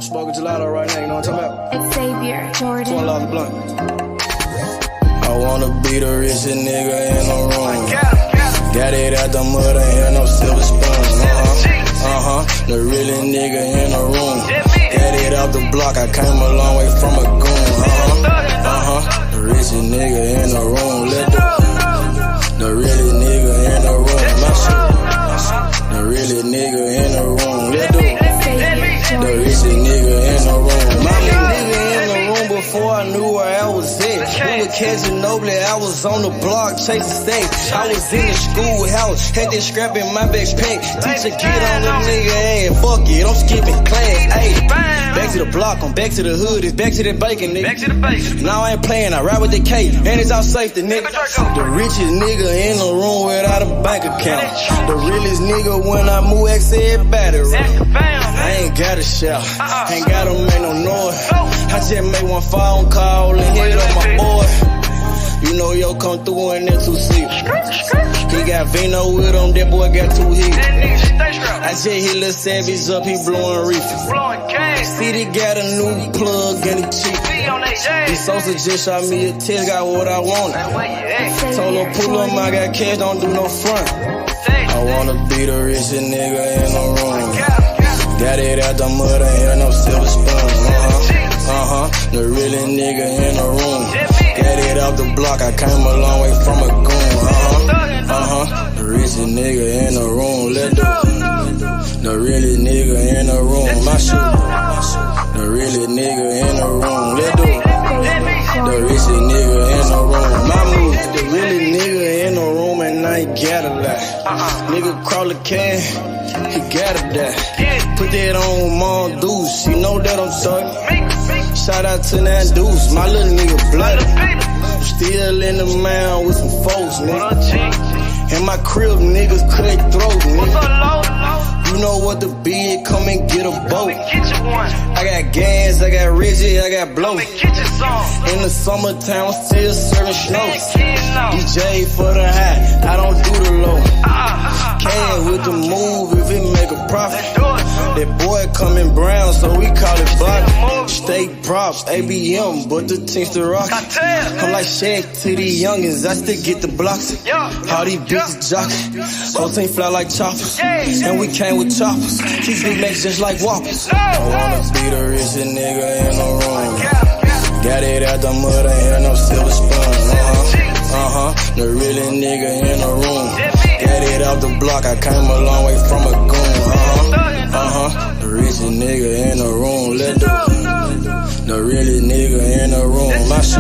Smoking gelato right now, you know what I'm talking about? Xavier, Jordan. One love the blunt. I wanna be the richest nigga in the room. Got it out the mud, ain't had no silver spoon. The realest nigga in the room. Got it out the block, I came a long way from a goon. The richest nigga in the room. The realest nigga in the room. My shit. The realest nigga in the room. The richest nigga in the room. My nigga in the room before I knew where I was at. We were catching Noble, I was on the block chasing stacks. I was in the schoolhouse, had that scrap in my backpack. Teacher get on the nigga ass, fuck it, I'm skipping class. Ayy, back to the block, I'm back to the hood, it's back to the bacon, nigga. Back to the bacon. Now I ain't playing, I ride with the K, and it's all safety, nigga. The richest nigga in the room without a bank account. The realest nigga when I move, X everybody right. I ain't gotta shout, ain't gotta make no noise. I just make one phone call and hit up my boy. You know yo come through in that 2-seat. He got Vino with him, that boy got 2 hits. I just hit Lil Savage up, he blowing reefers. City got a new plug and he cheap. This Sosa just shot me a test, got what I wanted. Told him pull up, I got cash, don't do no front. I wanna be the richest nigga in the room. Got it out the mud, ain't had no silver spoon. The realest nigga in the room. Got it out the block, I came a long way from a goon. The richest nigga in the room. The realest nigga in the room. My shit. The realest nigga in the room. The richest nigga in the room. My move. The realest nigga in the room and I ain't gotta lie. Nigga crawl a can, he gotta die. Put that on Mom Deuce, you know that I'm sorry. Shout out to that Deuce, my little nigga bloody. Still in the mound with some folks, nigga. In my crib, niggas cut throat, nigga. You know what the bid, come and get a boat. I got gas, I got rigid, I got blow. In the summertime, I'm still serving snow. DJ for the high, I don't do the low. Can with the move if it make a profit. That boy coming brown, so we call it block. Steak props, ABM, but the team's the rock. I'm like Shaq to these youngins, I still get the blocks. All these bitches jockin', whole team fly like choppers. And we came with choppers, these big legs just like whoppers. I wanna be the richest nigga in the room. Got it out the mud, ain't had no silver spoon. The realest nigga in the room. Got it out the block, I came a long way from a goon. The richest nigga in the room. The realest nigga in the room. My shit.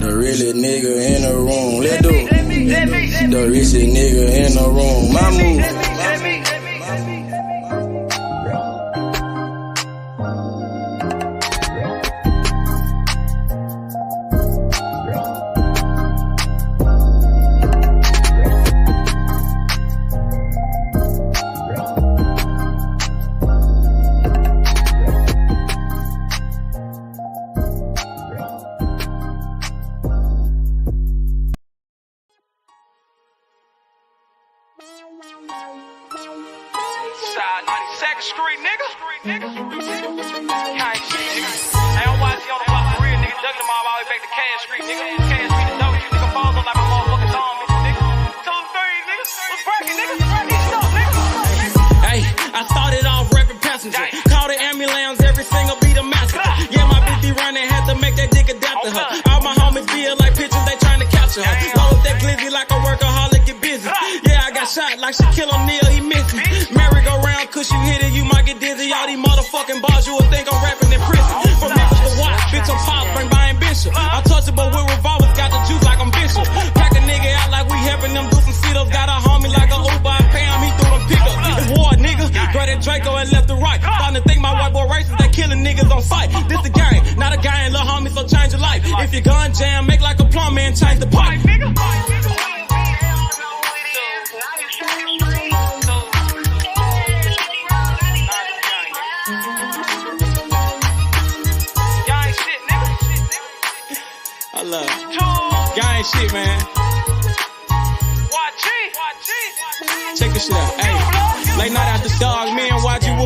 The realest nigga in the room. The richest nigga in the room. My move.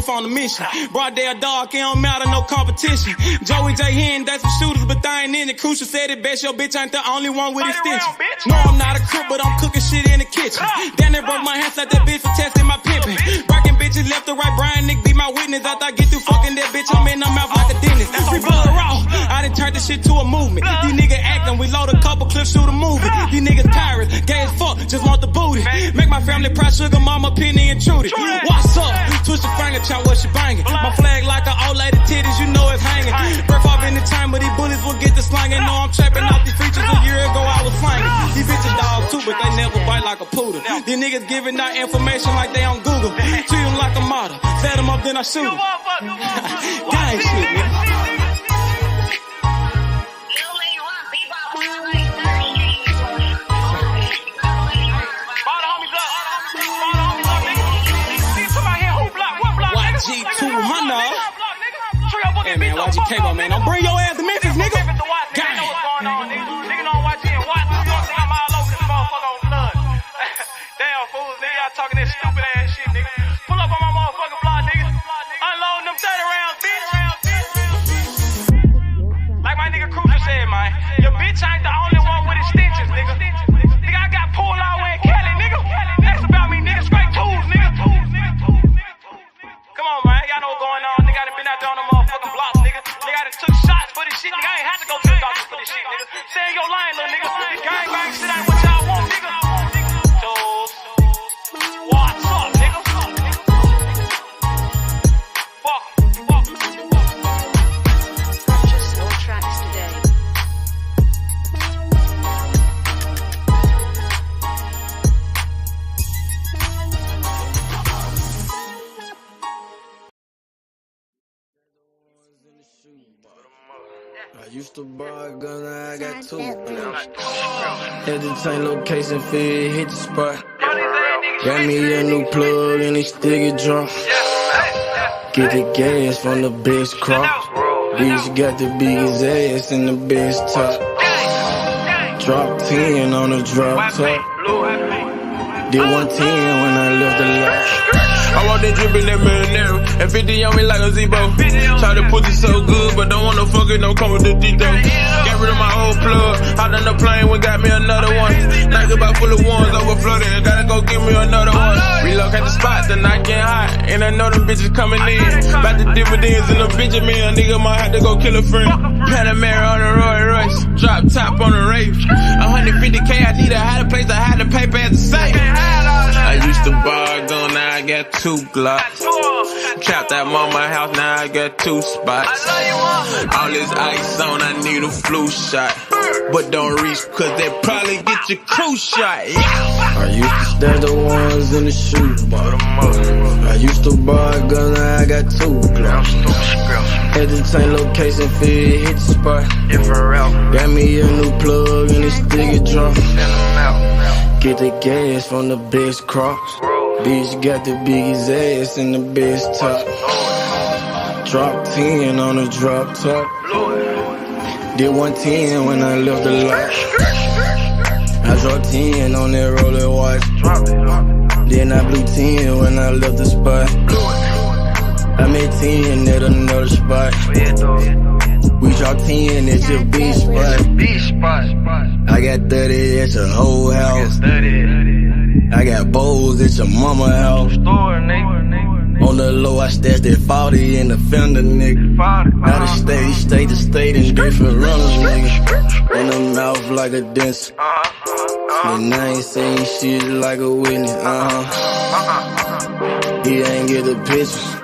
both on the mission. Broad day dark, it don't matter, no competition. Joey J. Hen, that's some shooters, but they ain't in it. Crucial said it best, your bitch ain't the only one with extensions. No, I'm not a crook, but I'm cooking shit in the kitchen. Damn, they broke my hands like that bitch for testing my pimping. Breaking bitches left to right, Brian Nick be my witness. After I get through fucking that bitch, I'm in her mouth like a dentist. Free blood raw, I done turned this shit to a movement. These niggas acting, we load a couple clips, shoot a movie. These niggas pirates, gay as fuck, just want the booty. Make my family proud, sugar mama, penny intruded. What's up? Twist your finger, chop what she banging. My flag like an old lady titties, you know it's hanging. Breath off in the time, but these bullets will get the slanging. Know I'm trapping off these features, a year ago I was slanging. These bitches dogs too, but they never bite like a poodle. These niggas giving out information like they on Google. Treat them like a model, set them up then I shoot them. Gang shit, man. G200. Hey man, YGK, man. Don't bring your ass to Memphis, nigga. Gang. Nigga don't watch it and watch. I'm all over this motherfucker on blood. Damn fools, nigga. Y'all talking that stupid ass shit, nigga. Pull up on my motherfucking block, nigga. Unloading them 30 rounds, bitch. Like my nigga Crucial said, man. Your bitch ain't the only one with extensions, nigga. Nigga, I got pulled all the way in Cali, nigga. That's about me, nigga. Straight tools, nigga. Come on, man. Y'all know what's going on. Nigga, I done been out there on the motherfucking blocks, nigga. Nigga, I done took shots for this shit. Nigga, I ain't had to go to the doctor for this shit, nigga. Stay in your line, little nigga. Gang bang shit ain't what y'all want, nigga. Tools. What's up, nigga? Fuck. Purchase your tracks today. I used to buy a gun, now I got two. Entertain location, feel hit the spot. Got me a new plug and they still get drunk. Get the gas from the best crop. Bitch got the biggest ass and the best top. Drop 10 on the drop top. Did 110 when I left the lot. I want that drip in that marinara, and 50 on me like a Zebo. Try to put it so good, but don't want no fuck it, don't come with the detail. Got rid of my old plug, hopped on the plane, we got me another one. Night about full of ones, overflooded, gotta go get me another one. Relocate the spot, the night getting hot, and I know them bitches coming in. About the dividends in the Benjamin, nigga might have to go kill a friend. Panamera on the Roy Royce, drop top on the Wraith. 150K, I need a higher place, I had to pay at the safe. I used to buy a gun, now I got 2 Glocks. Trapped at mama house, now I got 2 spots. All this ice on, I need a flu shot. But don't reach, cause they probably get your crew shot. I used to stash the ones in the shoe box. I used to buy a gun, now I got 2 Glocks. Entertain location, feel hit the spot. Got me a new plug and they still get drunk. Get the gas from the best crops. Bitch got the biggest ass and the best top. Drop 10 on the drop top. Did 110 when I left the lot. I dropped 10 on that roller watch. Then I blew 10 when I left the spot. I made 10 at another spot. We dropped 10 at your beach spot. I got 30 at your whole house. I got bowls at your mama house. On the low, I stashed that 40 in the fender, nigga. Out of state to state in different runners, nigga. In the mouth like a dentist. And I ain't saying shit like a witness, He ain't get the picture.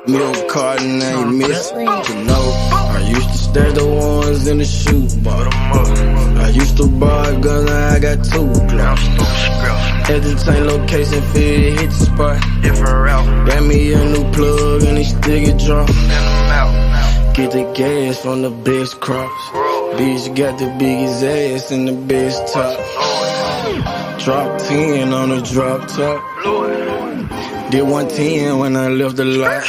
Milk carton ain't missing, you know. I used to stash the ones in the shoe box. I used to buy a gun, now I got 2 Glocks. Entertain location, feel hit the spot. Got me a new plug and they still get drunk. Get the gas from the best crops. Bitch got the biggest ass and the best top. Drop 10 on the drop top. Did 110 when I left the lot.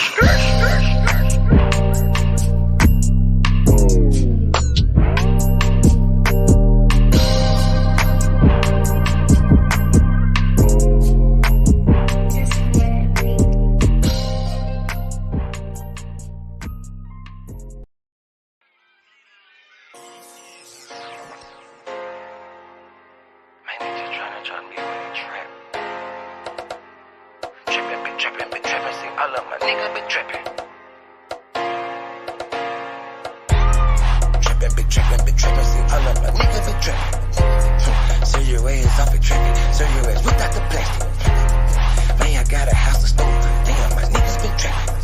all of my niggas been trapping. Been trapping, see all of my niggas been trapping. So your ass off and trapping, so your ass without the plastic. Man, I got a house to store, damn, my niggas been trapping.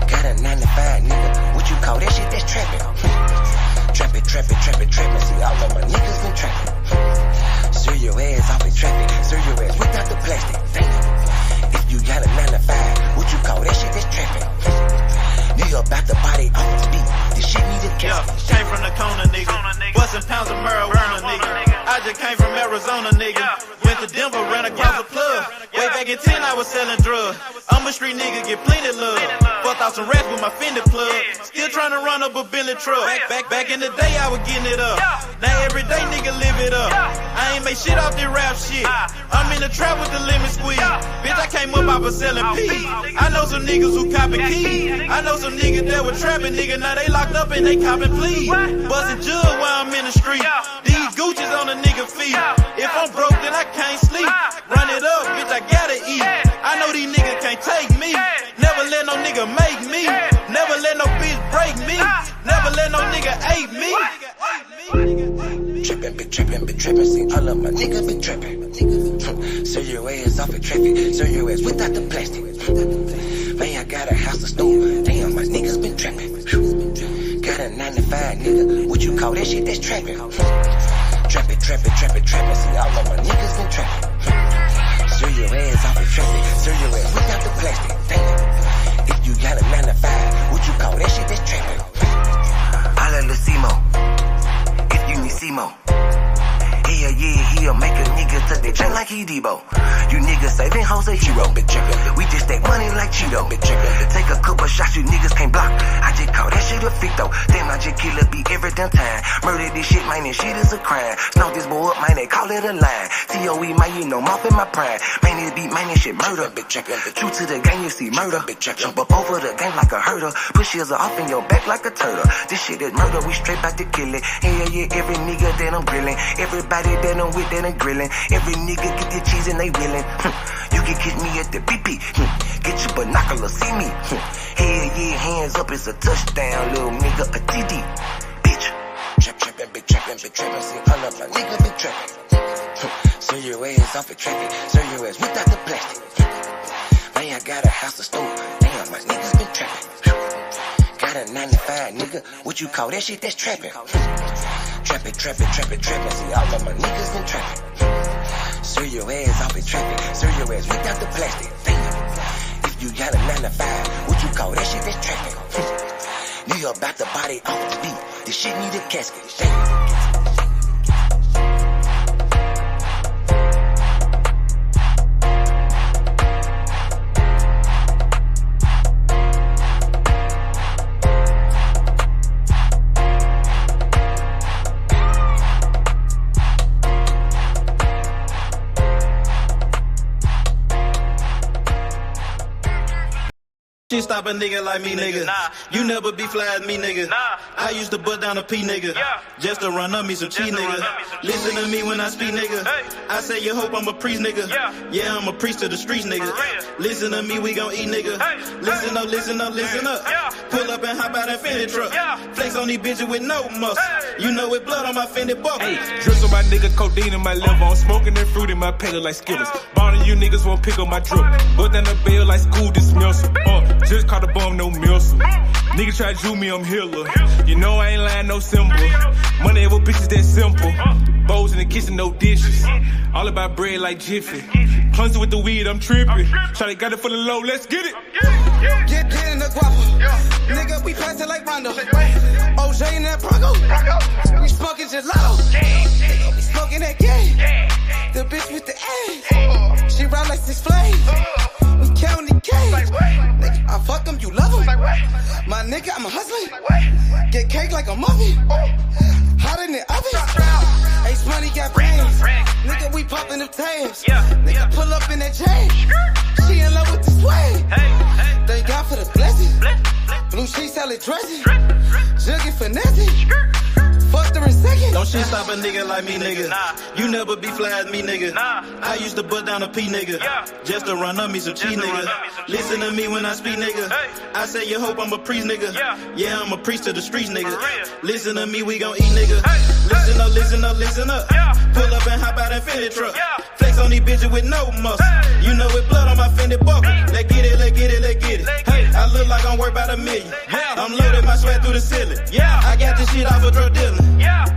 Got a 9-to-5, nigga, what you call that shit? That's trapping. Trapping, see all of my niggas been trapping. So your ass off and trapping, so your ass without the plastic. Damn, if you got a 9-to-5, what you call that shit? That's trapping. Nigga about the body off the beat. This shit need a gas. Came from the corner, nigga. Bustin' pounds of marijuana, nigga. I just came from Arizona, nigga. Went to Denver, ran across the plug. Way back in 10, I was selling drugs. I'm a street nigga, get plenty love. 4,000 rats with my Fendi plug. Still trying to run up a Billy truck. Back in the day, I was getting it up. Now every day, nigga, live it up. I ain't make shit off this rap shit. I'm in the trap with the lemon squeeze. Bitch, I came up off of selling peas. I know some niggas who copy keys. I know some niggas that were trapping, nigga. Now they locked up and they copping pleas. Bustin' jug while I'm in the street. These Gucci's on a nigga feet. If I'm broke, then I can't sleep. Run it up, bitch, I gotta eat. I know these niggas can't take me. Never let no nigga make me. Never let no bitch break me. Never let no nigga ape me. Been trapping, see all of my niggas been trapping. So your ass off and trapping, so your ass without the plastic. Man, I got a house to store, damn, my niggas been trapping. Got a 9-to-5, nigga, what you call that shit? That's trapping. Trapping, see all of my niggas been trapping. So your ass off and trapping, so your ass without the plastic. Damn, if you got a 9-to-5, what you call that shit? That's trapping. Holla Lucimo, if you need Simo. He'll make a nigga tuck that chain like he Debo. You niggas saving hoes a hero. We just take money like Cheeto. Take a couple shots, you niggas can't block. I just call that shit a fit though. Damn, I just kill a beat every damn time. Murder this shit, man, this shit is a crime. Snow this boy up, man, they call it a line. COE, man, you know, mouth in my prime. Man, this beat, man, this shit murder. True to the game, you see murder. Jump up over the game like a herder. Push heels off in your back like a turtle. This shit is murder, we straight back to kill it. Hell yeah, every nigga that I'm grilling. Everybody that I'm with, that I'm grilling. Every nigga get the cheese and they willing. You can catch me at the BP. Get your binoculars, see me. Hell yeah, hands up, it's a touchdown, little nigga, a TD. Bitch. Trapping, see all of my niggas been trapping. So your ass off and trapping, so your ass without the plastic. Man, I got a house to store, damn, my niggas been trapping. Got a 9-to-5, nigga, what you call that shit? That's trapping. Trapping, see all of my niggas been trapping. So your ass off and trapping, so your ass without the plastic. Damn, if you got a 9-to-5, what you call that shit? That's trapping. Nigga about the body off the beat, this shit need a casket. Damn. She stop a nigga like me, nigga. You never be fly as me, nigga. I used to butt down a P, nigga. Just to run up me some cheese, nigga. Listen to me when I speak, nigga. I say you hope I'm a priest, nigga. Yeah, I'm a priest to the streets, nigga. Listen to me, we gon' eat, nigga. Listen up, listen up, listen up. Pull up and hop out that Fendi truck. Flex on these bitches with no muscle. You know with blood on my Fendi buckle. Drips on my nigga, codeine in my liver. I'm smoking that fruit in my pedal like Skittles. Ballin' you niggas won't pick up my drip. But then the bill like school dismissal. Just caught a bum, no missile. Nigga try to do me, I'm Hitler. You know I ain't lying, no symbol. Money over bitches, that simple. Bowls in the kitchen, no dishes. All about bread like Jiffy. Clumsy with the weed, I'm tripping. Shawty got it for the low, let's get it. Get hit in the guapo. Nigga, we passing like Rondo. OJ in that Bronco. We smoking gelato. We smoking that game. The bitch with the ass. She ride like 6 Flames. We counting the cash. Nigga, I fuck them, you love them. My nigga, I'm a hustler. Get cake like a muffin. Hotter than oven. Ace money got brains. Nigga, we popping them tabs. Nigga, pull up in that chain. She in love with the swag. Thank God for the blessing. Blue sheets, salad dressing. Juggy finessing. Fucked her in second. Don't shit stop a nigga like me, nigga. You never be fly as me, nigga. I used to bust down a P, nigga. Just to run up me some cheese, nigga. Listen to me when I speak, nigga. I say you hope I'm a priest, nigga. Yeah, I'm a priest to the streets, nigga. Listen to me, we gon' eat, nigga. Listen up, listen up, listen up. Pull up and hop out that Fendi truck. Flex on these bitches with no muscle. You know it blood on my Fendi buckle. Let's get it, let's get it, let's get it. Hey, I look like I'm worth about $1 million. I'm loaded, my sweat through the ceiling. I got this shit off of drug dealing.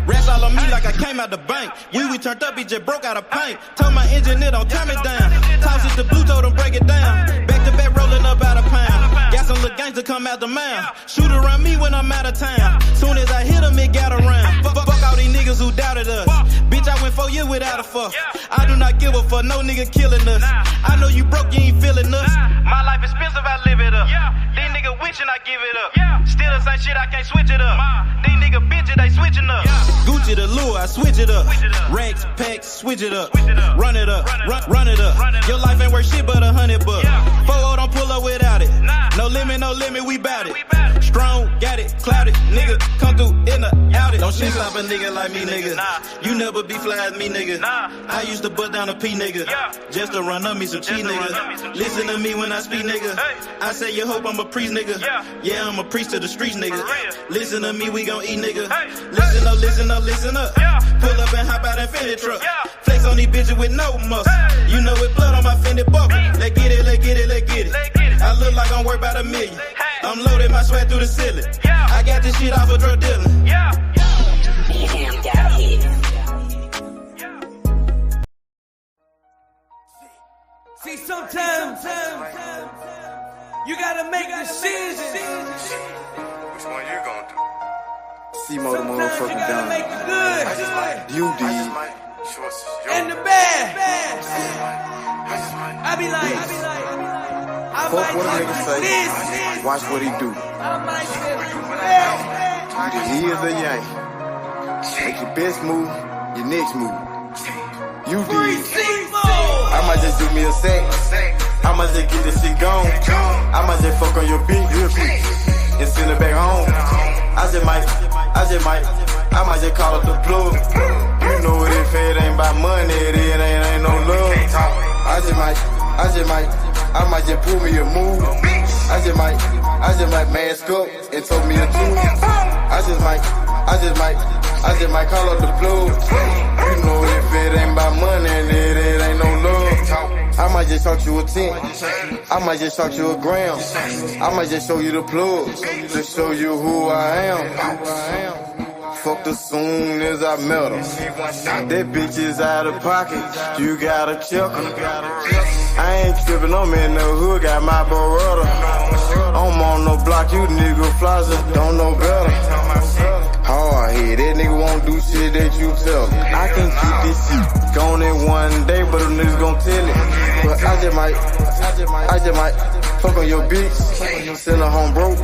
Rats all on me like I came out the bank. We turned up, he just broke out of paint. Told my engine it don't turn me down. Toss it to blue, told him break it down. Back to back rolling up out a pound. Got some little gangster come out the mouth. Shoot around me when I'm out of town. Soon as I hit him, it got around. Fuck all these niggas who doubted us. Bitch, I went 4 years without a fuck. I do not give a fuck, no nigga killing us. I know you broke, you ain't feeling us. My life expensive, I live it up. These niggas wishing I give it up. Still the same shit, I can't switch it up. These niggas bitches, they switching up. Gucci the lure, I switch it up. Racks, packs, switch it up. Run it up, run it up. Your life ain't worth shit but $100 bucks. 4-0 don't pull up without it. No limit, we bout it. Strong, got it, clouded. Nigga, come through in the outed. Don't shit stop a nigga like me, nigga. You never be fly as me, nigga. I used to bust down a P, nigga. Just to run up me some cheese, nigga. Listen to me when I speak, nigga. I say you hope I'm a priest, nigga. Yeah, I'm a priest to the streets, nigga. Listen to me, we gon' eat, nigga. Listen up, listen up, listen up. Pull up and hop out that Fendi truck. Flex on these bitches with no muscle. You know it blood on my Fendi buckle. Let's get it, let's get it, let's get it. I look like I'm worth about $1 million. I'm loaded, my sweat through the ceiling. I got this shit off of drug dealing. See, sometimes you gotta make decisions. Which one you gonna do? C-Mo the motherfucker you gotta make the good You did. and the bad. I be like, I Fuck what a might nigga do say. this. Watch what he do. I might do Either he is a yank. Make your best move, your next move. You did. I might just do me a sec. I might just get this shit gone. I might just fuck on your bitch real quick and send her back home. I might just call up the plug. You know it if it ain't about money, it ain't no love. I might just pull me a move. I just might mask up and told me a truth. I just might call up the plug. You know if it ain't about money, it ain't no love. I might just shot you a 10. I might just shot you a gram. I might just show you the plug to show you who I am. Fucked her soon as I met her. That bitch is out of pocket. You gotta check her. I ain't trippin', I'm in the hood, got my Beretta. I'm on no block, you nigga flies don't know better. Hard head, that nigga won't do shit that you tell him. I can keep this shit going in one day, but them niggas gon' tell it. But I just might fuck on your bitch, send her home broke.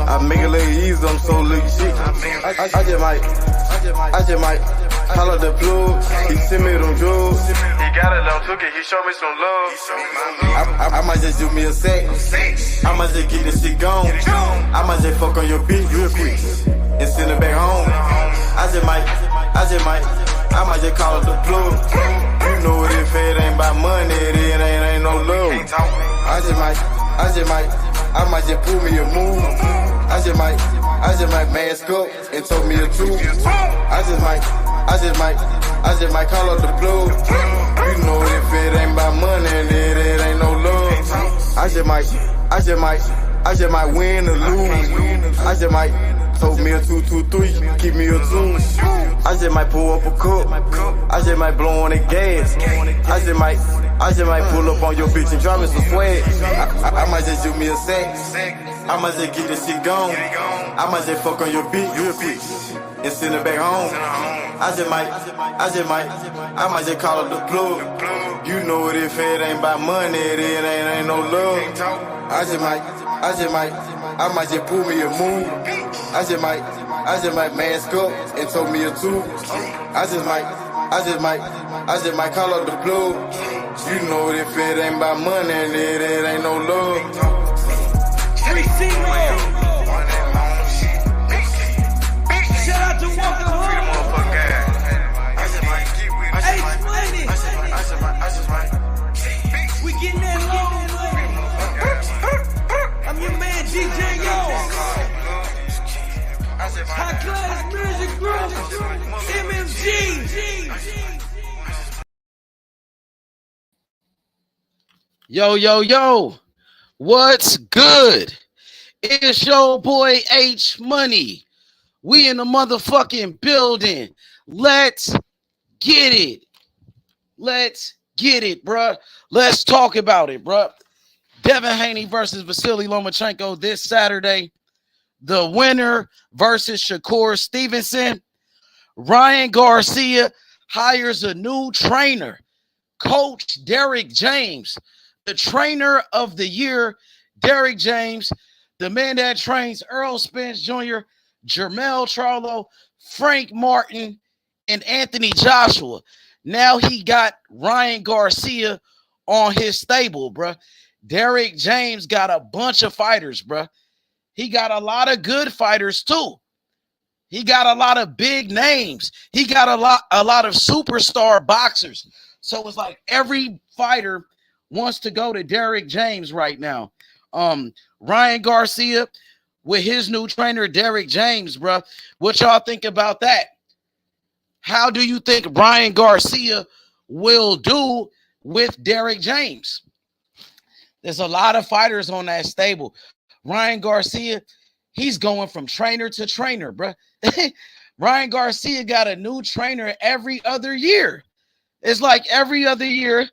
I make it look easy, I'm so little shit. I just might holla the plug, he send me them drugs. He got it, I'm took it, he showed me some love. I might just do me a sec, I might just get this shit gone. I might just fuck on your bitch real quick and send her back home. I might just call up the plug. You know it if it ain't about money, it ain't no love. I might just pull me a move. I just might mask up and told me the truth. I just might call up the plug. You know if it ain't about money, it ain't no love. I just might win or lose. I just might told me a 2-2-3, keep me a 2. I just might pull up a cup. I just might blow on the gas. I just might pull up on your bitch and drop me some swag. I might just do me a sex. I might just get this shit gone. I might just fuck on your bitch real quick and send her back home. I might just call up the plug. You know it if it ain't about money, it ain't no love. I might just pull me a move. I just might mask up and told me a 2. I just might call up the plug. You know if it ain't about money, it ain't no love. Shout out to Walker Home. Yo, yo, yo. What's good? It's your boy H Money. We in the motherfucking building. Let's get it. Let's get it, bruh. Let's talk about it, bruh. Devin Haney versus Vasiliy Lomachenko this Saturday. The winner versus Shakur Stevenson. Ryan Garcia hires a new trainer, Coach Derrick James. The trainer of the year, Derrick James, the man that trains Earl Spence Jr., Jermell Charlo, Frank Martin, and Anthony Joshua. Now he got Ryan Garcia on his stable, bruh. Derrick James got a bunch of fighters, bruh. He got a lot of good fighters too. He got a lot of big names. He got a lot of superstar boxers. So it's like every fighter wants to go to Derrick James right now. Ryan Garcia with his new trainer, Derrick James, bro. What y'all think about that? How do you think Ryan Garcia will do with Derrick James? There's a lot of fighters on that stable. Ryan Garcia, he's going from trainer to trainer, bro. Ryan Garcia got a new trainer every other year. It's like every other year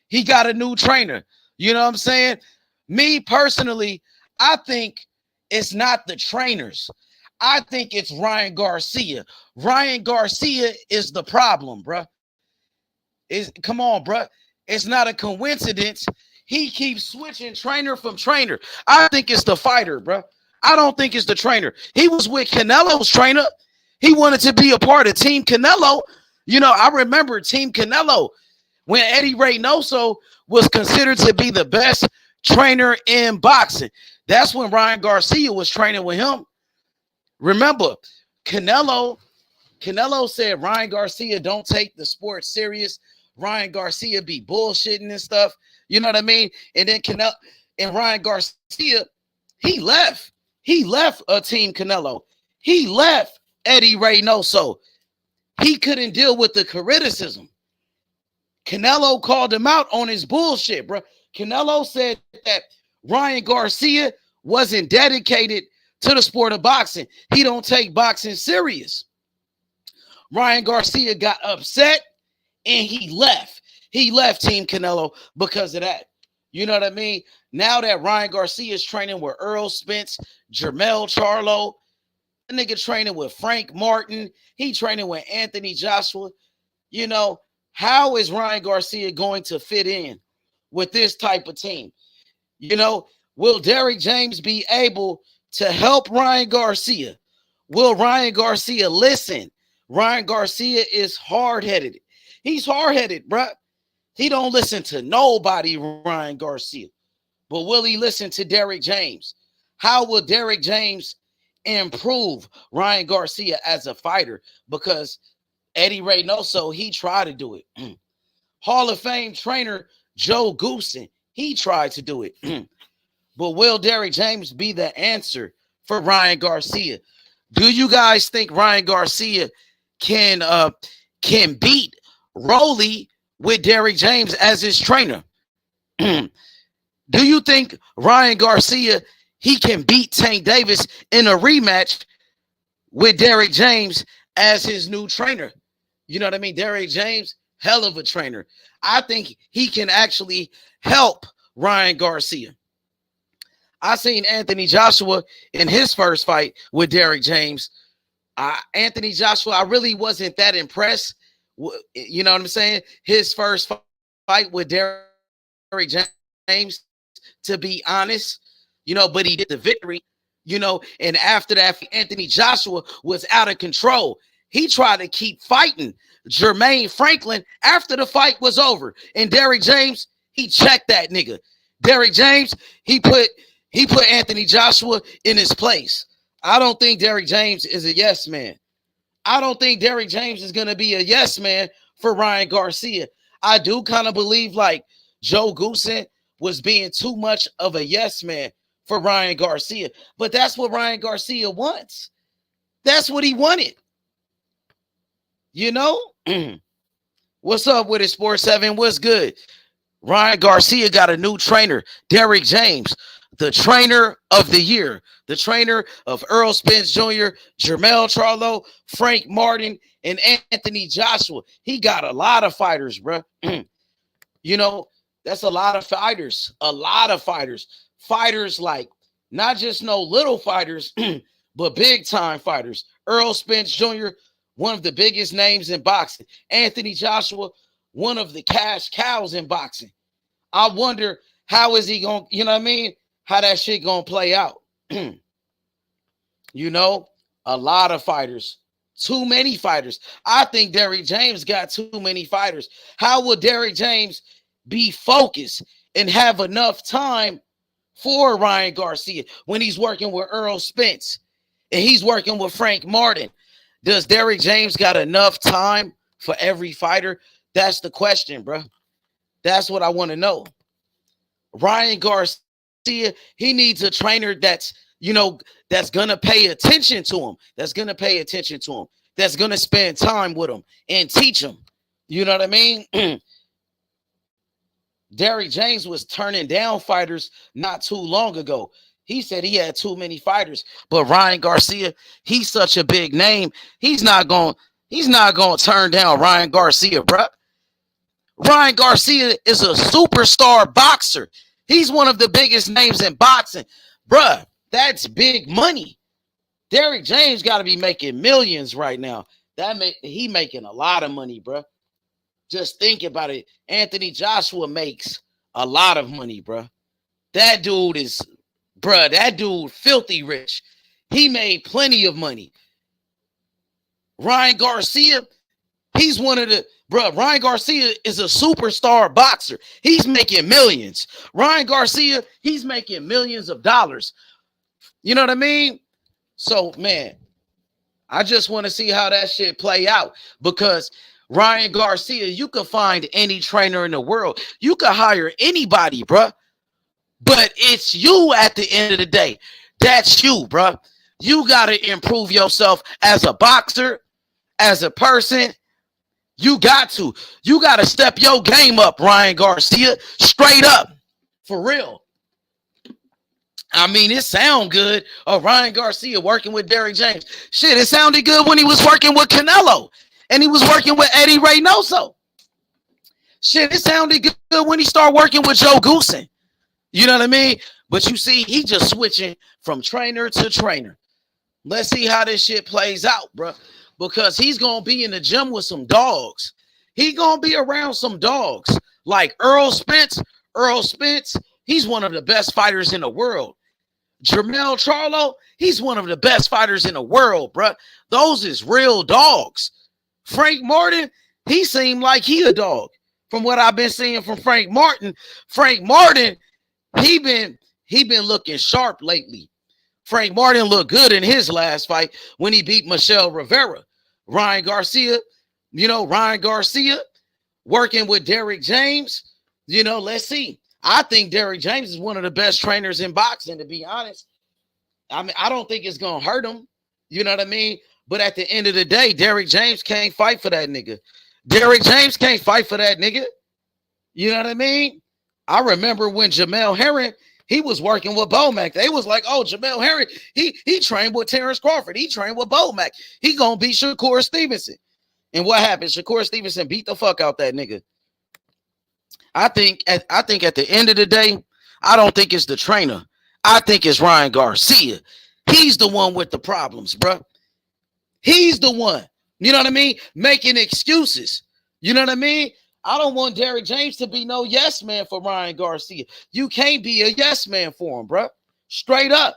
he got a new trainer. You know what I'm saying? Me personally, I think it's not the trainers. I think it's Ryan Garcia. Ryan Garcia is the problem, bro. Come on, bro. It's not a coincidence. He keeps switching trainer from trainer. I think it's the fighter, bro. I don't think it's the trainer. He was with Canelo's trainer. He wanted to be a part of Team Canelo. You know, I remember Team Canelo when Eddie Reynoso was considered to be the best trainer in boxing. That's when Ryan Garcia was training with him. Remember, Canelo said Ryan Garcia don't take the sport serious. Ryan Garcia be bullshitting and stuff. You know what I mean? And then Canelo and Ryan Garcia, he left. He left a Team Canelo. He left Eddie Reynoso. He couldn't deal with the criticism. Canelo called him out on his bullshit, bro. Canelo said that Ryan Garcia wasn't dedicated to the sport of boxing. He don't take boxing serious. Ryan Garcia got upset and he left. He left Team Canelo because of that. You know what I mean? Now that Ryan Garcia is training with Earl Spence, Jermell Charlo, the nigga training with Frank Martin, he training with Anthony Joshua. You know, how is Ryan Garcia going to fit in with this type of team? You know, will Derrick James be able to help Ryan Garcia? Will Ryan Garcia listen? Ryan Garcia is hard-headed. He's hard-headed, bruh. He don't listen to nobody, Ryan Garcia. But will he listen to Derrick James? How will Derrick James improve Ryan Garcia as a fighter? Because Eddie Reynoso, he tried to do it. Hall of Fame trainer Joe Goosen, he tried to do it. But will Derrick James be the answer for Ryan Garcia? Do you guys think Ryan Garcia can beat Rolly with Derrick James as his trainer? Do you think Ryan Garcia, he can beat Tank Davis in a rematch with Derrick James as his new trainer? You know what I mean? Derrick James, hell of a trainer. I think he can actually help Ryan Garcia. I seen Anthony Joshua in his first fight with Derrick James. Anthony Joshua, I really wasn't that impressed. You know what I'm saying? His first fight with Derrick James, to be honest, you know, but he did the victory, you know, and after that, Anthony Joshua was out of control. He tried to keep fighting Jermaine Franklin after the fight was over. And Derrick James, he checked that nigga. Derrick James, he put Anthony Joshua in his place. I don't think Derrick James is a yes man. I don't think Derrick James is going to be a yes man for Ryan Garcia. I do kind of believe like Joe Goosen was being too much of a yes man for Ryan Garcia. But that's what Ryan Garcia wants. That's what he wanted. You know? What's up with it, Sports 7? What's good? Ryan Garcia got a new trainer, Derrick James, the trainer of the year, the trainer of Earl Spence Jr., Jermell Charlo, Frank Martin, and Anthony Joshua. He got a lot of fighters, bro. You know, that's a lot of fighters, Fighters like not just no little fighters, but big time fighters. Earl Spence Jr., one of the biggest names in boxing. Anthony Joshua, one of the cash cows in boxing. I wonder how is he going, you know what I mean? How that shit going to play out. You know, a lot of fighters, too many fighters. I think Derrick James got too many fighters. How will Derrick James be focused and have enough time for Ryan Garcia when he's working with Earl Spence and he's working with Frank Martin? Does Derrick James got enough time for every fighter? That's the question, bro. That's what I want to know. Ryan Garcia, he needs a trainer that's, you know, that's going to pay attention to him. That's going to spend time with him and teach him. You know what I mean? Derrick James was turning down fighters not too long ago. He said he had too many fighters, but Ryan Garcia, he's such a big name. He's not going to turn down Ryan Garcia, bro. Ryan Garcia is a superstar boxer. He's one of the biggest names in boxing. Bruh, that's big money. Derrick James got to be making millions right now. He making a lot of money, bruh. Just think about it. Anthony Joshua makes a lot of money, bruh. That dude filthy rich. He made plenty of money. Ryan Garcia, he's one of the, Ryan Garcia is a superstar boxer. He's making millions. Ryan Garcia, he's making millions of dollars. You know what I mean? So, man, I just want to see how that shit play out, because Ryan Garcia, you can find any trainer in the world. You can hire anybody, bruh. But it's you at the end of the day. That's you, bruh. You got to improve yourself as a boxer, as a person. You got to step your game up, Ryan Garcia. Straight up. For real. I mean, it sound good. Oh, Ryan Garcia working with Derrick James. Shit, it sounded good when he was working with Canelo. And he was working with Eddie Reynoso. Shit, it sounded good when he started working with Joe Goosen. You know what I mean? But you see, he just switching from trainer to trainer. Let's see how this shit plays out, bro. Because he's going to be in the gym with some dogs. He going to be around some dogs. Like Earl Spence. Earl Spence, he's one of the best fighters in the world. Jermell Charlo, he's one of the best fighters in the world, bro. Those is real dogs. Frank Martin, he seemed like he a dog. From what I've been seeing from Frank Martin, he been looking sharp lately. Frank Martin looked good in his last fight when he beat Michelle Rivera. Ryan Garcia working with Derrick James. You know, let's see. I think Derrick James is one of the best trainers in boxing, to be honest. I mean, I don't think it's going to hurt him. You know what I mean? But at the end of the day, Derrick James can't fight for that nigga. Derrick James can't fight for that nigga. You know what I mean? I remember when Jamel Herring, he was working with Bomac. They was like, oh, Jamel Herring, he trained with Terrence Crawford. He trained with Bomac. He gonna beat Shakur Stevenson. And what happened? Shakur Stevenson beat the fuck out that nigga. I think at the end of the day, I don't think it's the trainer. I think it's Ryan Garcia. He's the one with the problems, bro. He's the one, you know what I mean? Making excuses. You know what I mean? I don't want Derrick James to be no yes man for Ryan Garcia. You can't be a yes man for him, bro. Straight up.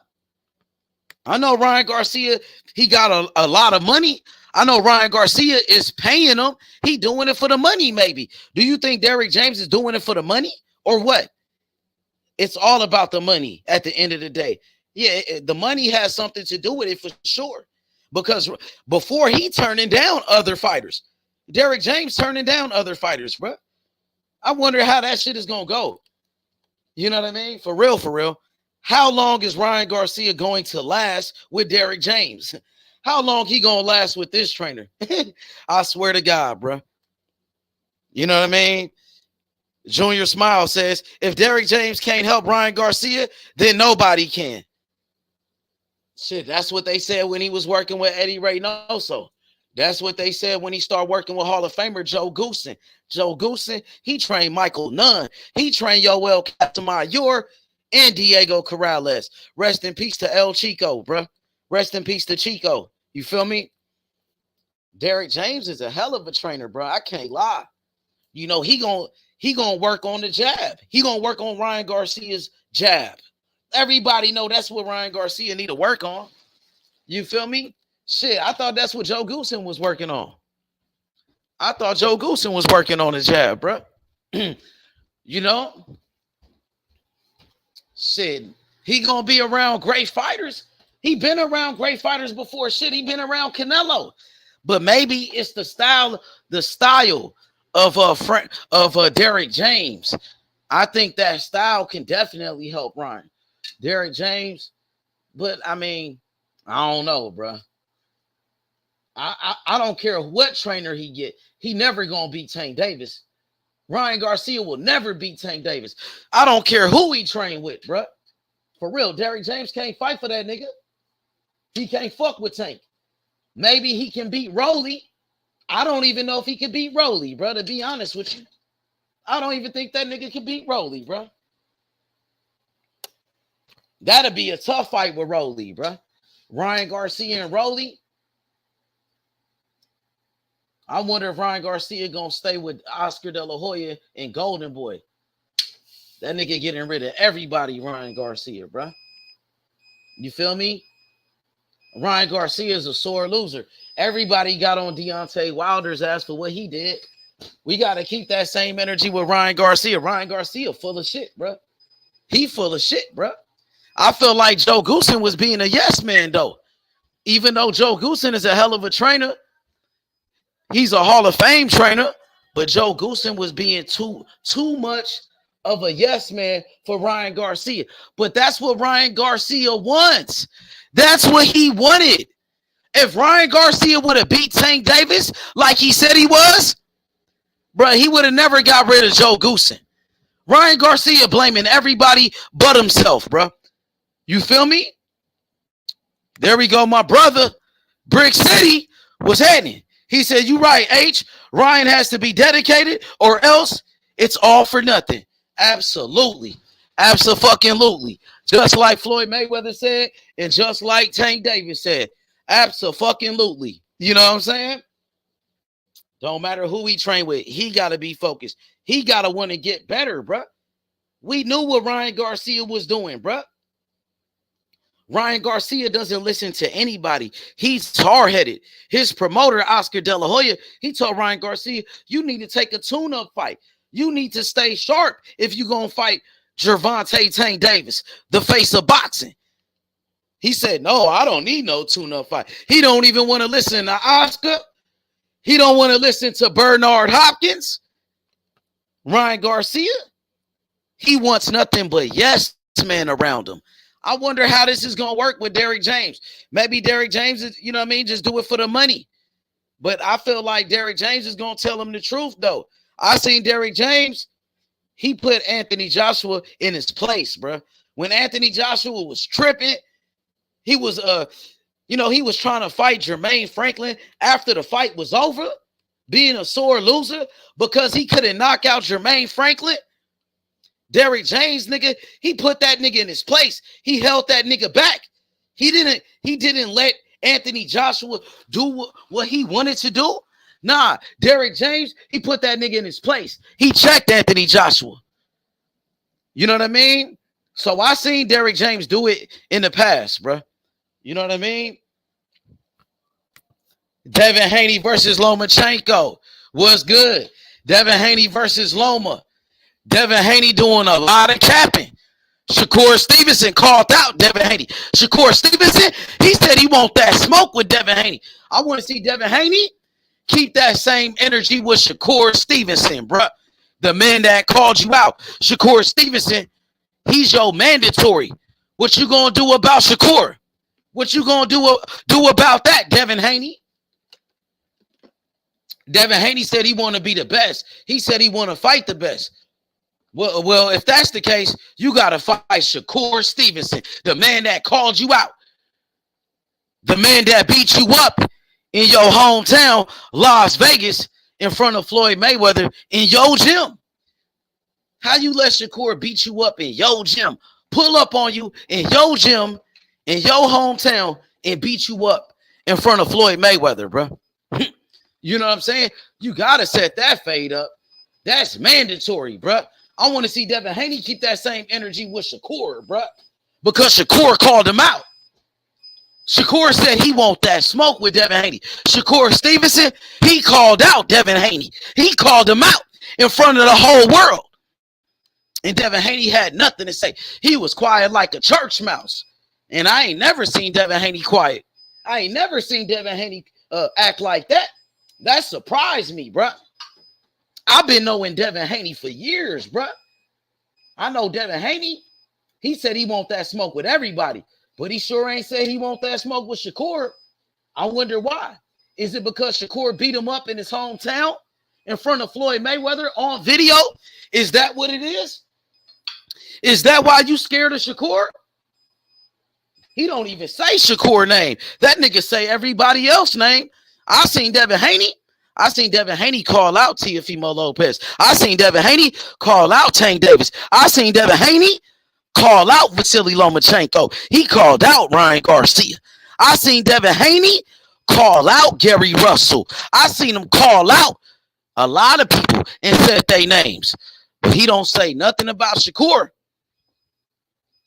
I know Ryan Garcia, he got a lot of money. I know Ryan Garcia is paying him. He doing it for the money, maybe. Do you think Derrick James is doing it for the money or what? It's all about the money at the end of the day. Yeah, the money has something to do with it for sure. Because before he turning down other fighters, Derrick James turning down other fighters, bro. I wonder how that shit is going to go. You know what I mean? For real, for real. How long is Ryan Garcia going to last with Derrick James? How long he going to last with this trainer? I swear to God, bro. You know what I mean? Junior Smile says, if Derrick James can't help Ryan Garcia, then nobody can. Shit, that's what they said when he was working with Eddie Reynoso. That's what they said when he started working with Hall of Famer Joe Goosen. Joe Goosen, he trained Michael Nunn. He trained Yoel Catamayor and Diego Corrales. Rest in peace to El Chico, bro. Rest in peace to Chico. You feel me? Derrick James is a hell of a trainer, bro. I can't lie. You know, he gonna work on the jab. He gonna work on Ryan Garcia's jab. Everybody know that's what Ryan Garcia need to work on. You feel me? Shit, I thought that's what Joe Goosen was working on. I thought Joe Goosen was working on his jab, bro. You know? Shit, he gonna be around great fighters. He been around great fighters before. Shit, he been around Canelo. But maybe it's the style of Derrick James. I think that style can definitely help Ryan. Derrick James, but I mean, I don't know, bro. I don't care what trainer he get. He never gonna beat Tank Davis. Ryan Garcia will never beat Tank Davis. I don't care who he trained with, bro. For real, Derrick James can't fight for that nigga. He can't fuck with Tank. Maybe he can beat Rolly. I don't even know if he can beat Rolly, bro, to be honest with you. I don't even think that nigga can beat Rolly, bro. That'd be a tough fight with Rolly, bro. Ryan Garcia and Rolly. I wonder if Ryan Garcia gonna stay with Oscar De La Hoya and Golden Boy. That nigga getting rid of everybody, Ryan Garcia, bro. You feel me? Ryan Garcia is a sore loser. Everybody got on Deontay Wilder's ass for what he did. We got to keep that same energy with Ryan Garcia. Ryan Garcia full of shit, bro. He full of shit, bro. I feel like Joe Goosen was being a yes man, though. Even though Joe Goosen is a hell of a trainer, he's a Hall of Fame trainer, but Joe Goosen was being too much of a yes man for Ryan Garcia. But that's what Ryan Garcia wants. That's what he wanted. If Ryan Garcia would have beat Tank Davis like he said he was, bro, he would have never got rid of Joe Goosen. Ryan Garcia blaming everybody but himself, bro. You feel me? There we go. My brother, Brick City, was heading. He said, you right, H. Ryan has to be dedicated or else it's all for nothing. Absolutely. Abso-fucking-lutely. Just like Floyd Mayweather said and just like Tank Davis said. Abso-fucking-lutely. You know what I'm saying? Don't matter who he trained with. He got to be focused. He got to want to get better, bro. We knew what Ryan Garcia was doing, bro. Ryan Garcia doesn't listen to anybody. He's hard-headed. His promoter, Oscar De La Hoya, he told Ryan Garcia, you need to take a tune-up fight. You need to stay sharp if you're going to fight Gervonta Tank Davis, the face of boxing. He said, no, I don't need no tune-up fight. He don't even want to listen to Oscar. He don't want to listen to Bernard Hopkins. Ryan Garcia, he wants nothing but yes men around him. I wonder how this is going to work with Derrick James. Maybe Derrick James is, you know what I mean, just do it for the money. But I feel like Derrick James is going to tell him the truth, though. I seen Derrick James, he put Anthony Joshua in his place, bro. When Anthony Joshua was tripping, he was, he was trying to fight Jermaine Franklin after the fight was over, being a sore loser because he couldn't knock out Jermaine Franklin. Derrick James, nigga, he put that nigga in his place. He held that nigga back. He didn't let Anthony Joshua do what he wanted to do. Nah, Derrick James, he put that nigga in his place. He checked Anthony Joshua. You know what I mean? So I seen Derrick James do it in the past, bro. You know what I mean? Devin Haney versus Lomachenko was good. Devin Haney versus Loma. Devin Haney doing a lot of capping. Shakur Stevenson called out Devin Haney. Shakur Stevenson, he said he want that smoke with Devin Haney. I want to see Devin Haney keep that same energy with Shakur Stevenson, bro. The man that called you out. Shakur Stevenson, he's your mandatory. What you gonna do about Shakur? What you gonna do about that, Devin Haney? Devin Haney said he want to be the best. He said he want to fight the best. Well, if that's the case, you got to fight Shakur Stevenson, the man that called you out, the man that beat you up in your hometown, Las Vegas, in front of Floyd Mayweather in your gym. How you let Shakur beat you up in your gym, pull up on you in your gym, in your hometown, and beat you up in front of Floyd Mayweather, bro? You know what I'm saying? You got to set that fade up. That's mandatory, bro. I want to see Devin Haney keep that same energy with Shakur, bro, because Shakur called him out. Shakur said he want that smoke with Devin Haney. Shakur Stevenson, he called out Devin Haney. He called him out in front of the whole world. And Devin Haney had nothing to say. He was quiet like a church mouse. And I ain't never seen Devin Haney quiet. I ain't never seen Devin Haney act like that. That surprised me, bro. I've been knowing Devin Haney for years, bro. I know Devin Haney. He said he want that smoke with everybody. But he sure ain't said he want that smoke with Shakur. I wonder why. Is it because Shakur beat him up in his hometown in front of Floyd Mayweather on video? Is that what it is? Is that why you scared of Shakur? He don't even say Shakur name. That nigga say everybody else name. I seen Devin Haney call out Teofimo Lopez. I seen Devin Haney call out Tank Davis. I seen Devin Haney call out Vasiliy Lomachenko. He called out Ryan Garcia. I seen Devin Haney call out Gary Russell. I seen him call out a lot of people and said their names. But he don't say nothing about Shakur.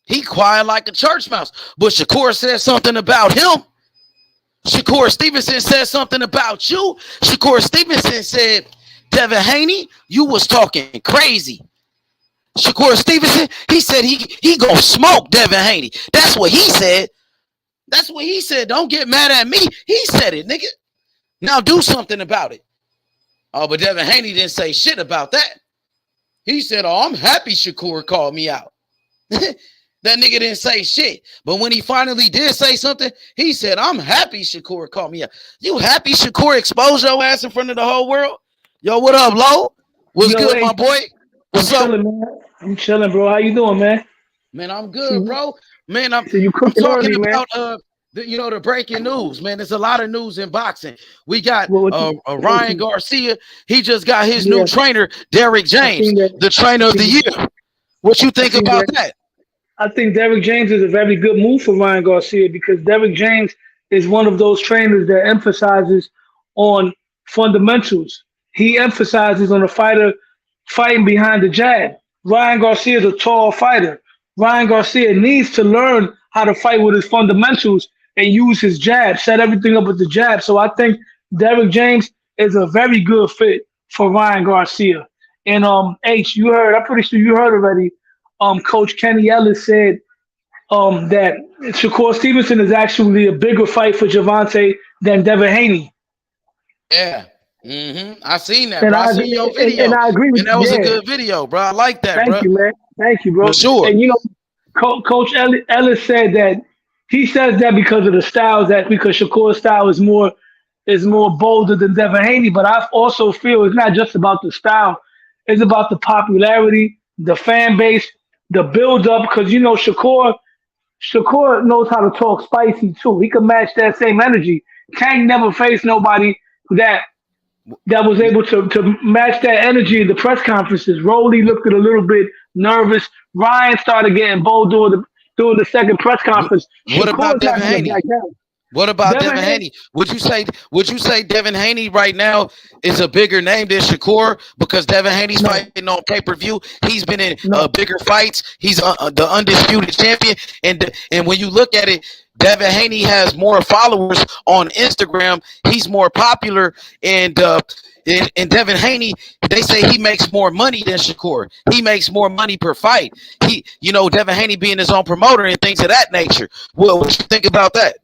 He quiet like a church mouse. But Shakur said something about him. Shakur Stevenson said something about you. Shakur Stevenson said, Devin Haney, you was talking crazy. Shakur Stevenson, he said he gonna smoke Devin Haney. That's what he said. That's what he said. Don't get mad at me. He said it, nigga. Now do something about it. Oh, but Devin Haney didn't say shit about that. He said, oh, I'm happy Shakur called me out. That nigga didn't say shit. But when he finally did say something, he said, I'm happy Shakur called me out. You happy Shakur exposed your ass in front of the whole world? Yo, what up, Lo? What's good, my boy? What's up? Man. I'm chilling, bro. How you doing, man? Man, I'm good, bro. Man, I'm talking early, about the breaking news, man. There's a lot of news in boxing. We got Ryan Garcia. He just got his new trainer, Derrick James, the trainer of the year. What you think about that? I think Derrick James is a very good move for Ryan Garcia because Derrick James is one of those trainers that emphasizes on fundamentals. He emphasizes on a fighter fighting behind the jab. Ryan Garcia is a tall fighter. Ryan Garcia needs to learn how to fight with his fundamentals and use his jab, set everything up with the jab. So I think Derrick James is a very good fit for Ryan Garcia. And H, you heard, I'm pretty sure you heard already, Coach Kenny Ellis said that Shakur Stevenson is actually a bigger fight for Gervonta than Devin Haney. Yeah. I seen that, bro. I seen your video. And I agree with you. And that was a good video, bro. I like that, bro. Thank you, man. Thank you, bro. For sure. And, you know, Coach Ellis said that he says that because of the styles, that because Shakur's style is more bolder than Devin Haney. But I also feel it's not just about the style. It's about the popularity, the fan base, the build-up. Because, you know, Shakur knows how to talk spicy, too. He can match that same energy. Tank never faced nobody that was able to match that energy in the press conferences. Rolly looked a little bit nervous. Ryan started getting bold during the second press conference. What about Devin Haney? What about Devin Haney? Would you say Devin Haney right now is a bigger name than Shakur because Devin Haney's fighting on pay-per-view? He's been in bigger fights. He's the undisputed champion. And when you look at it, Devin Haney has more followers on Instagram. He's more popular. And Devin Haney, they say he makes more money than Shakur. He makes more money per fight. Devin Haney being his own promoter and things of that nature. What you think about that?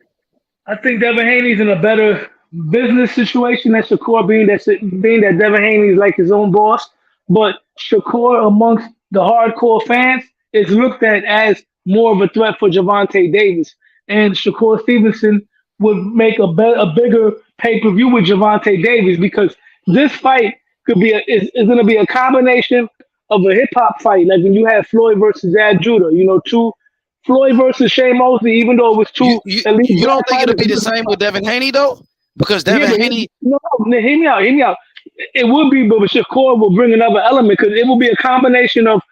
I think Devin Haney's in a better business situation than Shakur, being that Devin Haney is like his own boss. But Shakur, amongst the hardcore fans, is looked at as more of a threat for Gervonta Davis. And Shakur Stevenson would make a bigger pay-per-view with Gervonta Davis because this fight is going to be a combination of a hip hop fight, like when you had Floyd versus Ad Judah, two Floyd versus Shane Mosley, even though it was two elite. You don't think it'll be the same with Devin Haney though? Because Devin Haney. No, hear me out. It would be, but Shakur will bring another element because it will be a combination of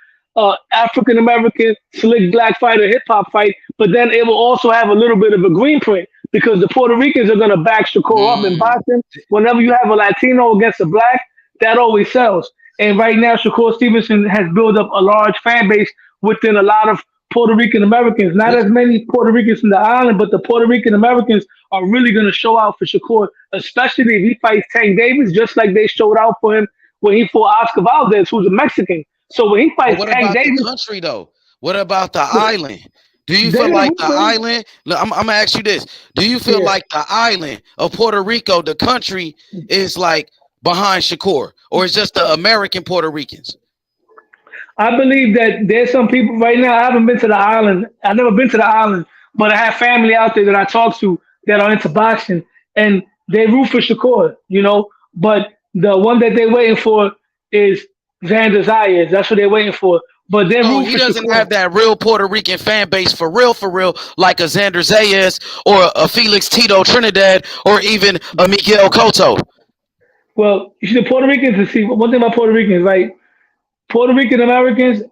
African American slick black fighter hip hop fight, but then it will also have a little bit of a green print because the Puerto Ricans are gonna back Shakur up in boxing. Whenever you have a Latino against a black, that always sells. And right now, Shakur Stevenson has built up a large fan base within a lot of Puerto Rican Americans. Not as many Puerto Ricans from the island, but the Puerto Rican Americans are really going to show out for Shakur, especially if he fights Tank Davis, just like they showed out for him when he fought Oscar Valdez, who's a Mexican. So when he fights Tank Davis, the country though? What about the island? Do you feel like the island? Look, I'm gonna ask you this: do you feel like the island of Puerto Rico, the country, is like behind Shakur, or is just the American Puerto Ricans? I believe that there's some people right now. I haven't been to the island. I've never been to the island, but I have family out there that I talk to that are into boxing, and they root for Shakur, But the one that they're waiting for is Xander Zayas. That's what they're waiting for. But they're rooting he for doesn't Shakur. have that real Puerto Rican fan base for real, like a Xander Zayas or a Felix Tito Trinidad or even a Miguel Cotto. Well, you see, the Puerto Ricans, one thing about Puerto Ricans, right? Puerto Rican Americans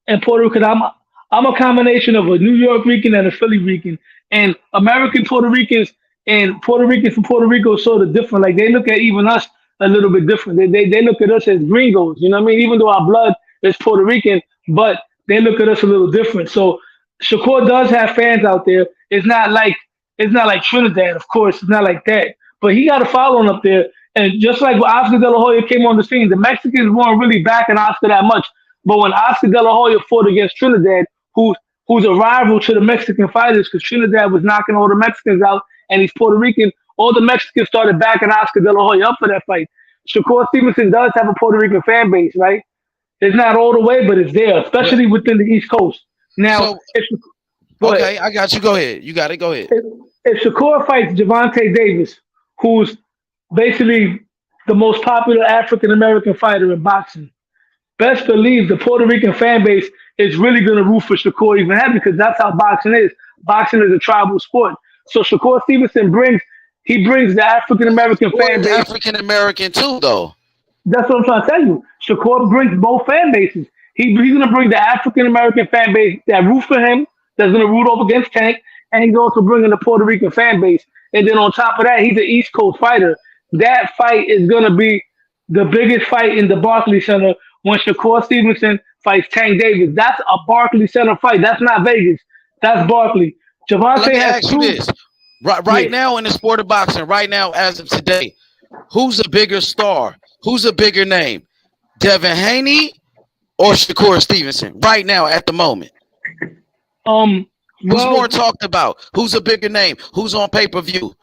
and Puerto Rican, I'm a combination of a New York Rican and a Philly Rican. And American Puerto Ricans and Puerto Ricans from Puerto Rico are sort of different. Like they look at even us a little bit different. They look at us as gringos, you know what I mean? Even though our blood is Puerto Rican, but they look at us a little different. So Shakur does have fans out there. It's not like Trinidad, of course. It's not like that. But he got a following up there. And just like when Oscar De La Hoya came on the scene, the Mexicans weren't really backing Oscar that much. But when Oscar De La Hoya fought against Trinidad, who's a rival to the Mexican fighters, because Trinidad was knocking all the Mexicans out, and he's Puerto Rican, all the Mexicans started backing Oscar De La Hoya up for that fight. Shakur Stevenson does have a Puerto Rican fan base, right? It's not all the way, but it's there, especially within the East Coast. Now, okay, I got you. Go ahead. You got it. Go ahead. If Shakur fights Gervonta Davis, who's basically the most popular African-American fighter in boxing, best believe the Puerto Rican fan base is really going to root for Shakur even heavier because that's how boxing is. Boxing is a tribal sport. So Shakur Stevenson brings the African-American fan base. African-American too, though. That's what I'm trying to tell you. Shakur brings both fan bases. He's going to bring the African-American fan base that root for him, that's going to root over against Tank, and he's also bringing the Puerto Rican fan base. And then on top of that, he's an East Coast fighter. That fight is going to be the biggest fight in the Barclays Center when Shakur Stevenson fights Tank Davis. That's a Barclays Center fight. That's not Vegas. That's Barclays. Gervonta Let me has ask you this. Right now in the sport of boxing, right now as of today, who's a bigger star? Who's a bigger name? Devin Haney or Shakur Stevenson? Right now at the moment. Who's more talked about? Who's a bigger name? Who's on pay-per-view?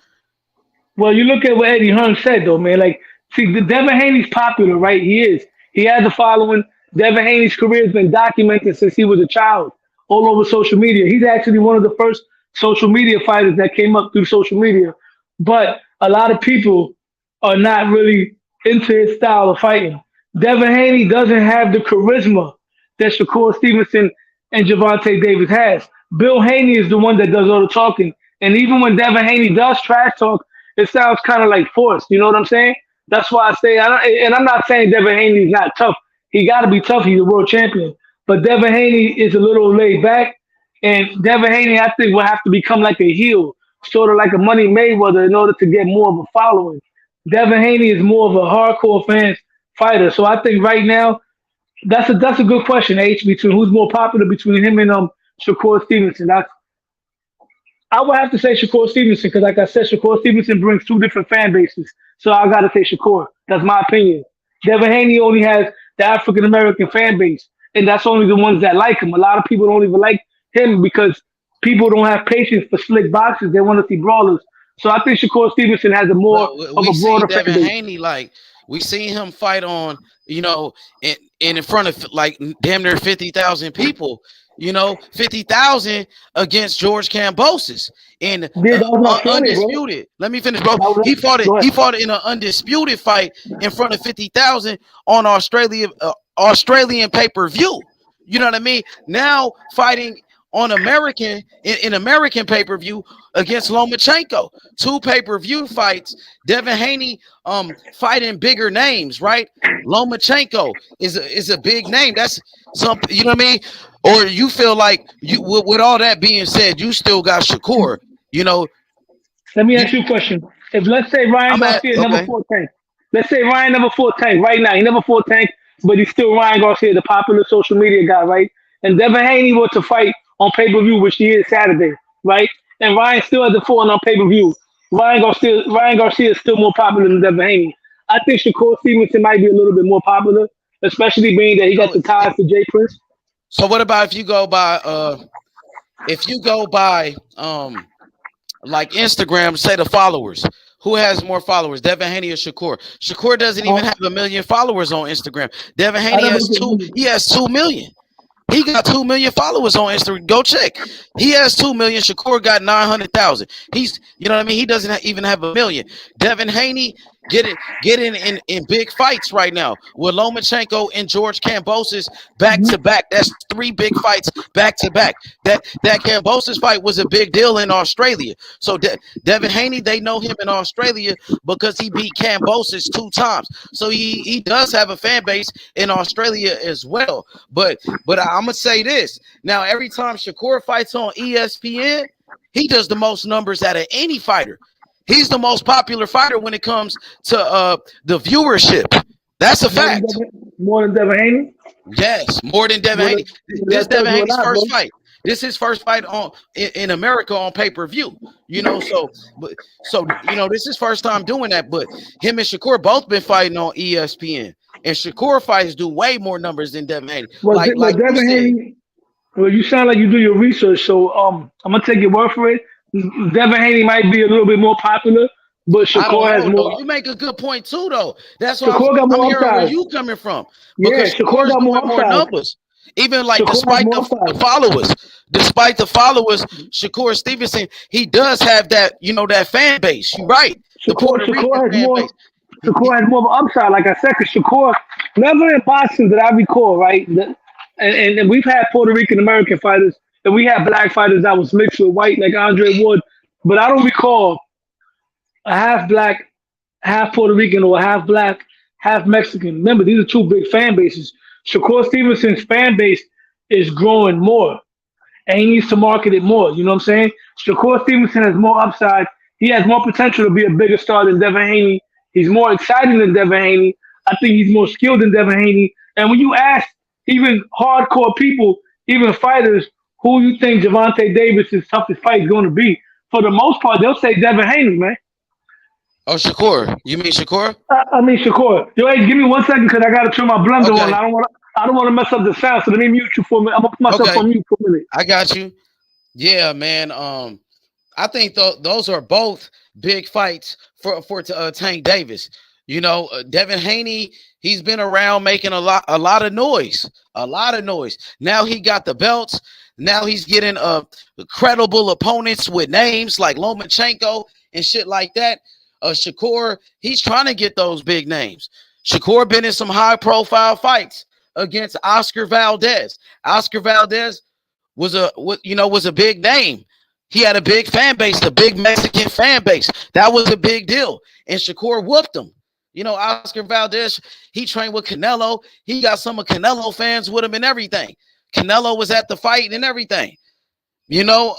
Well, you look at what Eddie Hearn said, though, man. Like, see, the Devin Haney's popular, right? He is. He has a following. Devin Haney's career has been documented since he was a child all over social media. He's actually one of the first social media fighters that came up through social media. But a lot of people are not really into his style of fighting. Devin Haney doesn't have the charisma that Shakur Stevenson and Gervonta Davis has. Bill Haney is the one that does all the talking. And even when Devin Haney does trash talk, it sounds kind of like forced. You know what I'm saying? That's why I say, and I'm not saying Devin Haney's not tough. He got to be tough. He's a world champion. But Devin Haney is a little laid back. And Devin Haney, I think, will have to become like a heel, sort of like a Money Mayweather in order to get more of a following. Devin Haney is more of a hardcore fans fighter. So I think right now, that's a good question, H, between who's more popular between him and Shakur Stevenson. I would have to say Shakur Stevenson because, like I said, Shakur Stevenson brings two different fan bases. So I got to say Shakur. That's my opinion. Devin Haney only has the African-American fan base, and that's only the ones that like him. A lot of people don't even like him because people don't have patience for slick boxers. They want to see brawlers. So I think Shakur Stevenson has a more of a broader fan base. Devin Haney, like, we seen him fight on, in front of like damn near 50,000 people. 50,000 against George Kambosos in undisputed. Let me finish, bro. He fought it in an undisputed fight in front of 50,000 on Australian pay-per-view. You know what I mean? Now fighting on American in American pay-per-view against Lomachenko. 2 pay-per-view fights. Devin Haney fighting bigger names, right? Lomachenko is a big name. That's something, you know what I mean? Or you feel like you with all that being said, you still got Shakur, you know. Let me ask you a question. If let's say Ryan Garcia never fought Tank. Let's say Ryan never fought Tank right now. He never fought Tank, but he's still Ryan Garcia, the popular social media guy, right? And Devin Haney were to fight on pay-per-view, which he is Saturday, right? And Ryan still has the fought on pay-per-view. Ryan Garcia is still more popular than Devin Haney. I think Shakur Stevenson might be a little bit more popular, especially being that he got the ties to Jay Prince. So what about if you go by like Instagram, say the followers? Who has more followers, Devin Haney or Shakur? Shakur doesn't even have 1 million followers on Instagram. Devin Haney has 2 million. He got 2 million followers on Instagram. Go check. He has 2 million. Shakur got 900,000. He's, you know what I mean? He doesn't even have 1 million. Devin Haney getting in big fights right now with Lomachenko and George Kambosos back to back. That's 3 big fights back to back. That Kambosos fight was a big deal in Australia. So Devin Haney, they know him in Australia because he beat Kambosos 2 times. So he does have a fan base in Australia as well. But I'm gonna say this now: every time Shakur fights on ESPN, he does the most numbers out of any fighter. He's the most popular fighter when it comes to the viewership. That's a fact. More than Devin Haney? Yes, more than Devin Haney. This is Devin Haney's first fight. This is his first fight in America on pay-per-view. You know, so you know, this is his first time doing that. But him and Shakur both been fighting on ESPN. And Shakur fights do way more numbers than Devin Haney. Well, Devin Haney, well, you sound like you do your research, so I'm gonna take your word for it. Devin Haney might be a little bit more popular, but Shakur has more. You make a good point too, though. That's why I'm hearing where you coming from. Because Shakur got more numbers. Even like despite the followers, Shakur Stevenson, he does have that, you know, that fan base. You're right. Shakur has more of an upside, like I said, because Shakur never in boxing that I recall, right? And we've had Puerto Rican American fighters, and we had black fighters that was mixed with white, like Andre Wood, but I don't recall a half black, half Puerto Rican, or half black, half Mexican. Remember, these are 2 big fan bases. Shakur Stevenson's fan base is growing more, and he needs to market it more. You know what I'm saying? Shakur Stevenson has more upside. He has more potential to be a bigger star than Devin Haney. He's more exciting than Devin Haney. I think he's more skilled than Devin Haney. And when you ask even hardcore people, even fighters, who you think Gervonta Davis' toughest fight is going to be, for the most part, they'll say Devin Haney, man. Oh, Shakur. You mean Shakur? I mean Shakur. Yo, hey, give me 1 second because I got to turn my blender on. I don't want to mess up the sound, so let me mute you for a minute. I'm going to put myself on mute for a minute. I got you. Yeah, man. I think those are both big fights for Tank Davis. You know, Devin Haney, he's been around making a lot of noise. Now he got the belts. Now he's getting credible opponents with names like Lomachenko and shit like that. Shakur, he's trying to get those big names. Shakur been in some high-profile fights against Oscar Valdez. Oscar Valdez was a big name. He had a big fan base, the big Mexican fan base. That was a big deal. And Shakur whooped him. You know, Oscar Valdez, he trained with Canelo. He got some of Canelo fans with him and everything. Canelo was at the fight and everything. You know,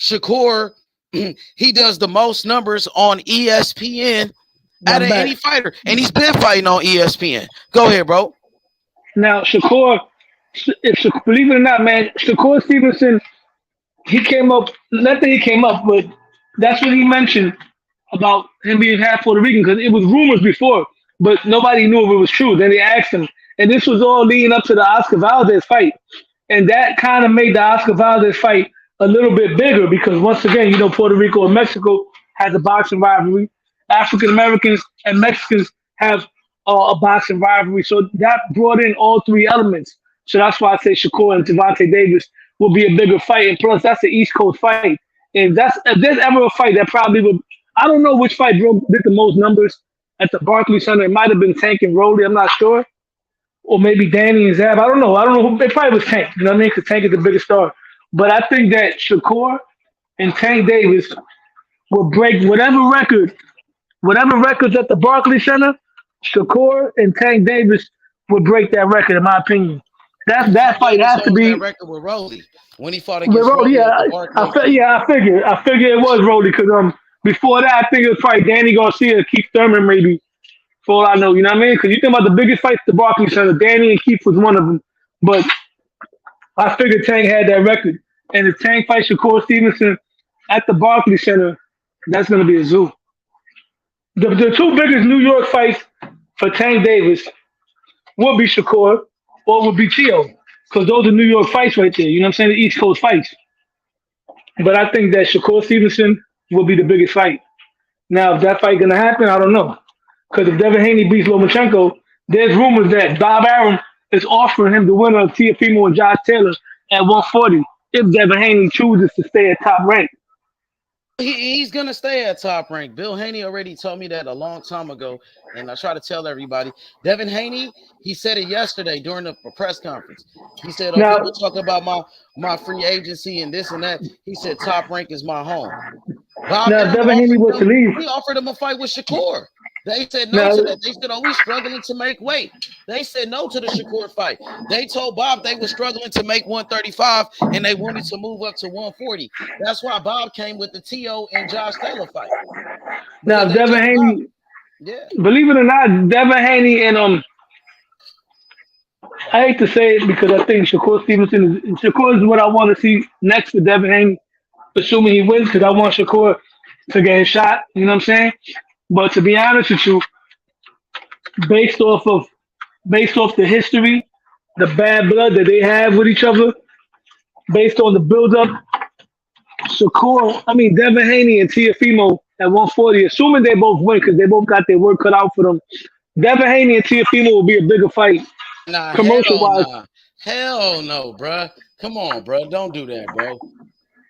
Shakur, he does the most numbers on ESPN out of any fighter. And he's been fighting on ESPN. Go ahead, bro. Now, Shakur, believe it or not, man, Shakur Stevenson, he came up, not that he came up, but that's what he mentioned about him being half Puerto Rican, because it was rumors before, but nobody knew if it was true. Then they asked him, and this was all leading up to the Oscar Valdez fight. And that kind of made the Oscar Valdez fight a little bit bigger because, once again, you know, Puerto Rico and Mexico has a boxing rivalry. African Americans and Mexicans have a boxing rivalry. So that brought in all 3 elements. So that's why I say Shakur and Gervonta Davis will be a bigger fight. And plus, that's an East Coast fight. And if there's ever a fight that probably would, I don't know which fight did the most numbers at the Barclays Center. It might have been Tank and Rolly. I'm not sure. or maybe Danny and Zab. I don't know. I don't know. It probably was Tank. You know what I mean? Because Tank is the biggest star. But I think that Shakur and Tank Davis will break whatever records at the Barclays Center. Shakur and Tank Davis would break that record, in my opinion. That fight has to be that record with Rolly when he fought with against Rolly. Rolly. I figured it was Rolly because before that I think it was probably Danny Garcia, Keith Thurman maybe. For all I know, you know what I mean? Because you think about the biggest fights at the Barclays Center, Danny and Keith was one of them. But I figured Tank had that record, and if Tank fights Shakur Stevenson at the Barclays Center, that's gonna be a zoo. The two biggest New York fights for Tank Davis would be Shakur or would be Tio, because those are New York fights right there. You know what I'm saying? The East Coast fights. But I think that Shakur Stevenson will be the biggest fight. Now, if that fight gonna happen, I don't know. Because if Devin Haney beats Lomachenko, there's rumors that Bob Arum is offering him the winner of Teofimo and Josh Taylor at 140 if Devin Haney chooses to stay at top rank. He's gonna stay at top rank. Bill Haney already told me that a long time ago, and I try to tell everybody. Devin Haney, he said it yesterday during the press conference. He said, people talk about my free agency and this and that. He said top rank is my home. Bob Devin Haney was to leave. He offered him a fight with Shakur. They said no to that. They said, we struggling to make weight. They said no to the Shakur fight. They told Bob they were struggling to make 135 and they wanted to move up to 140. That's why Bob came with the T.O. and Josh Taylor fight. Now, Devin Haney, believe it or not, Devin Haney and I hate to say it because I think Shakur Stevenson Shakur is what I want to see next to Devin Haney, assuming he wins, because I want Shakur to get a shot. You know what I'm saying? But to be honest with you, based off the history, the bad blood that they have with each other, based on the build-up, Devin Haney and Teofimo at 140, assuming they both win because they both got their work cut out for them, Devin Haney and Teofimo will be a bigger fight. Commercial-wise. Hell no, bruh. Come on, bro. Don't do that, bro.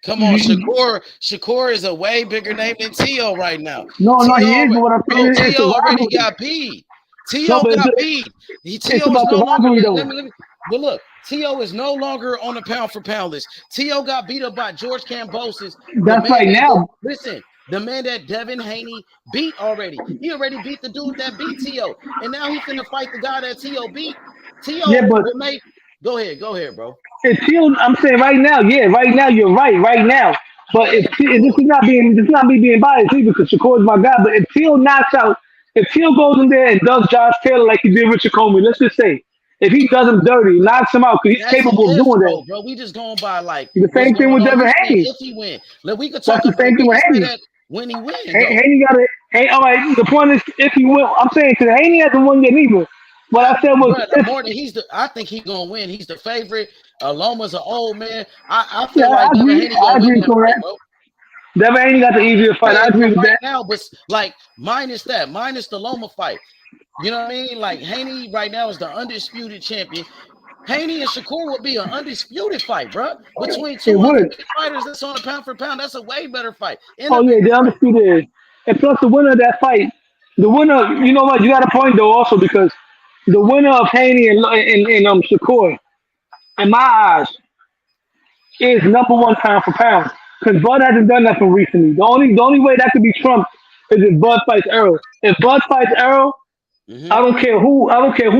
Come on, Shakur is a way bigger name than T.O. right now. No, he is, but what I'm saying is T.O. already got beat. T.O. got beat. T.O. is no longer. But look, T.O. is no longer on the pound for pound list. T.O. got beat up by George Kambosos. That's right now. Listen, the man that Devin Haney beat already. He already beat the dude that beat T.O. And now he's finna fight the guy that T.O. beat. T.O. Go ahead, bro. If Teal, I'm saying right now, right now you're right now. But if this is not me being biased either, because Shakur is my guy. But if Teal goes in there and does Josh Taylor like he did Richard Comey, let's just say, if he does him dirty, knocks him out, because he's capable of doing that. Bro, we just going by like the same thing with Devin Haney. If he win, we could talk about the same thing with Haney. When he wins, Haney got it. All right. The point is, if he win, I'm saying because Haney hasn't won yet either. What I said was, I think he's gonna win. He's the favorite. Loma's an old man. I feel like Devin Haney gonna win that fight, bro. Devin Haney got the easier fight. I agree with that. Now, but like minus the Loma fight. You know what I mean? Like Haney right now is the undisputed champion. Haney and Shakur would be an undisputed fight, bro. Between two fighters that's on a pound for pound, that's a way better fight. The undisputed is. And plus the winner of that fight, you know what? You got a point though also because the winner of Haney and Shakur, in my eyes, is number one pound for pound. Because Bud hasn't done that from recently. The only way that could be trumped is if Bud fights Errol. If Bud fights Errol, I don't care who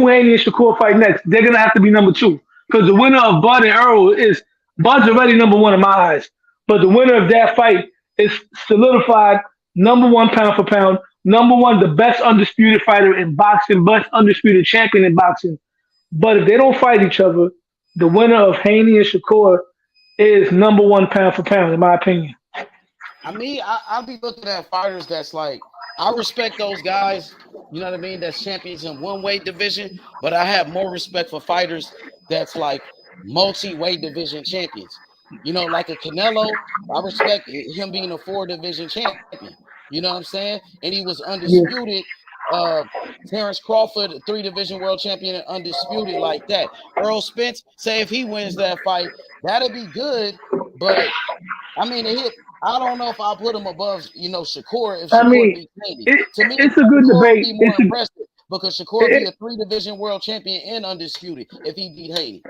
Haney and Shakur fight next. They're gonna have to be number two. Because the winner of Bud and Errol is Bud's already number one in my eyes. But the winner of that fight is solidified number one pound for pound. Number one, the best undisputed fighter in boxing, best undisputed champion in boxing. But if they don't fight each other, the winner of Haney and Shakur is number one pound for pound, in my opinion. I mean, I'll be looking at fighters that's like, I respect those guys, you know what I mean, that's champions in one weight division, but I have more respect for fighters that's like multi-weight division champions. You know, like a Canelo, I respect him being a 4-division champion. You know what I'm saying? And he was undisputed. Terrence Crawford, 3-division world champion, and undisputed like that. Earl Spence, say if he wins that fight, that'd be good. But I mean, I don't know if I'll put him above, Shakur. If Shakur beats Haney. To me, it's a good debate. because Shakur be a 3-division world champion and undisputed if he beat Haney.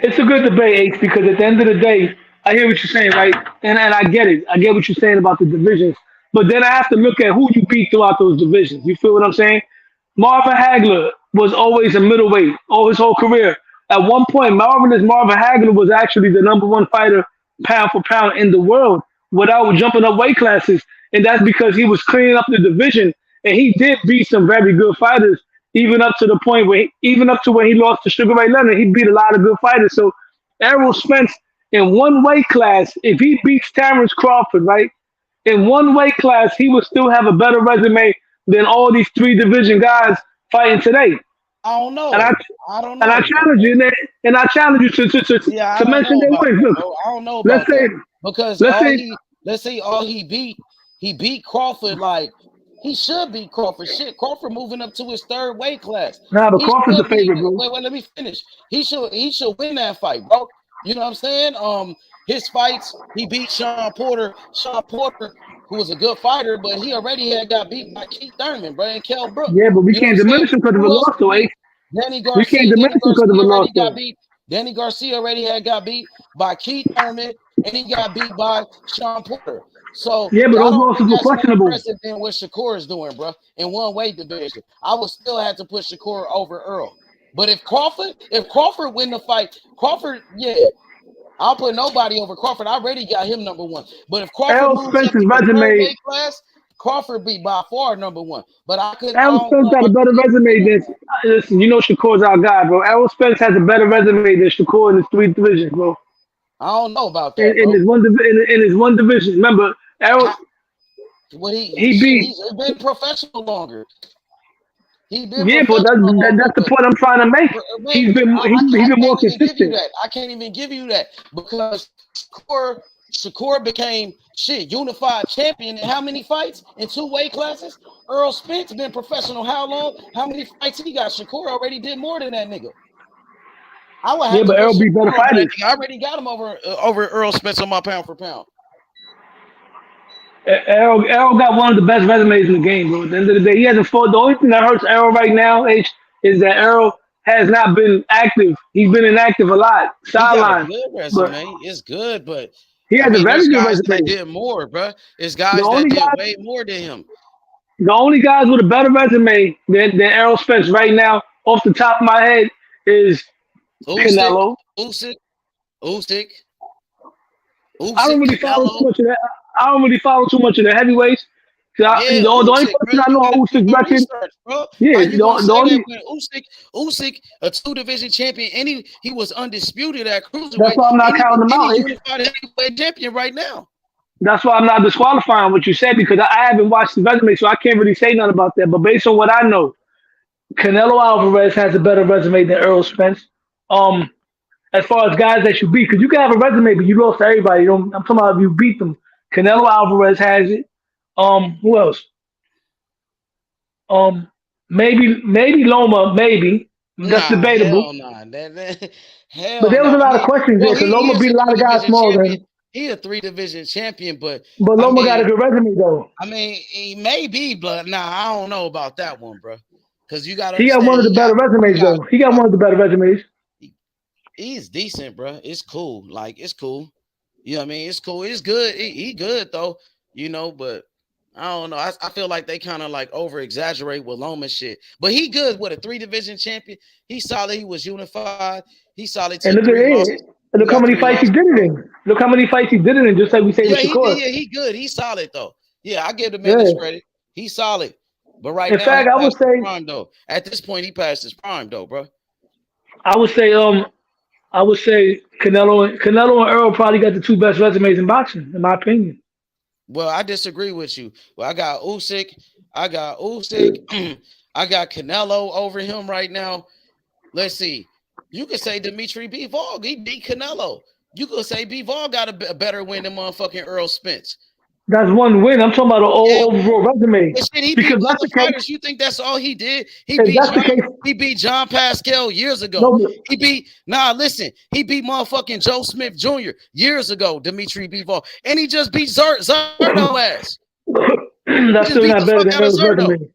It's a good debate, H, because at the end of the day, I hear what you're saying, right? And I get it. I get what you're saying about the divisions. But then I have to look at who you beat throughout those divisions. You feel what I'm saying? Marvin Hagler was always a middleweight all his whole career. At one point, Marvin Hagler was actually the #1 fighter pound for pound in the world without jumping up weight classes. And that's because he was cleaning up the division. And he did beat some very good fighters, even up to the point where, even up to when he lost to Sugar Ray Leonard, he beat a lot of good fighters. So Errol Spence, in one weight class, if he beats Terrence Crawford, right, in one weight class, he would still have a better resume than all these 3-division guys fighting today. I don't know. And I don't know. And I challenge you, to mention their wins. Look, I don't know about that. Because let's say all he beat Crawford like he should beat Crawford. Shit, Crawford moving up to his 3rd weight class. Nah, but Crawford's the favorite, bro. Wait, let me finish. He should win that fight, bro. You know what I'm saying? His fights, he beat Sean Porter. Sean Porter, who was a good fighter, but he already had got beat by Keith Thurman, bro, and Kell Brook. Yeah, but we can't diminish him because of a loss, though, eh? We can't diminish him because of a loss, though. Danny Garcia already had got beat by Keith Thurman, and he got beat by Sean Porter. So yeah, but those losses were questionable. Than what Shakur is doing, bro, in one weight division, I would still have to put Shakur over Earl. But if Crawford win the fight, Crawford, yeah, I'll put nobody over Crawford. I already got him #1. But if Crawford moves up to the weight class, Crawford be by far #1. But I couldn't. Errol Spence got a better resume than. Listen, you know Shakur's our guy, bro. Errol Spence has a better resume than Shakur in his 3 divisions, bro. I don't know about that. In his one division, remember Errol. He's been professional longer. Yeah, but that's the point I'm trying to make. He's been more consistent. I can't even give you that because Shakur became unified champion in how many fights? In 2 weight classes? Earl Spence been professional how long? How many fights he got? Shakur already did more than that nigga. But Earl beat better fighters. I already got him over Earl Spence on my pound for pound. Errol got one of the best resumes in the game, bro. At the end of the day, he hasn't fought. The only thing that hurts Errol right now, H, is that Errol has not been active. He's been inactive a lot. Sideline. Good resume. It's good, but he has a very good resume. That did more, bro. It's guys that did way more than him. The only guys with a better resume than Errol Spence right now, off the top of my head, is Canelo. Usyk. I don't really follow too much of that. I don't really follow too much of the heavyweights. The only person I know on Usyk's record. Yeah, Usyk, a 2-division champion, and he was undisputed at cruiserweight. That's why I'm not counting him out. He's unified heavyweight champion right now. That's why I'm not disqualifying what you said because I haven't watched the resume, so I can't really say nothing about that. But based on what I know, Canelo Alvarez has a better resume than Earl Spence. As far as guys that you beat, because you can have a resume, but you lost to everybody. I'm talking about if you beat them. Canelo Alvarez has it. Who else? Maybe Loma, maybe. That's debatable. Hell but there was a lot of questions there, because Loma beat a lot of guys smaller than him. He a 3-division champion, but Loma got a good resume though. I mean, he may be, but I don't know about that one, bro. Because you got. He got one of the better resumes though. He got one of the better resumes. He's decent, bro. It's cool. Like it's cool. You know what I mean? It's cool. It's good. He good though. You know, but I don't know. I feel like they kind of like over exaggerate with Loma shit. But he good with a 3-division champion. He's solid. He was unified. He's solid. And look at it. Look how many fights he did it in. Look how many fights he did it in. Just like we say with Shakur. He good. He's solid though. Yeah, I give the man this credit. He's solid. But right now, in fact, I would say prime, though. At this point, he passed his prime though, bro. I would say Canelo and Earl probably got the 2 best resumes in boxing, in my opinion. Well, I disagree with you. Well, I got Usyk. I got Canelo over him right now. Let's see. You could say Dimitri Bivol. He beat Canelo. You could say Bivol got a better win than motherfucking Earl Spence. That's one win. I'm talking about an overall resume. Because that's the fighters. You think that's all he did? He beat John Pascal years ago. No, he beat motherfucking Joe Smith Jr. years ago, Dimitri Bivol. And he just beat Zerdo ass. That's still not better than Earl's resume.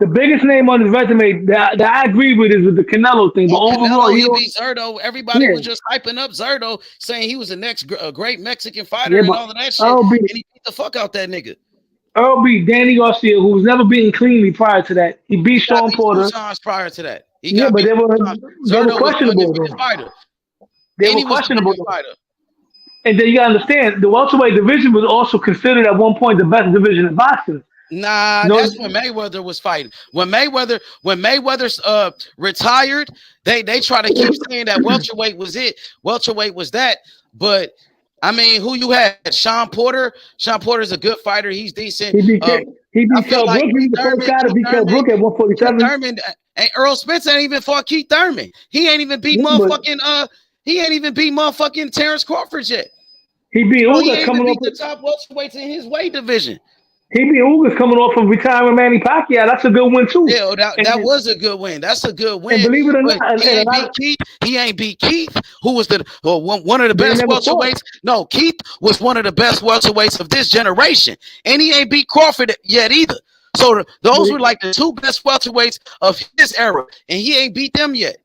The biggest name on his resume that I agree with is with the Canelo thing, but overall, Canelo, he beat Zerto. Everybody was just hyping up Zerto, saying he was the next great Mexican fighter and all of that shit. And he beat the fuck out that nigga. Earl beat Danny Garcia, who was never beaten cleanly prior to that. He beat Sean Porter 2 times prior to that. But they were questionable. They were questionable. And then you gotta understand, the welterweight division was also considered at one point the best division in boxing. Nah, that's when Mayweather was fighting. When Mayweather retired, they try to keep saying that welterweight was it. Welterweight was that. But I mean, who you had? Sean Porter. Sean Porter's a good fighter. He's decent. He beat Kell Brook. He was the first guy to beat Kell Brook at 147. Thurman and Earl Spence ain't even fought Keith Thurman. He ain't even beat motherfucking Terrence Crawford yet. He beat Ugas coming off the top welterweights in his weight division. He beat Ugas coming off from retiring Manny Pacquiao. That's a good win too. Yeah, that was a good win. That's a good win. And believe it or not, he ain't beat Keith, who was one of the best welterweights. No, Keith was one of the best welterweights of this generation, and he ain't beat Crawford yet either. So those were like the 2 best welterweights of his era, and he ain't beat them yet.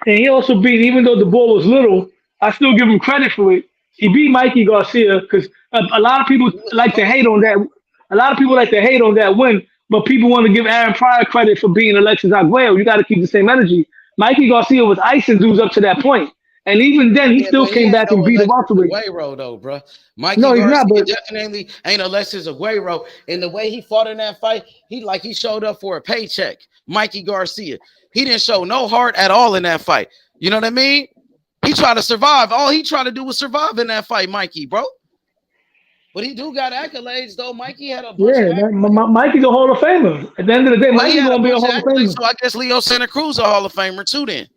And he also beat, even though the ball was little, I still give him credit for it. He beat Mikey Garcia because a lot of people like to hate on that. A lot of people like to hate on that win, but people want to give Aaron Pryor credit for beating Alexis Arguello. You got to keep the same energy. Mikey Garcia was icing dudes up to that point, and even then, he still came back and beat the welterweight. Aguero though, bro. Mikey Garcia definitely ain't Alexis Aguero. And the way he fought in that fight, he showed up for a paycheck. Mikey Garcia, he didn't show no heart at all in that fight. You know what I mean? He tried to survive. All he tried to do was survive in that fight, Mikey, bro. But he do got accolades, though. Mikey had a bunch of Mikey's a Hall of Famer. At the end of the day, Mikey's going to be a Hall of Famer. So I guess Leo Santa Cruz a Hall of Famer, too, then.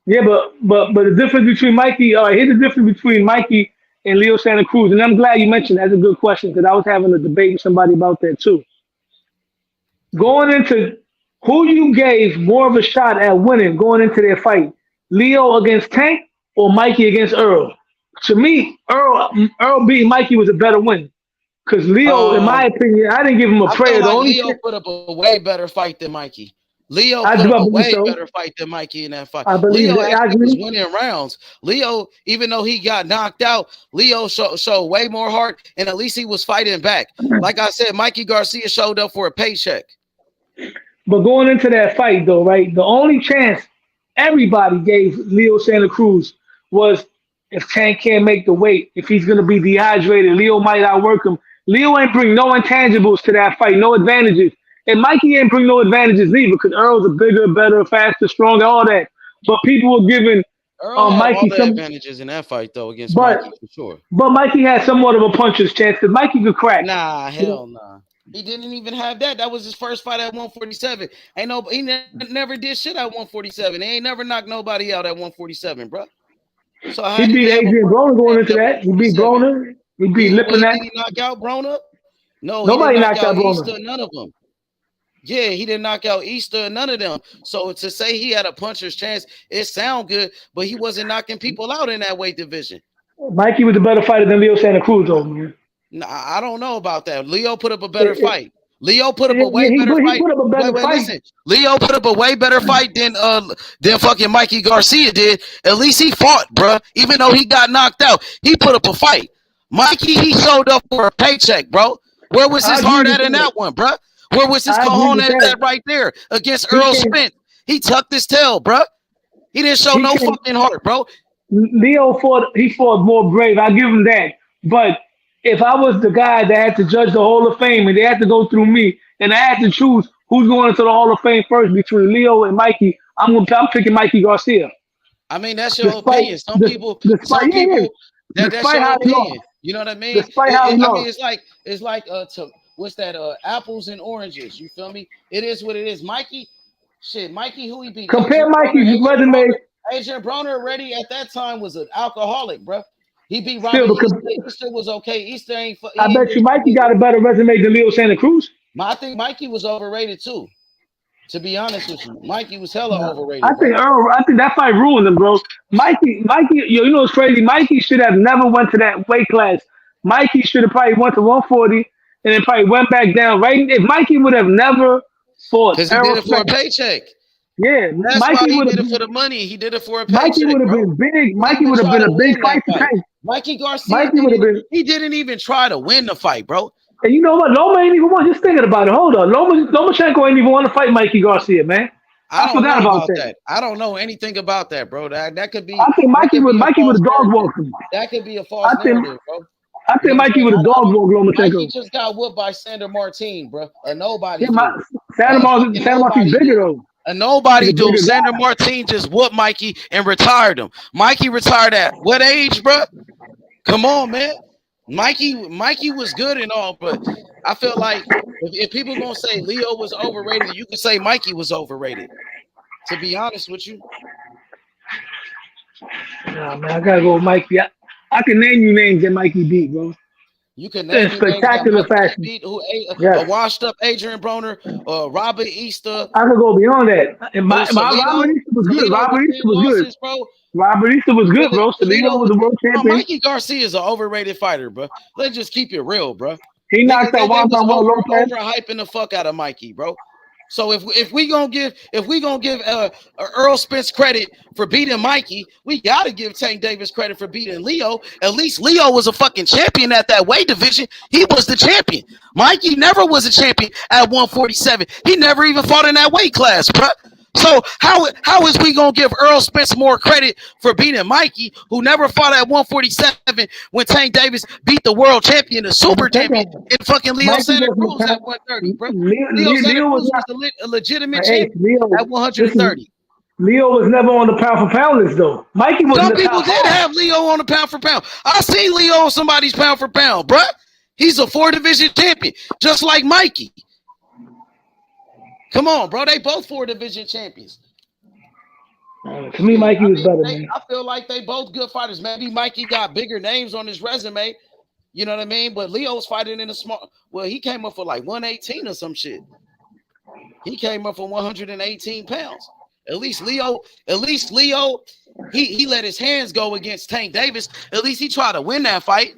Yeah, but the difference between Mikey, here's the difference between Mikey and Leo Santa Cruz. And I'm glad you mentioned that's a good question because I was having a debate with somebody about that, too. Going into who you gave more of a shot at winning going into their fight, Leo against Tank or Mikey against Earl? To me, Earl beating Mikey was a better win. Because Leo, in my opinion, I didn't give him a prayer. Leo put up a way better fight than Mikey. Leo put up a way better fight than Mikey in that fight. Leo was winning rounds. Leo, even though he got knocked out, Leo showed way more heart, and at least he was fighting back. Like I said, Mikey Garcia showed up for a paycheck. But going into that fight, though, right, the only chance everybody gave Leo Santa Cruz was if Tank can't make the weight, if he's going to be dehydrated, Leo might outwork him. Leo ain't bring no intangibles to that fight, no advantages. And Mikey ain't bring no advantages either because Earl's a bigger, better, faster, stronger, all that. But people were giving Mikey some advantages in that fight, though, against Mikey, for sure. But Mikey had somewhat of a puncher's chance because Mikey could crack. Nah, hell nah. He didn't even have that. That was his first fight at 147. He never did shit at 147. He ain't never knocked nobody out at 147, bro. So he beat Adrian Broner going into that. He beat Broner. He beat Lipinat. Did he knock out Broner? No, nobody knocked out Broner. Easter, none of them. Yeah, he didn't knock out Easter, none of them. So to say he had a puncher's chance, it sound good, but he wasn't knocking people out in that weight division. Mikey was a better fighter than Leo Santa Cruz, though, man. Nah, I don't know about that. Leo put up a better fight. Leo put up a way better fight. Listen, Leo put up a way better fight than fucking Mikey Garcia did. At least he fought, bro. Even though he got knocked out, he put up a fight. Mikey, he showed up for a paycheck, bro. Where was his heart at in that one, bro? Where was his cojones at right there against Earl Spence? He tucked his tail, bro. He didn't show no fucking heart, bro. Leo fought more brave. I give him that. But if I was the guy that had to judge the Hall of Fame and they had to go through me and I had to choose who's going into the Hall of Fame first between Leo and Mikey, I'm picking Mikey Garcia. I mean, that's your opinion. Some people, that's your opinion. You know what I mean? It's like what's that? Apples and oranges. You feel me? It is what it is. Mikey, who he beat? Compare Mikey's resume. Adrian Broner already at that time was an alcoholic, bro. He beat Robbie Easter. Easter was okay. Easter ain't. I bet you Mikey got a better resume than Leo Santa Cruz. I think Mikey was overrated too. To be honest with you, Mikey was hella overrated. I think that fight ruined him, bro. Mikey, you know what's crazy? Mikey should have never went to that weight class. Mikey should have probably went to 140 and then probably went back down. Right? If Mikey would have never fought Because he Errol did it for a Spence. paycheck. Yeah, That's Mikey why he would did have it for the money. He did it for a paycheck. Mikey would have been big. Mikey would have been a big fight to take. Mikey Garcia Mikey would have been. he didn't even try to win the fight, bro. And you know what? Loma ain't even want. Just thinking about it. Hold on. Lomachenko ain't even want to fight Mikey Garcia, man. I forgot about that. I don't know anything about that, bro. That could be. I think Mikey would have dog walked him. That could be a false narrative, bro. I think Mikey would have dog walked Lomachenko. Mikey just got whooped by Sander Martin, bro. A nobody. Yeah, Sander Martin's bigger though. A nobody dude. Sander Martin just whooped Mikey and retired him. Mikey retired at what age, bro? Come on, man. Mikey was good and all, but I feel like if people gonna say Leo was overrated, you can say Mikey was overrated. To be honest with you. Nah, man, I gotta go with Mikey. I can name you names that Mikey beat, bro. You can name in spectacular fashion. A washed up Adrian Broner, Robert Easter. I could go beyond that. And my Robert Easter was good. Robert Easter was good. Robert Easter was good, bro. Salido was the world champion. Mikey Garcia is an overrated fighter, bro. Let's just keep it real, bro. He knocked that one by one Lopez. Overhyping the fuck out of Mikey, bro. So if we gonna give Earl Spence credit for beating Mikey, we gotta give Tank Davis credit for beating Leo. At least Leo was a fucking champion at that weight division. He was the champion. Mikey never was a champion at 147. He never even fought in that weight class, bro. So how is we gonna give Earl Spence more credit for beating Mikey, who never fought at 147 when Tank Davis beat the world champion, the super champion, and fucking Leo Santa Cruz at 130, bro? Leo Santa Cruz was a legitimate champion at 130. Leo was never on the pound for pound list though. Mikey was. Some people did have Leo on the pound for pound. I seen Leo on somebody's pound for pound, bro. He's a 4-division champion, just like Mikey. Come on, bro. They both 4-division champions. To me, Mikey was better, man. I feel like they both good fighters. Maybe Mikey got bigger names on his resume. You know what I mean? But Leo's fighting in a small. Well, he came up for like 118 or some shit. He came up for 118 pounds. At least Leo, he let his hands go against Tank Davis. At least he tried to win that fight.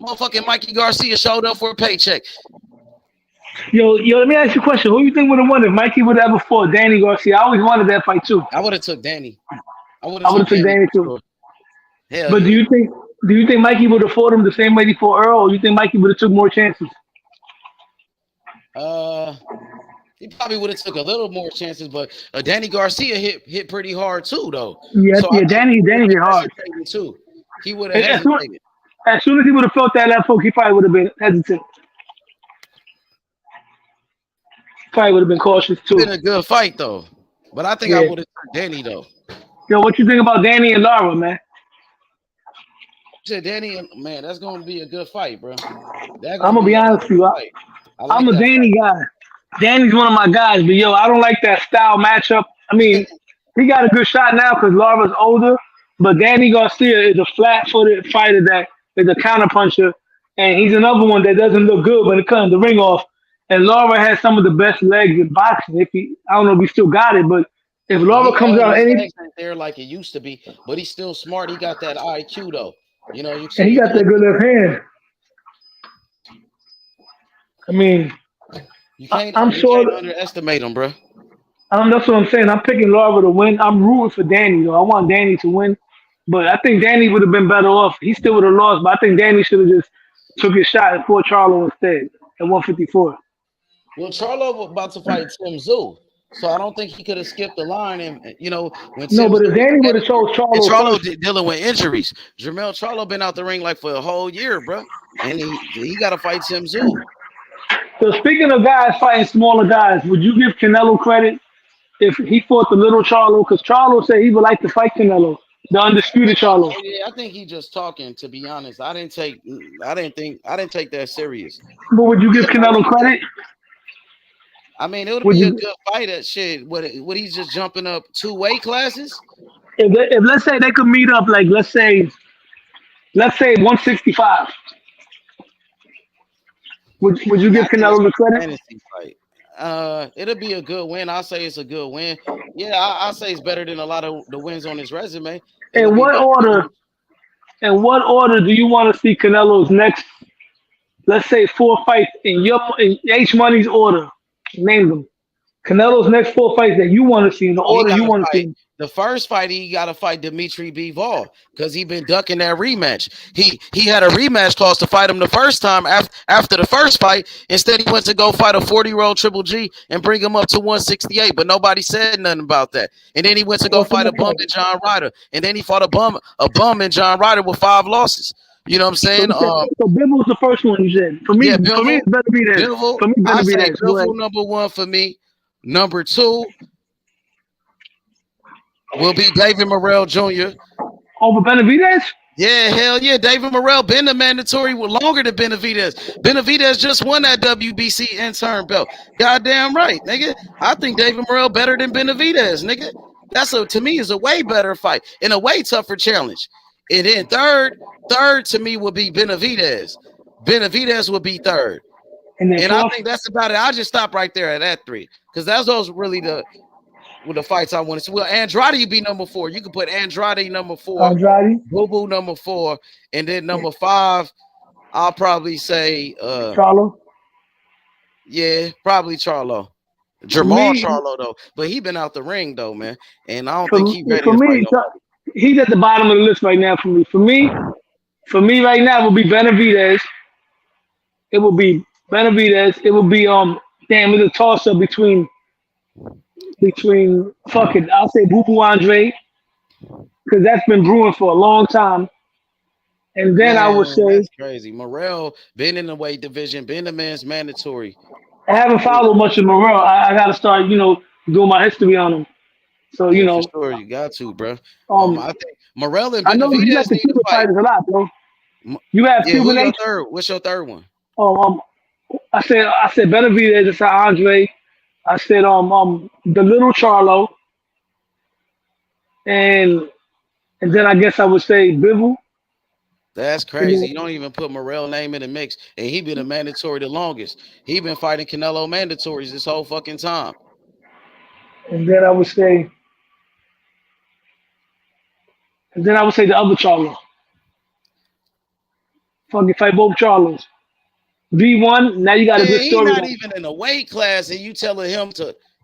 Motherfucking Mikey Garcia showed up for a paycheck. Yo, let me ask you a question. Who you think would have won if Mikey would have ever fought Danny Garcia? I always wanted that fight too. I would have took Danny. I would have took Danny too. Hell but yeah. do you think Mikey would have fought him the same way he fought Earl, or you think Mikey would have took more chances? He probably would have took a little more chances, but Danny Garcia hit pretty hard too, though. Yeah, so Danny hit hard too. He would have hesitated. As soon as he would have felt that left hook, he probably would have been hesitant. Probably would have been cautious too. It's been a good fight though, but I think I would have took Danny though. Yo, what you think about Danny and Lara, man? Said Danny, man, that's gonna be a good fight, bro. I'm gonna be honest with you. I'm a Danny guy. Danny's one of my guys, but yo, I don't like that style matchup. I mean, he got a good shot now because Lara's older, but Danny Garcia is a flat-footed fighter that is a counterpuncher, and he's another one that doesn't look good when it comes to ring off. And Lara has some of the best legs in boxing. I don't know if he still got it, but if Lara comes out, his legs ain't there like it used to be, but he's still smart. He got that IQ though. You know, and he got that good left hand. I mean, I'm sure can't underestimate him, bro. That's what I'm saying. I'm picking Lara to win. I'm rooting for Danny though. I want Danny to win, but I think Danny would have been better off. He still would have lost, but I think Danny should have just took his shot and fought Charlo instead at 154. Well, Charlo was about to fight Tim Tszyu, so I don't think he could have skipped the line. And you know, when but if Danny would have chose Charlo, Charlo dealing with injuries. Jermell Charlo been out the ring like for a whole year, bro, and he got to fight Tim Tszyu. So speaking of guys fighting smaller guys, would you give Canelo credit if he fought the little Charlo? Because Charlo said he would like to fight Canelo, the undisputed Charlo. Yeah, I think he just talking. To be honest, I didn't take that serious. But would you give Canelo credit? I mean, it would be a good fight at shit. Would he's just jumping up 2 weight classes? If let's say they could meet up, like let's say 165. Would you give Canelo the credit? Fantasy fight. It'll be a good win. I'll say it's a good win. Yeah, I'll say it's better than a lot of the wins on his resume. In what order do you want to see Canelo's next, let's say 4 fights in H Money's order? Name them. Canelo's next 4 fights that you want to see in the He order you gotta want to fight. see. The first fight he got to fight Dimitri Bivol because he been ducking that rematch. He had a rematch clause to fight him the first time after the first fight. Instead, he went to go fight a 40-year-old Triple G and bring him up to 168. But nobody said nothing about that. And then he went to go fight a bum in John Ryder. And then he fought a bum in John Ryder with 5 losses. You know what I'm saying? So Bivol was the first one you said. For me, yeah, for me, it's better be that. Bivol, For me, better I be say that. Bivol number 1 for me. Number 2 will be David Morrell Jr. Over Benavidez? Yeah, hell yeah. David Morrell been the mandatory longer than Benavidez. Benavidez just won that WBC intern belt. Goddamn right, nigga. I think David Morrell better than Benavidez, nigga. To me is a way better fight and a way tougher challenge. And then third to me would be Benavidez. Benavidez would be third. And I think that's about it. I'll just stop right there at that 3 because those really the fights I want to see. Well, Andrade you be number 4. You can put Andrade number 4, Andrade, Boo Boo number 4, and then number 5. I'll probably say Charlo. Yeah, probably Charlo. Jamal Charlo though, but he been out the ring though, man, and I don't think he's ready to fight. He's at the bottom of the list right now for me. For me right now, it will be Benavidez. It will be Benavidez. It will be it's a toss up between I'll say Boo Boo Andre, because that's been brewing for a long time. And then I would say that's crazy. Morrell been in the weight division, been the men's mandatory. I haven't followed much of Morrell. I got to start, doing my history on him. So for sure, you got to, bro. I think Morrell and Benavidez. I know you like the Cuban fighters a lot, bro. You have Cuban H. What's your third one? I said Benavidez. I said Andre. I said the little Charlo, and then I guess I would say Bivol. That's crazy. You don't even put Morrell's name in the mix, and he been a mandatory the longest. He been fighting Canelo mandatories this whole fucking time. And then I would say the other Charlo. Fucking fight both Charlos. V1, now you got a good story. He's not even in a weight class, and you telling him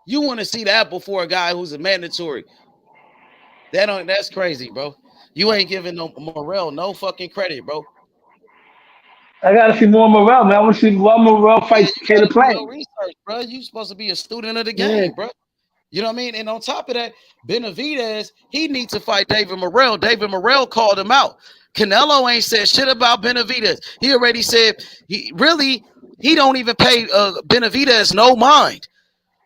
you want to see that before a guy who's a mandatory. That's crazy, bro. You ain't giving Morrell no fucking credit, bro. I gotta see more Morrell, man. I want to see more Morrell fight Caleb Plant. Research, bro. You supposed to be a student of the game, bro. You know what I mean? And on top of that, Benavidez, he needs to fight David Morrell. David Morrell called him out. Canelo ain't said shit about Benavidez. He already said he don't even pay Benavidez no mind.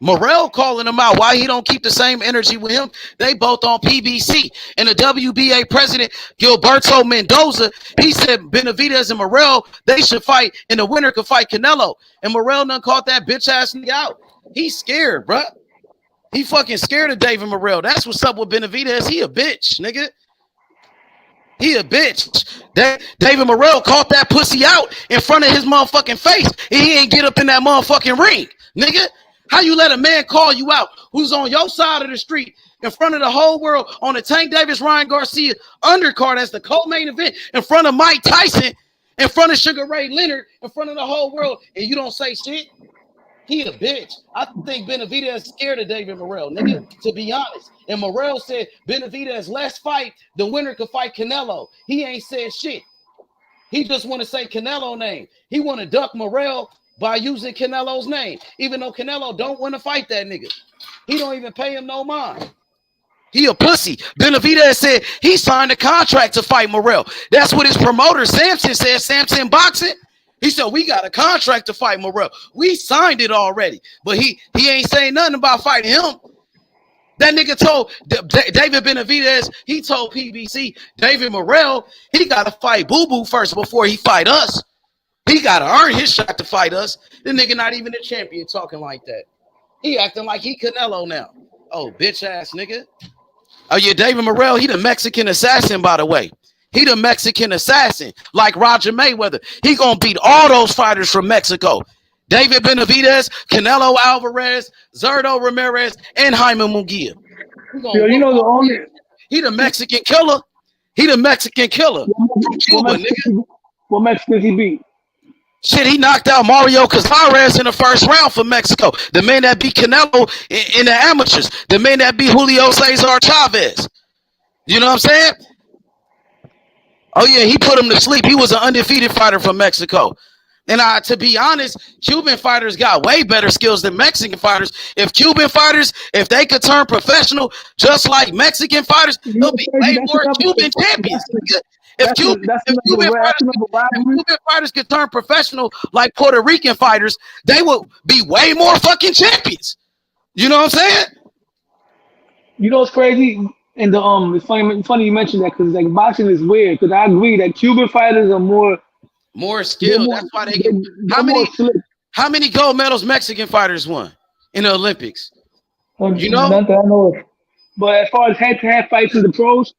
Morrell calling him out. Why he don't keep the same energy with him? They both on PBC. And the WBA president, Gilberto Mendoza, he said Benavidez and Morrell, they should fight, and the winner could fight Canelo. And Morrell done caught that bitch ass nigga out. He's scared, bro. He fucking scared of David Morrell. That's what's up with Benavidez. He a bitch, nigga. He a bitch. David Morrell caught that pussy out in front of his motherfucking face, and he ain't get up in that motherfucking ring, nigga. How you let a man call you out who's on your side of the street in front of the whole world on the Tank Davis Ryan Garcia undercard as the co-main event in front of Mike Tyson, in front of Sugar Ray Leonard, in front of the whole world, and you don't say shit? He a bitch. I think Benavidez is scared of David Morrell, nigga, to be honest. And Morrell said Benavidez, let's fight. The winner could fight Canelo. He ain't said shit. He just want to say Canelo name. He want to duck Morrell by using Canelo's name, even though Canelo don't want to fight that nigga. He don't even pay him no mind. He a pussy. Benavidez said he signed a contract to fight Morrell. That's what his promoter Samson said. Samson Boxing. He said we got a contract to fight Morrell. We signed it already, but he ain't saying nothing about fighting him. That nigga told David Benavidez, he told PBC, David Morrell, he got to fight Boo Boo first before he fight us. He got to earn his shot to fight us. The nigga not even a champion talking like that. He acting like he Canelo now. Oh, bitch ass nigga. Oh, yeah, David Morrell, he the Mexican assassin, by the way. He the Mexican assassin, like Roger Mayweather. He going to beat all those fighters from Mexico. David Benavidez, Canelo Alvarez, Zurdo Ramirez, and Jaime Munguia. He the Mexican killer. He the Mexican killer from Cuba, nigga. What Mexicans he beat? Shit, he knocked out Mario Cazares in the first round for Mexico. The man that beat Canelo in the amateurs. The man that beat Julio Cesar Chavez. You know what I'm saying? Oh, yeah, he put him to sleep. He was an undefeated fighter from Mexico. And to be honest, Cuban fighters got way better skills than Mexican fighters. If Cuban fighters, if they could turn professional just like Mexican fighters, there'll be way more Cuban champions. If Cuban fighters could turn professional like Puerto Rican fighters, they would be way more fucking champions. You know what I'm saying? You know what's crazy? And it's funny you mentioned that because like boxing is weird. Because I agree that Cuban fighters are more skilled. That's why they get. How many gold medals Mexican fighters won in the Olympics? You know? Not that I know of. But as far as head-to-head fights in the pros,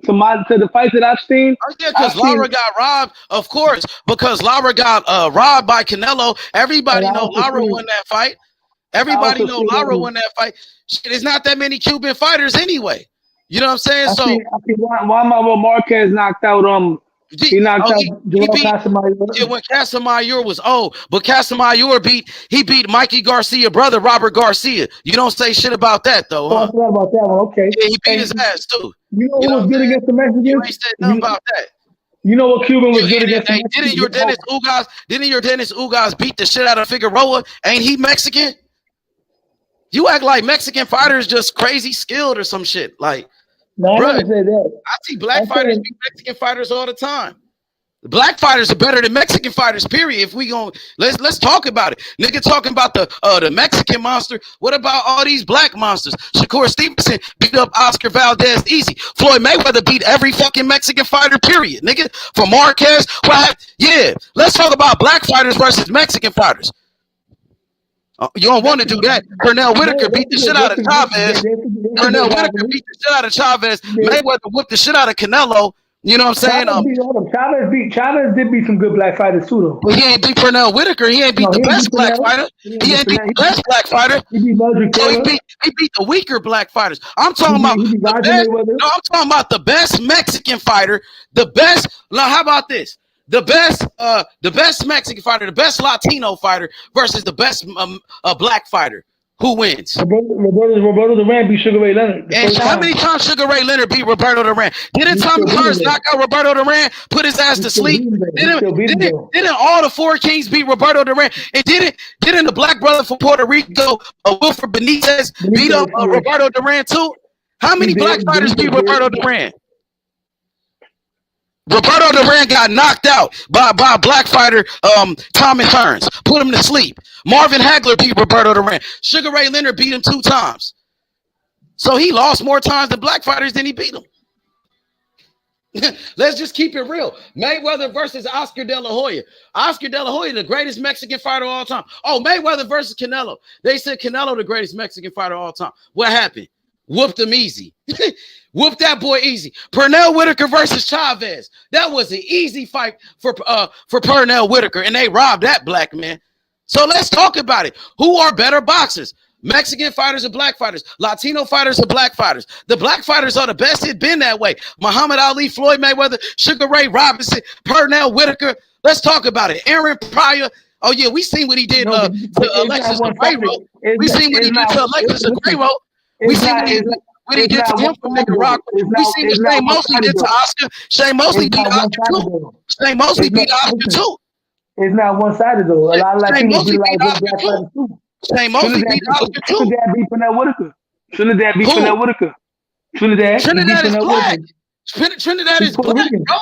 to the fights that I've seen. Oh, yeah, because Lara got robbed, of course. Because Lara got robbed by Canelo. Everybody know Lara won that fight. Everybody know Lara won that fight. Shit, there's not that many Cuban fighters anyway. You know what I'm saying? I see why Marquez knocked out he knocked out Joel Casamayor. Yeah, when Casamayor was old, but Casamayor beat Mikey Garcia brother Robert Garcia. You don't say shit about that though, huh? I forgot about that one. Okay. Yeah, he beat his ass too. You know what was good against the Mexicans? You ain't said nothing about that. You know what Cuban was good against the Mexicans? Didn't your Dennis Ugas beat the shit out of Figueroa? Ain't he Mexican? You act like Mexican fighters just crazy skilled or some shit. Like, no, I never said that. I see black fighters beat Mexican fighters all the time. The black fighters are better than Mexican fighters, period. If we gon' let's talk about it. Nigga talking about the Mexican monster. What about all these black monsters? Shakur Stevenson beat up Oscar Valdez easy. Floyd Mayweather beat every fucking Mexican fighter, period. Nigga, from Marquez. Yeah, let's talk about black fighters versus Mexican fighters. You don't want to do that. Pernell Whitaker beat the shit out of Chavez. Mayweather whipped the shit out of Canelo. You know what I'm saying? Chavez did beat some good black fighters too, though. But he ain't beat Pernell Whitaker. He ain't beat the best black fighter. He ain't beat the best black fighter. He beat the weaker black fighters. I'm talking about the best. No, I'm talking about the best Mexican fighter. The best. Now, how about this? The best Mexican fighter, the best Latino fighter versus the best black fighter. Who wins? Roberto Duran beat Sugar Ray Leonard. And how many times Sugar Ray Leonard beat Roberto Duran? Didn't Tommy Hearns knock out Roberto Duran, put his ass to sleep? Didn't all the Four Kings beat Roberto Duran? And didn't the black brother from Puerto Rico, Wilfred Benitez, beat up Roberto Duran too? How many black fighters beat Roberto Duran? Roberto Duran got knocked out by a black fighter, Thomas Hearns. Put him to sleep. Marvin Hagler beat Roberto Duran. Sugar Ray Leonard beat him 2 times. So he lost more times than black fighters than he beat him. Let's just keep it real. Mayweather versus Oscar De La Hoya. Oscar De La Hoya, the greatest Mexican fighter of all time. Oh, Mayweather versus Canelo. They said Canelo the greatest Mexican fighter of all time. What happened? Whooped him easy. Whooped that boy easy. Pernell Whitaker versus Chavez. That was an easy fight for Pernell Whitaker, and they robbed that black man. So let's talk about it. Who are better boxers? Mexican fighters or black fighters? Latino fighters or black fighters? The black fighters are the best. It's been that way. Muhammad Ali, Floyd Mayweather, Sugar Ray Robinson, Pernell Whitaker. Let's talk about it. Aaron Pryor. Oh, yeah, we seen what he did to Alexis Guerrero. We seen what he did to Alexis Guerrero. We seen what he did to him from Nicaragua. We seen what Shane Mosley did to Oscar. Shane Mosley beat Oscar too. Shane Mosley beat Oscar too. It's not one-sided though. A lot of Latinos beat Oscar too. Shane Mosley beat Oscar too. Trinidad beat Pernell Whitaker. Trinidad beat Pernell Whitaker. Trinidad is black. Trinidad is black, bro.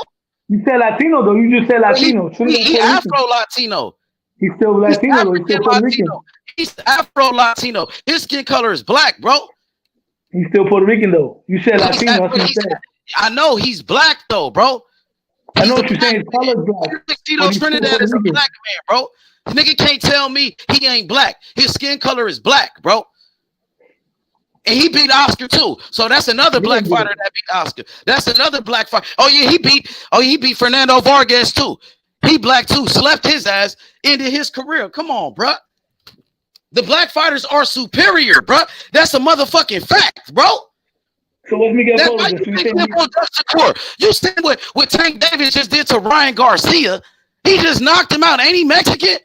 You said Latino though. You just said Latino. He Afro-Latino. He's still Latino though. He's still Puerto Rican. He's Afro-Latino. His skin color is black, bro. He's still Puerto Rican though. You said Latino. I know he's black though, bro. I know what you're saying. His color's black. Trinidad is a black man, bro. Nigga can't tell me he ain't black. His skin color is black, bro. And he beat Oscar too. So that's another black fighter that beat Oscar. That's another black fighter. Oh yeah, he beat Fernando Vargas too. He black too. Slept his ass, ended his career. Come on, bro. The black fighters are superior, bro. That's a motherfucking fact, bro. So what's Miguel Cotto? You see what Tank Davis just did to Ryan Garcia, He just knocked him out. Ain't he Mexican?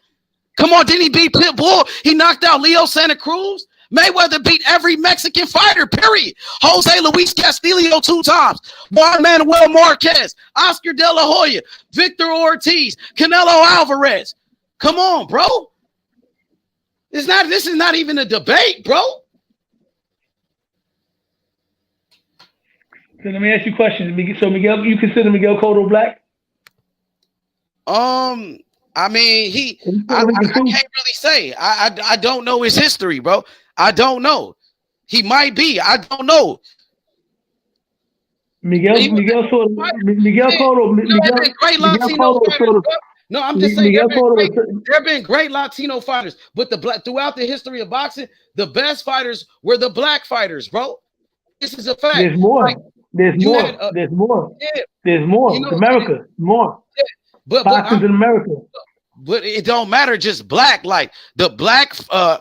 Come on, didn't he beat Pitbull? He knocked out Leo Santa Cruz. Mayweather beat every Mexican fighter, period. Jose Luis Castillo 2 times. Juan Manuel Marquez, Oscar De La Hoya, Victor Ortiz, Canelo Alvarez. Come on, bro. This is not even a debate, bro. So let me ask you a question. So Miguel, you consider Miguel Cotto black? I mean, I can't really say. I don't know his history, bro. I don't know. He might be. I don't know. Miguel Cotto. Great Latino fighters, no, I'm just saying there have been great Latino fighters, but throughout the history of boxing, the best fighters were the black fighters, bro. This is a fact. There's more. There's more. Yeah. There's more. You know, America, more. Yeah. But boxing's in America. But it don't matter, just black. Like the black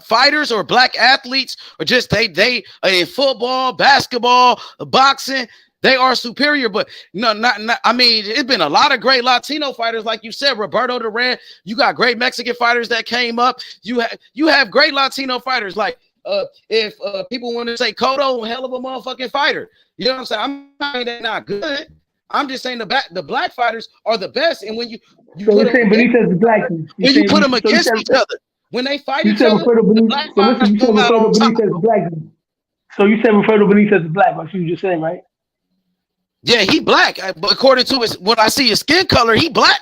fighters or black athletes, or just they in football, basketball, boxing, they are superior. But no, not. I mean, it's been a lot of great Latino fighters, like you said, Roberto Duran. You got great Mexican fighters that came up. You have great Latino fighters. Like if people want to say Cotto, hell of a motherfucking fighter. You know what I'm saying? I'm not saying they're not good. I'm just saying the black fighters are the best. And when you so put them Benitez is black. When you put them against each other, when they fight each other, the black fighters come out on top. So you said Roberto Benitez is black. That's what you just said, right? Yeah, he black. But according to what I see his skin color, he black.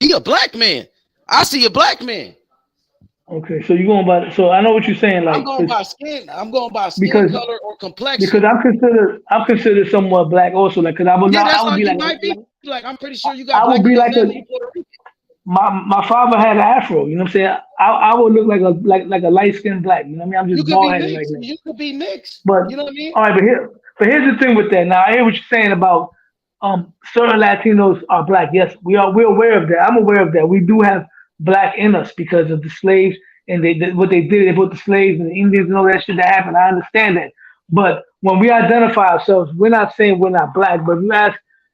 He a black man. I see a black man. Okay, so you're going by. So I know what you're saying. Like I'm going by skin. I'm going by skin color or complexion. Because I'm considered somewhat black also. Like, because I would be like I'm pretty sure you got. I would be like my father had an afro. You know what I'm saying? I would look like a light skinned black. You know what I mean? I'm just bald headed like that. You could be mixed. But you know what I mean? All right, but here's the thing with that. Now I hear what you're saying about certain Latinos are black. Yes, we're aware of that. I'm aware of that. We do have black in us because of the slaves and what they did. They put the slaves and the Indians and all that shit that happened. I understand that. But when we identify ourselves, we're not saying we're not black. But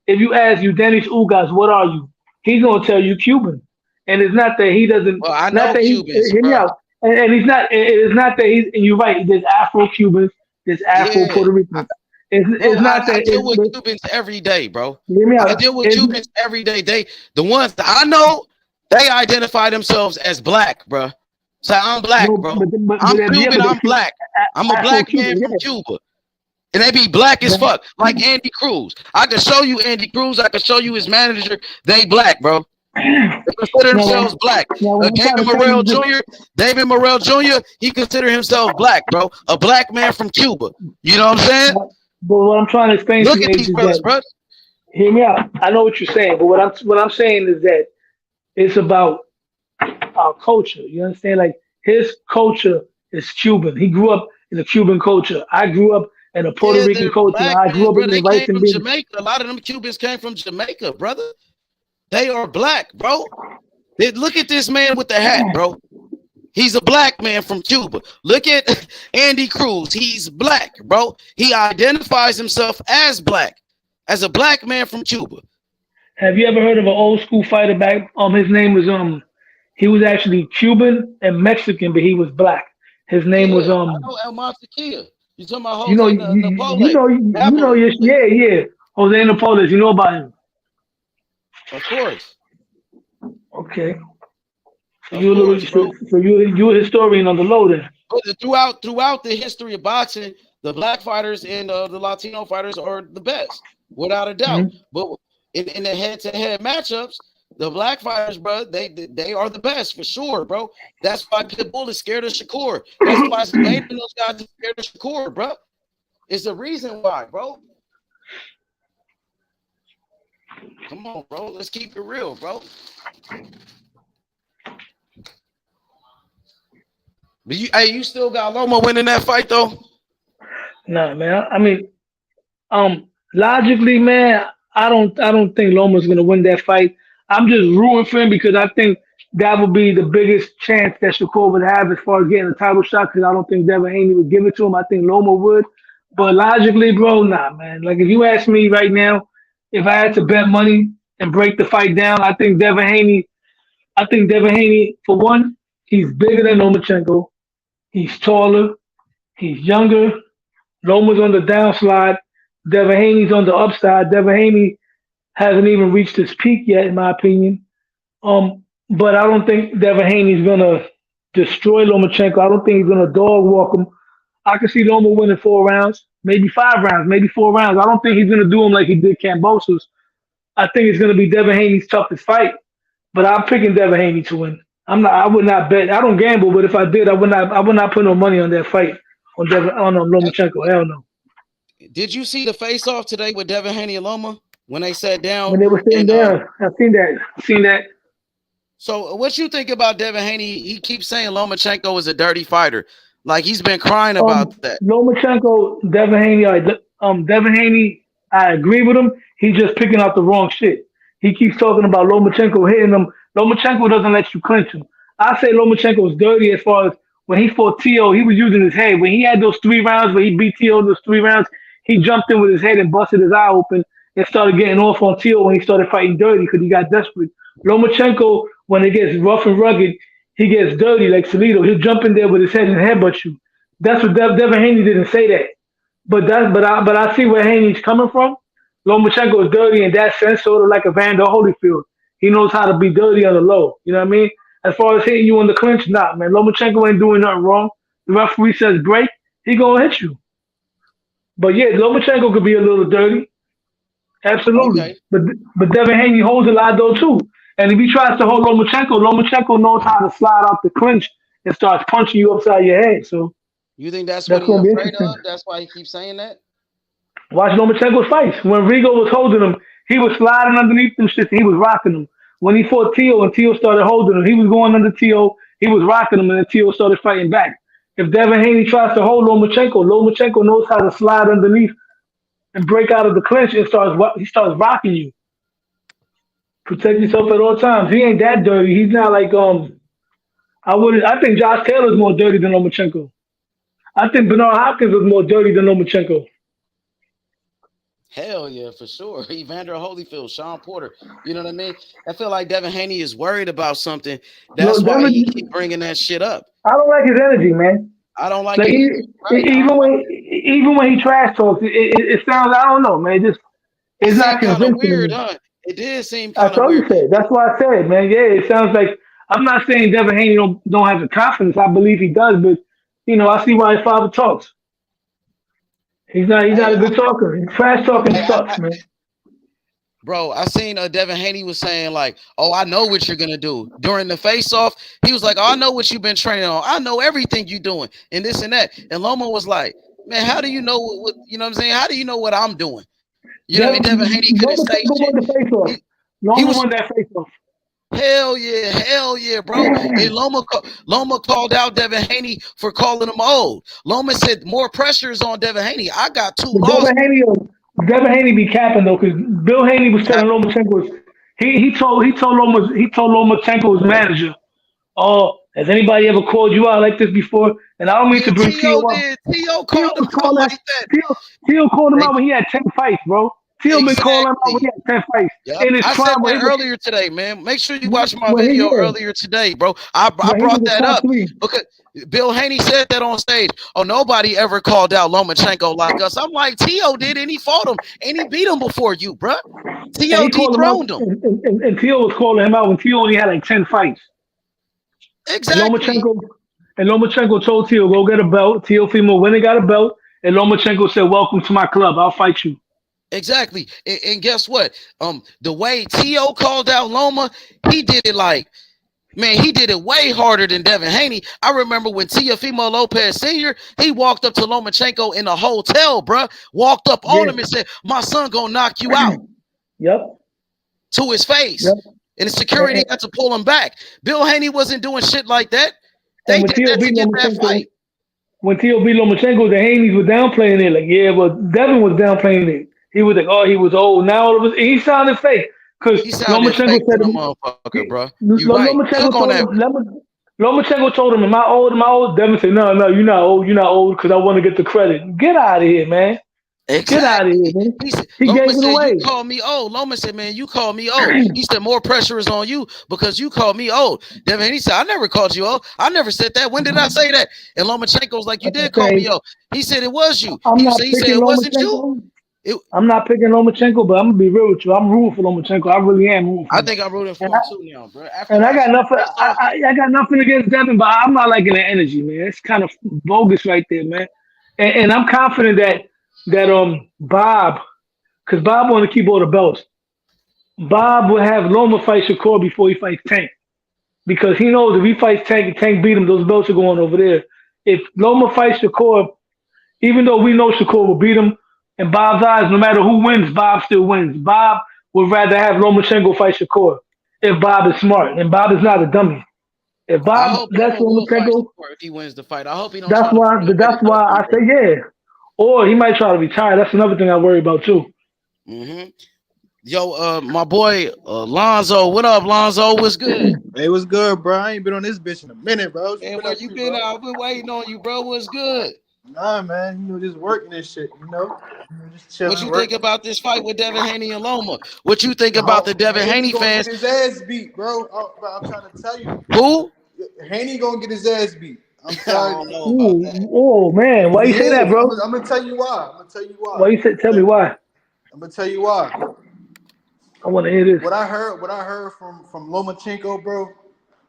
if you ask Dennis Ugas, what are you? He's gonna tell you Cuban. And it's not that he doesn't. Well, I know Cubans. Hear me out. And he's not. It's not that he's. And you're right. There's Afro Cubans. There's Afro Puerto Ricans. It's not that. I deal with Cubans every day, bro. Hear me out. I deal with Cubans every day. The ones that I know, they identify themselves as black, bro. So I'm black, bro. I'm Cuban. I'm black. I'm a black man from Cuba. And they be black as fuck, like Andy Cruz. I can show you Andy Cruz. I can show you his manager. They black, bro. They consider themselves black. David Morrell Jr., he consider himself black, bro. A black man from Cuba. You know what I'm saying? But what I'm trying to explain to you at these brothers, bro. Hear me out. I know what you're saying, but what I'm saying is that it's about our culture. You understand? Like his culture is Cuban. He grew up in a Cuban culture. I grew up in a Puerto Rican culture. I grew up in the rice and beans. Jamaica. A lot of them Cubans came from Jamaica, brother. They are black, bro. Look at this man with the hat, bro. He's a black man from Cuba. Look at Andy Cruz. He's black, bro. He identifies himself as black, as a black man from Cuba. Have you ever heard of an old school fighter back? His name was he was actually Cuban and Mexican, but he was black. His name was I know El Montequilla. You talking about Jose Napoles? Yeah. Jose Napoles. You know about him? Of course. Okay. So you're a historian on the low then. Throughout the history of boxing, the black fighters and the Latino fighters are the best, without a doubt. Mm-hmm. But in the head-to-head matchups, the black fighters, bro, they are the best for sure, bro. That's why Pitbull is scared of Shakur. That's why Spain and those guys are scared of Shakur, bro. It's the reason why, bro. Come on, bro. Let's keep it real, bro. But you still got Loma winning that fight though? Nah, man. I mean, logically, man, I don't think Loma's gonna win that fight. I'm just rooting for him because I think that would be the biggest chance that Shakur would have as far as getting a title shot. Because I don't think Devin Haney would give it to him. I think Loma would. But logically, bro, nah, man. Like if you ask me right now, if I had to bet money and break the fight down, I think Devin Haney I think Devin Haney, for one, he's bigger than Lomachenko. He's taller. He's younger. Loma's on the downslide. Devin Haney's on the upside. Devin Haney hasn't even reached his peak yet, in my opinion. But I don't think Devin Haney's gonna destroy Lomachenko. I don't think he's gonna dog walk him. I can see Loma winning 4 rounds, maybe 5 rounds, maybe 4 rounds. I don't think he's gonna do him like he did Kambosos. I think it's gonna be Devin Haney's toughest fight. But I'm picking Devin Haney to win. I would not bet. I don't gamble, but if I did, I would not put no money on that fight on Lomachenko. Hell no. Did you see the face-off today with Devin Haney and Loma when they sat down? When they were sitting down, I've seen that. So what you think about Devin Haney? He keeps saying Lomachenko is a dirty fighter. Like he's been crying about that. Lomachenko, Devin Haney, I agree with him. He's just picking out the wrong shit. He keeps talking about Lomachenko hitting him. Lomachenko doesn't let you clinch him. I say Lomachenko is dirty as far as when he fought Tio, he was using his head. When he had those 3 rounds, where he beat Tio in those 3 rounds, he jumped in with his head and busted his eye open and started getting off on Tio when he started fighting dirty because he got desperate. Lomachenko, when it gets rough and rugged, he gets dirty like Salido. He'll jump in there with his head and headbutt you. That's what Devin Haney didn't say that. But I see where Haney's coming from. Lomachenko is dirty in that sense, sort of like a Vander Holyfield. He knows how to be dirty on the low. You know what I mean? As far as hitting you on the clinch, nah, man. Lomachenko ain't doing nothing wrong. The referee says break, he gonna hit you. But yeah, Lomachenko could be a little dirty. Absolutely. Okay. But Devin Haney holds a lot though too. And if he tries to hold Lomachenko knows how to slide out the clinch and starts punching you upside your head. So you think that's what he's afraid of? That's why he keeps saying that? Watch Lomachenko's fights. When Rigo was holding him, he was sliding underneath them shit and he was rocking him. When he fought Tio and Tio started holding him, he was going under Tio, he was rocking him, and then Tio started fighting back. If Devin Haney tries to hold Lomachenko knows how to slide underneath and break out of the clinch and he starts rocking you. Protect yourself at all times. He ain't that dirty. He's not like I think Josh Taylor's more dirty than Lomachenko. I think Bernard Hopkins was more dirty than Lomachenko. Hell yeah, for sure. Evander Holyfield, Sean Porter. You know what I mean? I feel like Devin Haney is worried about something. That's why he keep bringing that shit up. I don't like his energy, man. I don't like it. Even when he trash talks, it sounds, I don't know, man. It's not convincing. Weird, huh? It did seem kind of weird. That's why I said, man. Yeah, it sounds like, I'm not saying Devin Haney don't have the confidence. I believe he does, but I see why his father talks. He's not a good talker. He's trash talking sucks, man. Bro, I seen Devin Haney was saying like, "Oh, I know what you're gonna do." During the face-off, he was like, "Oh, I know what you've been training on. I know everything you're doing, and this and that." And Loma was like, "Man, how do you know what you know what I'm saying? How do you know what I'm doing?" You know what I mean? Devin Haney couldn't say shit. He won that face-off. Hell yeah, bro. And Loma called out Devin Haney for calling him old. Loma said more pressure is on Devin Haney. I got 2 losses. Devin Haney be capping though, because Bill Haney was telling Lomachenko, he told Lomachenko's manager, "Oh, has anybody ever called you out like this before?" And I don't mean to bring Tio up. Tio called him out when he had 10 fights, bro. Tio been calling him out when he had 10 fights. Yep. I said that earlier today, man. Make sure you watch my video earlier today, bro. I brought that up because Bill Haney said that on stage. Oh, nobody ever called out Lomachenko like us. I'm like, Tio did, and he fought him, and he beat him before you, bro. Tio dethroned him. And Tio was calling him out when Tio only had like 10 fights. Exactly. And Lomachenko told Tio, go get a belt. Tio Fimo went and got a belt, and Lomachenko said, "Welcome to my club. I'll fight you." Exactly. And guess what? The way Tio called out Loma, he did it like, man, he did it way harder than Devin Haney. I remember when Teofimo Lopez Sr., he walked up to Lomachenko in a hotel, bruh, walked up on him and said, "My son gonna knock you out." Yep. To his face. Yep. And the security had to pull him back. Bill Haney wasn't doing shit like that. They did that to get that fight. When Tio beat Lomachenko, the Haneys were downplaying it. Like, yeah, but Devin was downplaying it. He was like, "Oh, he was old." Now all of us, he sounded fake because Lomachenko said, "Motherfucker, bro." Lomachenko told him, "Am I old? Am I old?" Devin said, "No, you're not old. You're not old because I want to get the credit." Get out of here, man. Exactly. Get out of here, man. He Loma gave it said, away. you call me old. Loma said, man, you call me old. He said, more pressure is on you because you called me old. Devin Haney said, I never called you old. I never said that. When did I say that? And Lomachenko's like, you did call me old. He said, it was you. I'm not He said, picking it wasn't Lomachenko. you. I'm not picking Lomachenko, but I'm gonna be real with you. I'm rooting for Lomachenko. I really am rooting for him. I think I'm rooting for him too now, bro. And I got nothing. I got nothing against Devin, but I'm not liking the energy, man. It's kind of bogus right there, man. And I'm confident that Bob, because Bob want to keep all the belts. Bob will have Loma fight Shakur before he fights Tank, because he knows if he fights Tank and Tank beat him, those belts are going over there. If Loma fights Shakur, even though we know Shakur will beat him, in Bob's eyes, no matter who wins, Bob still wins. Bob would rather have Lomachenko fight Shakur if Bob is smart, and Bob is not a dummy. If Bob lets Lomachenko, if he wins the fight, I hope he don't. That's why I say yeah. Or he might try to retire. That's another thing I worry about too. Mm-hmm. Yo, my boy Lonzo, what up, Lonzo? What's good? Hey, what's good, bro? I ain't been on this bitch in a minute, bro. Man, where you been? I've been waiting on you, bro. What's good? Nah, man, just working this shit, just chilling. What you think about this fight with Devin Haney and Loma? What you think about the Devin Haney fans? Get his ass beat, bro. I'm trying to tell you. Who? Haney gonna get his ass beat. I'm sorry. I don't know about that. Oh man, why you say that, bro? I'm gonna tell you why. Why you say? Tell me why. I'm gonna tell you why. I want to hear this. What I heard from Lomachenko, bro.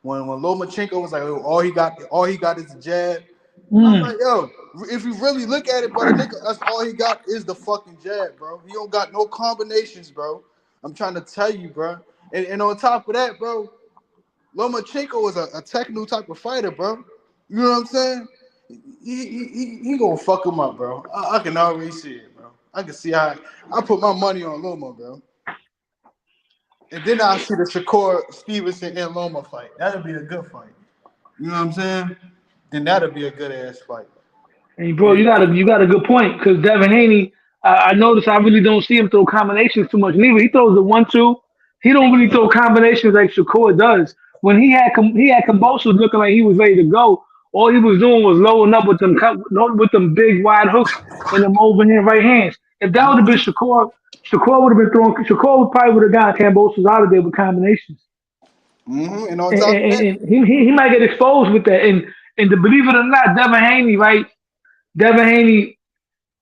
When Lomachenko was like, oh, all he got is a jab. I'm like, yo, if you really look at it, bro, nigga, that's all he got is the fucking jab, bro. He don't got no combinations, bro. I'm trying to tell you, bro. And on top of that, bro, Lomachenko is a technical type of fighter, bro. You know what I'm saying? He gonna fuck him up, bro. I can already see it, bro. I can see how I put my money on Loma, bro. And then I'll see the Shakur Stevenson and Loma fight. That'll be a good fight. You know what I'm saying? Then that'll be a good ass fight. Hey, bro, you got a good point, because Devin Haney, I noticed I really don't see him throw combinations too much. Neither he throws the 1-2. He don't really throw combinations like Shakur does. When he had Kambosos looking like he was ready to go, all he was doing was loading up with them big wide hooks and them overhand right hands. If that would have been Shakur would have been throwing. Shakur probably would have gotten Kambosos out of there with combinations. Mm-hmm. And on top of that, and he might get exposed with that. And to believe it or not, Devin Haney, right? Devin Haney,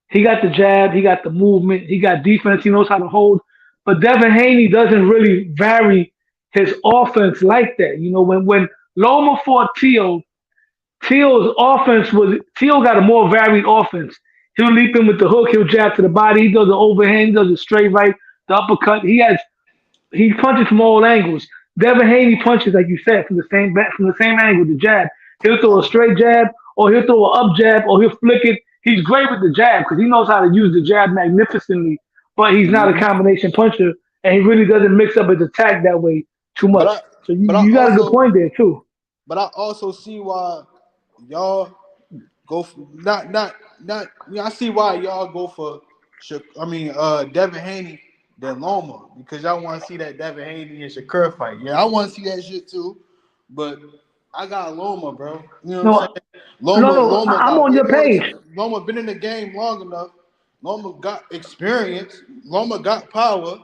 he got the jab, he got the movement, he got defense, he knows how to hold. But Devin Haney doesn't really vary his offense like that. You know, when Loma fought Teal's offense Teal got a more varied offense. He'll leap in with the hook, he'll jab to the body, he does the overhand, he does the straight right, the uppercut. He punches from all angles. Devin Haney punches, like you said, from the same angle, the jab. He'll throw a straight jab, or he'll throw an up jab, or he'll flick it. He's great with the jab because he knows how to use the jab magnificently, but he's not a combination puncher, and he really doesn't mix up his attack that way too much. So you got a good point there too. But I also see why y'all go for I see why y'all go for Devin Haney than Loma, because y'all want to see that Devin Haney and Shakur fight. Yeah, I want to see that shit too, but I got Loma, bro. You know what I'm saying? Loma I'm on your page. Loma been in the game long enough. Loma got experience. Loma got power.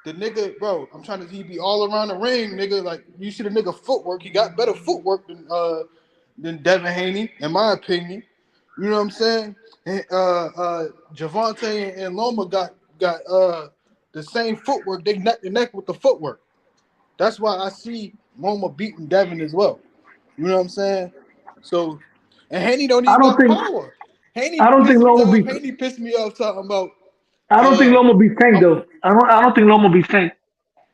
The nigga, bro, I'm trying to see he be all around the ring, nigga. Like, you see the nigga footwork. He got better footwork than Devin Haney, in my opinion. You know what I'm saying? And Javante and Loma got the same footwork. They neck to neck with the footwork. That's why I see Loma beating Devin as well. You know what I'm saying? So, and Haney don't even got power. Haney pissed me off talking about. I don't think Loma beats Tank though. I don't think Loma beats Tank.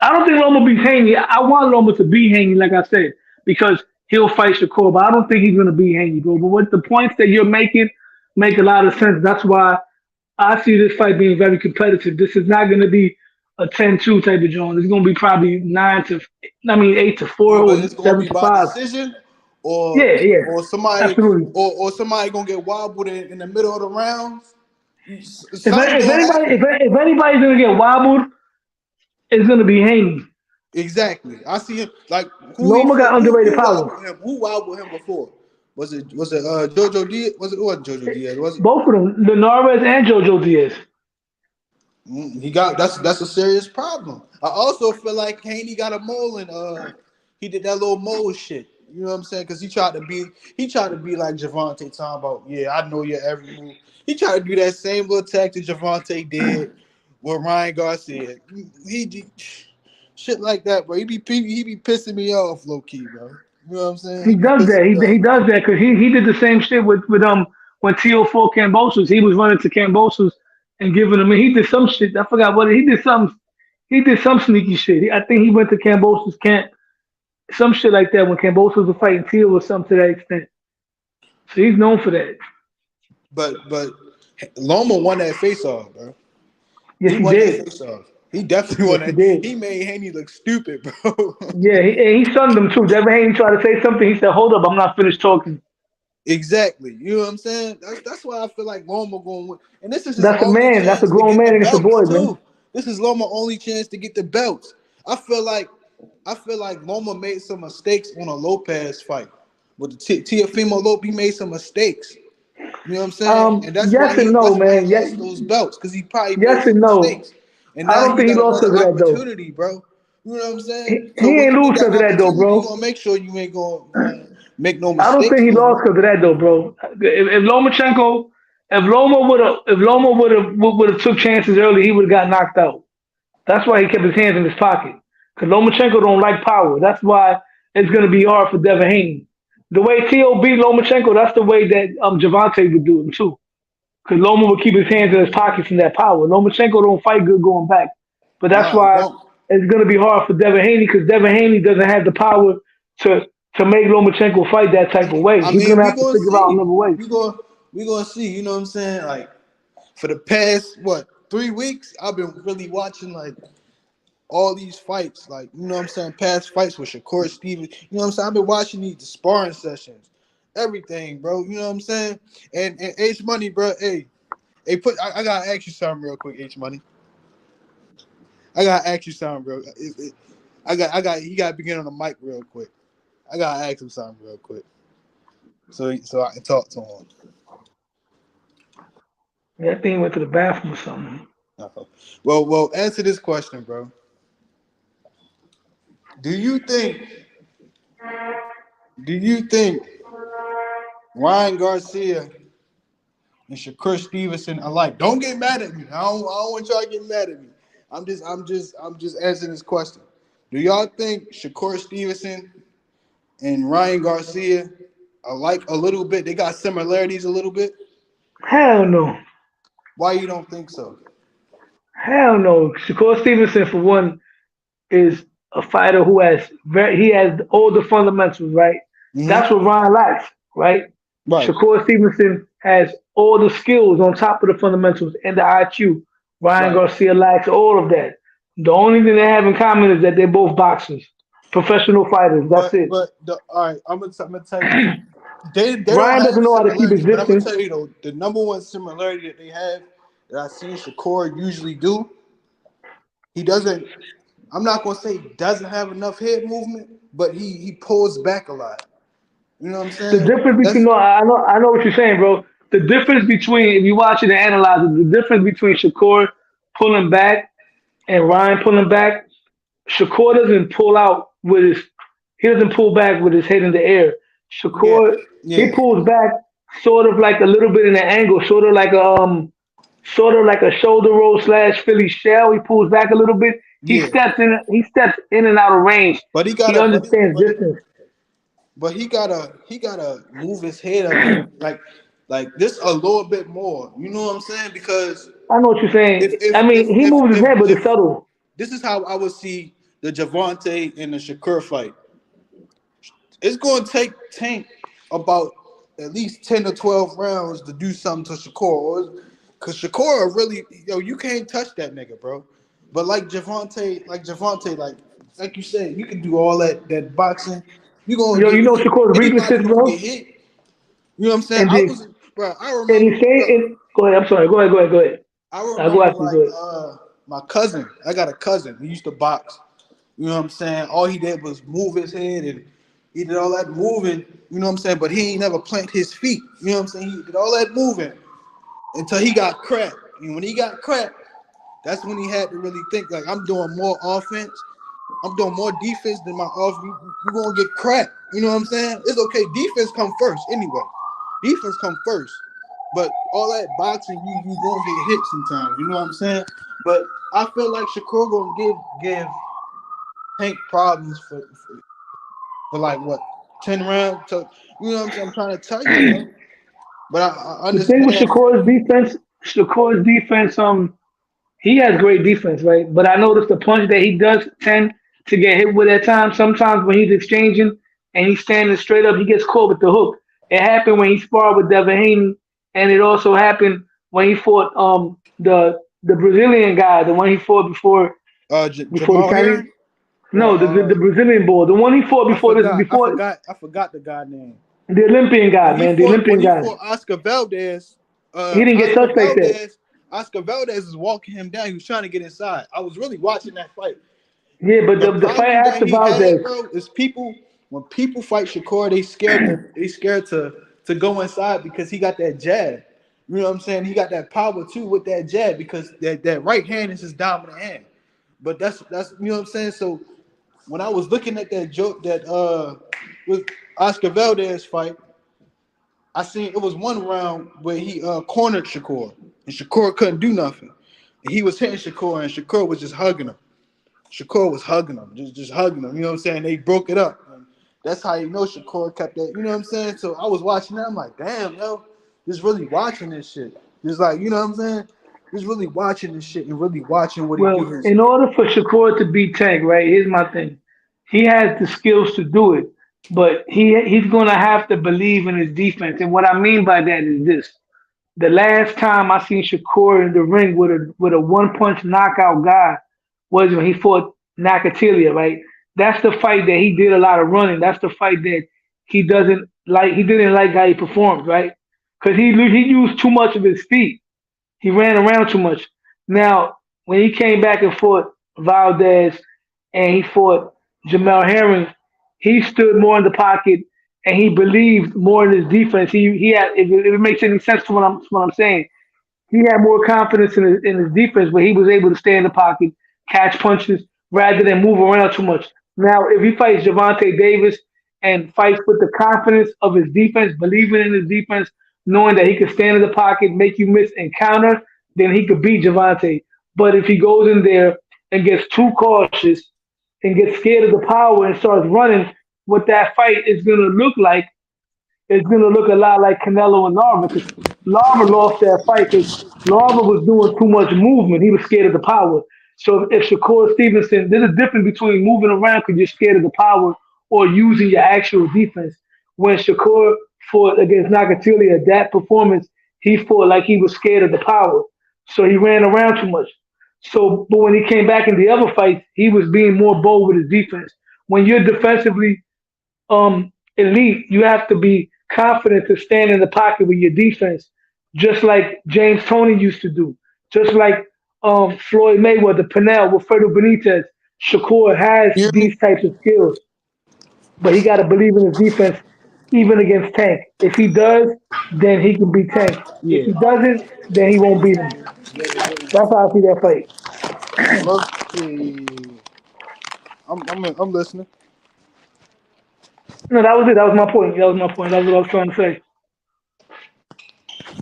I don't think Loma beats Haney. I want Loma to beat Haney, like I said, because he'll fight Shakur, but I don't think he's gonna beat Haney, bro. But with the points that you're making make a lot of sense. That's why I see this fight being very competitive. This is not gonna be a 10-2 type of joint. It's gonna be probably 8-4 or 7-5. Decision, or somebody, absolutely. or somebody gonna get wobbled in the middle of the rounds. If anybody's gonna get wobbled, it's gonna be Haney. Exactly. I see him like Loma got underrated power. Who wobbled him before? Was it JoJo Diaz? Was it Jojo Diaz? Was it both of them, Linares and JoJo Diaz? He got that's a serious problem. I also feel like Haney got a mole and he did that little mole shit. You know what I'm saying? Because he tried to be like Javante talking about, yeah, I know your every move. He tried to do that same little tactic Javante did with Ryan Garcia. He shit like that, bro. He be pissing me off, low key, bro. You know what I'm saying? He He be does that. pissing me He off. does that because he did the same shit with when T.O. fought Cambosos. He was running to Cambosos and giving him. He did some shit. I forgot what he did. He did some sneaky shit. I think he went to Cambosos camp, some shit like that when Cambosos was fighting T.O. or something to that extent. So he's known for that. But Loma won that face off, bro. Yes, He he won that did. face off. He definitely Yes, won he that. did. He made Haney look stupid, bro. Yeah, he sunned him too. Devin Haney tried to say something. He said, "Hold up, I'm not finished talking." Exactly. You know what I'm saying? That's why I feel like Loma going to win. And this is his That's a only man. That's a chance to grown get man the against a belts boy, man. too. This is Loma only chance to get the belts. I feel like Loma made some mistakes on a Lopez fight. With the Teofimo Lopez, he made some mistakes. You know what I'm saying? And that's Yes why and no, he man. lost those belts, because he probably made Yes and some no. mistakes. And I now don't he think he got lost another because of that though. opportunity, bro. You know what I'm saying? He So when ain't you lose get that because of that though, opportunity, you're bro. gonna make sure you ain't gonna make no I don't think mistakes he no lost more. because of that though, bro. If Loma would have took chances early, he would have got knocked out. That's why he kept his hands in his pocket. Because Lomachenko don't like power. That's why it's gonna be hard for Devin Haney. The way T.O. beat Lomachenko, that's the way that Javante would do him too. Because Loma would keep his hands in his pockets in that power. Lomachenko don't fight good going back. But that's Nah, he why don't. it's going to be hard for Devin Haney because Devin Haney doesn't have the power to make Lomachenko fight that type of way. I He's going mean, to we have to gonna figure out see. another way. We gonna see. You know what I'm saying? Like for the past 3 weeks, I've been really watching like all these fights. Like you know what I'm saying? Past fights with Shakur Stevenson. You know what I'm saying? I've been watching the sparring sessions, everything, bro. You know what I'm saying? And H Money, bro. Hey, I gotta ask you something real quick, H Money. I gotta ask you something, bro. He gotta begin on the mic real quick. I gotta ask him something real quick, so I can talk to him. Yeah, that thing went to the bathroom or something. Well, answer this question, bro. Do you think Ryan Garcia and Shakur Stevenson alike? Don't get mad at me. I don't want y'all to get mad at me. I'm just answering this question. Do y'all think Shakur Stevenson and Ryan Garcia alike a little bit? They got similarities a little bit? Hell no. Why you don't think so? Hell no. Shakur Stevenson, for one, is a fighter who has all the fundamentals, right? That's what Ryan lacks, right? Right. Shakur Stevenson has all the skills on top of the fundamentals and the IQ. Ryan Right. Garcia lacks all of that. The only thing they have in common is that they're both boxers, professional fighters. That's it. All right, I'm gonna tell you, they don't Ryan have doesn't the know how to keep his similarities, but I'm gonna distance. tell you though, the number one similarity that they have that I've seen Shakur usually do, he doesn't. I'm not gonna say he doesn't have enough head movement, but he pulls back a lot. You know what I'm The saying? difference between That's no, I know what you're saying, bro. The difference between if you watch it and analyze it, the difference between Shakur pulling back and Ryan pulling back, Shakur doesn't pull out with his he doesn't pull back with his head in the air. yeah, Shakur he yeah, pulls back sort of like a little bit in an angle, sort of like a shoulder roll / Philly shell. He pulls back a little bit. yeah. He steps in and out of range. But he He gotta, understands distance. but he gotta move his head up like this a little bit more. You know what I'm saying? Because I know what you're saying. I mean, he moves his head, but it's subtle. this is how I would see the Javante and the Shakur fight. It's going to take Tank about at least 10 to 12 rounds to do something to Shakur. Because Shakur really, you can't touch that nigga, bro. But like Javante, like you said, you can do all that boxing. You gonna Yo, get you know Shakur's anybody weaknesses, gonna get bro? hit. You know what I'm saying? And the I and remember, he say bro. go ahead, I'm sorry. Go ahead. I I'll go remember after you, go like ahead. my cousin. I got a cousin who used to box. You know what I'm saying? All he did was move his head and he did all that moving. You know what I'm saying? But he ain't never planted his feet. You know what I'm saying? He did all that moving until he got cracked. And when he got cracked, That's when he had to really think like I'm doing more offense. I'm doing more defense than my offense. You're gonna get cracked. You know what I'm saying? It's okay. Defense come first anyway. Defense come first. But all that boxing, you gonna get hit sometimes. You know what I'm saying? But I feel like Shakur gonna give Tank problems for like what 10 rounds. So, you know what I'm saying? I'm trying to tell you, bro. But I The thing with understand. Shakur's defense, he has great defense, right? But I noticed the punch that he does tend to get hit with at times. Sometimes when he's exchanging and he's standing straight up, he gets caught with the hook. It happened when he sparred with Devin Haney, and it also happened when he fought the Brazilian guy, the one he fought before the Jamal Chinese. Herring. No, the Or Brazilian boy, the one he fought I before this, forgot. I before forgot. I forgot the guy name. the Olympian guy, man, the When Olympian he guy. fought Oscar Valdez, He didn't get touched like that. Oscar Valdez is walking him down. He was trying to get inside. I was really watching that fight. Yeah, but The the fight problem that after he had, Valdez, bro, is when people fight Shakur, they scared to go inside because he got that jab. You know what I'm saying? He got that power too with that jab because that right hand is his dominant hand. But that's you know what I'm saying? So when I was looking at that joke that with Oscar Valdez fight, I seen it was one round where he cornered Shakur and Shakur couldn't do nothing. And he was hitting Shakur and Shakur was just hugging him. Shakur was hugging him, just hugging him. You know what I'm saying? They broke it up. And that's how you know Shakur kept that. You know what I'm saying? So I was watching that. I'm like, damn, yo, just really watching this shit. Just like, you know what I'm saying? Just really watching this shit and really watching what he do. well, in order for Shakur to beat Tank, right? Here's my thing: he has the skills to do it, but he's gonna have to believe in his defense. And what I mean by that is this: the last time I seen Shakur in the ring with a one punch knockout guy was when he fought Nakatilia, right? That's the fight that he did a lot of running. That's the fight that he doesn't like. He didn't like how he performed, right? Because he used too much of his feet. He ran around too much. Now, when he came back and fought Valdez and he fought Jamel Herring, he stood more in the pocket and he believed more in his defense. He had if it makes any sense to what I'm saying. He had more confidence in his defense, but he was able to stay in the pocket, catch punches rather than move around too much. Now, if he fights Javante Davis and fights with the confidence of his defense, believing in his defense, knowing that he can stand in the pocket, make you miss and counter, then he could beat Javante. But if he goes in there and gets too cautious and gets scared of the power and starts running, what that fight is going to look like is going to look a lot like Canelo and Larva because Larva lost that fight because Larva was doing too much movement. He was scared of the power. So if Shakur Stevenson, there's a difference between moving around because you're scared of the power or using your actual defense. When Shakur fought against Nakatilia, that performance, he fought like he was scared of the power. So he ran around too much. So, but when he came back in the other fights, he was being more bold with his defense. When you're defensively elite, you have to be confident to stand in the pocket with your defense, just like James Toney used to do, just like Floyd Mayweather, Pernell, Wilfredo Benitez. Shakur has You hear me? these types of skills, but he got to believe in his defense, even against Tank. If he does, then he can beat Tank. If Yeah. he doesn't, then he won't beat him. That's how I see that fight. Let's see. I'm listening. No, that was it. That was my point. That was my point. That's what I was trying to say.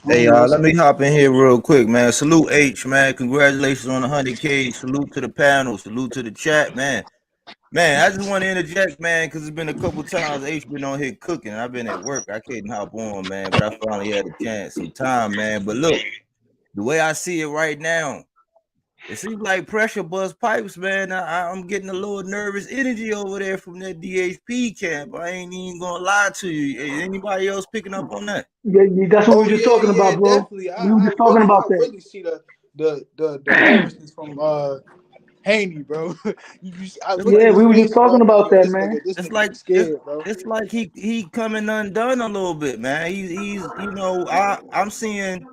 Hey I'm y'all, let listening. me hop in here real quick, man. Salute H, man. Congratulations on the 100K. Salute to the panel. Salute to the chat, man. Man, I just want to interject, man, because it's been a couple times H been on here cooking. I've been at work. I couldn't hop on, man, but I finally had a chance, some time, man. But look, the way I see it right now, it seems like pressure bust pipes, man. I'm getting a little nervous energy over there from that DHP camp. I ain't even gonna lie to you. Anybody else picking up on that? Yeah, that's what we Oh were just yeah, talking yeah, about, bro. definitely. We were just talking about I that. really see the nervousness from Haney, bro. I It's looked like at Yeah, his we were just face, bro. talking I'm like, about yo, that, this man. nigga, this it's nigga like be it's scared, bro. it's like he coming undone a little bit, man. He's you know, I'm seeing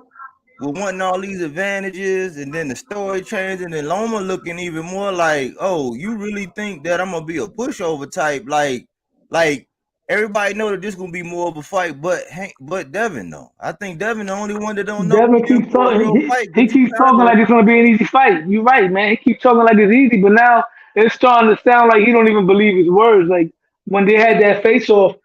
we're wanting all these advantages, and then the story changing, and Loma looking even more like, oh, you really think that I'm gonna be a pushover type, like everybody know that this gonna be more of a fight, but Devin though. I think Devin the only one that don't know Devin we in keeps for a real talking. fight. He keeps talking like it's gonna be an easy fight. You're right, man. He keeps talking like it's easy, but now it's starting to sound like he don't even believe his words. Like when they had that face off,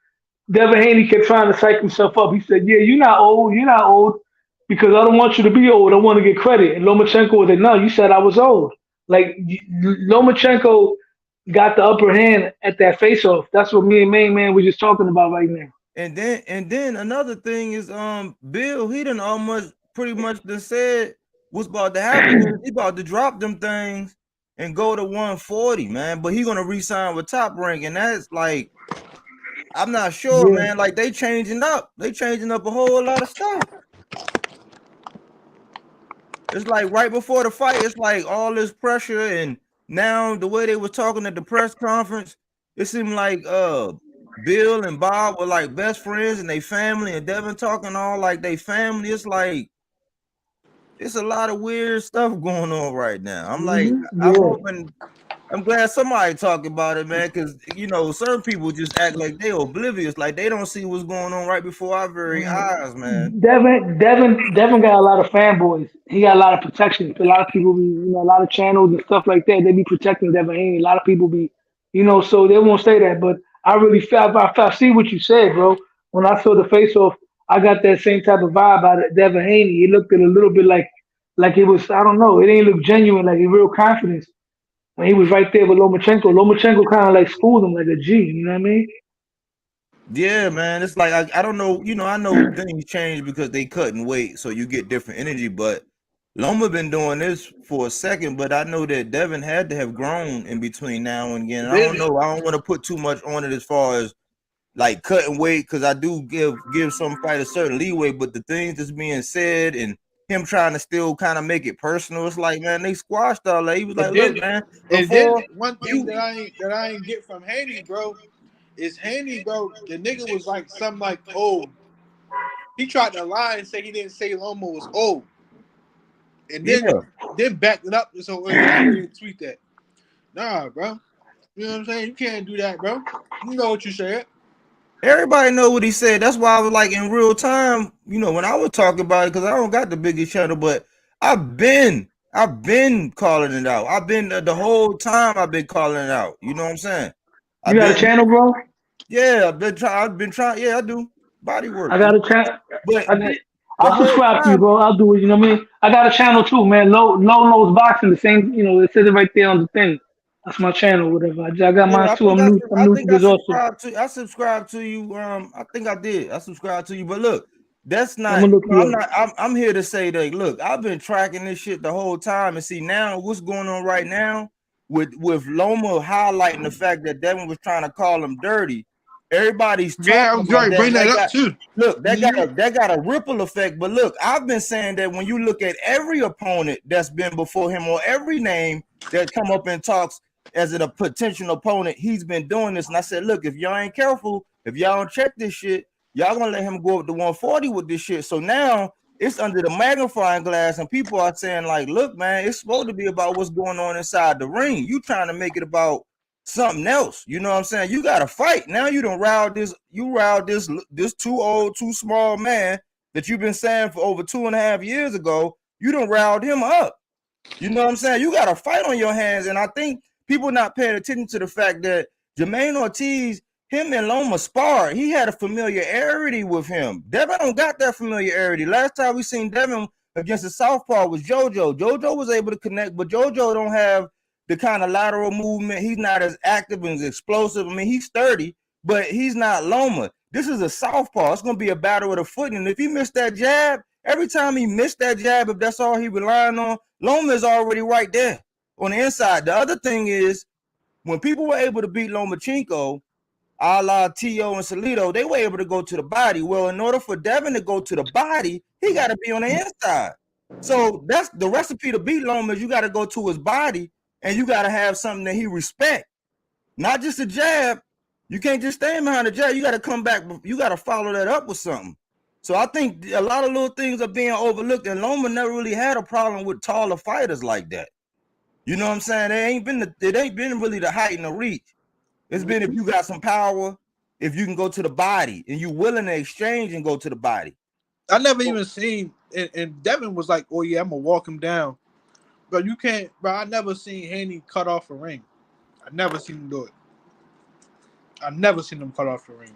Devin Haney kept trying to psych himself up. He said, "Yeah, you're not old. You're not old because I don't want you to be old. I want to get credit." And Lomachenko was like, "No, you said I was old." Like Lomachenko got the upper hand at that face off. That's what me and Main Man were just talking about right now. And then another thing is Bill, he done almost pretty much done said what's about to happen is he about to drop them things and go to 140, man. But he gonna re-sign with Top Rank, and that's like I'm not sure, Yeah. man. Like they changing up a whole lot of stuff. It's like right before the fight, it's like all this pressure, and now the way they were talking at the press conference, it seemed like Bill and Bob were like best friends and they family, and Devin talking all like they family. It's like it's a lot of weird stuff going on right now. I'm like, I'm glad somebody talking about it, man, because you know certain people just act like they oblivious, like they don't see what's going on right before our very eyes, man. Devin got a lot of fanboys. He got a lot of protection. A lot of people be, a lot of channels and stuff like that. They be protecting Devin Haney. A lot of people be, so they won't say that. But I really felt, I see what you said, bro. When I saw the face off, I got that same type of vibe out of Devin Haney. It looked a little bit like it was, I don't know, it didn't look genuine, like a real confidence. When he was right there with Lomachenko. Lomachenko kind of like schooled him like a G, you know what I mean? Yeah, man. It's like I don't know, I know things change because they cutting weight, so you get different energy. But Loma been doing this for a second, but I know that Devin had to have grown in between now and again. And I don't know. I don't want to put too much on it as far as like cutting weight, because I do give some fighters certain leeway, but the things that's being said and him trying to still kind of make it personal, it's like, man, they squashed all that. He was like, look, man, And then before one thing that I ain't get from Haney, bro, is Haney, bro, the nigga was like something like, oh, he tried to lie and say he didn't say Loma was old. And then backed it up. So I didn't tweet that. Nah, bro. You know what I'm saying? You can't do that, bro. You know what you said. Everybody know what he said. That's why I was like in real time, when I was talking about it, because I don't got the biggest channel, but I've been calling it out. I've been the whole time I've been calling it out. You know what I'm saying? You got a channel, bro? Yeah, I've been trying. Yeah, I do. Body work. I got a channel. But I'll subscribe to you, bro. I'll do it. You know what I mean? I got a channel too, man. Low Nose Boxing. The same. It says it right there on the thing. That's my channel, whatever. I got mine too. I'm new to this also. I subscribed to you. I think I did. I subscribed to you. But look, that's not. I'm here to say that. Look, I've been tracking this shit the whole time, and see now what's going on right now with Loma highlighting the fact that Devin was trying to call him dirty. Everybody's talking about that. Bring that up too. Look, that got a ripple effect. But look, I've been saying that when you look at every opponent that's been before him, or every name that come up in talks as a potential opponent, he's been doing this. And I said, look, if y'all ain't careful, if y'all don't check this shit, y'all gonna let him go up to 140 with this shit. So now it's under the magnifying glass, and people are saying, like, look, man, it's supposed to be about what's going on inside the ring. You trying to make it about something else. You know what I'm saying? You gotta fight. Now you done riled this too old, too small man that you've been saying for over 2.5 years ago. You done riled him up. You know what I'm saying? You got a fight on your hands, and I think people not paying attention to the fact that Jermaine Ortiz, him and Loma sparred. He had a familiarity with him. Devin don't got that familiarity. Last time we seen Devin against the Southpaw was JoJo. JoJo was able to connect, but JoJo don't have the kind of lateral movement. He's not as active and as explosive. I mean, he's sturdy, but he's not Loma. This is a Southpaw. It's going to be a battle with a foot. And if he missed that jab, every time he missed that jab, if that's all he relying on, Loma is already right there on the inside. The other thing is, when people were able to beat Lomachenko, a la T.O. and Salido, they were able to go to the body. Well, in order for Devin to go to the body, he got to be on the inside. So that's the recipe to beat Loma, is you got to go to his body, and you got to have something that he respect. Not just a jab. You can't just stand behind the jab. You got to come back. You got to follow that up with something. So I think a lot of little things are being overlooked, and Loma never really had a problem with taller fighters like that. You know what I'm saying? It ain't been really the height and the reach. It's been if you got some power if you can go to the body and you willing to exchange and go to the body. I never even seen, and Devin was like, "Oh yeah, I'm gonna walk him down," but you can't. Bro, I never seen Haney cut off a ring. I never seen him do it. I never seen him cut off the ring.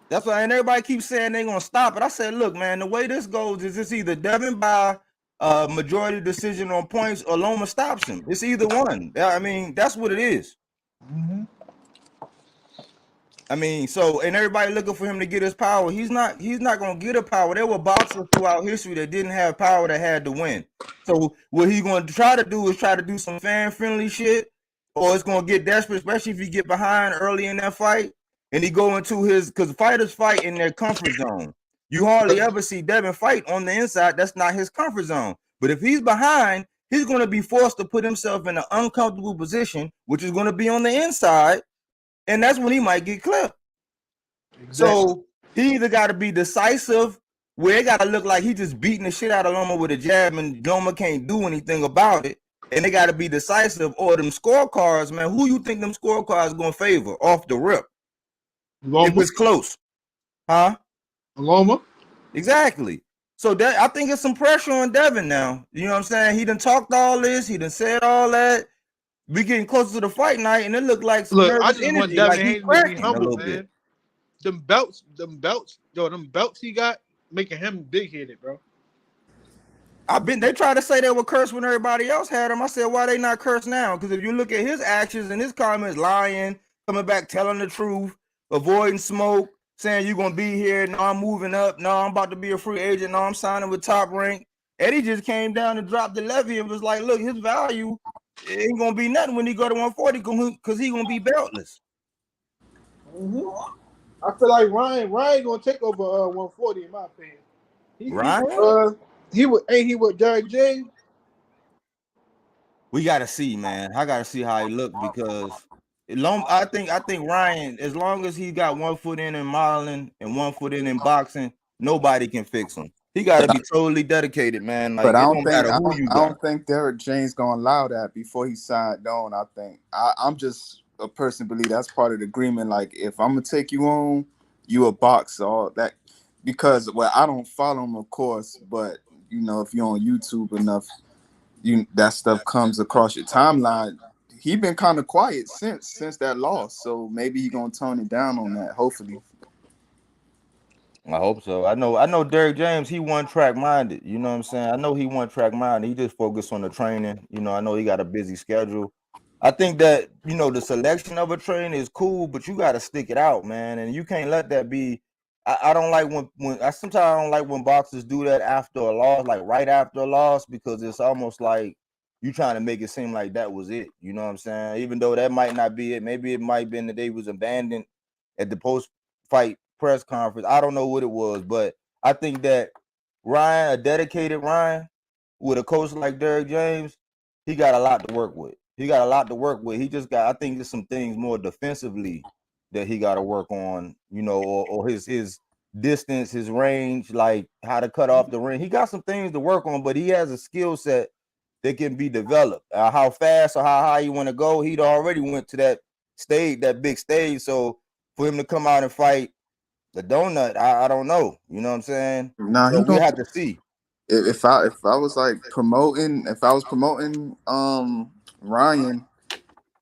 That's why, and everybody keeps saying they're gonna stop it. I said, look, man, the way this goes is it's either Devin by majority decision on points or Loma stops him. It's either one. I mean, that's what it is. Mm-hmm. I mean, so, and everybody looking for him to get his power. He's not gonna get a power. There were boxers throughout history that didn't have power that had to win. So what he's gonna try to do is try to do some fan friendly shit, or it's gonna get desperate, especially if you get behind early in that fight and he go into his, because fighters fight in their comfort zone. You hardly ever see Devin fight on the inside. That's not his comfort zone. But if he's behind, he's gonna be forced to put himself in an uncomfortable position, which is gonna be on the inside. And that's when he might get clipped. Exactly. So he either got to be decisive, where it got to look like he just beating the shit out of Loma with a jab, and Loma can't do anything about it. And they got to be decisive, or them scorecards, man. Who you think them scorecards going to favor off the rip? Loma. If it's close, huh? Loma. Exactly. So that, I think it's some pressure on Devin now. You know what I'm saying? He done talked all this. He done said all that. We getting closer to the fight night, and it looked like some I just want Devin Haney to be humble, man. Bit. Them belts, yo, them belts he got making him big headed, bro. They tried to say they were cursed when everybody else had them. I said, why they not cursed now? Because if you look at his actions and his comments, lying, coming back, telling the truth, avoiding smoke, saying you're gonna be here, no, I'm moving up, no, I'm about to be a free agent, no, I'm signing with Top Rank. Eddie just came down and dropped the levy and was like, look, his value ain't gonna be nothing when he go to 140 because he gonna be beltless. Mm-hmm. I feel like Ryan gonna take over 140 in my opinion. Ryan? He with Derrick James. We gotta see, man. I gotta see how he look because I think Ryan, as long as he got 1 foot in modeling and 1 foot in boxing, nobody can fix him. He got to be totally dedicated, man. Like, but I don't think Derrick James gonna allow that before he signed on. I think I'm just a person believe that's part of the agreement. Like, if I'm gonna take you on, you a boxer, all that. Because I don't follow him, of course, but you know, if you're on YouTube enough, that stuff comes across your timeline. He been kind of quiet since that loss, so maybe he gonna tone it down on that. Hopefully. I hope so. I know Derrick James, he one track minded. You know what I'm saying? I know he one track minded. He just focused on the training. You know, I know he got a busy schedule. I think that, you know, the selection of a trainer is cool, but you got to stick it out, man. And you can't let that be. I don't like sometimes I don't like when boxers do that after a loss, like right after a loss, because it's almost like you trying to make it seem like that was it. You know what I'm saying? Even though that might not be it. Maybe it might have been that they was abandoned at the post-fight press conference. I don't know what it was, but I think that Ryan, a dedicated Ryan, with a coach like Derrick James, he got a lot to work with. He just got, I think there's some things more defensively that he got to work on, you know, or his distance, his range, like how to cut off the ring. He got some things to work on, but he has a skill set that can be developed. How fast or how high you want to go, he'd already went to that stage, that big stage. So for him to come out and fight the donut, I don't know. You know what I'm saying? Nah, so we have to see. If I was promoting Ryan,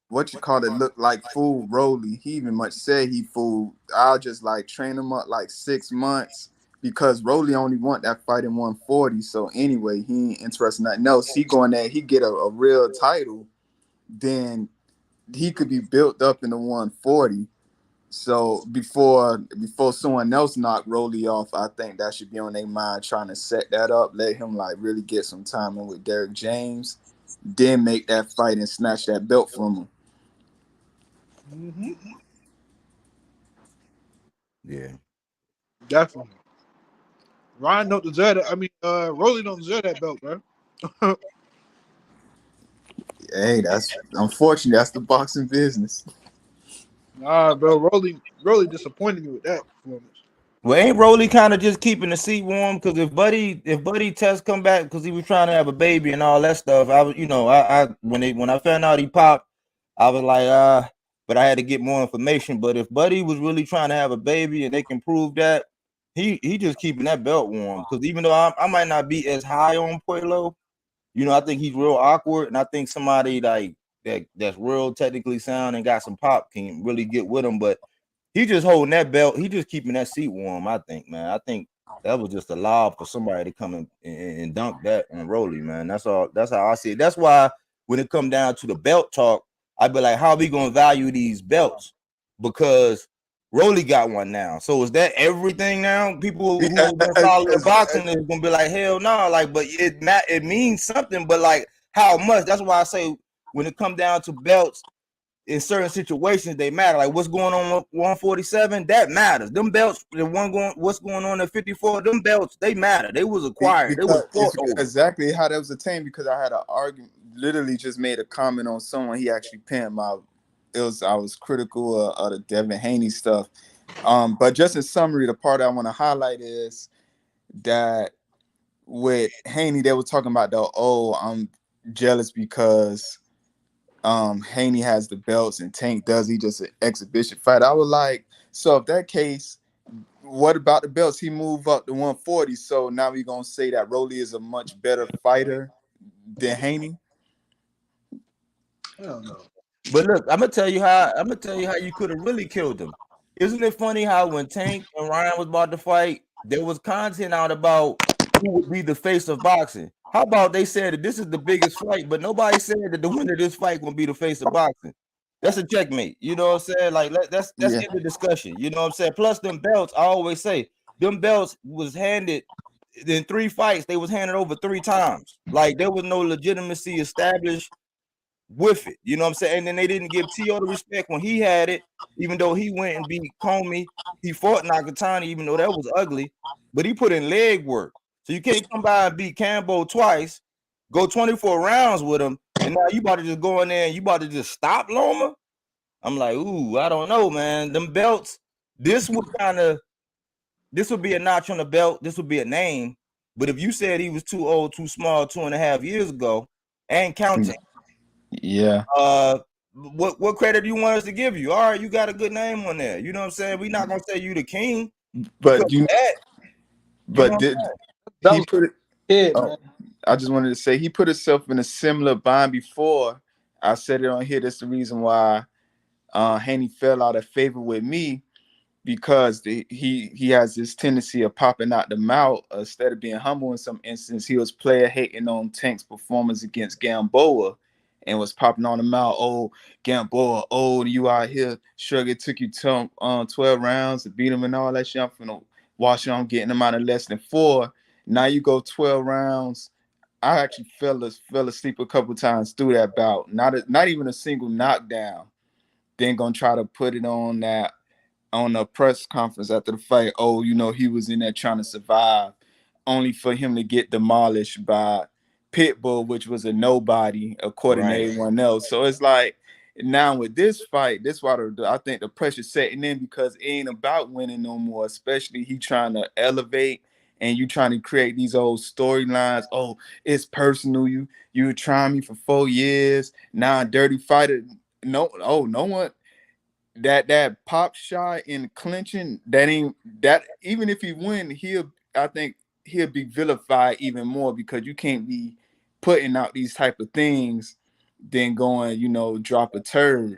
looked like fool Rolly. He even much said he fooled. I'll just like train him up like 6 months because Rolly only want that fight in 140. So anyway, he ain't interested in nothing else. He going there, he get a real title, then he could be built up in the 140. So before someone else knock Rolly off, I think that should be on their mind, trying to set that up, let him like really get some time in with Derrick James, then make that fight and snatch that belt from him. Mm-hmm. Yeah, definitely. Ryan don't deserve that. I mean, Rolly don't deserve that belt, bro. Hey, that's unfortunate. That's the boxing business. Nah, bro, Rolly disappointed me with that performance. Well, ain't Rolly kind of just keeping the seat warm? Because if Buddy Test come back because he was trying to have a baby and all that stuff, I was, you know, I when I found out he popped, I was like, but I had to get more information. But if Buddy was really trying to have a baby and they can prove that, he just keeping that belt warm. Because even though I might not be as high on Puello, I think he's real awkward, and I think somebody like that's real technically sound and got some pop can really get with him. But he just holding that belt. He just keeping that seat warm. I think, man. I think that was just a lob for somebody to come and dunk that on Rolly, man. That's all. That's how I see it. That's why when it come down to the belt talk, I'd be like, how are we gonna value these belts? Because Rolly got one now. So is that everything now? People who are gonna follow the boxing is gonna be like, hell no, like, but it means something, but like how much? That's why I say when it come down to belts in certain situations, they matter. Like what's going on with 147, that matters. Them belts, what's going on at 54, them belts, they matter. They was acquired. They was exactly how that was attained, because I had an argument, literally just made a comment on someone. He actually pinned my I was critical of the Devin Haney stuff. But just in summary, the part I want to highlight is that with Haney, they were talking about I'm jealous because Haney has the belts and Tank does. He just an exhibition fight. I was like, so if that case, what about the belts? He moved up to 140. So now we're gonna say that Rolly is a much better fighter than Haney? I don't know. But look, I'm gonna tell you how you could have really killed him. Isn't it funny how when Tank and Ryan was about to fight, there was content out about who would be the face of boxing? How about they said that this is the biggest fight, but nobody said that the winner of this fight gonna be the face of boxing? That's a checkmate. You know what I'm saying? Like that's in the discussion. You know what I'm saying? Plus them belts, I always say them belts was handed in 3 fights. They was handed over 3 times. Like there was no legitimacy established with it, you know what I'm saying? And then they didn't give T.O. the respect when he had it, even though he went and beat Comey. He fought Nakatani, even though that was ugly, but he put in leg work. So you can't come by and beat Cambo twice, go 24 rounds with him, and now you about to just go in there and you about to just stop Loma? I'm like, ooh, I don't know, man. Them belts, this would be a notch on the belt. This would be a name. But if you said he was too old, too small 2.5 years ago, and counting, what credit do you want us to give you? All right, you got a good name on there. You know what I'm saying? We're not gonna say you the king, but I just wanted to say he put himself in a similar bind before. I said it on here. That's the reason why Haney fell out of favor with me, because he has this tendency of popping out the mouth instead of being humble. In some instance, he was player hating on Tank's performance against Gamboa and was popping on the mouth. Oh, Gamboa, you out here. Sugar, it took you 12 rounds to beat him and all that shit. I'm finna watch him getting him out of less than 4. Now you go 12 rounds. I actually fell asleep a couple times through that bout. Not even a single knockdown. Then gonna try to put it on a press conference after the fight. Oh, he was in there trying to survive, only for him to get demolished by Pitbull, which was a nobody according to everyone else. So it's like now with this fight, this why I think the pressure's setting in, because it ain't about winning no more. Especially he trying to elevate, and you trying to create these old storylines. Oh, it's personal. You were trying me for 4 years. Now a dirty fighter. No one. That pop shot in clinching, that even if he win, I think he'll be vilified even more, because you can't be putting out these type of things then going, drop a turd.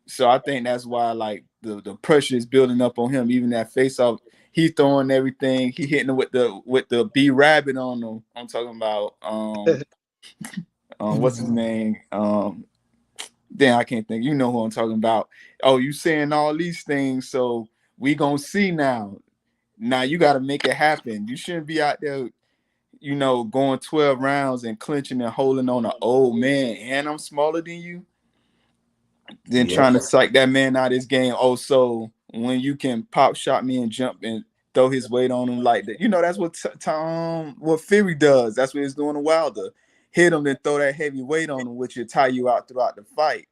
So I think that's why like the pressure is building up on him. Even that face off, he throwing everything, he hitting him with the B rabbit on him. I'm talking about what's his name? Then I can't think. You know who I'm talking about. Oh, you saying all these things, so we gonna see now. Now you got to make it happen. You shouldn't be out there, going 12 rounds and clinching and holding on an old man, and I'm smaller than you. Then trying to psych that man out of his game. Oh, so when you can pop shot me and jump and throw his weight on him like that, that's what Fury does. That's what he's doing to Wilder. Hit him, then throw that heavy weight on him, which will tie you out throughout the fight.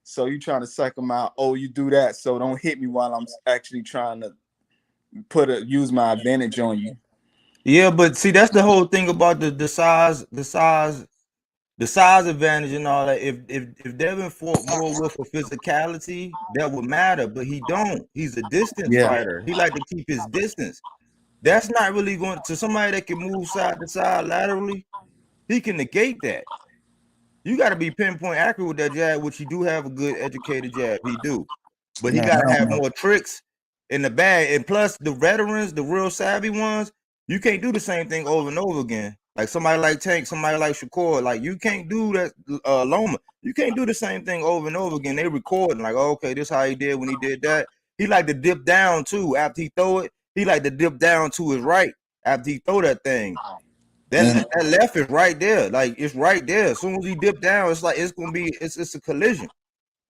So you trying to psych him out. Oh, you do that, so don't hit me while I'm actually trying to use my advantage on you. Yeah, but see, that's the whole thing about the size the size advantage and all that. If Devin fought more with a physicality, that would matter. But he don't. He's a distance Yeah. fighter. He like to keep his distance. That's not really going to somebody that can move side to side laterally. He can negate that. You got to be pinpoint accurate with that jab, which he do have a good educated jab. He do. But he Man, got I to don't have know. more tricks in the bag. And plus, the veterans, the real savvy ones, you can't do the same thing over and over again. Like somebody like Tank, somebody like Shakur, like you can't do that. Loma, you can't do the same thing over and over again. They recording like, oh, okay, this how he did when he did that. He like to dip down too after he throw it. He like to dip down to his right after he throw that thing. That left is right there, like it's right there. As soon as he dip down, it's like it's gonna be it's a collision.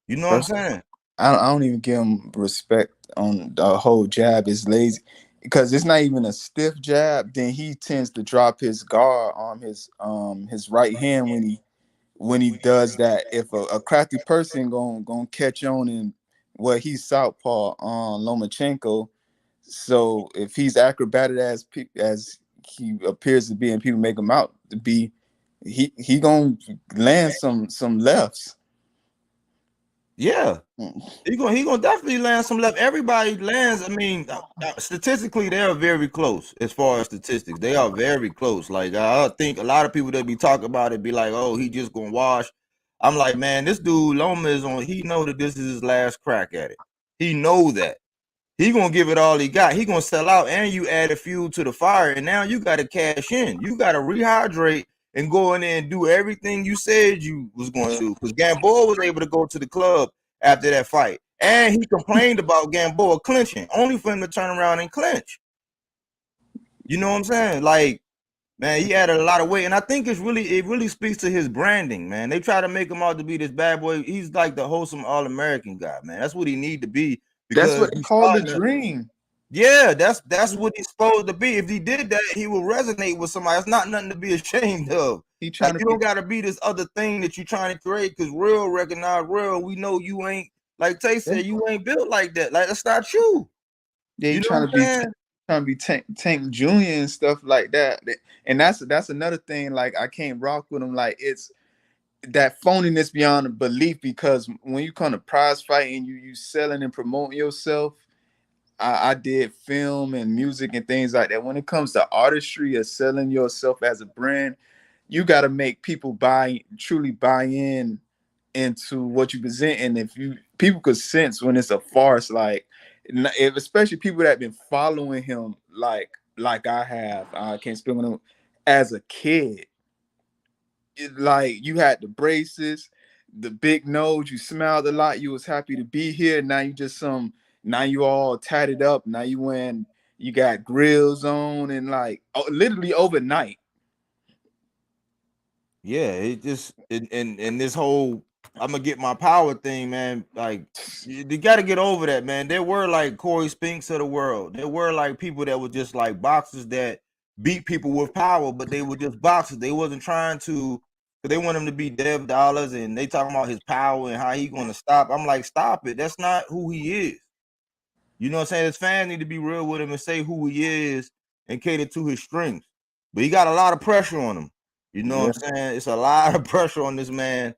You know what I'm saying? I don't even give him respect on the whole jab is lazy because it's not even a stiff jab. Then he tends to drop his guard on his right hand when he does that. If a crafty person gonna catch on and he's southpaw on Lomachenko, so if he's acrobatic as he appears to be and people make him out to be, he gonna land some lefts. Yeah, he gonna definitely land some left. Everybody lands. I mean, statistically, they are very close as far as statistics. They are very close. Like I think a lot of people that be talking about it be like, "Oh, he just gonna wash." I'm like, man, this dude Loma is on. He know that this is his last crack at it. He know that. He gonna give it all he got. He gonna sell out, and you add a fuel to the fire, and now you got to cash in. You got to rehydrate and go in there and do everything you said you was going to do. Because Gamboa was able to go to the club after that fight, and he complained about Gamboa clinching, only for him to turn around and clinch. You know what I'm saying? Like, man, he added a lot of weight, and I think it really speaks to his branding, man. They try to make him out to be this bad boy. He's like the wholesome All-American guy, man. That's what he need to be. That's what Because they call the dream. yeah, that's what he's supposed to be. If he did that, he will resonate with somebody. It's not nothing to be ashamed of. He trying Like, to you don't gotta be this other thing that you're trying to create, because real recognize real. We know you ain't, like Tay said, you ain't built like that. Like, that's not you. Yeah, You he know trying what to I'm be saying? Tank Jr. and stuff like that. And that's another thing. Like I can't rock with him. Like it's that phoniness beyond belief, because when you come to prize fighting, you selling and promoting yourself. I did film and music and things like that. When it comes to artistry or selling yourself as a brand, you got to make people truly buy in into what you present. And if people could sense when it's a farce, like especially people that have been following him like I have, I can't speak on him as a kid. Like you had the braces, the big nose, you smiled a lot, you was happy to be here. Now you all tatted up. Now you got grills on and like literally overnight. Yeah, it just and this whole I'm gonna get my power thing, man. Like you got to get over that, man. There were like Corey Spinks of the world. There were like people that were just like boxers that beat people with power, but they were just boxers. They wasn't trying to, because they want him to be Dev Dollars, and they talking about his power and how he gonna stop. I'm like, stop it. That's not who he is. You know what I'm saying? His fans need to be real with him and say who he is and cater to his strengths. But he got a lot of pressure on him. You know what I'm saying? It's a lot of pressure on this man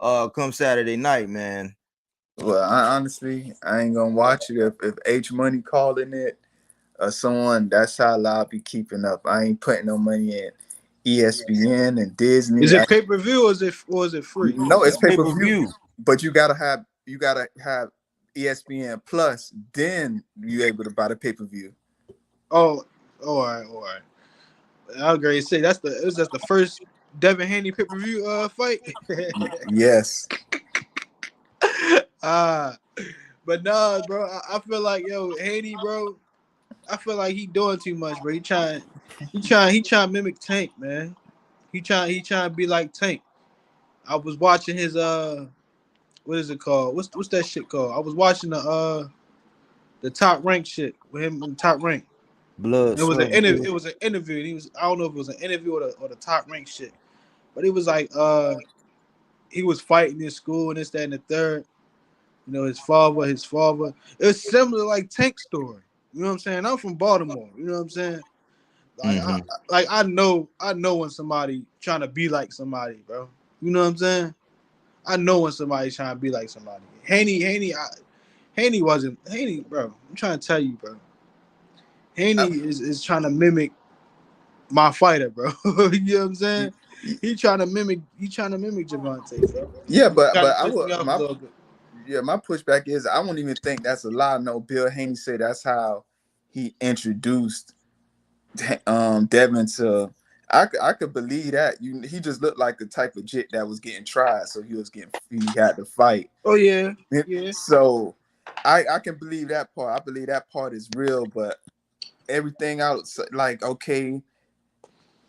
come Saturday night, man. Well, honestly, I ain't gonna watch it if H Money calling it or someone. That's how I'll be keeping up. I ain't putting no money in ESPN and Disney. Is it pay per view or is it free? No, it's It's pay per view. pay-per-view. But you gotta have ESPN Plus. Then you able to buy the pay per view. Oh, all right. I was going to say that's the first Devin Haney pay per view fight. Yes. But nah, bro. I feel like Haney, bro. I feel like he doing too much, bro. He trying to mimic Tank, man. He trying to be like Tank. I was watching his what is it called? What's that shit called? I was watching the Top Rank shit with him in Top Rank. Blood. It was an interview. It was an interview. And he was, I don't know if it was an interview or the Top Rank shit, but it was like he was fighting in school and this, that, and the third. You know, his father. It was similar like Tank's story. You know what I'm saying? I'm from Baltimore. You know what I'm saying? Like I know when somebody trying to be like somebody, bro. You know what I'm saying? I know when somebody's trying to be like somebody. Haney wasn't Haney, bro. I'm trying to tell you, bro. Haney is trying to mimic my fighter, bro. You know what I'm saying? He trying to mimic Javante, bro. Yeah, He but trying to I piss me would off a little bit. my pushback is I won't even think that's a lie. No, Bill Haney said that's how he introduced Devin to. I could believe that. He just looked like the type of jit that was getting tried, so he had to fight. Oh yeah, yeah. So I can believe that part. I believe that part is real, but everything else, like, okay,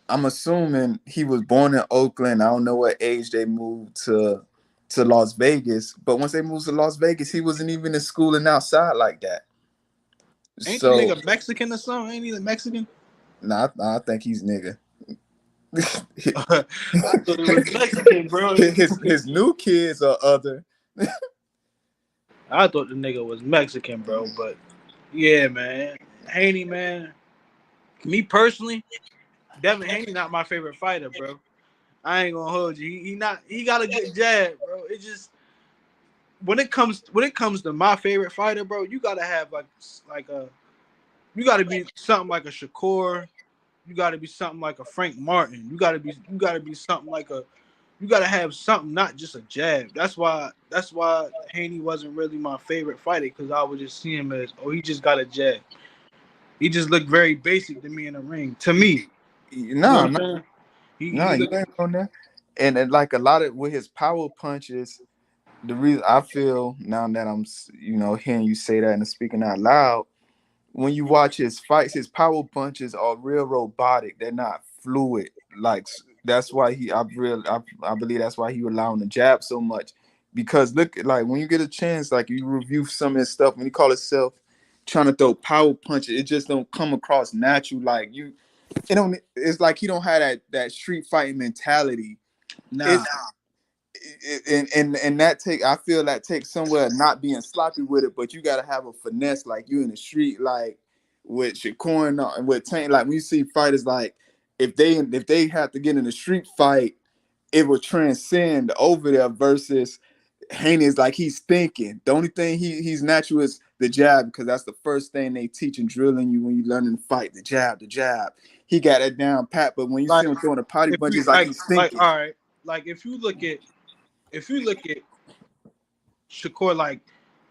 I'm assuming he was born in Oakland. I don't know what age they moved to Las Vegas, but once they moved to Las Vegas, he wasn't even in schooling outside like that. Ain't the So nigga Mexican or something? Ain't he the Mexican? nah, I think he's nigga. I thought it was Mexican, bro. his new kids are other. I thought the nigga was Mexican, bro. But yeah, man, Haney, man. Me personally, Devin Haney not my favorite fighter, bro. I ain't gonna hold you. He got a good jab, bro. It just when it comes to my favorite fighter, bro, you gotta have you gotta be something like a Shakur. You gotta be something like a Frank Martin. You gotta be something like you gotta have something, not just a jab. That's why Haney wasn't really my favorite fighter, because I would just see him as, oh, he just got a jab. He just looked very basic to me in the ring. To me. You know No, what I'm saying? no, you ain't on there. And like a lot of with his power punches, the reason I feel now that I'm hearing you say that and speaking out loud, when you watch his fights, his power punches are real robotic. They're not fluid. Like that's why I believe that's why he rely on the jab so much. Because look, like when you get a chance, like you review some of his stuff, when he call himself trying to throw power punches, it just don't come across natural. Like it's like he don't have that street fighting mentality. Nah. It's and that I feel that takes somewhere not being sloppy with it, but you gotta have a finesse, like you in the street, like with Shakur and with Tank. Like when you see fighters, like if they have to get in a street fight, it will transcend over there versus Haney is like he's thinking. The only thing he's natural is the jab, because that's the first thing they teach and drilling you when you learning to fight. The jab. He got it down pat, but when you see him throwing a potty bunch, it's like he's thinking. All right, like if you look at Shakur, like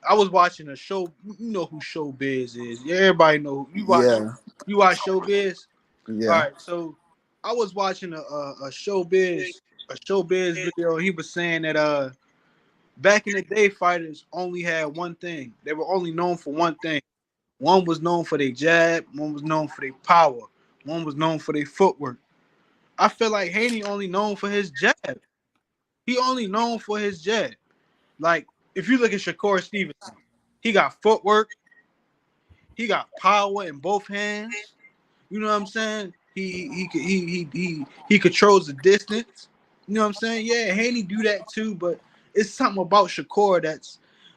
I was watching a show. You know who Showbiz is? Yeah, everybody know. You watch Showbiz? Yeah. All right, so I was watching a Showbiz video. He was saying that back in the day, fighters only had one thing. They were only known for one thing. One was known for their jab. One was known for their power. One was known for their footwork. I feel like Haney only known for his jab. He only known for his jab. Like if you look at Shakur Stevenson, he got footwork. He got power in both hands. You know what I'm saying? He controls the distance. You know what I'm saying? Yeah, Haney do that too, but it's something about Shakur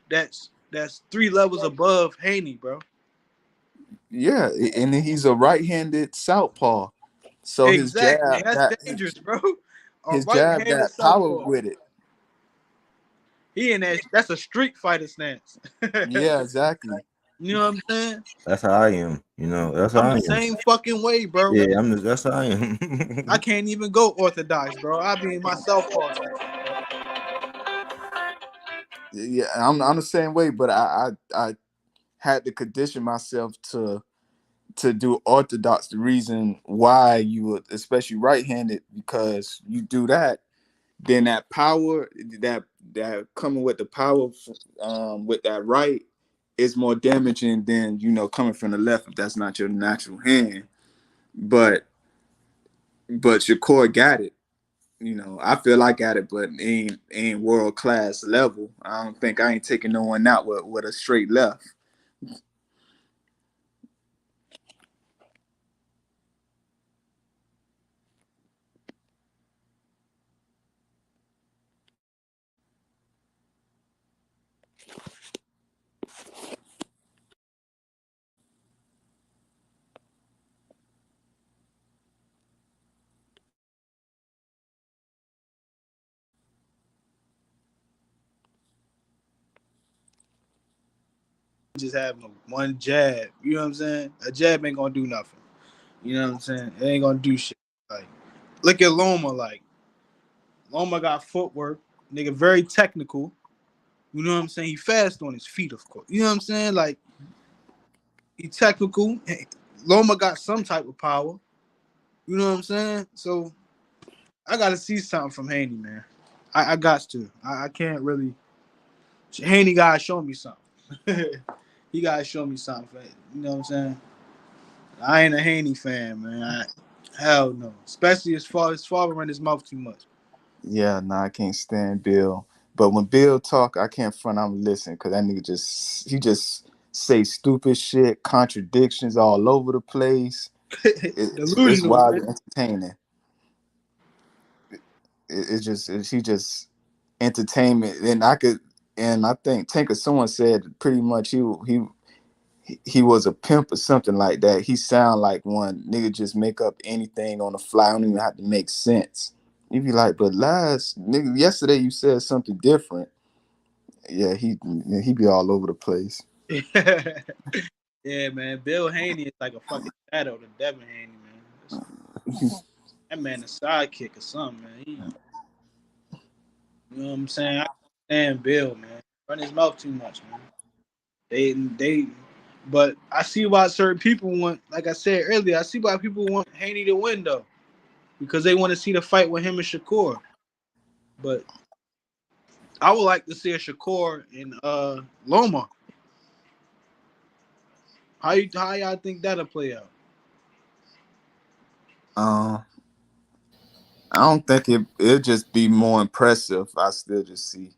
that's 3 levels above Haney, bro. Yeah, and he's a right-handed southpaw, so his jab Exactly. That's dangerous, bro. A his jab right-handed got power southpaw. with it. He in that's a street fighter stance. Yeah, exactly. You know what I'm saying? That's how I am. That's how I'm I the am. same fucking way, bro. Yeah, that's how I am. I can't even go orthodox, bro. I be in my southpaw stance, bro. Yeah, I'm the same way, but I had to condition myself to do orthodox. The reason why you would, especially right-handed, because you do that, then that power that coming with the power with that right is more damaging than coming from the left if that's not your natural hand. But Shakur got it. I feel I got it, but ain't world class level. I don't think I ain't taking no one out with a straight left. just having one jab. You know what I'm saying? A jab ain't gonna do nothing. You know what I'm saying? It ain't gonna do shit. Like, look at Loma. Like, Loma got footwork. Nigga, very technical. You know what I'm saying? He fast on his feet, of course. You know what I'm saying? Like, he technical. Loma got some type of power. You know what I'm saying? So I gotta see something from Haney, man. I got to. I can't really. Haney gotta show me something. He gotta show me something. You know what I'm saying? I ain't a Haney fan, man. Hell no. Especially as far as father run his mouth too much. Yeah, nah, I can't stand Bill. But when Bill talk, I can't front. I'm listening because that nigga just say stupid shit, contradictions all over the place. It's wildly entertaining. He just entertainment, and I think Tinker someone said pretty much he was a pimp or something like that. He sound like one nigga just make up anything on the fly. Don't even have to make sense. You be like, but nigga, yesterday you said something different. Yeah, he be all over the place. Yeah, man. Bill Haney is like a fucking shadow to Devin Haney, man. That man a sidekick or something, man. You know what I'm saying? I can't stand Bill, man. Run his mouth too much, man. But I see why certain people want, like I said earlier, I see why people want Haney to win though, because they want to see the fight with him and Shakur. But I would like to see a Shakur and Loma. How y'all think that'll play out? I don't think it'll just be more impressive. I still just see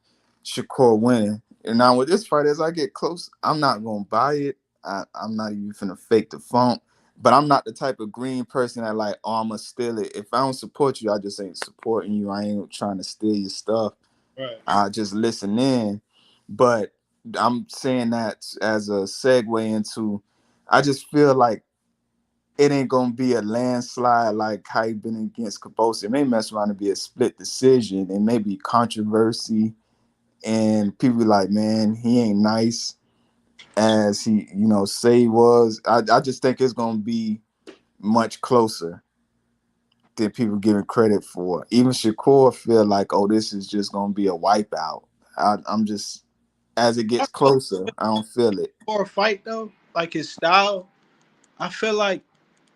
Shakur winning. And now with this fight, as I get close, I'm not gonna buy it. I'm not even finna fake the funk. But I'm not the type of green person that like, oh, I'ma steal it. If I don't support you, I just ain't supporting you. I ain't trying to steal your stuff. Right. I just listen in. But I'm saying that as a segue into, I just feel like it ain't gonna be a landslide like how he been against Caboce. It may mess around and be a split decision. It may be controversy, and people be like, man, he ain't nice as he, say he was. I just think it's gonna be much closer than people giving credit for. Even Shakur feel like, oh, this is just gonna be a wipeout. I'm just, as it gets closer, I don't feel it. For a fight though, like his style, I feel like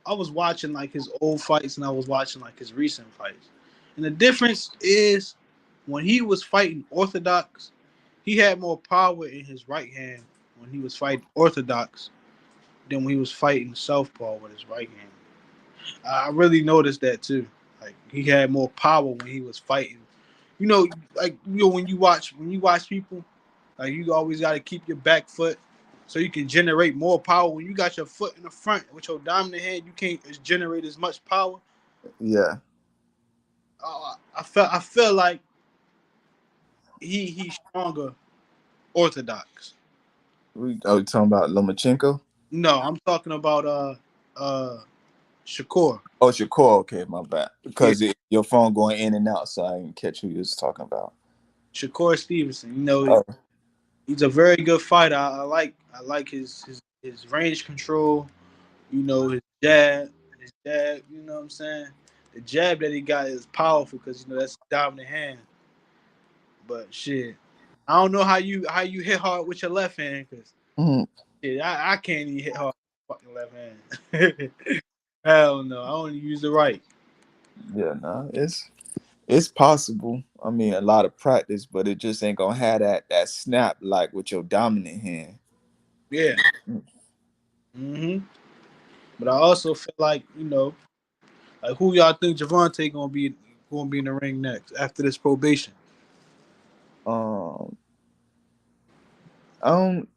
I was watching like his old fights and I was watching like his recent fights. And the difference is when he was fighting orthodox, he had more power in his right hand when he was fighting orthodox than when he was fighting southpaw with his right hand. I really noticed that too. Like he had more power when he was fighting. When you watch people, like you always got to keep your back foot so you can generate more power. When you got your foot in the front with your dominant hand, you can't generate as much power. Yeah. I feel like he's stronger orthodox. Are we talking about Lomachenko? No, I'm talking about Shakur. Oh, Shakur. Okay, my bad. Because your phone going in and out, so I didn't catch who you was talking about. Shakur Stevenson. He's a very good fighter. I like his range control. His jab. You know what I'm saying? The jab that he got is powerful because that's a dominant hand. But shit, I don't know how you hit hard with your left hand because I can't even hit hard with fucking left hand. Hell no, I only use the right. Yeah, no, it's possible. I mean, a lot of practice, but it just ain't gonna have that snap like with your dominant hand. Yeah. But I also feel like like who y'all think Javante gonna be in the ring next after this probation? I don't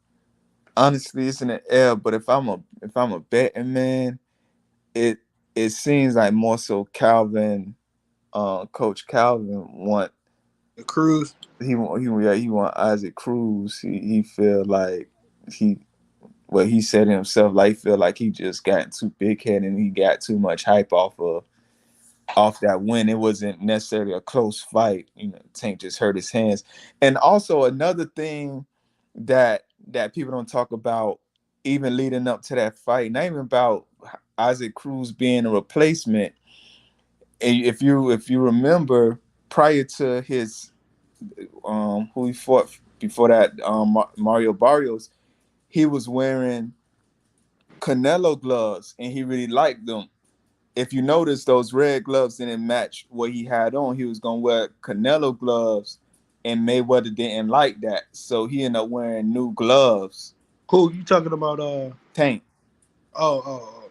honestly, it's in the air. But if I'm a betting man, it seems like more so Calvin, Coach Calvin want the Cruz. He want Isaac Cruz. He feel like he said himself, like he feel like he just got too big headed and he got too much hype off that win. It wasn't necessarily a close fight. Tank just hurt his hands. And also another thing that that people don't talk about, even leading up to that fight, not even about Isaac Cruz being a replacement. And if you remember, prior to his who he fought before that, Mario Barrios, he was wearing Canelo gloves, and he really liked them. If you notice, those red gloves didn't match what he had on. He was gonna wear Canelo gloves, and Mayweather didn't like that, so he ended up wearing new gloves. Cool. You talking about Tank? Oh,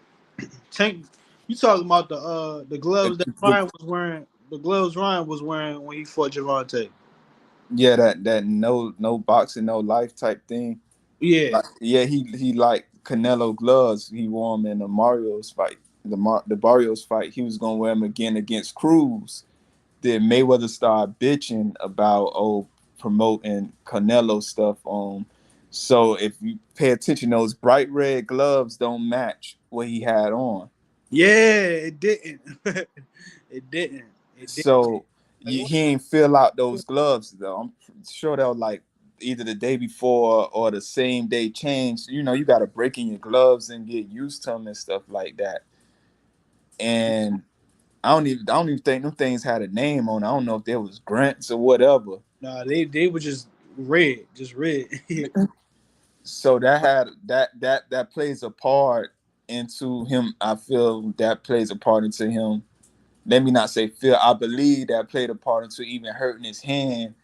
Tank. You talking about the gloves that Ryan was wearing? The gloves Ryan was wearing when he fought Gervonta. Yeah, that no boxing, no life type thing. Yeah, Yeah, he liked Canelo gloves. He wore them in the Mario's fight, the Barrios fight. He was gonna wear them again against Cruz. Then Mayweather started bitching about promoting Canelo stuff on. So if you pay attention, those bright red gloves don't match what he had on. yeah, it didn't. It didn't. So he ain't fill out those gloves though. I'm sure they'll like either the day before or the same day change. You know, you got to break in your gloves and get used to them and stuff like that. And I don't even think them things had a name on it. I don't know if there was grants or whatever. Nah, they were just red. So that plays a part into him. I feel that plays a part into him. Let me not say feel. I believe that played a part into even hurting his hand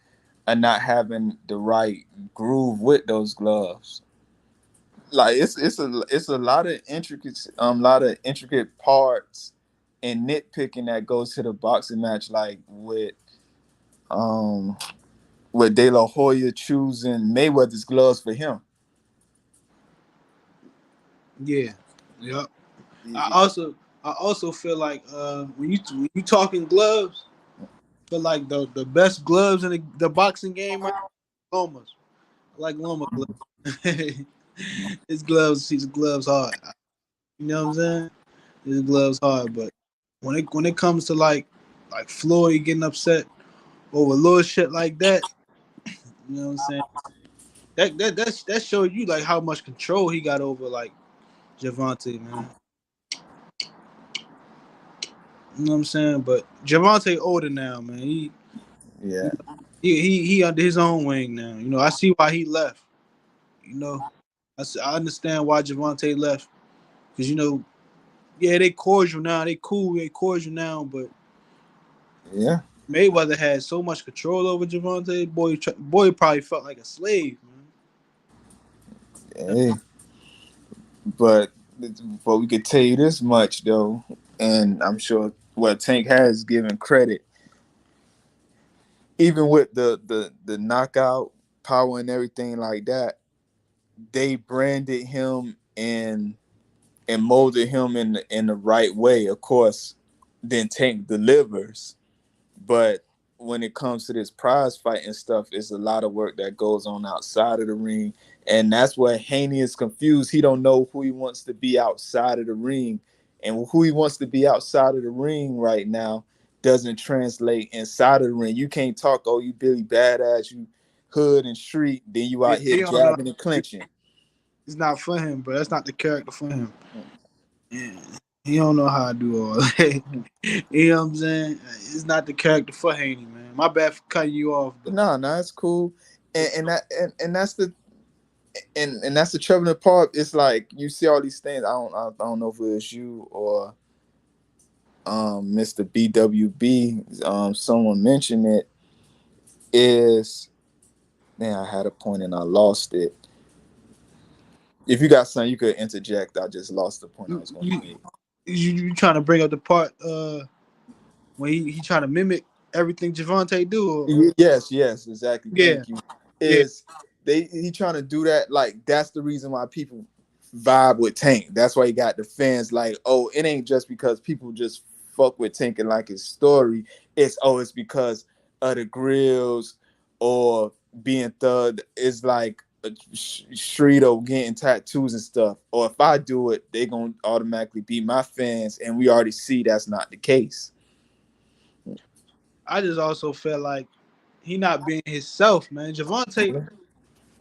and not having the right groove with those gloves. Like it's a lot of intricate parts and nitpicking that goes to the boxing match, like with De La Hoya choosing Mayweather's gloves for him. Yeah, yep. I also feel like when you talking gloves, feel like the best gloves in the boxing game right now, Lomas. I like Loma gloves. his gloves hard. You know what I'm saying? His gloves hard, but when it comes to like Floyd getting upset over little shit like that, you know what I'm saying? That shows you like how much control he got over like Gervonta, man. You know what I'm saying? But Gervonta older now, man. He under his own wing now. You know, I see why he left. You know, I understand why Gervonta left. Because, you know, yeah, they cordial now. They cool. They cordial now. But yeah, Mayweather had so much control over Gervonta. Boy probably felt like a slave, man. Hey, but we could tell you this much though, and I'm sure Tank has given credit, even with the knockout power and everything like that. They branded him and molded him in the right way. Of course, then Tank delivers, but when it comes to this prize fight and stuff, it's a lot of work that goes on outside of the ring, and that's where Haney is confused. He don't know who he wants to be outside of the ring, and who he wants to be outside of the ring right now doesn't translate inside of the ring. You can't talk, oh, you Billy Badass, you hood and street, then you out here jabbing and clinching. It's not for him, bro. That's not the character for him. Yeah. He don't know how to do all that. You know what I'm saying? It's not the character for Haney, man. My bad for cutting you off. No, it's cool. And that's the and that's the troubling part. It's like you see all these things. I don't know if it was you or Mr. BWB. Someone mentioned it. Man, I had a point and I lost it. If you got something, you could interject. I just lost the point I was going to make. You trying to bring up the part when he trying to mimic everything Gervonta do? Or? Yes, exactly. Yeah. Thank you. He trying to do that? Like that's the reason why people vibe with Tank. That's why he got the fans like, oh, it ain't just because people just fuck with Tank and like his story. It's because of the grills or being thug. It's like street or getting tattoos and stuff. Or if I do it, they gonna automatically be my fans, and we already see that's not the case. I just also felt like he not being himself, man. Gervonta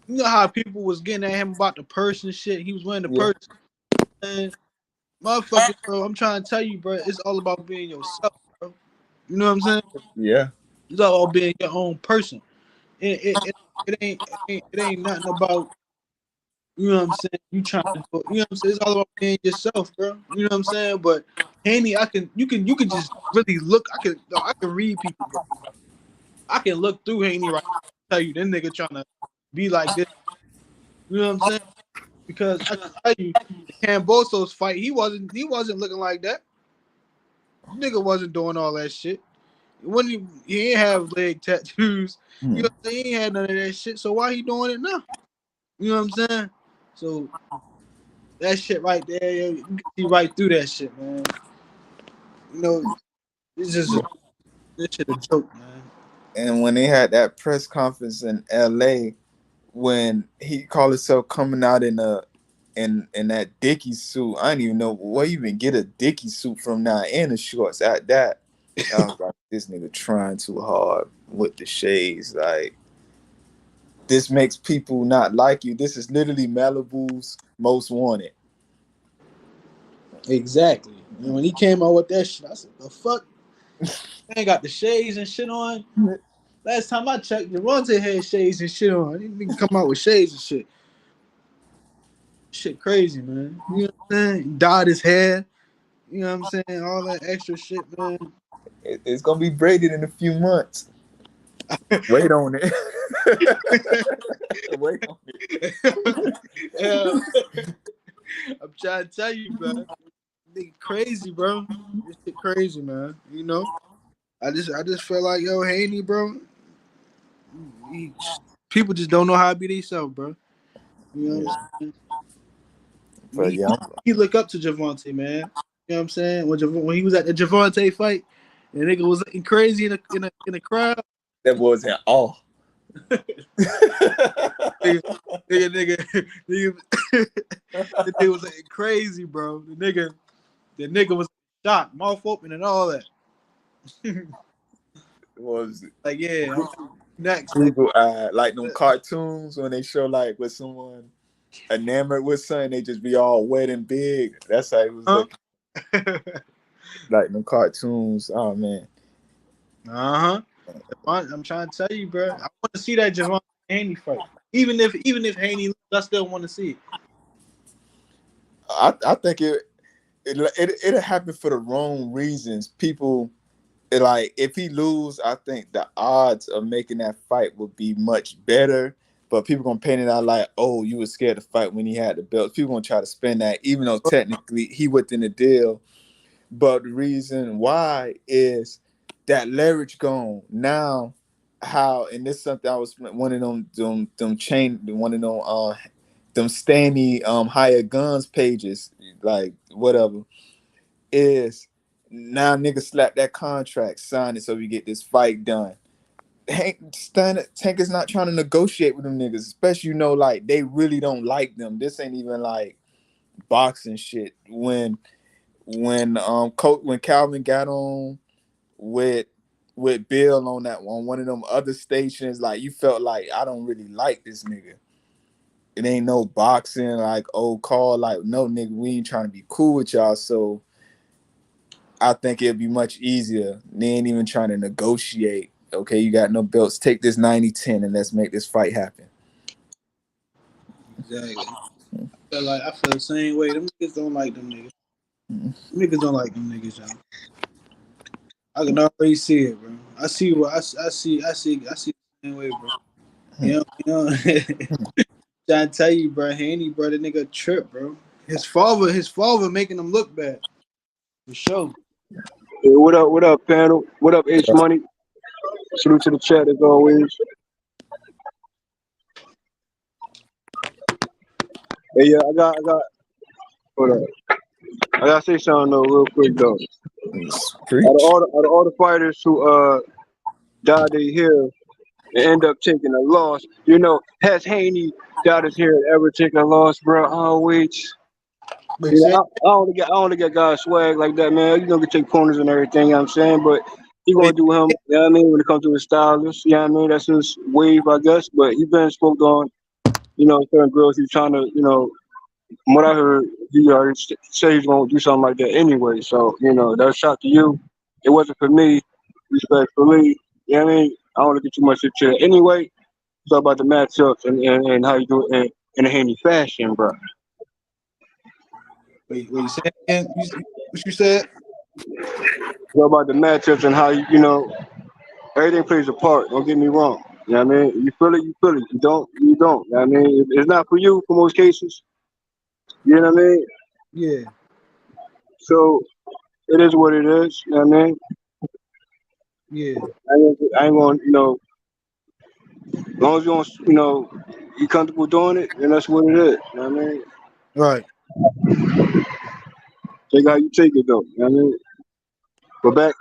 You know how people was getting at him about the purse and shit. He was wearing the purse. And motherfucker, bro, I'm trying to tell you, bro, it's all about being yourself, bro. You know what I'm saying? Yeah. It's all about being your own person. It ain't nothing about, you know what I'm saying, you trying to do, you know what I'm saying? It's all about being yourself, bro. You know what I'm saying? But Haney, you can just really look. I can read people, bro. I can look through Haney right now and tell you, this nigga trying to be like this. You know what I'm saying? Because I can tell you, the Camboso's fight, he wasn't looking like that. Nigga wasn't doing all that shit. When he ain't have leg tattoos, you know what I'm saying? He ain't had none of that shit. So why he doing it now? You know what I'm saying? So that shit right there, you can see right through that shit, man. You know, it's just this shit a joke, man. And when they had that press conference in LA, when he called himself coming out in that Dickie suit, I didn't even know where you even get a Dickie suit from now, and the shorts at that. I was like, this nigga trying too hard with the shades. Like, this makes people not like you. This is literally Malibu's most wanted. Exactly. And when he came out with that shit, I said, the fuck? I ain't got the shades and shit on. Last time I checked, Devontae had shades and shit on. He didn't come out with shades and shit. Shit crazy, man. You know what I'm saying? He dyed his hair. You know what I'm saying? All that extra shit, man. It's gonna be braided in a few months. Wait on it. Wait on it. Yeah. I'm trying to tell you, bro. Nigga crazy, bro. This shit crazy, man. You know? I just feel like, yo, Haney, bro. People just don't know how to be themselves, bro. You know what I'm saying? But yeah, he look up to Javante, man. You know what I'm saying? When he was at the Javante fight, and nigga was looking crazy in the crowd. That was at all. nigga was looking crazy, bro. The nigga was shot, mouth open, and all that. Was like, yeah, next. Like them cartoons when they show like with someone enamored with something, they just be all wet and big. That's how it was looking. Like them cartoons. Oh man. I'm trying to tell you, bro. I want to see that Javante Haney fight. Even if Haney loses, I still want to see it. I think it'll happen for the wrong reasons. People like, if he lose, I think the odds of making that fight would be much better. But people gonna paint it out like, oh, you were scared to fight when he had the belt. People gonna try to spin that, even though technically he within the deal. But the reason why is that leverage gone now. How, and this is something I was one of them Stanley higher guns pages, like whatever, is now niggas slap that contract, sign it so we get this fight done. Tank is not trying to negotiate with them niggas, especially, like they really don't like them. This ain't even like boxing shit. When Calvin got on with Bill on one of them other stations, like you felt like, I don't really like this nigga. It ain't no boxing, like old call, like, no nigga, we ain't trying to be cool with y'all. So I think it'd be much easier. They ain't even trying to negotiate. Okay, you got no belts. Take this 90-10 and let's make this fight happen. Exactly. I feel the same way. Them niggas don't like them niggas. Niggas don't like them niggas, y'all. I can already see it, bro. I see the same way, bro. You know. Trying to tell you, bro, Haney, bro, the nigga trip, bro. His father making him look bad. For sure. Hey, what up, panel? What up, H Money? Salute to the chat as always. Hey, yeah, I got. Hold up. I gotta say something though, real quick though. Out of all the fighters who dyed their hair and end up taking a loss, has Haney dyed his hair and ever taken a loss, bro? Always. I only got guys swag like that, man. You gonna take corners and everything, you know what I'm saying? But he gonna do him, you know what I mean, when it comes to his stylist, you know what I mean? That's his wave, I guess. But he been spoke on certain girls he's trying to, from what I heard, he already said he's gonna do something like that anyway. So, that's a shot to you. It wasn't for me, respectfully. You know what I mean? I don't want to get too much into it. Anyway, it's all about the matchups and how you do it in a handy fashion, bro. Wait, you said again? What you said? It's all about the matchups and how everything plays a part. Don't get me wrong. You know what I mean? You feel it, you feel it. You don't, you don't. You know what I mean? It's not for you for most cases. You know what I mean? Yeah. So it is what it is. You know what I mean? Yeah. I ain't gonna, as long as you don't, you comfortable doing it, then that's what it is. You know what I mean? Right. Take how you take it though. You know what I mean? But back,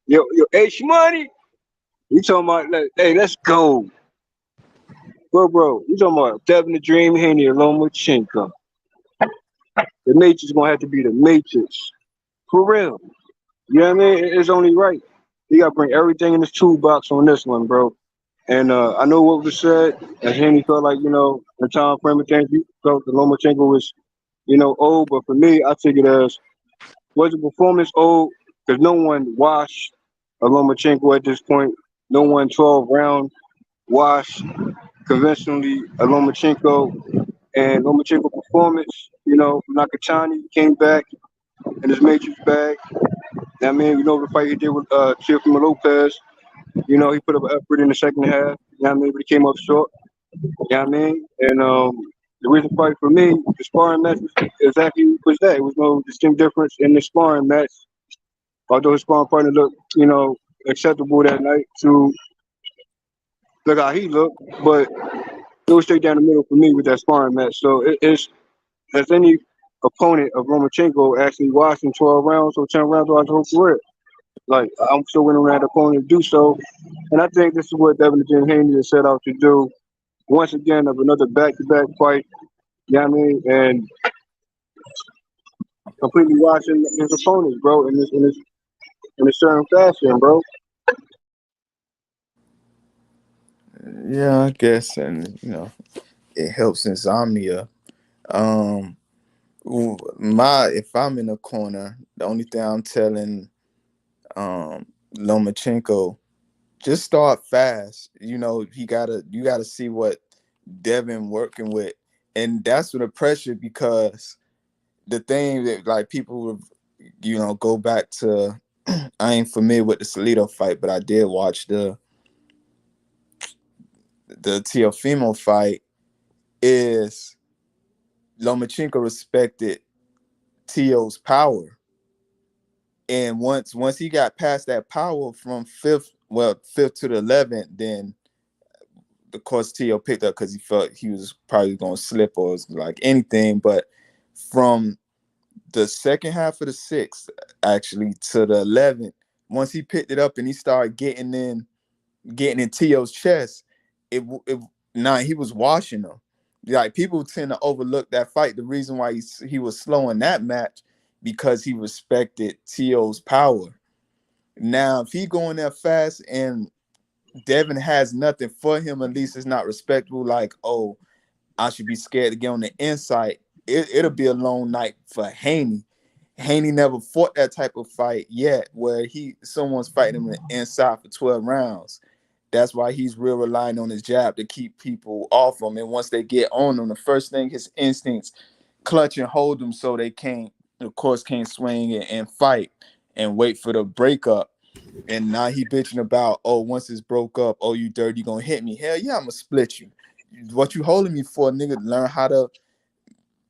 your H money. You talking about? Like, hey, let's go, bro. You talking about Devin the Dream Haney and Lomachenko? The Matrix gonna have to be the Matrix for real. You know what I mean? It's only right. You gotta bring everything in this toolbox on this one, bro. And I know what was said, and Haney felt like, the time frame of things, you felt that Lomachenko was, old. But for me, I take it as, was the performance old? Because no one washed a Lomachenko at this point. No one 12 round washed conventionally a Lomachenko. And Lomachenko performance, Nakachani came back in his Matrix bag. I mean, the fight he did with Teofimo Lopez. He put up an effort in the second half. But he came up short. I mean? And the reason fight for me, the sparring match was exactly was that. It was no distinct difference in the sparring match. Although his sparring partner looked, acceptable that night to look how he looked. But it was straight down the middle for me with that sparring match. So it's as any opponent of Lomachenko actually watching 12 rounds or 10 rounds throughout his whole career. Like, I'm still winning that opponent to do so. And I think this is what Devin Haney is set out to do. Once again, of another back-to-back fight. You know what I mean? And completely watching his opponents, bro, in a certain fashion, bro. Yeah, I guess, and it helps insomnia. If I'm in a corner, the only thing I'm telling Lomachenko, just start fast. You gotta see what Devin working with, and that's what the pressure, because the thing that, like, people would go back to. I ain't familiar with the Salido fight, but I did watch the Teofimo fight. Is Lomachenko respected Tio's power, and once he got past that power from fifth to the 11th, then of course Tio picked up because he felt he was probably going to slip or was like anything. But from the second half of the sixth, actually, to the 11th, once he picked it up and he started getting in Tio's chest, he was washing them. Like, people tend to overlook that fight. The reason why he was slow in that match, because he respected Tio's power. Now, if he going there fast and Devin has nothing for him, at least it's not respectable. Like, oh, I should be scared to get on the inside. It'll be a long night for Haney. Haney never fought that type of fight yet, where someone's fighting him on the inside for 12 rounds. That's why he's real relying on his jab to keep people off him. And once they get on him, the first thing, his instincts clutch and hold them so they can't swing and fight and wait for the breakup. And now he bitching about, oh, once it's broke up, oh, you dirty, you gonna hit me. Hell yeah, I'm gonna split you. What you holding me for, nigga? Learn how to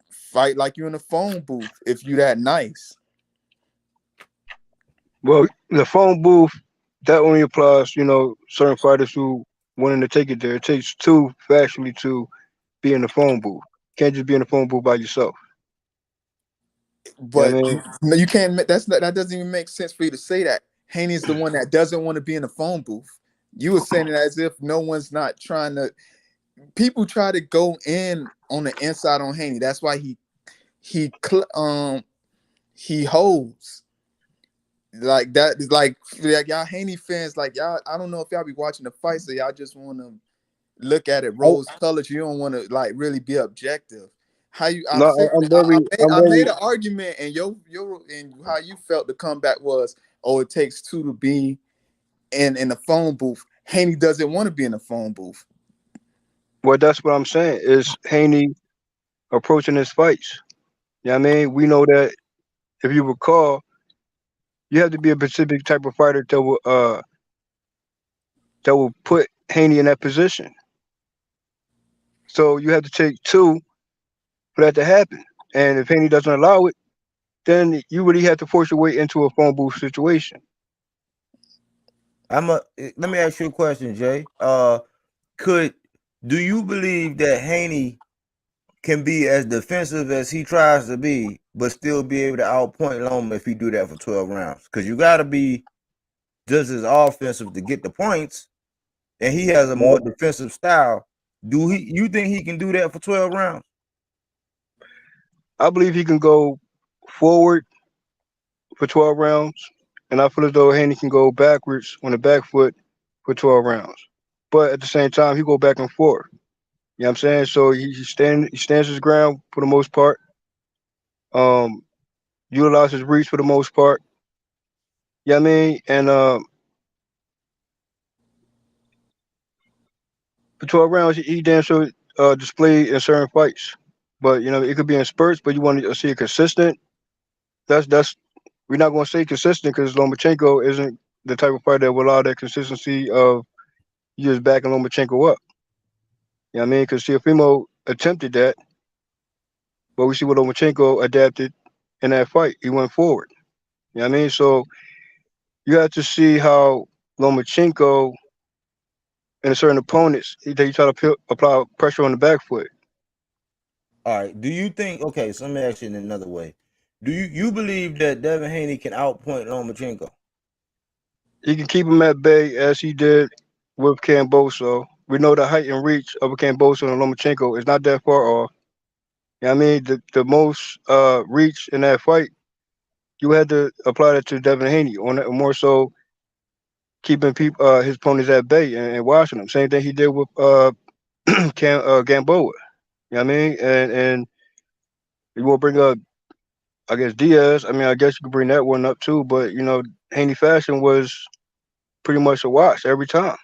fight like you in a phone booth if you that nice. Well, the phone booth, that only applies, certain fighters who wanting to take it there. It takes two factually to be in the phone booth. You can't just be in the phone booth by yourself. But you can't. That doesn't even make sense for you to say that. Haney's the one that doesn't want to be in the phone booth. You were saying it as if no one's not trying to. People try to go in on the inside on Haney. That's why he holds like that. Like y'all Haney fans, like y'all. I don't know if y'all be watching the fight, so y'all just want to look at it rose colored. You don't want to like really be objective. How you? No, I made an argument, and and how you felt the comeback was, oh, it takes two to be in the phone booth. Haney doesn't want to be in the phone booth. Well, that's what I'm saying. Is Haney approaching his fights? You know what I mean? We know that if you recall, you have to be a specific type of fighter that will put Haney in that position. So you have to take two for that to happen. And if Haney doesn't allow it, then you really have to force your way into a phone booth situation. Let me ask you a question, Jay. Do you believe that Haney can be as defensive as he tries to be, but still be able to outpoint Loma if he do that for 12 rounds? Because you got to be just as offensive to get the points, and he has a more defensive style. You think he can do that for 12 rounds? I believe he can go forward for 12 rounds, and I feel as though Haney can go backwards on the back foot for 12 rounds. But at the same time, he go back and forth. You know what I'm saying? So he stands his ground for the most part. Utilize his reach for the most part. You know what I mean? And for 12 rounds, he damn sure displayed in certain fights. But you know, it could be in spurts, but you want to see it consistent. That's we're not going to say consistent because Lomachenko isn't the type of fighter that will allow that consistency of years backing Lomachenko up. You know what I mean? Because Teofimo attempted that, but we see what Lomachenko adapted in that fight. He went forward. You know what I mean? So you have to see how Lomachenko and certain opponents, he try to apply pressure on the back foot. All right. Do you think, okay, so let me ask you in another way. Do you believe that Devin Haney can outpoint Lomachenko? He can keep him at bay as he did with Kambosos. We know the height and reach of a Kambosos and Lomachenko is not that far off. You know what I mean? The most reach in that fight, you had to apply that to Devin Haney on that, more so keeping his opponents at bay and watching them. Same thing he did with Gamboa. You know what I mean? And you will bring up, I guess, Diaz. I mean, I guess you could bring that one up too. But, you know, Haney fashion was pretty much a watch every time.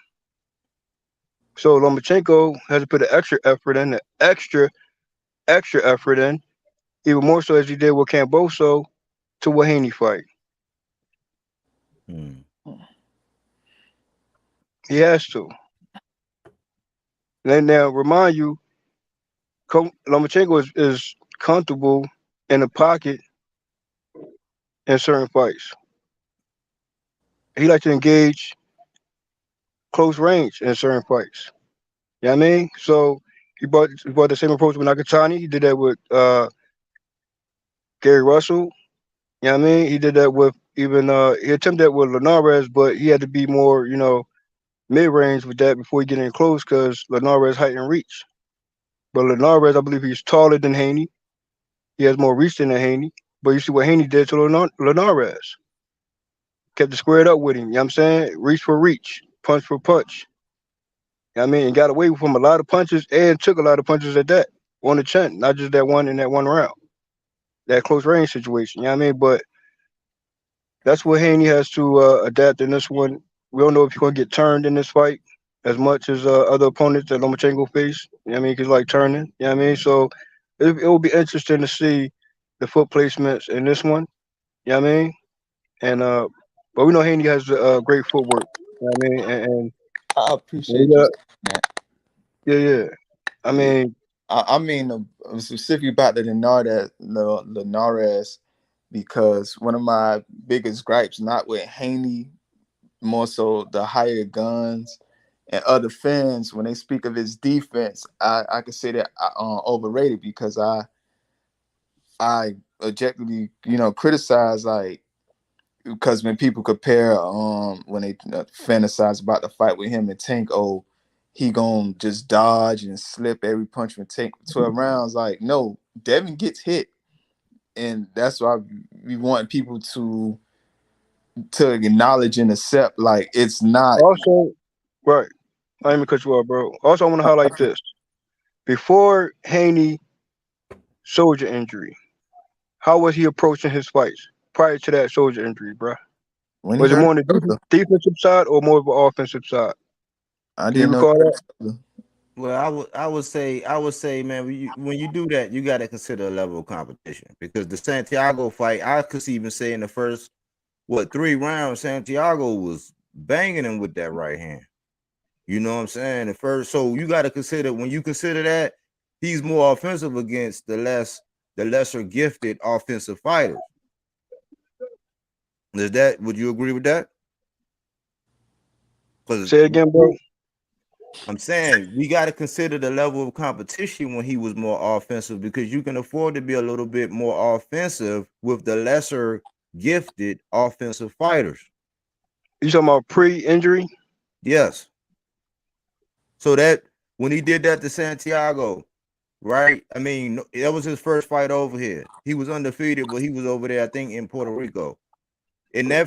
So Lomachenko has to put an extra effort in, extra effort in, even more so as he did with Kambosos to a Haney fight. He has to. And now remind you, Lomachenko is comfortable in the pocket in certain fights. He likes to engage close range in certain fights. You know what I mean? So he brought the same approach with Nakatani. He did that with Gary Russell. You know what I mean? He did that with even he attempted that with Linares, but he had to be more, you know, mid-range with that before he get in close because Linares height and reach. But Linares, I believe he's taller than Haney. He has more reach than Haney. But you see what Haney did to Linares. Kept it squared up with him. You know what I'm saying? Reach for reach, punch for punch. You know what I mean? And got away from a lot of punches and took a lot of punches at that on the chin, not just that one in that one round. That close range situation. You know what I mean? But that's what Haney has to adapt in this one. We don't know if he's going to get turned in this fight as much as other opponents that Lomachenko face. You know what I mean? He's like turning. You know what I mean? So it will be interesting to see the foot placements in this one. You know what I mean? And but we know Haney has great footwork. You know what I mean? And I appreciate you saying that. Yeah. I mean, I mean, specifically about the Linares, because one of my biggest gripes, not with Haney, more so the higher guns and other fans, when they speak of his defense, I could say that overrated because I objectively, you know, criticize like because when people compare when they fantasize about the fight with him and Tank, oh, he gonna just dodge and slip every punch from Tank for 12 rounds. Like, no, Devin gets hit, and that's why we want people to acknowledge and accept. Like, it's not also right. I ain't even cut you off, bro. Also, I want to highlight this. Before Haney shoulder injury, how was he approaching his fights prior to that shoulder injury, bro? When he Was it hurt more on his the shoulder, defensive side or more of an offensive side? I Do you didn't know he recall hurt that? his shoulder. Well, I would say, man, when you do that, you got to consider a level of competition because the Santiago fight, I could even say in the first 3 rounds, Santiago was banging him with that right hand. You know what I'm saying? The first, so you got to consider when you consider that he's more offensive against the lesser gifted offensive fighters. Would you agree with that? Say it again, bro. I'm saying we got to consider the level of competition when he was more offensive because you can afford to be a little bit more offensive with the lesser gifted offensive fighters. You talking about pre-injury? Yes. So that when he did that to Santiago, right? I mean, that was his first fight over here. He was undefeated, but he was over there, I think, in Puerto Rico. In them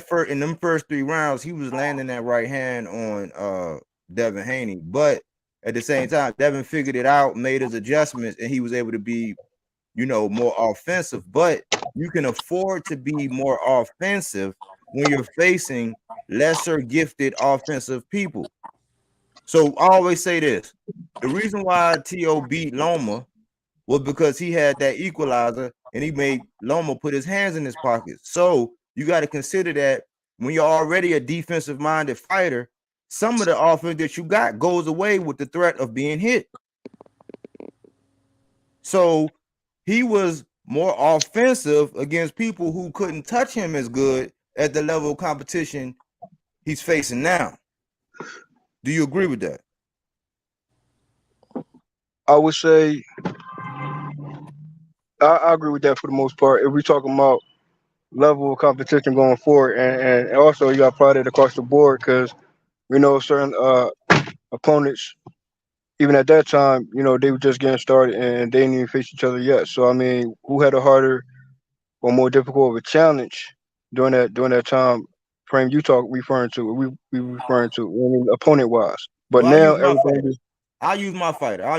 first 3 rounds, he was landing that right hand on Devin Haney. But at the same time, Devin figured it out, made his adjustments, and he was able to be, more offensive. But you can afford to be more offensive when you're facing lesser gifted offensive people. So I always say this. The reason why T.O. beat Loma was because he had that equalizer and he made Loma put his hands in his pockets. So you got to consider that when you're already a defensive minded fighter, some of the offense that you got goes away with the threat of being hit. So he was more offensive against people who couldn't touch him as good at the level of competition he's facing now. Do you agree with that? I would say I agree with that for the most part. If we're talking about level of competition going forward, and also you got product across the board because we know certain opponents, even at that time, they were just getting started and they didn't even face each other yet. So I mean, who had a harder or more difficult of a challenge during that time frame you referring to? We referring to opponent wise. But Well, I'll now use my everything fighter. is I'll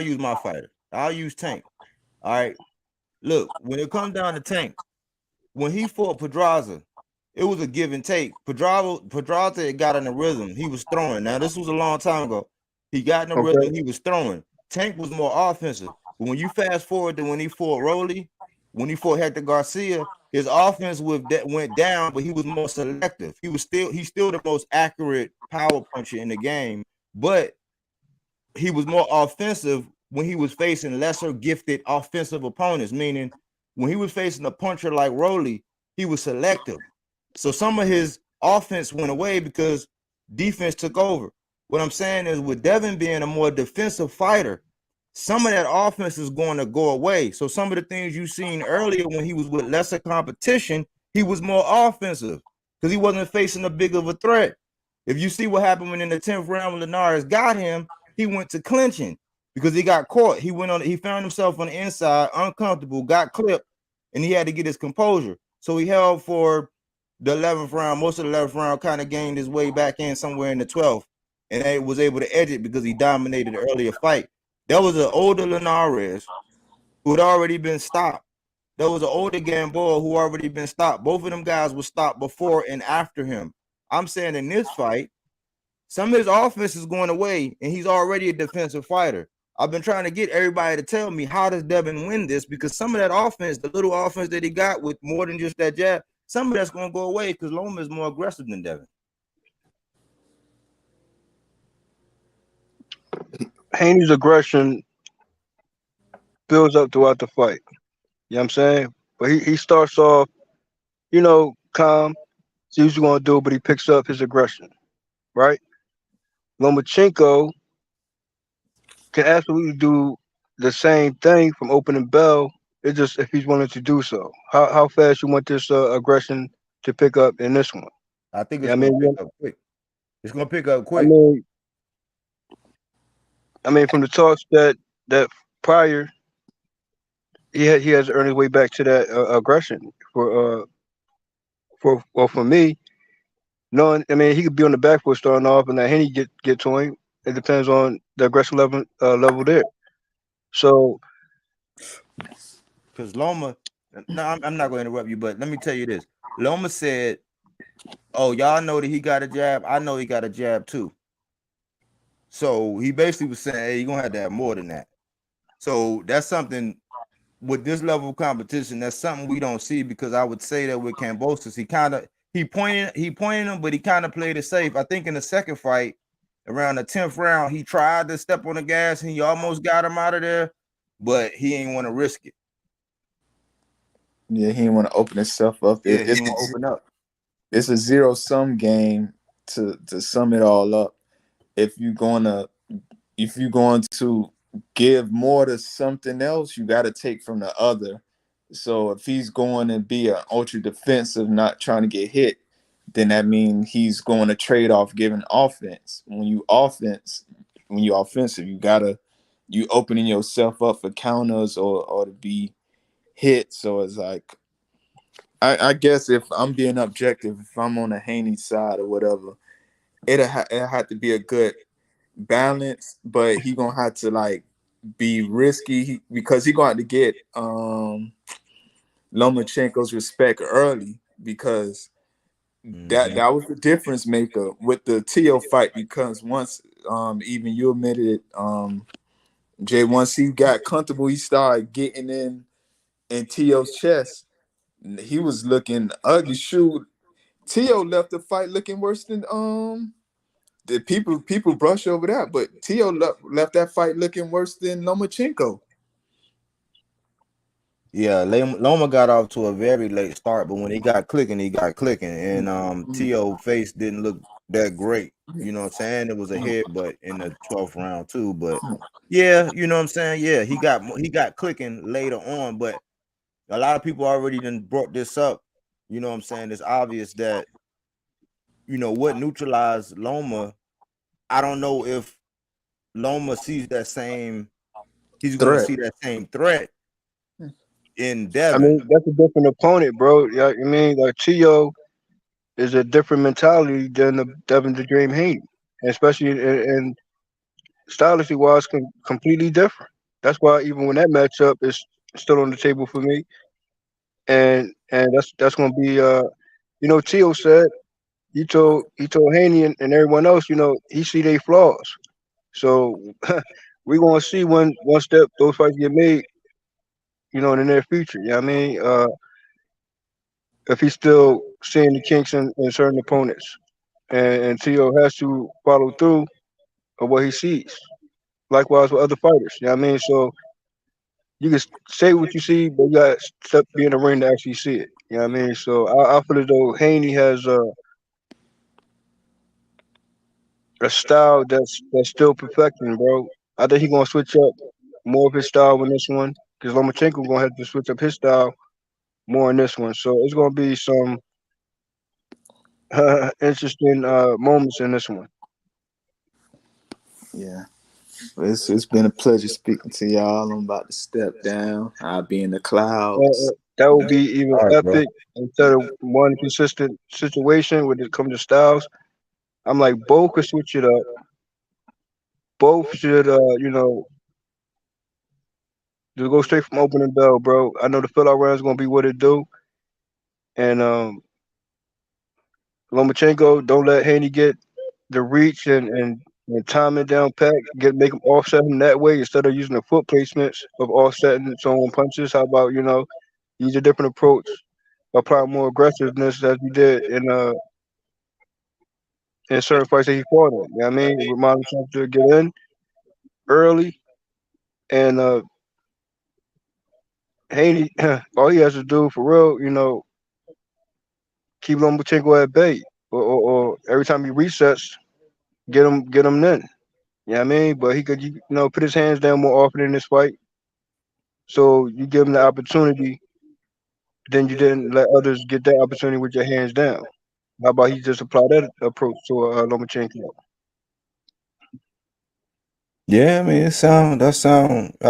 use my fighter. I'll use Tank. All right. Look, when it comes down to Tank, when he fought Pedraza, it was a give and take. Pedraza got in a rhythm. He was throwing. Now, this was a long time ago. He got in a okay. rhythm. He was throwing. Tank was more offensive. But when you fast forward to when he fought Rolly, when he fought Hector Garcia, his offense went down, but he was more selective. He's still the most accurate power puncher in the game, but he was more offensive when he was facing lesser gifted offensive opponents, meaning when he was facing a puncher like Rolly, he was selective. So some of his offense went away because defense took over. What I'm saying is with Devin being a more defensive fighter, some of that offense is going to go away. So some of the things you seen earlier when he was with lesser competition, he was more offensive because he wasn't facing a big of a threat. If you see what happened when in the 10th round when Linares got him, he went to clinching because he got caught. He found himself on the inside, uncomfortable, got clipped, and he had to get his composure. So he held for the 11th round. Most of the 11th round kind of gained his way back in somewhere in the 12th, and he was able to edge it because he dominated the earlier fight. That was an older Linares who had already been stopped. There was an older Gamboa who already been stopped. Both of them guys were stopped before and after him. I'm saying in this fight, some of his offense is going away, and he's already a defensive fighter. I've been trying to get everybody to tell me how does Devin win this, because some of that offense, the little offense that he got with more than just that jab, some of that's going to go away because Loma is more aggressive than Devin. Haney's aggression builds up throughout the fight. You know what I'm saying? But he starts off, calm, sees what he's going to do, but he picks up his aggression, right? Lomachenko can absolutely do the same thing from opening bell. It's just if he's willing to do so. How fast you want this aggression to pick up in this one? I think it's going to pick up quick. It's going to pick up quick. I mean, from the talks that prior, he has to earn his way back to that aggression for me. Knowing, I mean, he could be on the back foot starting off, and then Haney get to him, It depends on the aggressive level there. So Because Loma, no, I'm not going to interrupt you, but let me tell you this. Loma said, "Oh, y'all know that he got a jab. I know he got a jab too." So he basically was saying, "Hey, you're gonna have to have more than that." So that's something with this level of competition. That's something we don't see because I would say that with Kambosos, he pointed him, but he kind of played it safe. I think in the second fight, around the 10th round, he tried to step on the gas and he almost got him out of there, but he ain't want to risk it. Yeah, he didn't want to open himself up. Yeah, he didn't want to open up. It's a zero-sum game to sum it all up. If you're going to give more to something else, you got to take from the other. So if he's going to be an ultra defensive, not trying to get hit, then that means he's going to trade off giving offense. When you offensive, you opening yourself up for counters or to be hit. So it's like, I guess if I'm being objective, if I'm on the Haney side or whatever, it'll have to be a good balance, but he gonna have to like be risky because he gonna have to get Lomachenko's respect early because that was the difference maker with the Tio fight because once even you admitted it, Jay, once he got comfortable, he started getting in Tio's chest. He was looking ugly. Shoot, Tio left the fight looking worse than the people brush over that, but Tio left that fight looking worse than Lomachenko. Yeah, Loma got off to a very late start, but when he got clicking, and Tio face didn't look that great. You know what I'm saying? It was a hit, but in the 12th round too. But yeah, you know what I'm saying? Yeah, he got clicking later on, but a lot of people already done brought this up. You know what I'm saying? It's obvious that what neutralized Loma. I don't know if Loma sees that same. He's going to see that same threat in Devin. I mean, that's a different opponent, bro. Yeah, I mean, like Tio is a different mentality than the Devin the Dream Haney, especially in stylishly wise, completely different. That's why even when that matchup is still on the table for me, and that's gonna be Tio said he told Haney and everyone else, he see their flaws. So we're gonna see when once those fights get made, in the near future. You know what I mean? If he's still seeing the kinks in certain opponents. And Tio has to follow through of what he sees. Likewise with other fighters. You know what I mean? So you can say what you see, but you got to be in the ring to actually see it. You know what I mean? So I feel as though Haney has a style that's still perfecting, bro. I think he's gonna switch up more of his style in this one because Lomachenko gonna have to switch up his style more in this one. So it's gonna be some interesting moments in this one. Yeah. It's been a pleasure speaking to y'all. I'm about to step down. I'll be in the clouds. That will be even All right, bro. epic instead of one consistent situation when it comes to styles. I'm like both could switch it up. Both should just go straight from opening bell, bro. I know the fill out round is gonna be what it do. And Lomachenko, don't let Haney get the reach and timing down pat, make him offset him that way instead of using the foot placements of offsetting its own punches. How about, use a different approach, apply more aggressiveness as he did in certain fights that he fought in. You know what I mean? Remind himself to get in early and Haney, all he has to do for real, keep Lomachenko at bay. Or every time he resets, get him in. You know what I mean? But he could, put his hands down more often in this fight. So you give him the opportunity, then you didn't let others get that opportunity with your hands down. How about he just apply that approach to Lomachenko? Yeah, I mean, I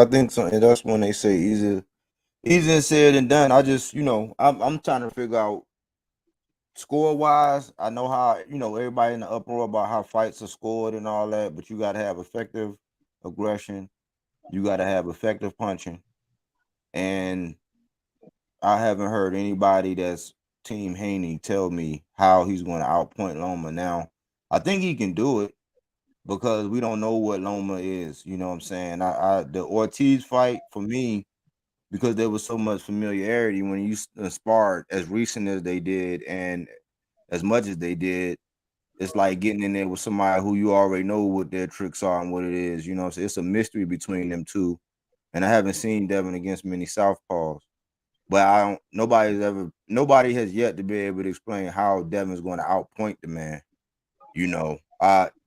think so, and that's when they say easier said than done. I just, I'm trying to figure out score-wise, I know how, everybody in the uproar about how fights are scored and all that, but you got to have effective aggression. You got to have effective punching. And I haven't heard anybody that's Team Haney tell me how he's going to outpoint Loma. Now, I think he can do it because we don't know what Loma is. You know what I'm saying? The Ortiz fight, for me, because there was so much familiarity when you sparred as recent as they did and as much as they did, it's like getting in there with somebody who you already know what their tricks are and what it is. You know, so it's a mystery between them two. And I haven't seen Devin against many southpaws, but nobody has yet to be able to explain how Devin's going to outpoint the man.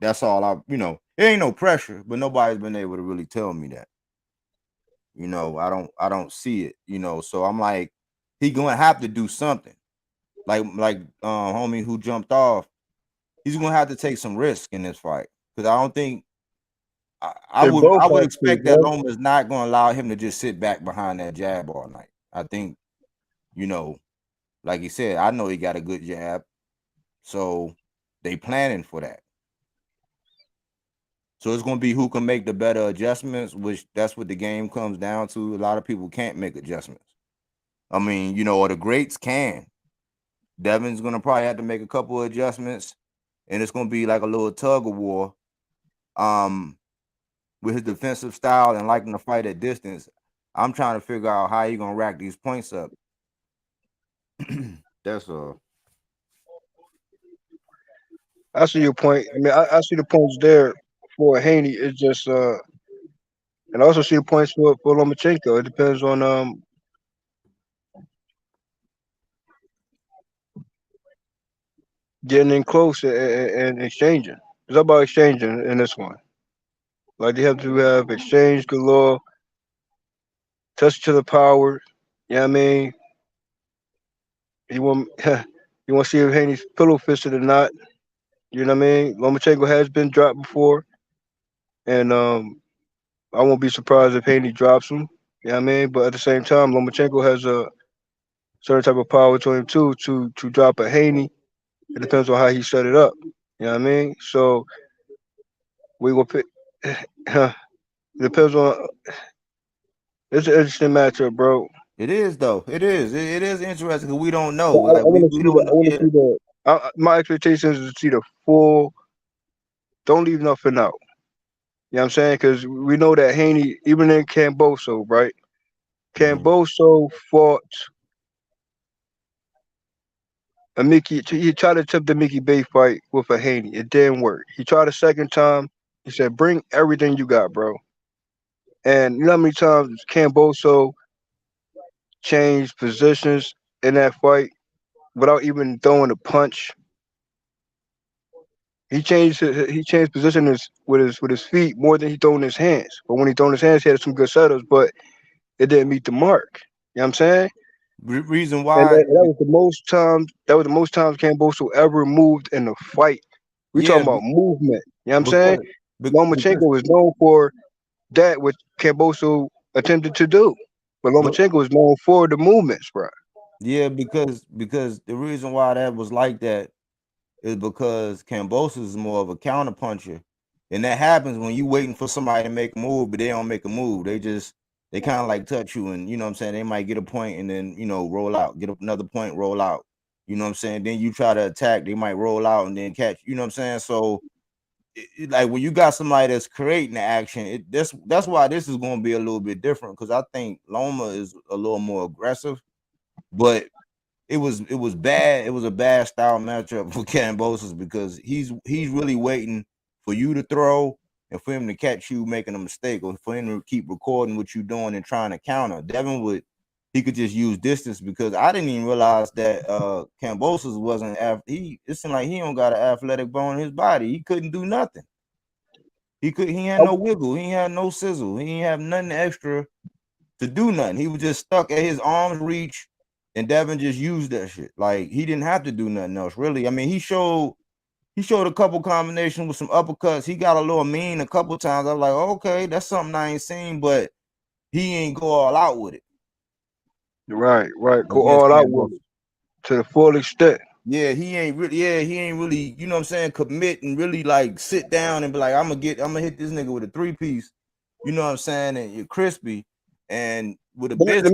That's all it ain't no pressure, but nobody's been able to really tell me that. I don't see it, so I'm like, he gonna have to do something. Like homie who jumped off, he's gonna have to take some risk in this fight. Because I don't think I would expect that Loma is not gonna allow him to just sit back behind that jab all night. I think, like he said, I know he got a good jab. So they planning for that. So it's going to be who can make the better adjustments, which that's what the game comes down to. A lot of people can't make adjustments. I mean, or the greats can. Devin's going to probably have to make a couple of adjustments, and it's going to be like a little tug of war with his defensive style and liking to fight at distance. I'm trying to figure out how he's going to rack these points up. That's all. I see your point. I mean, I see the points there for Haney. It's just and I also see the points for Lomachenko. It depends on getting in close and exchanging. It's all about exchanging in this one. Like they have to have exchange galore, touch to the power. You know what I mean? You want to see if Haney's pillow fisted or not. You know what I mean? Lomachenko has been dropped before, and I won't be surprised if Haney drops him. You know what I mean? But at the same time, Lomachenko has a certain type of power to him too to drop a Haney. It depends on how he set it up. You know what I mean? So we will pick. It depends on. It's an interesting matchup, bro. It is though. It is. It is interesting because we don't know. I want to see that. I want to see that. My expectations is to see the full. Don't leave nothing out. You know what I'm saying? Because we know that Haney, even in Camboso, right? Camboso fought a Mickey. He tried to attempt the Mickey Bay fight with a Haney. It didn't work. He tried a second time. He said, "Bring everything you got, bro." And you know how many times Camboso changed positions in that fight without even throwing a punch? He changed position with his feet more than he threw in his hands. But when he threw in his hands, he had some good setups, but it didn't meet the mark. You know what I'm saying? Reason why and that was the most times Camboso ever moved in a fight. We talking about movement. You know what I'm saying? Lomachenko was known for that, what Camboso attempted to do. But Lomachenko was known for the movements, bro. Yeah, because the reason why that was like that is because Camboso is more of a counter puncher. And that happens when you waiting for somebody to make a move, but they don't make a move. They kind of like touch you, and you know what I'm saying? They might get a point and then, roll out, get another point, roll out. You know what I'm saying? Then you try to attack, they might roll out and then catch, you know what I'm saying? So like when you got somebody that's creating the action, that's why this is going to be a little bit different, because I think Loma is a little more aggressive, but it was bad. It was a bad style matchup for Cambosos because he's really waiting for you to throw and for him to catch you making a mistake, or for him to keep recording what you're doing and trying to counter. Devin he could just use distance, because I didn't even realize that Cambosos wasn't it seemed like he don't got an athletic bone in his body. He couldn't do nothing. He had no wiggle, he had no sizzle, he didn't have nothing extra to do nothing. He was just stuck at his arm's reach, and Devin just used that shit. Like he didn't have to do nothing else, really. I mean, he showed a couple combinations with some uppercuts. He got a little mean a couple times. I was like, okay, that's something I ain't seen, but he ain't go all out with it. Right. Go all out with it to the full extent. he ain't really, you know what I'm saying, commit and really like sit down and be like, I'm gonna hit this nigga with a 3-piece, you know what I'm saying, and you're crispy and with a biscuit.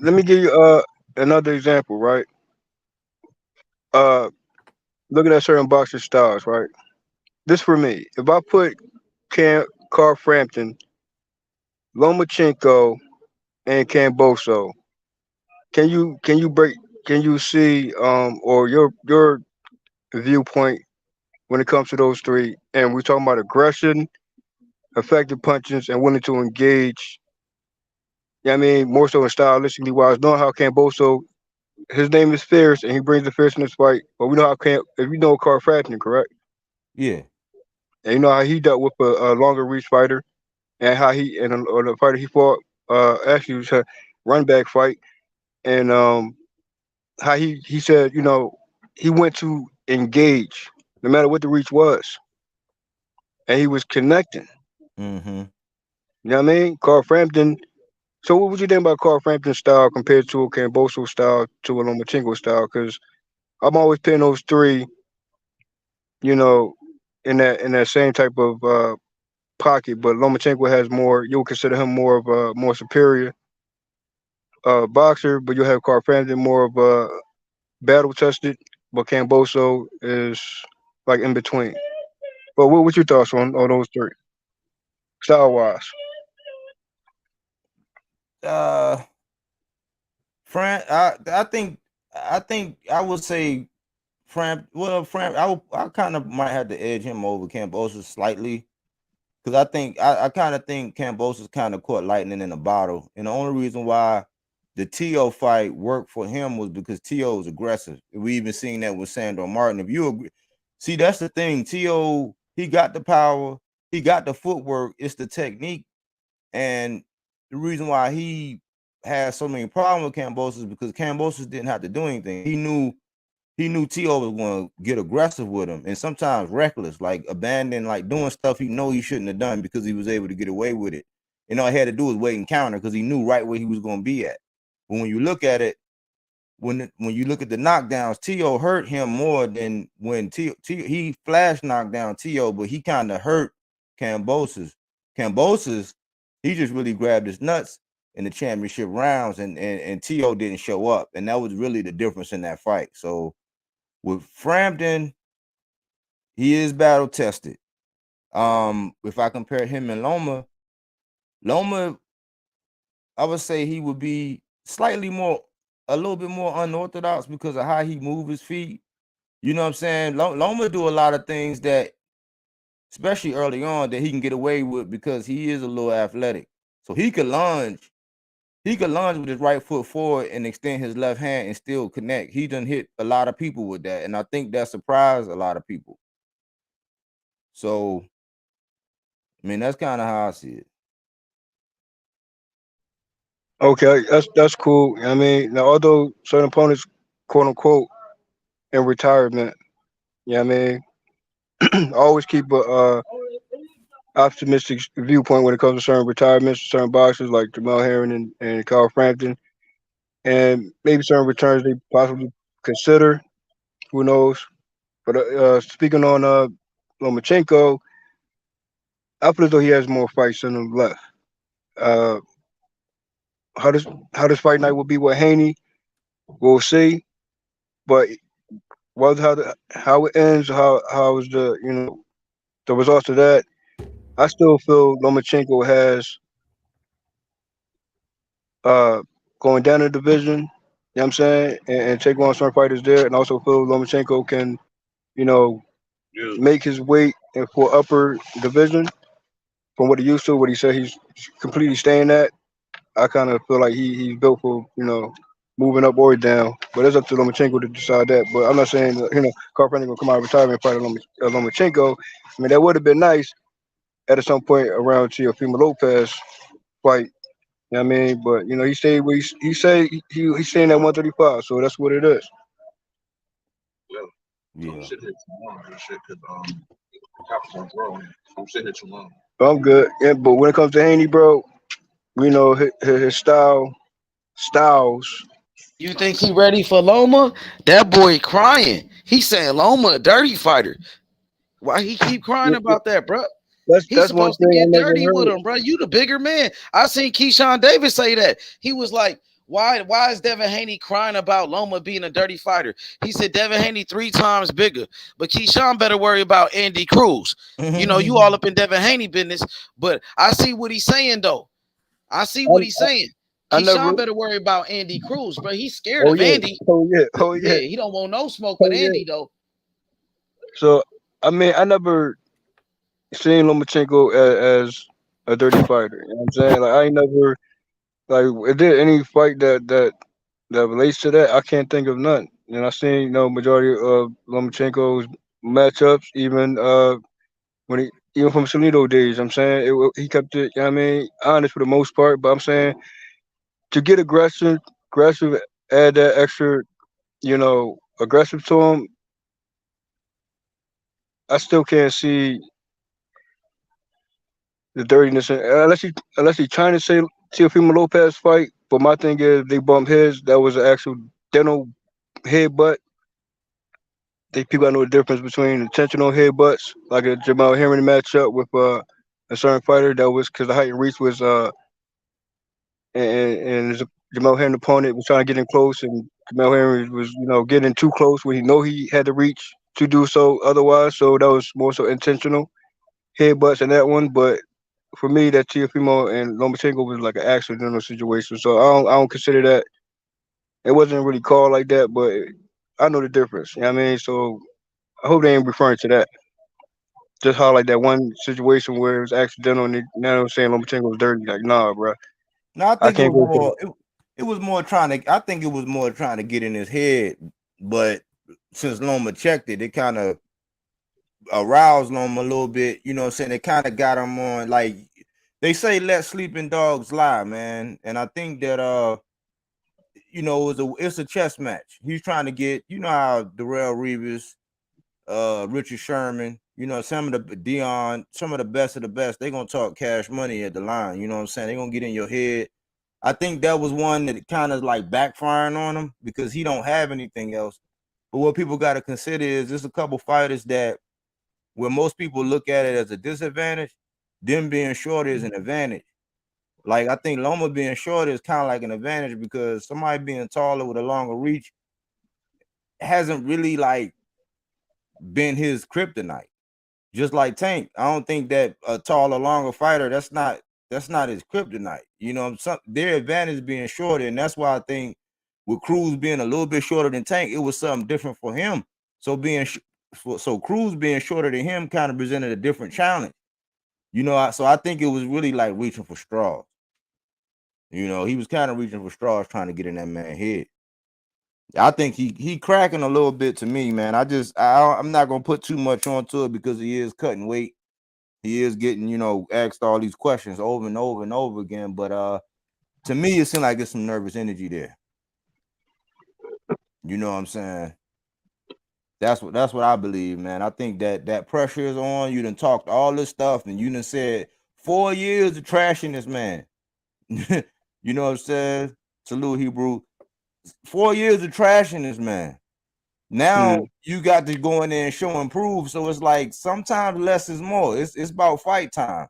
Let me give you another example, right? Looking at certain boxing styles, right? This for me. If I put Carl Frampton, Lomachenko, and Camboso, can you see or your viewpoint when it comes to those three? And we're talking about aggression, effective punches, and willing to engage. Yeah, I mean, more so in stylistically wise, knowing how Camboso, his name is fierce, and he brings the fierce in this fight. But we know how if you know Carl Frampton, correct? Yeah. And you know how he dealt with a longer reach fighter, and how or the fighter he fought actually was a run back fight, and how he said, you know, he went to engage no matter what the reach was, and he was connecting. Mm-hmm. You know what I mean? Carl Frampton. So what would you think about Carl Frampton's style compared to a Camboso style to a Lomachenko style? Because I'm always putting those three, you know, in that same type of pocket. But Lomachenko has more. You'll consider him more of a more superior boxer, but you'll have Carl Frampton more of a battle tested. But Camboso is like in between. But what's your thoughts on those three style wise? I think I would say I kind of might have to edge him over Cambosa slightly, because I kind of think Cambosa's kind of caught lightning in a bottle, and the only reason why the T.O. fight worked for him was because T.O. was aggressive. We even seen that with Sandor Martin. If you agree, see, that's the thing. T.O. he got the power, he got the footwork, it's the technique, and the reason why he had so many problems with Cambosos is because Cambosos didn't have to do anything. He knew T.O. was going to get aggressive with him and sometimes reckless, like abandon, like doing stuff he know he shouldn't have done because he was able to get away with it. And all he had to do was wait and counter because he knew right where he was going to be at. But when you look at it, when you look at the knockdowns, T.O. hurt him more than when he flash knocked down T.O., but he kind of hurt Cambosos. Cambosos, he just really grabbed his nuts in the championship rounds, and T.O. didn't show up. And that was really the difference in that fight. So with Frampton, he is battle tested. If I compare him and Loma, I would say he would be a little bit more unorthodox because of how he move his feet. You know what I'm saying? Loma do a lot of things that, especially early on, that he can get away with because he is a little athletic. So he could lunge. He could lunge with his right foot forward and extend his left hand and still connect. He done hit a lot of people with that, and I think that surprised a lot of people. So, I mean, that's kind of how I see it. Okay, that's cool. I mean, now although certain opponents, quote unquote, in retirement, yeah, I mean, I always keep a optimistic viewpoint when it comes to certain retirements, certain boxers like Jamal Herring and Carl Frampton, and maybe certain returns they possibly consider. Who knows? But speaking on Lomachenko, I feel as though he has more fights in him left. Uh, how this fight night will be with Haney, we'll see. But how it ends, how is the the results of that? I still feel Lomachenko has uh going down the division. You know what I'm saying, and take on some fighters there, and also feel Lomachenko can you know make his weight for upper division from what he used to. What he said he's completely staying at. I kind of feel like he's built for moving up or down, but it's up to Lomachenko to decide that. But I'm not saying that, Carl Frampton gonna come out of retirement and fight Lomachenko. I mean, that would have been nice at some point around Teofimo Lopez fight. You know what I mean? But he stayed where he's staying at 135, so that's what it is. Yeah. I'm good. Yeah, but when it comes to Haney, bro, his styles You think he ready for Loma? That boy crying. He saying Loma a dirty fighter. Why he keep crying about that, bro? He's That's one supposed to thing I get never dirty with heard. him, bro. You the bigger man. I seen Keyshawn Davis say that. He was like, why is Devin Haney crying about Loma being a dirty fighter? He said Devin Haney 3 times bigger, but Keyshawn better worry about Andy Cruz. You know, you all up in Devin Haney business, but I see what he's saying though. I see what he's saying. I never. Keyshawn better worry about Andy Cruz, bro. He's scared Oh of yeah. Andy. Oh yeah. Oh Yeah, yeah. he don't want no smoke Oh with yeah. Andy though. So I mean, I never seen Lomachenko as a dirty fighter. You know what I'm saying? Like I ain't never like if there any fight that relates to that, I can't think of none. And I seen majority of Lomachenko's matchups, even when he even from Salido days. I'm saying he kept it. You know what I mean, honest for the most part. But I'm saying to get aggressive, add that extra, aggressive to him. I still can't see the dirtiness unless he trying to say Teofimo Lopez fight. But my thing is they bumped his. That was an actual dental headbutt. They people gotta know the difference between intentional headbutts, like a Jamal Henry matchup with a certain fighter that was because the height and reach was and his Jamal Henry opponent was trying to get in close and Jamal Henry was getting too close when he know he had to reach to do so otherwise. So that was more so intentional headbutts in that one. But for me, that Teofimo and Lomachenko was like an accidental situation. So I don't consider that. It wasn't really called like that, but I know the difference. You know what I mean? So I hope they ain't referring to that. Just highlight that one situation where it was accidental and now I'm saying Lomachenko was dirty. Like, nah, bro. No, I I think it can't was go for that. more. It was more trying to. I think it was more trying to get in his head. But since Loma checked it, it kind of aroused Loma a little bit. You know what I'm saying? It kind of got him on. Like they say, let sleeping dogs lie, man. And I think that it's a chess match. He's trying to get. You know how Darrell Reeves, Richard Sherman, some of the Dion, some of the best, they're gonna talk cash money at the line. You know what I'm saying? They're gonna get in your head. I think that was one that kind of like backfiring on him because he don't have anything else. But what people got to consider is there's a couple fighters that where most people look at it as a disadvantage, them being shorter is an advantage. Like I think Loma being shorter is kind of like an advantage because somebody being taller with a longer reach hasn't really like been his kryptonite. Just like Tank, I don't think that a taller, longer fighter that's not his kryptonite. Their advantage being shorter, and that's why I think with Cruz being a little bit shorter than Tank, it was something different for him. So Cruz being shorter than him kind of presented a different challenge. So I think it was really like reaching for straws. He was kind of reaching for straws, trying to get in that man's head. I think he cracking a little bit to me, man. I'm not gonna put too much onto it because he is cutting weight. He is getting, asked all these questions over and over and over again. But to me, it seemed like there's some nervous energy there. You know what I'm saying? That's what I believe, man. I think that pressure is on. You done talked all this stuff, and you done said 4 years of trashing this man. You know what I'm saying? Salute Hebrew. 4 years of trashing this man. Now you got to go in there and show and prove. So it's like sometimes less is more. It's about fight time.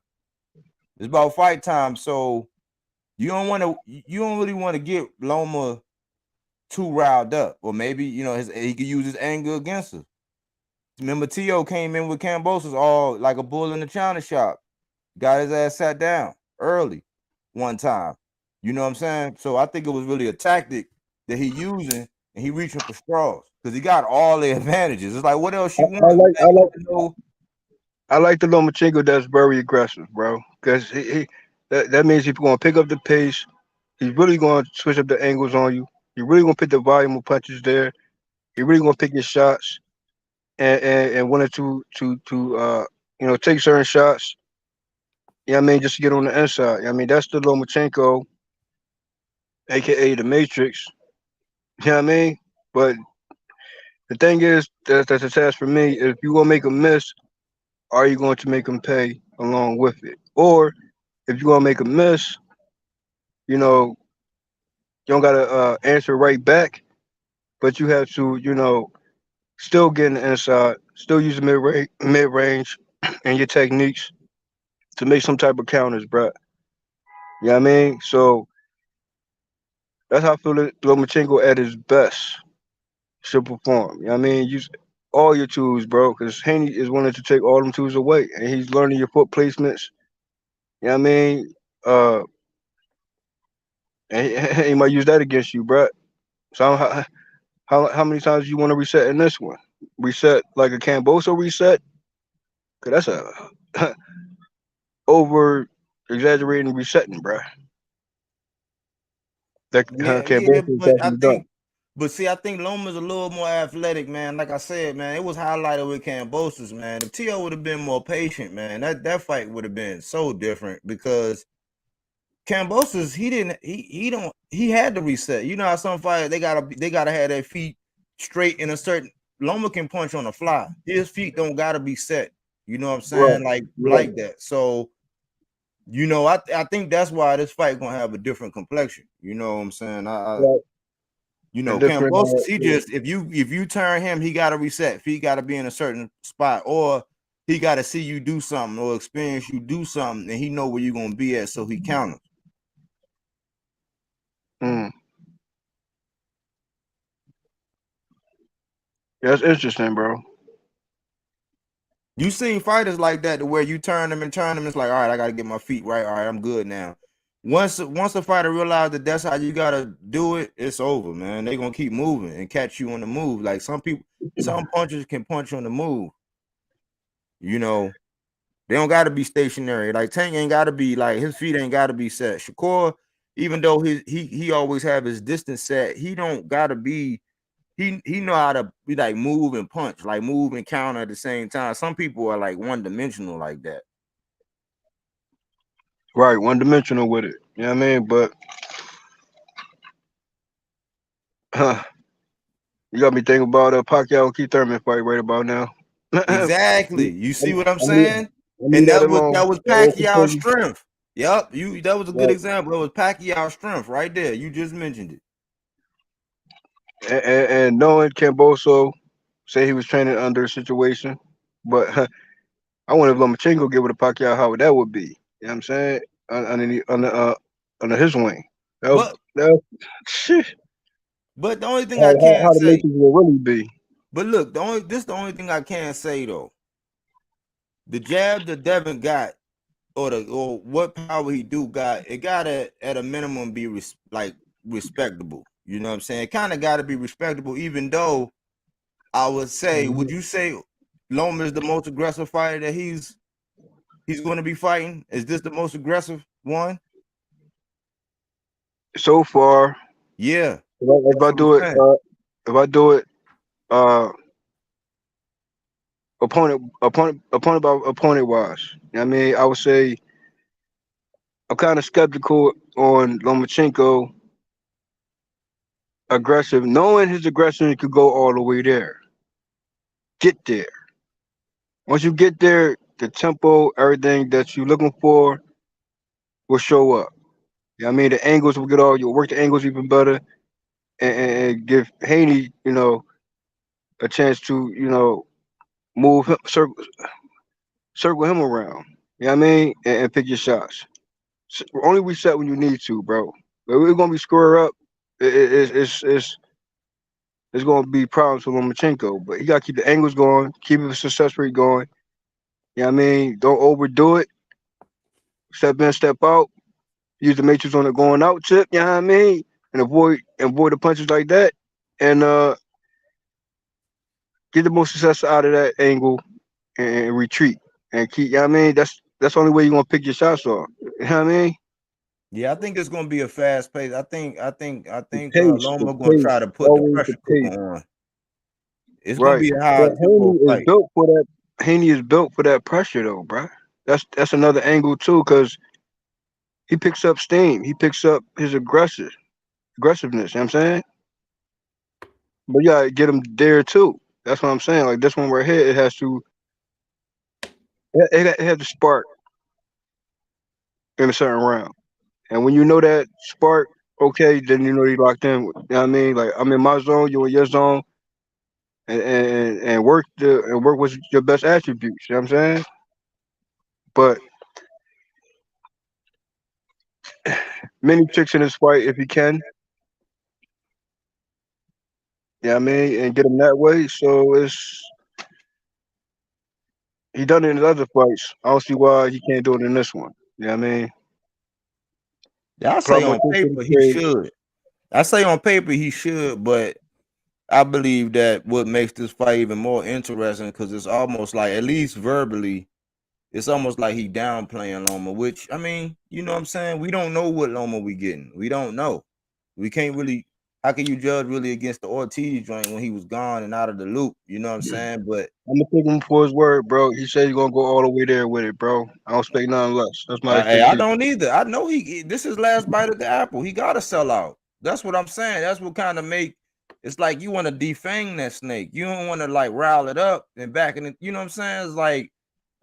It's about fight time. So you don't really want to get Loma too riled up, or maybe he could use his anger against us. Remember, T.O. came in with Cambosos all like a bull in the china shop, got his ass sat down early one time. You know what I'm saying? So I think it was really a tactic that he using, and he reaching for straws because he got all the advantages. It's like, what else you want? I like the Lomachenko that's very aggressive, bro. Because that means he's going to pick up the pace. He's really going to switch up the angles on you. He's really going to put the volume of punches there. He's really going to pick his shots and wanted to take certain shots. You know what I mean? Just to get on the inside. You know what I mean? That's the Lomachenko, aka the Matrix. You know what I mean? But the thing is, that's a task for me. If you're going to make a miss, are you going to make them pay along with it? Or if you're going to make a miss, you know, You don't gotta answer right back, but you have to, still get in the inside, still use the mid range, and your techniques to make some type of counters, bro. You know what I mean? So that's how I feel that Lomachenko at his best should perform. You know what I mean? Use all your tools, bro, because Haney is willing to take all them tools away, and he's learning your foot placements. You know what I mean? Uh, and he might use that against you, bro. So how many times you want to reset in this one? Reset like a Camboso reset? Cause that's a over exaggerating resetting, bro. That Yeah, Camboso is but I definitely done. think, but see, I think Loma's a little more athletic, man. Like I said, man, it was highlighted with Cambosos, man. If T.O. would have been more patient, man, that fight would have been so different because Cambosos, he had to reset. You know how some fighters they gotta have their feet straight in a certain. Loma can punch on the fly. His feet don't gotta be set. You know what I'm Right. saying? Like Right. that. So I think that's why this fight gonna have a different complexion. You know what I'm saying? Right. A different. Cambosos, he Yeah. just if you turn him, he gotta reset. He gotta be in a certain spot, or he gotta see you do something or experience you do something, and he know where you're gonna be at, so he counters. Mm. That's interesting, bro. You seen fighters like that to where you turn them, it's like, all right, I gotta get my feet right. All right, I'm good now. Once a fighter realizes that that's how you gotta do it, it's over, man. They gonna keep moving and catch you on the move. Like some punchers can punch on the move. They don't gotta be stationary. Like Tank ain't gotta be like his feet ain't gotta be set. Shakur, even though he always have his distance set, he don't gotta be. He know how to be like move and punch, like move and counter at the same time. Some people are like one dimensional like that. Right. One dimensional with it. You know what I mean? But you got me thinking about Pacquiao and Keith Thurman fight right about now. I Exactly. You see what I'm mean, saying? I mean And that that was alone. Pacquiao's strength. Yep, that was a good Right. example. It was Pacquiao's strength right there. You just mentioned it. And knowing Camboso say he was training under a situation, but I wonder if Lomachenko get with a Pacquiao, how that would be. You know what I'm saying? Under his wing. But Shit. the only thing I How can the say, Matrix will really be. but look, the only thing I can say though. The jab that Devin got, or what power he do got, it got to at a minimum be respectable. You know what I'm saying? It kind of got to be respectable, even though I would say, would you say Loma is the most aggressive fighter that he's going to be fighting? Is this the most aggressive one? So far, yeah. If I do it, opponent wise. You know what I mean, I would say I'm kind of skeptical on Lomachenko aggressive, knowing his aggression could go all the way there. Get there. Once you get there, the tempo, everything that you're looking for will show up. You know what I mean? The angles will get you'll work the angles even better and give Haney, a chance to, move him, circle him around. You know what I mean? And pick your shots. Only reset when you need to, bro. If we're gonna be square up, it's gonna be problems for Lomachenko. But he gotta keep the angles going, keep the success rate going. You know what I mean? Don't overdo it. Step in, step out. Use the matrix on the going out tip. You know what I mean? And avoid the punches like that. And get the most success out of that angle and retreat and keep. You know what I mean? That's the only way you're gonna pick your shots off. You know what I mean? Yeah, I think it's gonna be a fast pace. I think The Loma gonna pace, try to put the always the pressure pace. cooker on. It's gonna Right. be a high But tempo Haney is fight. built for that. Haney is built for that pressure though, bro. That's another angle too, because he picks up steam. He picks up his aggressiveness. You know what I'm saying? But you gotta get him there too. That's what I'm saying. Like this one right here, it has to it has to spark in a certain round. And when you know that spark okay, then you know you locked in. You know what I mean? Like I'm in my zone, you in your zone, and work with your best attributes. You know what I'm saying? But many chicks in this fight if he can. Yeah, I mean, and get him that way. So he done it in his other fights. I don't see why he can't do it in this one. Yeah, I mean, Yeah, I a lot say more on chicks in paper the he trade. should. I say on paper he should, but I believe that what makes this fight even more interesting because it's almost like, at least verbally, it's almost like he downplaying Loma. Which I mean, you know what I'm saying? We don't know what Loma we getting. We don't know. We can't really. How can you judge really against the Ortiz joint when he was gone and out of the loop? You know what I'm saying? But I'm gonna take him for his word, bro. He said he's gonna go all the way there with it, bro. I don't expect nothing less. That's my hey, I expectation. don't either. I know this is last bite of the apple. He got to sell out. That's what I'm saying. That's what kind of make it's like you want to defang that snake. You don't want to like rile it up and back in it. You know what I'm saying? It's like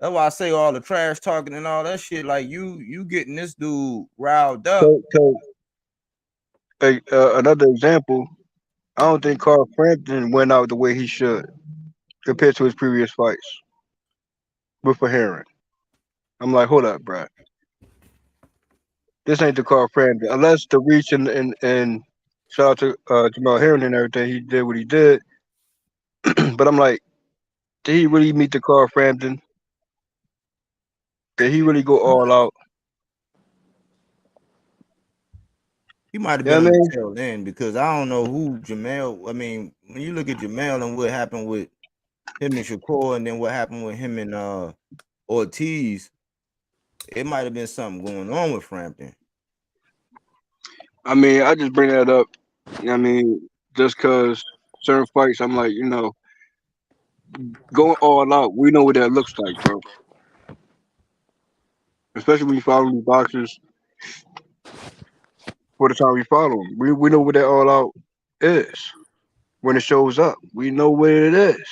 that's why I say all the trash talking and all that shit. Like you getting this dude riled up. So another example, I don't think Carl Frampton went out the way he should compared to his previous fights with Heron. I'm like, hold up, bro. This ain't the Carl Frampton. Unless the reach and shout out to Jamal Heron and everything, he did what he did. But I'm like, did he really meet the Carl Frampton? Did he really go all out? He might have Yeah, been you on know the tail end because I don't know who Jamel. I mean, when you look at Jamel and what happened with him and Shakur, and then what happened with him and Ortiz, it might have been something going on with Frampton. I mean, I just bring that up. You know what I mean, just cause certain fights, I'm like, going all out. We know what that looks like, bro. Especially when you follow these boxers for the time we follow them. We know what that all out is when it shows up. We know what it is.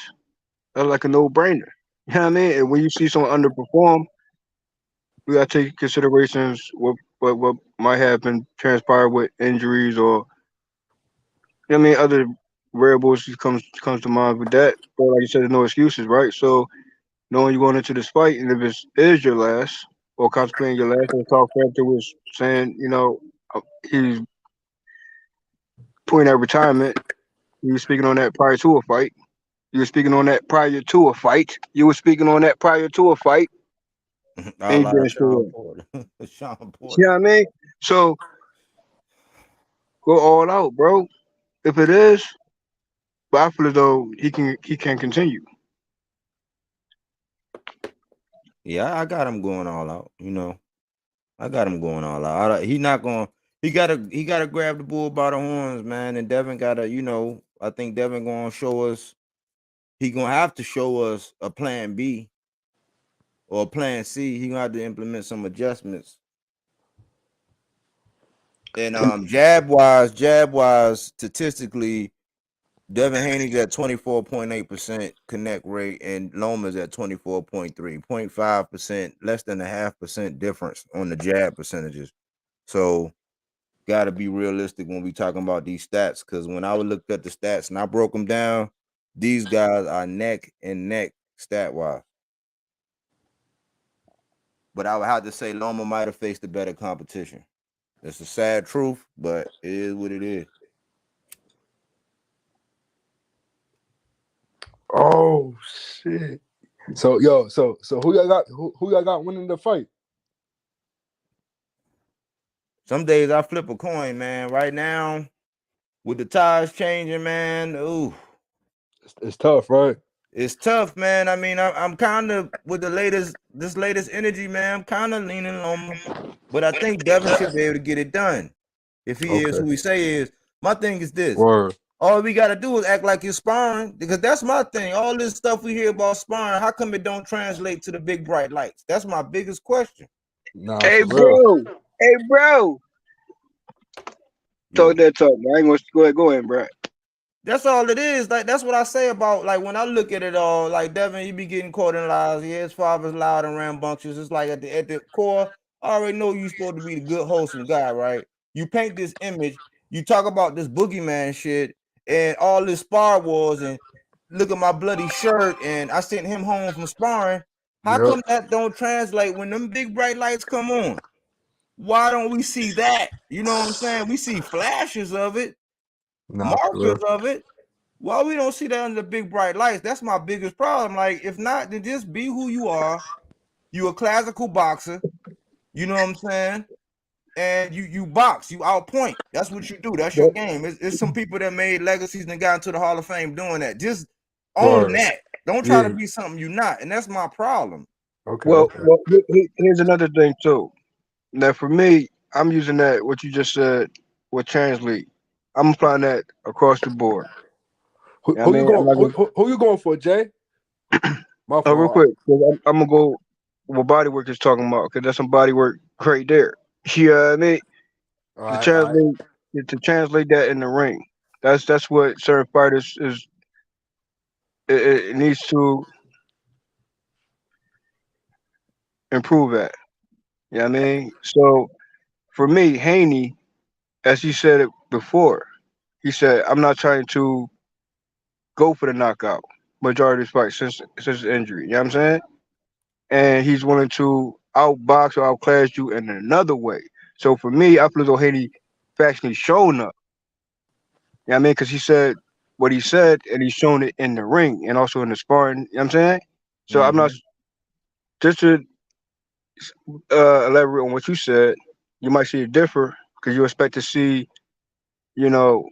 That's like a no brainer. You know what I mean? And when you see someone underperform, we gotta take considerations what might have been transpired with injuries or you know what I mean other variables just comes to mind with that. But like you said, there's no excuses, right? So knowing you're going into this fight and if it is your last or contemplating your last, and Carl Frampton was saying, he's pointing at retirement. He was speaking on that prior to a fight. You were speaking on that prior to a fight. You were speaking on that prior to a fight. A And you lot of didn't show Sean up. Porter. Sean Porter. You know what I mean? So go all out, bro. If it is, but I feel as though he can continue. Yeah, I got him going all out. I got him going all out. He not going. He gotta grab the bull by the horns, man. And Devin gotta. I think Devin gonna show us. He gonna have to show us a plan B or a plan C. He gonna have to implement some adjustments. And jab wise, statistically, Devin Haney's at 24.8% connect rate, and Loma's at 24.3, 0.5%, less than a 0.5% difference on the jab percentages. So, got to be realistic when we talking about these stats. Because when I looked at the stats and I broke them down, these guys are neck and neck stat wise. But I would have to say Loma might have faced a better competition. It's a sad truth, but it is what it is. Oh shit! So who y'all got? Who y'all got winning the fight? Some days I flip a coin, man. Right now, with the ties changing, man, ooh, it's tough, right? It's tough, man. I mean, I'm kind of with this latest energy, man. I'm kind of leaning on, but I think Devin should be able to get it done if he is who he say he is. My thing is this: Word. all we got to do is act like you're sparring, because that's my thing. All this stuff we hear about sparring, how come it don't translate to the big bright lights? That's my biggest question. Nah, Hey, for real. bro. Hey, bro. Talk that talk, man. I ain't gonna go ahead, bro. That's all it is. Like, that's what I say about, like, when I look at it all, like, Devin, he be getting caught in lies. Yeah, his father's loud and rambunctious. It's like at the core, I already know you're supposed to be the good, wholesome guy, right? you paint this image, you talk about this boogeyman shit and all this spar wars and look at my bloody shirt and I sent him home from sparring. How come that don't translate when them big bright lights come on? Why don't we see that? You know what I'm saying? We see flashes of it, markers of it. Why we don't see that under the big bright lights? That's my biggest problem. Like, if not, then just be who you are. You a classical boxer. You know what I'm saying? And you box, you outpoint. That's what you do. That's your game. It's some people that made legacies and got into the Hall of Fame doing that. Just own that. Don't try to be something you're not. And that's my problem. Well, here's another thing too. Now, for me, I'm using that what you just said with translate. I'm applying that across the board. Who you going for, Jay? Real quick, I'm gonna go what body work is talking about because that's some body work right there. You know what I mean? To translate that in the ring, that's what certain fighters is. It needs to improve at. You know what I mean? So for me, Haney, as he said it before, he said, I'm not trying to go for the knockout majority of his fights since his injury. You know what I'm saying? And he's willing to outbox or outclass you in another way. So for me, I feel as though Haney actually shown up. You know what I mean? Because he said what he said and he's shown it in the ring and also in the sparring. You know what I'm saying? So I'm not just to elaborate on what you said, you might see it differ because you expect to see, you know,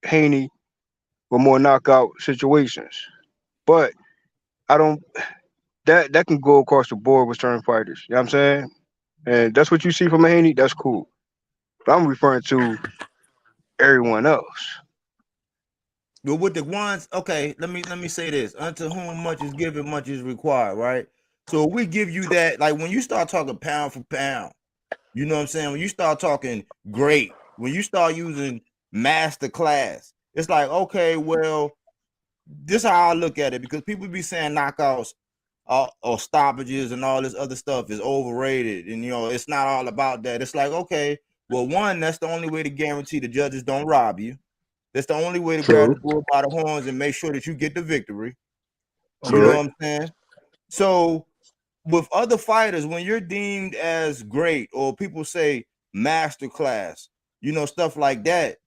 Haney with more knockout situations. But I don't that can go across the board with certain fighters. You know what I'm saying? And that's what you see from a Haney, that's cool. But I'm referring to everyone else. But with the ones, okay, let me say this. Unto whom much is given, much is required, right? So we give you that, like when you start talking pound for pound, you know what I'm saying? When you start talking great, when you start using master class, it's like, okay, well, this is how I look at it, because people be saying knockouts or stoppages and all this other stuff is overrated, and you know it's not all about that. It's like, okay, well, one, that's the only way to guarantee the judges don't rob you. That's the only way to grab the bull by the horns and make sure that you get the victory. You know what I'm saying? So with other fighters, when you're deemed as great, or people say master class, you know, stuff like that,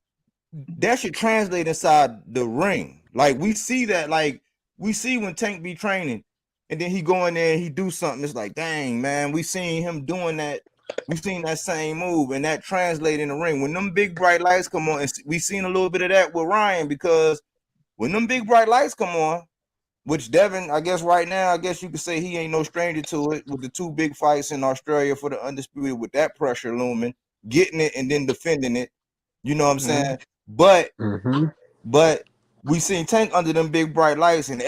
that should translate inside the ring. Like we see that, like we see when Tank be training and then he go in there and he do something. It's like, dang, man, we seen him doing that. We seen that same move and that translate in the ring. When them big bright lights come on, and we seen a little bit of that with Ryan, because when them big bright lights come on, which Devin, I guess right now, I guess you could say he ain't no stranger to it, with the two big fights in Australia for the undisputed, with that pressure looming, getting it and then defending it. You know what I'm saying? But we seen Tank under them big bright lights, and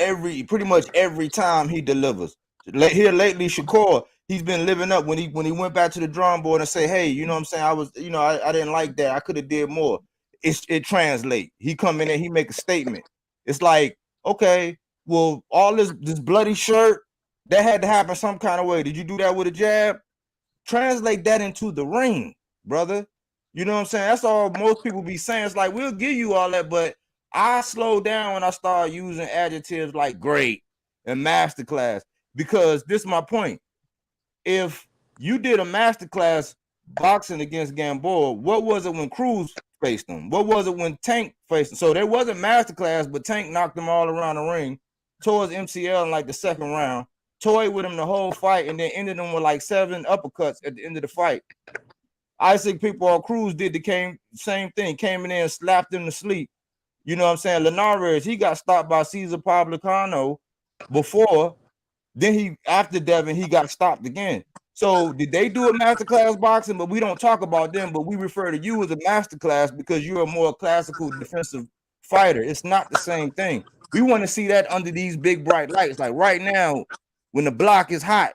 pretty much every time he delivers. Here lately, Shakur, he's been living up when he went back to the drawing board and say, hey, you know what I'm saying? I didn't like that. I could have did more. It translate. He come in and he make a statement. It's like, okay, well, all this bloody shirt, that had to happen some kind of way. Did you do that with a jab? Translate that into the ring, brother. You know what I'm saying? That's all most people be saying. It's like, we'll give you all that, but I slow down when I start using adjectives like great and masterclass, because this is my point. If you did a masterclass boxing against Gamboa, what was it when Cruz faced him? What was it when Tank faced him? So there wasn't masterclass, but Tank knocked them all around the ring, towards MCL in like the second round, toyed with him the whole fight, and then ended him with like 7 uppercuts at the end of the fight. Isaac Pitbull Cruz did the same thing, came in there and slapped him to sleep. You know what I'm saying? Linares, he got stopped by Cesar Publicano before. Then after Devin, he got stopped again. So did they do a masterclass boxing? But we don't talk about them, but we refer to you as a masterclass because you're a more classical defensive fighter. It's not the same thing. We want to see that under these big bright lights. Like right now, when the block is hot,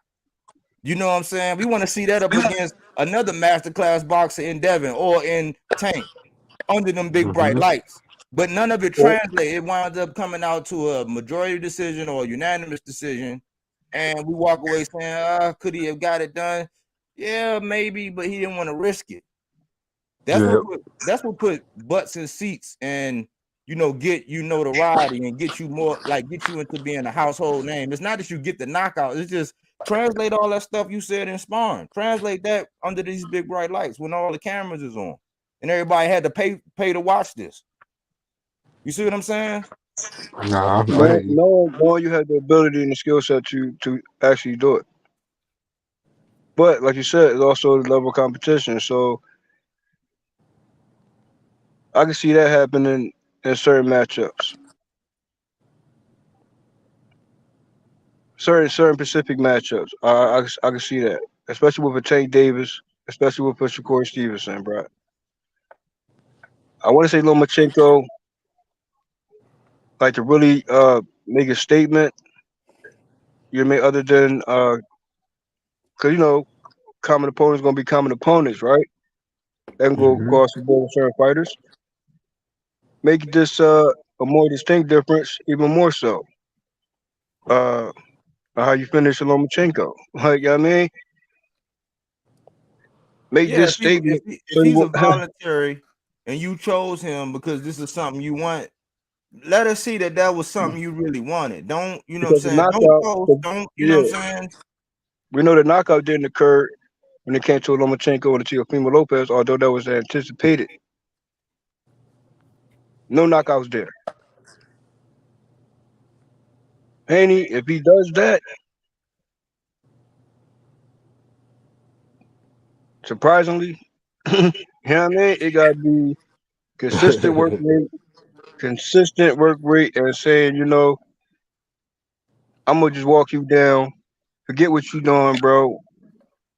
you know what I'm saying? We want to see that up against another masterclass boxer in Devin or in Tank under them big bright lights. But none of it translates. It winds up coming out to a majority decision or a unanimous decision. And we walk away saying, could he have got it done? Yeah, maybe, but he didn't want to risk it. That's what put butts in seats and get notoriety and get you more get you into being a household name. It's not that you get the knockout, it's just translate all that stuff you said in sparring. Translate that under these big bright lights when all the cameras is on and everybody had to pay to watch this. You see what I'm saying? Nah, no, you had the ability and the skill set to actually do it. But like you said, it's also the level of competition. So I can see that happening in certain matchups, certain Pacific matchups. I can see that, especially with a Tank Davis, especially with a Shakur Stevenson, bro. I want to say Lomachenko, like to really make a statement. You may other than because common opponents gonna be common opponents, right? They can go across the board with certain fighters. Make this a more distinct difference, even more so. How you finish Lomachenko? Like, you know what I mean? Make Yeah, this statement. if he's a voluntary and you chose him because this is something you want, let us see that was something you really wanted. Don't you know Because what I'm the saying? knockout, Don't you know what I'm saying? We know the knockout didn't occur when it came to Lomachenko and Teofimo Lopez, although that was anticipated. No knockouts there. Haney, if he does that, surprisingly, you know what I mean? It gotta be consistent work rate, and saying, I'm gonna just walk you down, forget what you doing, bro.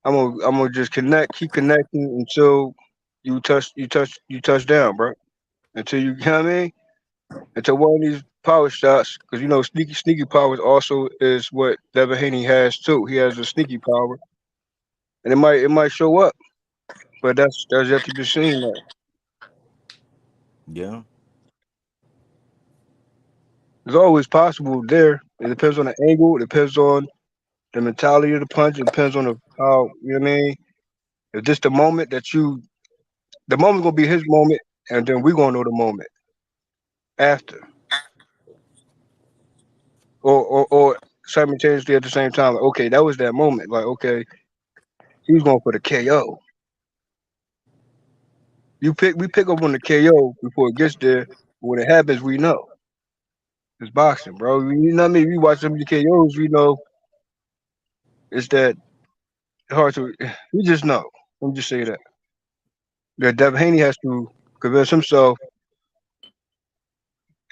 I'm gonna just keep connecting until you touch down, bro. Until you know what I mean? Until one of these power shots, because sneaky powers also is what Devin Haney has too. He has a sneaky power, and it might show up, but that's yet to be seen. Though. Yeah, It's always possible there. It depends on the angle. It depends on the mentality of the punch. It depends on how you know what I mean. If this the moment's gonna be his moment, and then we're gonna know the moment after, or simultaneously at the same time. Like, okay, that was that moment. Like, okay, he was going for the KO. We pick up on the KO before it gets there. When it happens, we know it's boxing, bro. You know what I mean? We watch some of the KOs, we know it's that hard to. We just know. Let me just say that. That Devin Haney has to convince himself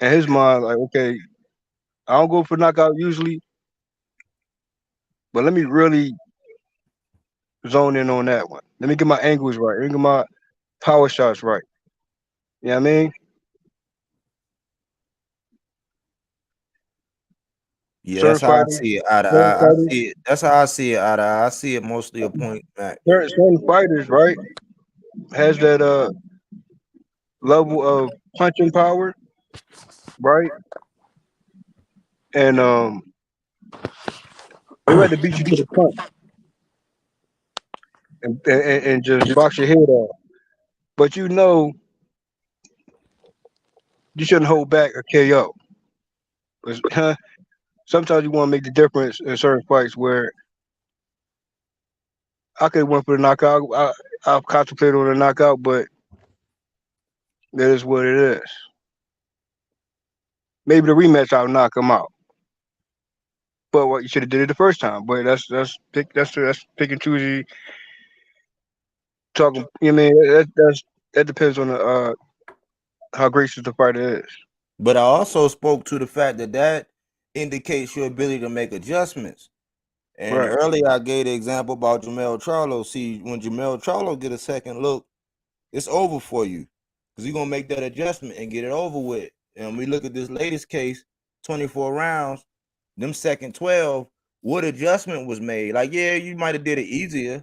in his mind, like, okay, I don't go for knockout usually, but let me really zone in on that one. Let me get my angles right. Let me get my power shots right. You know what I mean? yeah, Certain that's how I fighters, see it. Out of certain I fighters, see it. That's how I see it. I see it mostly a point back. certain fighters, right, has that level of punching power, right? And they ready to beat you to the punch and just box your head off. But you shouldn't hold back a KO. 'Cause, sometimes you want to make the difference in certain fights where I could have went for the knockout. I've contemplated on a knockout, but that is what it is. Maybe the rematch I'll knock him out. But what you should have did it the first time. But that's pick and choosy talking. You know what I mean that depends on the how gracious the fighter is. But I also spoke to the fact that indicates your ability to make adjustments. And Right. earlier I gave the example about Jamel Charlo. See, when Jamel Charlo get a second look, it's over for you because you're gonna make that adjustment and get it over with. And we look at this latest case, 24 rounds, them second 12, what adjustment was made? Like, yeah, you might have did it easier,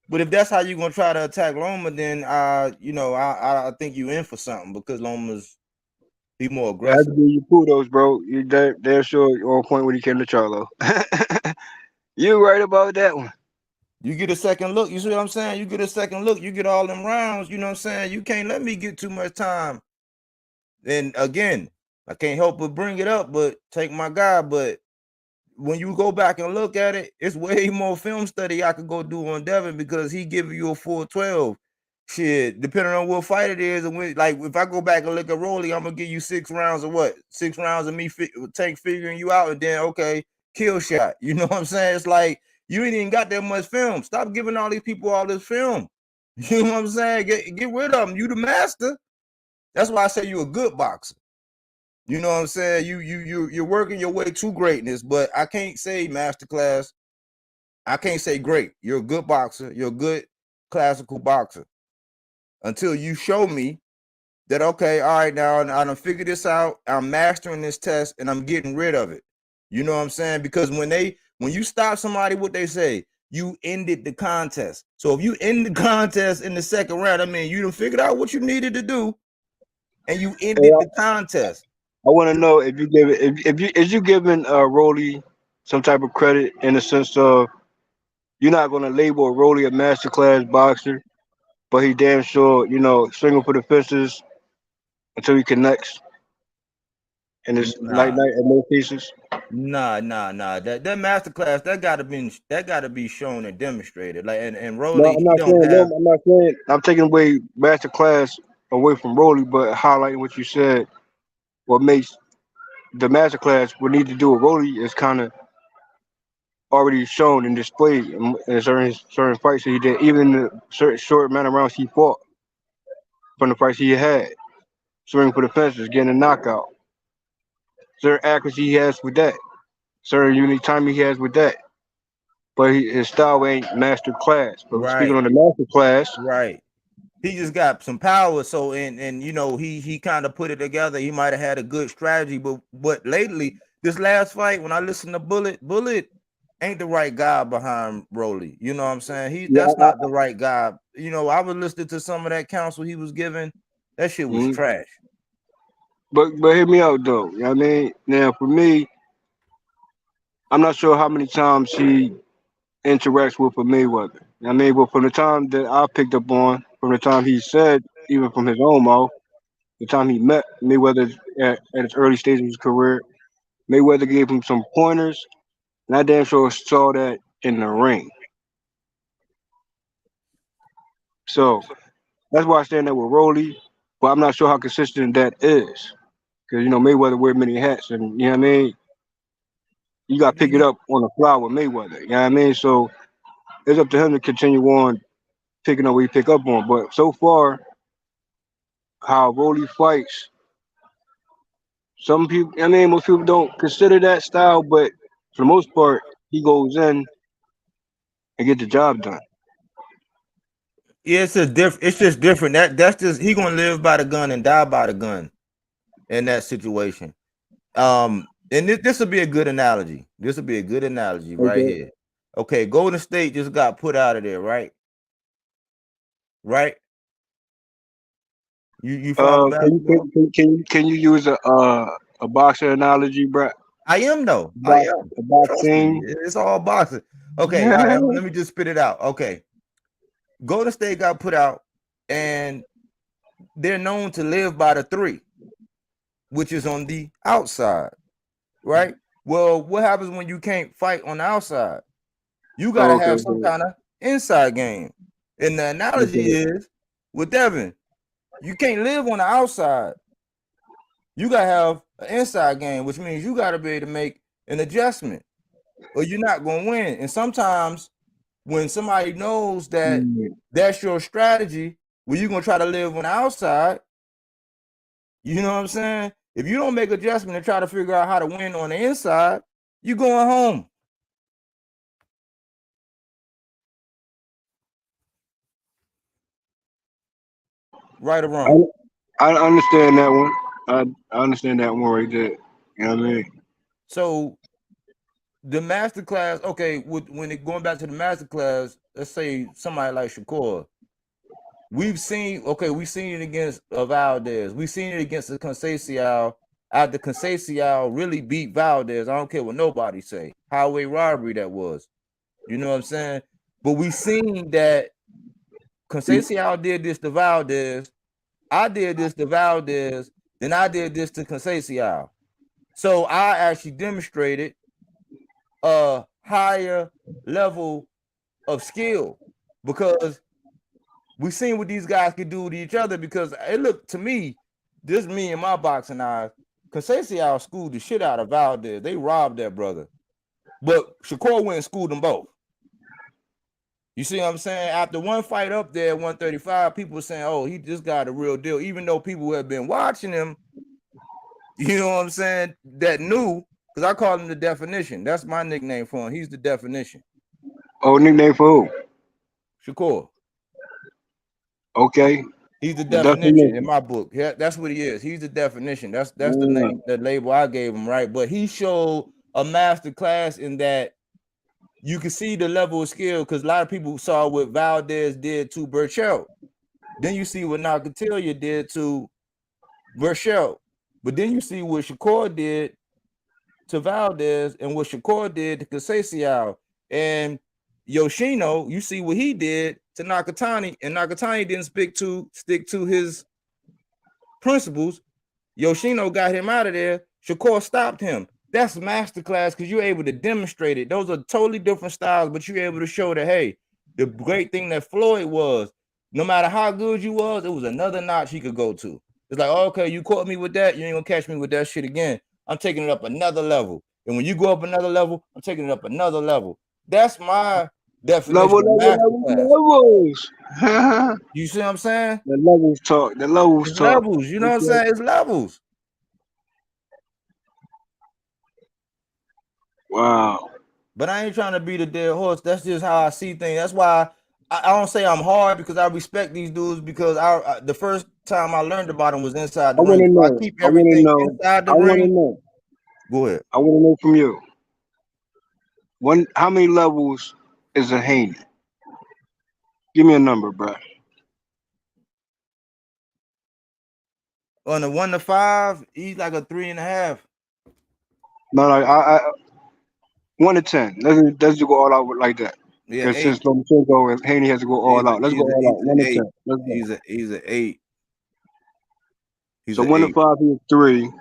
but if that's how you're gonna try to attack Loma, then I think you in for something because Loma's be more I have to aggressive. give you kudos, bro. You damn sure on point when he came to Charlo. You right about that one. You get a second look. You see what I'm saying? You get a second look. You get all them rounds. You know what I'm saying? You can't let me get too much time. And again, I can't help but bring it up, but take my guy. But when you go back and look at it, it's way more film study I could go do on Devin because he giving you a full 12. Shit, depending on what fight it is, and when, like if I go back and look at Rolly, I'm gonna give you 6 rounds of what? 6 rounds of me Tank figuring you out, and then okay, kill shot. You know what I'm saying? It's like you ain't even got that much film. Stop giving all these people all this film. You know what I'm saying? Get rid of them. You the master. That's why I say you a good boxer. You know what I'm saying? You're working your way to greatness, but I can't say masterclass. I can't say great. You're a good boxer. You're a good classical boxer. Until you show me that, okay, all right, now I done figured this out. I'm mastering this test and I'm getting rid of it. You know what I'm saying? Because when you stop somebody, what they say, you ended the contest. So if you end the contest in the second round, I mean, you done figured out what you needed to do and you ended the contest. I want to know if you give it, if you giving Rolly some type of credit in the sense of you're not going to label Rolly a masterclass boxer, but he damn sure, swinging for the fences until he connects, and it's night at most cases. Nah. That masterclass that gotta be shown and demonstrated. Like and Rolly, No, I'm not saying no. I'm not saying I'm taking away masterclass away from Rolly, but highlighting what you said. What makes the masterclass we need to do with Rolly is kind of already shown and displayed in certain fights that he did, even in the certain short amount of rounds he fought from the fights he had, swinging for the fences, getting a knockout. Certain accuracy he has with that, certain unique timing he has with that. But his style ain't master class. But speaking on the master class, right. He just got some power. So and he kind of put it together. He might have had a good strategy, but lately, this last fight, when I listened to Bullet ain't the right guy behind Rolly. You know what I'm saying? That's not the right guy. I was listening to some of that counsel he was giving. That shit was trash. But hear me out though. You know what I mean? Now for me, I'm not sure how many times he interacts with a Mayweather. You know what I mean? But from the time that I picked up on, from the time he said, even from his own mouth, the time he met Mayweather at his early stage of his career, Mayweather gave him some pointers, and I damn sure saw that in the ring. So that's why I stand there with Rolly, but I'm not sure how consistent that is. Because, Mayweather wear many hats, and, you know what I mean? You got to pick it up on the fly with Mayweather, you know what I mean? So it's up to him to continue on picking up what he pick up on. But so far, how Rolly fights, some people, most people don't consider that style, but for the most part, he goes in and get the job done. Yeah, it's just different. That's just he gonna live by the gun and die by the gun in that situation. And this will be a good analogy. This will be a good analogy right here. Okay, Golden State just got put out of there, right? Right? You follow can you use a boxer analogy, bro? I am though. I am. Boxing. It's all boxing. Okay, all right, let me just spit it out. Okay. Golden State got put out, and they're known to live by the 3, which is on the outside, right? Well, what happens when you can't fight on the outside? You got to have some kind of inside game. And the analogy is with Devin, you can't live on the outside. You got to have an inside game, which means you got to be able to make an adjustment or you're not going to win. And sometimes when somebody knows that that's your strategy, when you're going to try to live on the outside, you know what I'm saying? If you don't make adjustment and try to figure out how to win on the inside, you're going home. Right or wrong? I understand that one. I understand that one right there. You know what I mean? So the masterclass, okay, when it going back to the masterclass, let's say somebody like Shakur, we've seen it against Valdez. We've seen it against the Conceição. After Conceição really beat Valdez, I don't care what nobody say. Highway robbery that was. You know what I'm saying? But we seen that Conceição did this to Valdez. I did this to Valdez. Then I did this to Conceição. So I actually demonstrated a higher level of skill because we seen what these guys could do to each other. Because it looked to me, this me and my boxing eyes, Conceição schooled the shit out of Valdez. They robbed that brother. But Shakur went and schooled them both. You see what I'm saying? After one fight up there at 135, people were saying, oh, he just got a real deal. Even though people who have been watching him, you know what I'm saying, that knew, because I call him the definition. That's my nickname for him. He's the definition. Oh, nickname for who? Shakur. Okay. He's the definition in my book. Yeah, that's what he is. He's the definition. That's the name, the label I gave him, right? But he showed a master class in that you can see the level of skill because a lot of people saw what Valdez did to Burchell. Then you see what Nakatilia did to Burchell. But then you see what Shakur did to Valdez and what Shakur did to Conceição. And Yoshino, you see what he did to Nakatani, and Nakatani didn't stick to his principles. Yoshino got him out of there. Shakur stopped him. That's masterclass because you're able to demonstrate it. Those are totally different styles, but you're able to show that, hey, the great thing that Floyd was, no matter how good you was, it was another notch he could go to. It's like, oh, okay, you caught me with that. You ain't gonna catch me with that shit again. I'm taking it up another level. And when you go up another level, I'm taking it up another level. That's my definition of levels. You see what I'm saying? The levels talk. The levels it's talk. Levels. You know what I'm saying? It's levels. Wow. But I ain't trying to be the dead horse. That's just how I see things. That's why I don't say I'm hard because I respect these dudes because the first time I learned about them was inside the ring. So I keep everything inside the ring. Go ahead. I want to know from you. How many levels is a Haney? Give me a number, bro. On the 1 to 5, he's like a 3.5. No, I 1 to 10. Let's just go all out like that. Yeah, since Lomachenko and Haney has to go all out. Let's go all out. 1 to 10. Let's go. He's an 8. So 1 to 5, he's 3.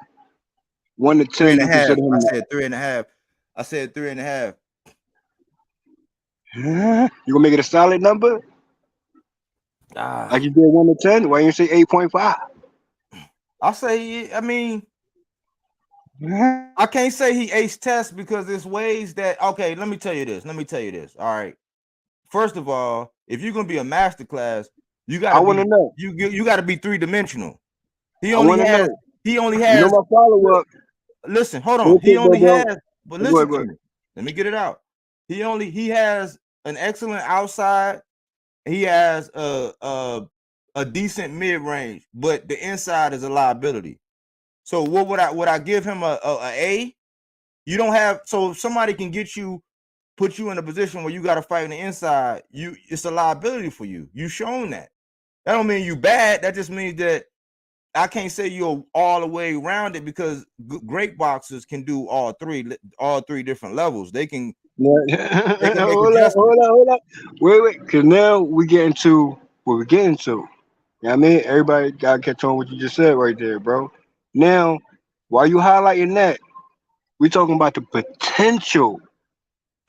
1 to 10, you consider him. I said 3.5. I said 3.5. You gonna make it a solid number? Like you did 1 to 10? Why you say 8.5? I'll say, I mean, I can't say he ace test because there's ways that, okay, let me tell you this. All right. First of all, if you're gonna be a master class, you gotta know. You gotta be 3-dimensional. He only has You know my follow-up. Listen, hold on. He only has, but listen to me. Let me get it out. He has an excellent outside. He has a decent mid-range, but the inside is a liability. So what would I give him a A? You don't have, so somebody can put you in a position where you got to fight on the inside. It's a liability for you. You shown that. That don't mean you bad. That just means that I can't say you're all the way around it because great boxers can do all three different levels. They can. Hold up. Wait. Because now we get into what we're getting to. You know what I mean? Everybody got to catch on what you just said right there, bro. Now, while you highlighting that, we're talking about the potential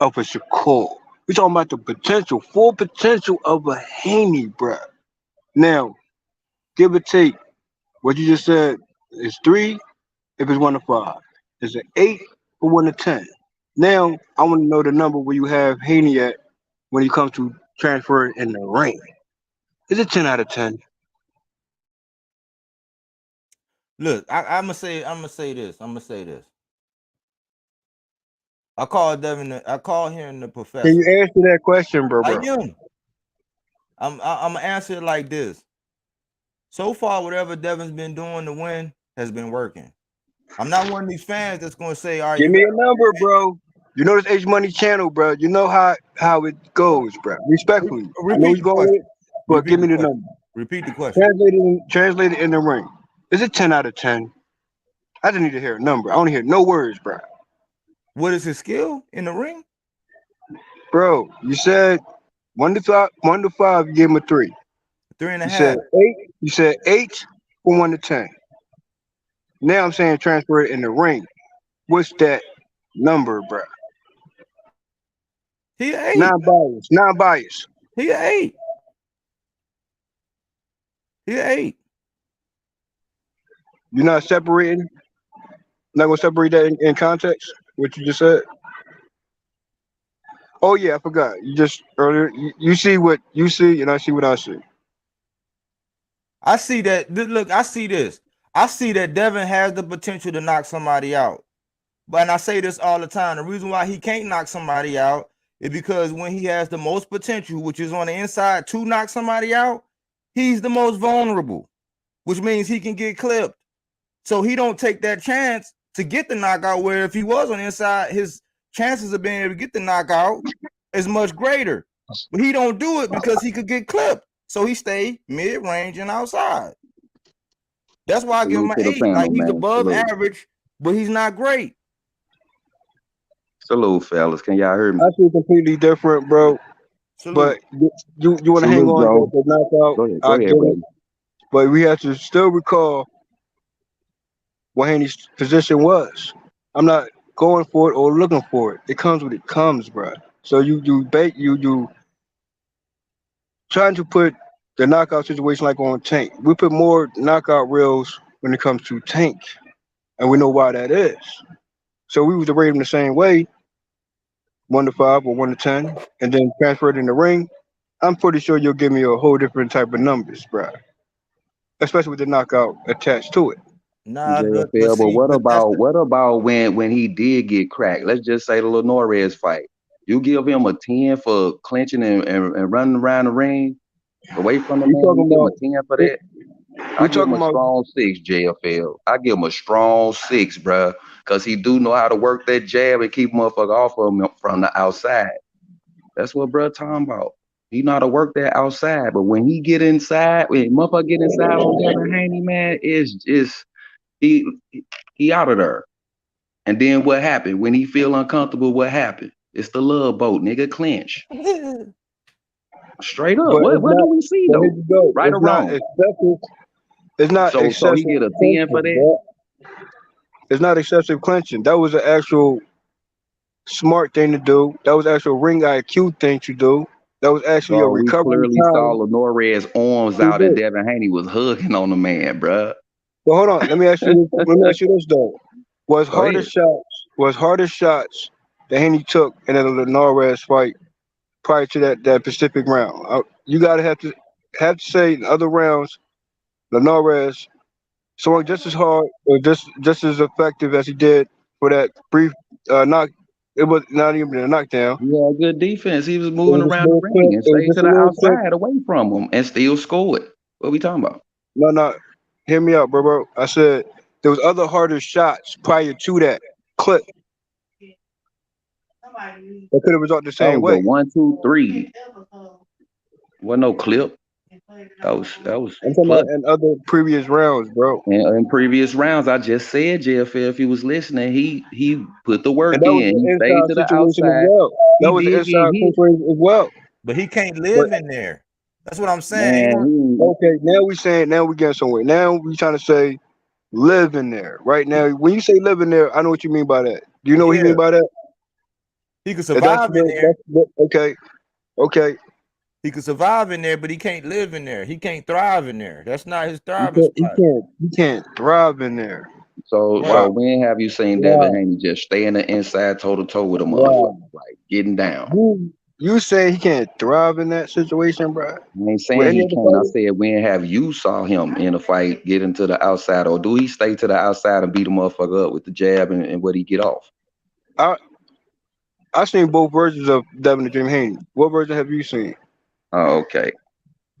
of a Shakur. We're talking about the full potential of a Haney, bro. Now, give or take, what you just said is 3 if it's 1 to 5. It's an 8 or 1 to 10. Now, I want to know the number where you have Haney at when it comes to transfer in the ring. Is it 10 out of 10? Look, I'm gonna say this. I call him the professor. Can you answer that question, bro? I am. I'm gonna answer it like this. So far, whatever Devin's been doing to win has been working. I'm not one of these fans that's gonna say, all right, give me a number, bro. You know this H Money channel, bro. You know how it goes, bro. Respectfully. I know you go with, but give me the number. Repeat the question. Translate it in the ring. Is it 10 out of 10? I just need to hear a number. I don't hear no words, bro. What is his skill in the ring? Bro, you said 1 to 5, you gave him a 3. 3.5. You said 8. You said 8 from 1 to 10. Now I'm saying transfer it in the ring. What's that number, bro? He an 8. Non-bias. Non-bias. He an 8. He an 8. You're not separating. Not gonna separate that in context. What you just said. Oh yeah, I forgot. You just earlier. You see what you see, and I see what I see. I see that. Look, I see this. I see that Devin has the potential to knock somebody out. But and I say this all the time. The reason why he can't knock somebody out is because when he has the most potential, which is on the inside to knock somebody out, he's the most vulnerable, which means he can get clipped. So he don't take that chance to get the knockout, where if he was on the inside, his chances of being able to get the knockout is much greater. But he don't do it because he could get clipped. So he stay mid-range and outside. That's why I give him an 8. Like he's above average, but he's not great. Salute, fellas. Can y'all hear me? I feel completely different, bro. Salute. But you want to hang on to the knockout. Go ahead, bro. But we have to still recall what Haney's position was. I'm not going for it or looking for it. It comes when it comes, bro. So you trying to put the knockout situation like on Tank. We put more knockout reels when it comes to Tank, and we know why that is. So we was to rate him the same way, 1 to 5 or 1 to 10, and then transfer it in the ring. I'm pretty sure you'll give me a whole different type of numbers, bro. Especially with the knockout attached to it. Nah, but what about when he did get cracked? Let's just say the Linares fight. You give him a 10 for clinching and running around the ring away from the man. You give him a 10 for that. I give him a strong 6, JFL. I give him a strong 6, bro, because he do know how to work that jab and keep motherfucker off of him from the outside. That's what bro talking about. He know how to work that outside, but when he get inside, when motherfucker get inside on Devin Haney, man, he out of there. And then what happened? When he feel uncomfortable, what happened? It's the love boat, nigga, clinch. Straight up. What do we see though? Right or wrong? It's not excessive. So he get a 10 for that? It's not excessive clinching. That was an actual smart thing to do. That was actual ring IQ thing to do. That was actually a recovery. We clearly saw Linares' arms out and Devin Haney was hugging on the man, bro. Well, hold on. Let me ask you this though. Was harder shots that Haney took in the Linares fight prior to that Pacific round? You gotta have to say in other rounds, Linares swung just as hard or just as effective as he did for that brief knock. It was not even a knockdown. Yeah, good defense. He was moving around the ring and stayed to the outside away from him and still scored. What we talking about? No. Hear me out, bro. I said there was other harder shots prior to that clip. That could have resulted the same way. 1, 2, 3. Wasn't no clip. That was. I'm talking about in other previous rounds, bro. In previous rounds, I just said, JFL, if he was listening, he put the work in. He stayed to the outside. That was the inside situation as well. But he can't live in there. That's what I'm saying. Okay, now we getting somewhere. Now we trying to say live in there. Right now, when you say live in there, I know what you mean by that. Do you know what you mean by that? He could survive in there. Okay. He could survive in there, but he can't live in there. He can't thrive in there. That's not his thriving spot. He can't thrive in there. So when have you seen Devin Haney just stay in the inside toe-to-toe with a motherfucker, like getting down? You say he can't thrive in that situation, bro? I ain't saying he can't. I said when have you saw him in a fight get into the outside, or do he stay to the outside and beat a motherfucker up with the jab and what he get off? I seen both versions of Devin the Dream Haney. What version have you seen? Oh, okay.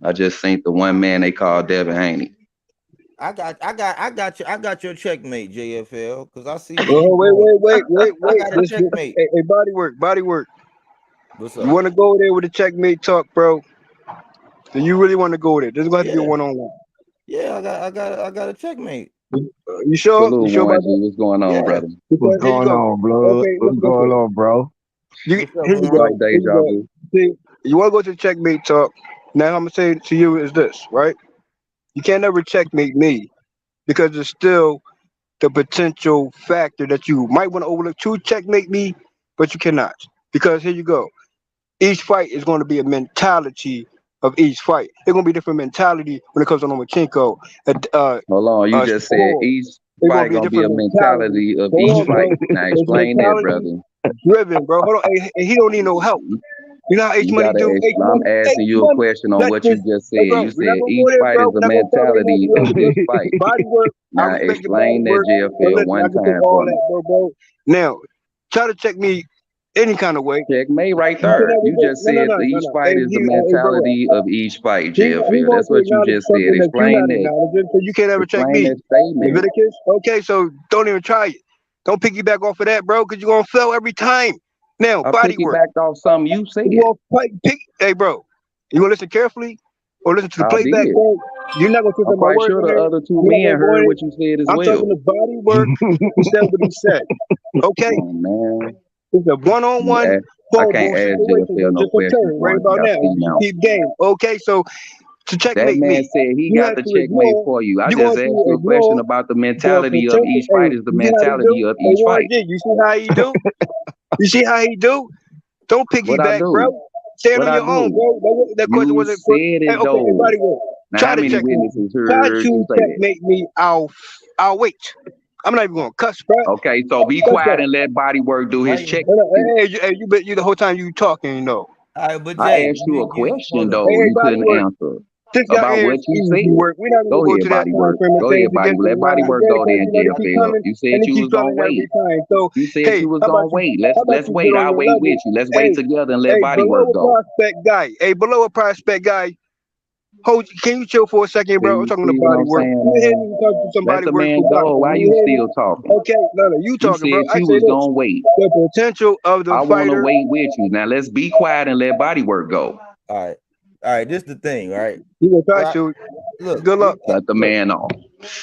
I just seen the one man they call Devin Haney. I got your checkmate, JFL, because I see. Wait. I got a checkmate. Hey, body work. What's up? You want to go there with the checkmate talk, bro? Do you really want to go there? This is going to have to be a one-on-one. Yeah, I got a checkmate. You sure? You sure about that? What's going on, brother? What's going on, bro? Okay, what's going on, bro? Here you go. You want to go to the checkmate talk. Now, I'm going to say to you is this, right? You can't ever checkmate me because there's still the potential factor that you might want to overlook to checkmate me, but you cannot. Because here you go. Each fight is going to be a mentality of each fight. There's going to be different mentality when it comes to Lomachenko. Hold on, you just said Shakur. each It's fight going to gonna be be a a different mentality. mentality of Hold each on, bro. fight. Now It's explain that, mentality brother. driven, bro. Hold on. And he don't need no help. You know how H You Money do? H I'm Money. H asking you a Money. question on Let what this. you just Hey, said. bro. You We're not said gonna go each there, fight bro. is We're a not gonna fall right now. mentality of each fight. Body work. I Now respect your body explain that work, but JFL listen, I one can take time all for me. that, bro. Now, try to check me any kind of way. Checkmate right You can there. never You go. just No, no, said no, no, each no. fight is the Hey, bro. mentality of each fight, He JFL. going That's to what you acknowledge just said. something that you're Explain not that. acknowledging, so you can't ever check Explain me. that statement. Leviticus. Okay, so don't even try it. Don't piggyback off of that, bro, because you're gonna fail every time. Now, I body work. piggybacked off something you said. You gonna fight? Hey, bro. You gonna listen carefully or listen to the I playback, did. bro? You're not gonna twist I'm up my quite words sure on the here. other two You're not men gonna go heard in what it. you said as I'm talking well. the body work. He said what he said. Okay. Oh man. It's a one-on-one I phone can't bull ask situation that JFL no just questions, occurred right Margie. about I now. see You now. keep game. Okay, so to That checkmate man me, said he you got have the to checkmate ignore. for you. I You're just going asked to you a question ignore about the the mentality of potential. each Hey, fight is the you see how he mentality do? of Hey, each Warren fight. G, you see how he do? You see how he do? Don't What I piggyback, bro. do? Stand What on I your own, do? bro. That question You wasn't for. said Hey, it okay, though. everybody go. Now Try how to many checkmate me. witnesses Try heard you to say that? checkmate me. I'll wait. I'm not even gonna cuss, bro. Okay, so be Cuss quiet that. and let body work do his check. You bet you the whole time you talking, you know. All right, but I Jay, asked you a question hold up. though. Hey, You body couldn't work. answer Since y'all about what ass you easy said. work, we're not gonna Go go ahead, to that body time work. frame and Go things ahead, body. again. Let body work go Because then, you know they keep JFL. coming You and said they you keep was gonna coming every wait. time. So You said hey, you was how about gonna you? wait. How about Let's you wait. get on I'll your wait level? with you. Let's wait Hey, together and let body below work a go. prospect guy. Hey, below a prospect guy. Hold, can you chill for a second, bro? I'm talking to See what body I'm work. saying, You hear man? me talking to some Let body the work man for go. boxing? Why You you hear me? still talking? Okay, no, you You talking, bro. said I you say was this: gonna wait. the potential of the I wanna fighter. wait with you. Now let's be quiet and let body work go. All right. This the thing, right? You gonna try Right. to? Look, Good luck. Cut the man off.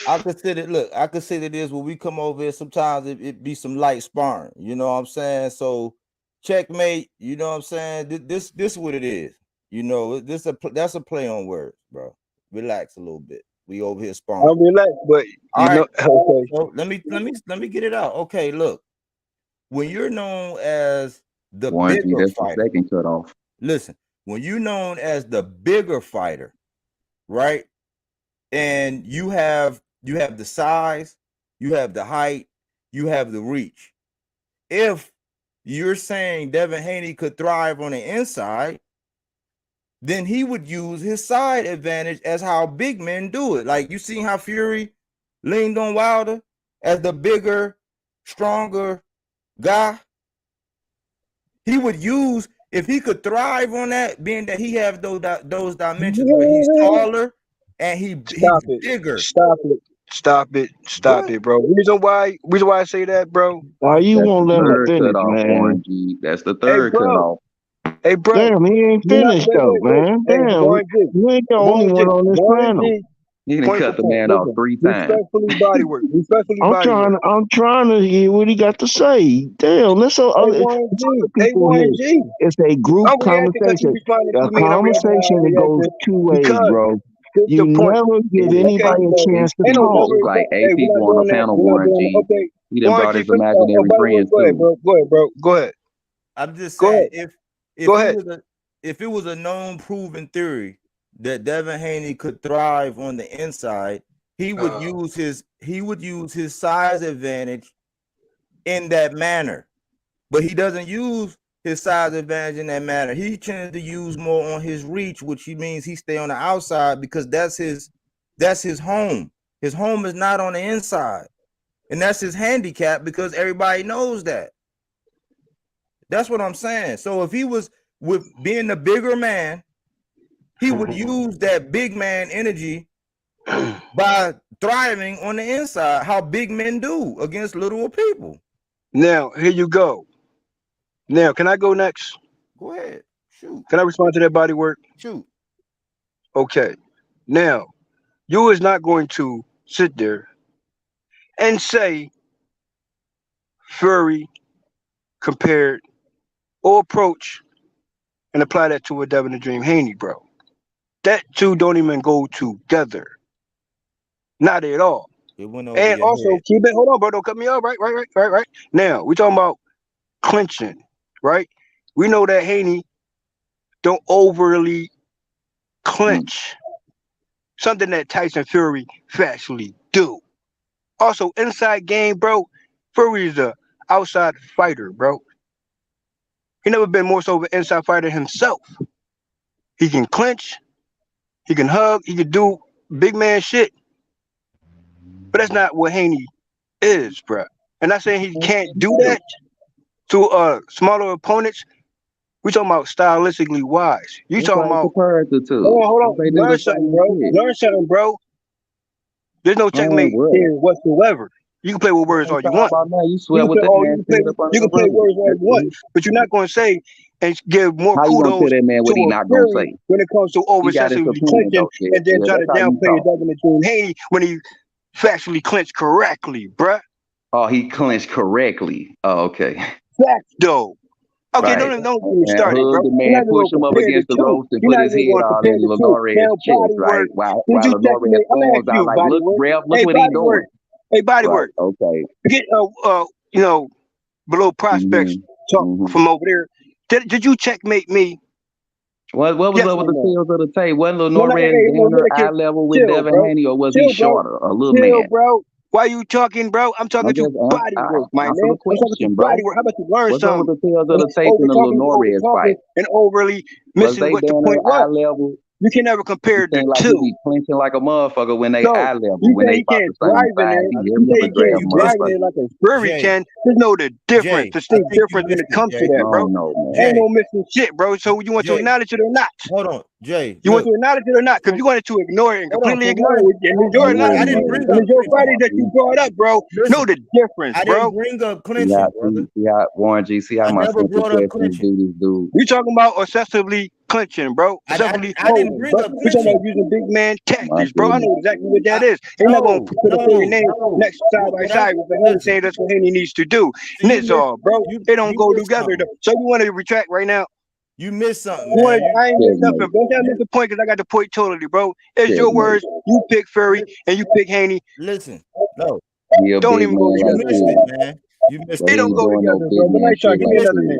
I consider this when we come over here, sometimes it be some light sparring, you know what I'm saying? So checkmate, you know what I'm saying? This is what it is. You know, that's a play on words, bro. Relax a little bit. We over here sparring. I'm relaxed, but All you know, right. okay. So let me get it out. Okay, look. When you're known as the Warren G, bigger that's the fighter, second cut off. listen, when you're known as the bigger fighter, right? And you have the size, you have the height, you have the reach. If you're saying Devin Haney could thrive on the inside, then he would use his side advantage as how big men do it. Like you see how Fury leaned on Wilder as the bigger, stronger guy. He would use, if he could thrive on that, being that he have those dimensions where he's taller and he's bigger. Stop it, bro. Reason why I say that, bro. Why you That's won't the let him third finish, cut off, man? Warren G. That's the Hey, third cut bro. off. Hey, bro. Damn, he ain't You not finished though, man. Hey, Damn, Warren G. you ain't the only Warren G. one on this Warren panel. G. He done Point cut for the point. man off Listen, 3 times. respectfully body work. Respectfully I'm body work. trying to hear what he got to say. Damn, let's so Hey, other Warren G. Hey, people here. Warren G. It's a group I'm reacting because you conversation. responded A to me and I'm reacting how conversation I'm that goes reacting two ways, because bro. it's You the point. never give Okay, anybody a so chance to ain't no talk. never. It's like 8 Hey, we're people not on the doing that. panel, We're not Warren doing that. G. Okay. He done Warren brought G, his finish. imaginary Body work. friends Go ahead, too. bro. Go ahead. I'm just Go saying, ahead. if Go it ahead. was a known proven theory that Devin Haney could thrive on the inside, he would use his size advantage in that manner. But he doesn't use his size advantage in that manner. He tends to use more on his reach, which means he stay on the outside because that's his home. His home is not on the inside. And that's his handicap because everybody knows that. That's what I'm saying. So if he was with being the bigger man, he would use that big man energy by thriving on the inside, how big men do against little people. Now, here you go. Now, can I go next? Go ahead. Shoot. Can I respond to that body work? Shoot. Okay. Now, you is not going to sit there and say Fury compared or approach and apply that to a Devin the Dream Haney, bro. That two don't even go together. Not at all. It went over And your also, head. keep it. Hold on, bro. Don't cut me off. Right. Now we talking about clinching, right? We know that Haney don't overly clinch, something that Tyson Fury factually do. Also, inside game, bro. Fury is a outside fighter, bro. He never been more so of an inside fighter himself. He can clinch, he can hug, he can do big man shit. But that's not what Haney is, bro. And not saying he can't do that to smaller opponents. We talking about stylistically wise. You talking about hold on. Learn something, bro. Learn something, bro. There's no checkmate here whatsoever. You can play with words all you want. You can play words all you want, but you're not going to say and give more kudos to a Fury when it comes to over-excessively clinching and then try to downplay Devin the Dream Haney when he factually clinched correctly, bruh. Oh, he clinched correctly. Oh, okay. Facts, though. Okay, Right. don't get me started, bro. The man push him up against the ropes and put his head all in Lenore's chest, right? While Lenore's arms out like, look, Ralph, look what he's doing. Hey, body work. Okay. Get below prospects talk from over there. Did you checkmate me? What was up with the tails of the tape? Wasn't Lenore eye level with Devin Haney, or was he shorter, a little man? Bro. Why you talking, bro? I'm talking to body work, my man. I'm talking to body work. How about you learn What's something? What's up with the tails of the tape in the Lenore's fight? And overly missing what the point was. Level? You can never compare the like two. He be clinching like a motherfucker when they eye level. You When say they he can't drive in there. You say he can't drive in there like a Fury can. There's no difference, distinct difference when it comes to that, bro. Ain't no missing shit, bro. So you want to acknowledge it or not? Hold on, Jay. You want to acknowledge it or not? Because you wanted to ignore it and completely ignore it. And enjoy it. I didn't bring up the majority that you brought up, bro. Know the difference, I bro. didn't bring up clinching, brother. Yeah, Warren G. See how my simple questions do this dude. We talking about excessively clinching, bro. I didn't bring up We talking about using big man tactics, bro. I know exactly what that is. They're not gonna put a Fury name next side by side with Haney saying that's what Haney needs to do. And it's all, bro. They don't go together though. So you want to retract right now? You missed something. I ain't missed nothing, bro. Don't miss the point because I got the point totally, bro. It's your words. You pick Fury and you pick Haney. Listen, no. Don't even go together. You missed it, man. You missed it. They don't go together, bro. But nice try. Give me another name.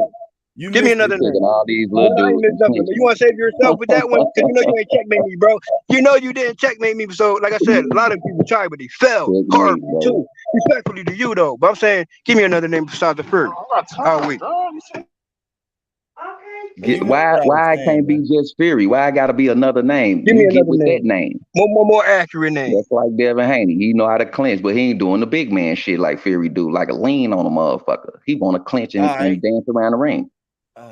Give me another name. All these little dudes. You want to save yourself with that one? Because you know you ain't checkmate me, bro. You know you didn't checkmate me. So, like I said, a lot of people tried, but they fell hard too. Respectfully to you, though. But I'm saying, give me another name besides the Fury. I'll wait. Why it can't be just Fury? Why I gotta be another name? Give me get another with name. that name. More accurate name. That's like Devin Haney. He know how to clinch, but he ain't doing the big man shit like Fury do, like a lean on a motherfucker. He wanna clinch and dance around the ring.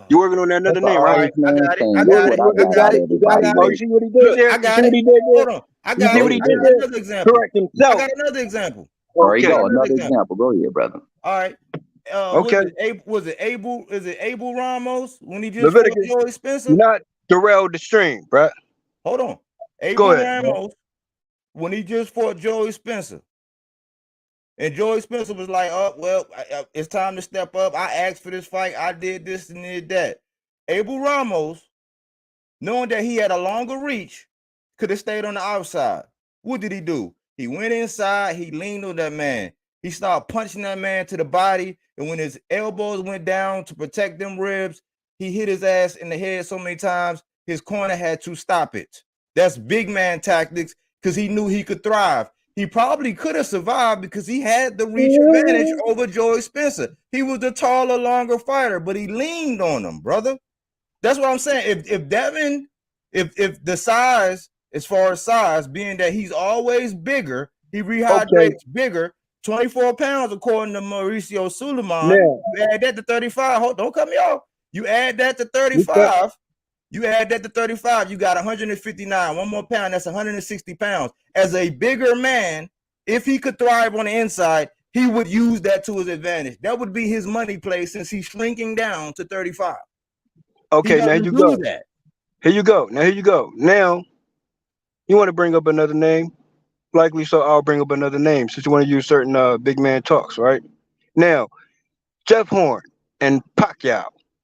You working on that another name, right? I got it. You see what he did? I got it. Hold on. I got another example. Correct himself. I got another example. There you go. Another example. Go ahead, brother. All right. Okay. Was it Abel? Is it Abel Ramos when he just fought Joey Spencer? Not derailed the stream, bro. Hold on. Abel Ramos when he just fought Joey Spencer. And Joey Spencer was like, oh, well, it's time to step up. I asked for this fight. I did this and did that. Abel Ramos, knowing that he had a longer reach, could have stayed on the outside. What did he do? He went inside. He leaned on that man. He started punching that man to the body. And when his elbows went down to protect them ribs, he hit his ass in the head so many times, his corner had to stop it. That's big man tactics because he knew he could thrive. He probably could have survived because he had the reach advantage over Joey Spencer. He was the taller, longer fighter, but he leaned on him, brother. That's what I'm saying. If Devin, if the size, as far as size, being that he's always bigger, he rehydrates bigger, 24 pounds according to Mauricio Suleiman. You add that to 35. Don't cut me off. You add that to 35. You add that to 35, you got 159. One more pound, that's 160 pounds. As a bigger man, if he could thrive on the inside, he would use that to his advantage. That would be his money play since he's shrinking down to 35. Okay, now you go. Here you go. Now, here you go. Now, you want to bring up another name? Likely so I'll bring up another name since you want to use certain big man talks, right? Now, Jeff Horn and Pacquiao.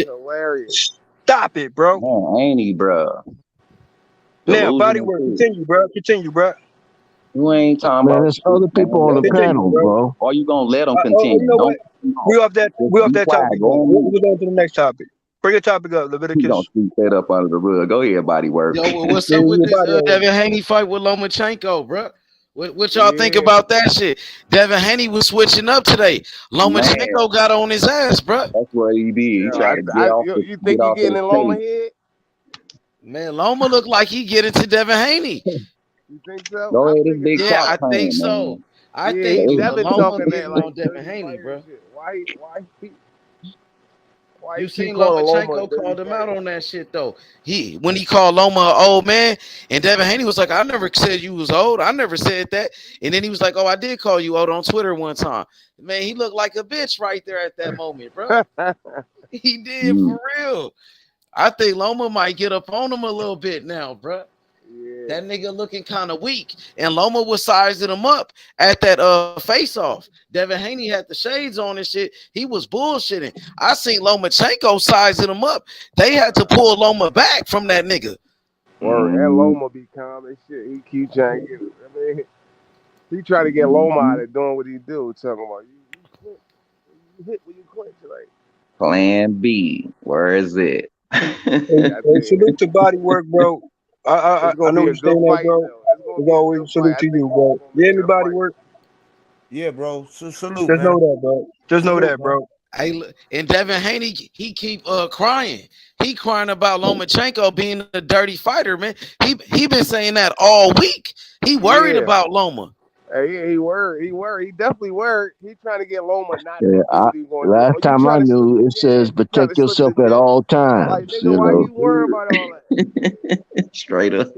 is hilarious. Stop it, bro. Man, ain't he, bro? Now, body Delusional work. too. Continue, bro. Continue, bro. You ain't talking Man, about there's shit, other man. people on Let the him Continue, panel, continue. bro. bro. Or you gonna let him Oh, you continue? know what? Don't We off that. just We off be that quiet. topic Go now. on We're mute. going to the next topic. Bring your topic up, You gonna Leviticus. sweep that up under the rug. Go ahead, body work. Yo, well, what's up Your with this body already. Devin Haney fight with Lomachenko, bro? What y'all think Yeah. about that shit? Devin Haney was switching up today. Man, Lomachenko got on his ass, bro. that's what he did. He Yo, tried to get off you think he that getting in Loma stage. head? Man, Loma looked like he getting to Devin Haney. You think so? Go I'm ahead, this thinking. big Yeah, clock I think playing, so. man. I Yeah, think Hey, Devin Loma talking that getting like on Devin dirty Haney, fighter bro. shit. Why? Why You you keep seen calling Loma a Lomachenko dirty called him out fighter? on that shit though. When he called Loma an old man, and Devin Haney was like, "I never said you was old. I never said that." And then he was like, "Oh, I did call you old on Twitter one time." Man, he looked like a bitch right there at that moment, bro. He did Mm. for real. I think Loma might get up on him a little bit now, bro. Yeah. That nigga looking kind of weak, and Loma was sizing him up at that face off. Devin Haney had the shades on and shit. He was bullshitting. I seen Lomachenko sizing him up. They had to pull Loma back from that nigga. Word. And Loma be calm and shit. He keep trying to get it. I mean, he try to get Loma out of doing what he do. Talking about you hit when you clinch, like. Plan B. Where is it? Hey, salute to body work, bro. I know you're saying that, bro. As always, salute to you, bro. Yeah, everybody work. Yeah, bro. Salute, Just man. know that, bro. Just know that, bro. Hey, and Devin Haney, he keep crying. He crying about Lomachenko being a dirty fighter, man. He been saying that all week. He worried about Loma. Hey, yeah, he worried. He definitely worried. He trying to get Loma not to Yeah, do what he going to do. last time I knew, it says protect yourself at all times. Like, nigga, why you worried about all that? Straight up.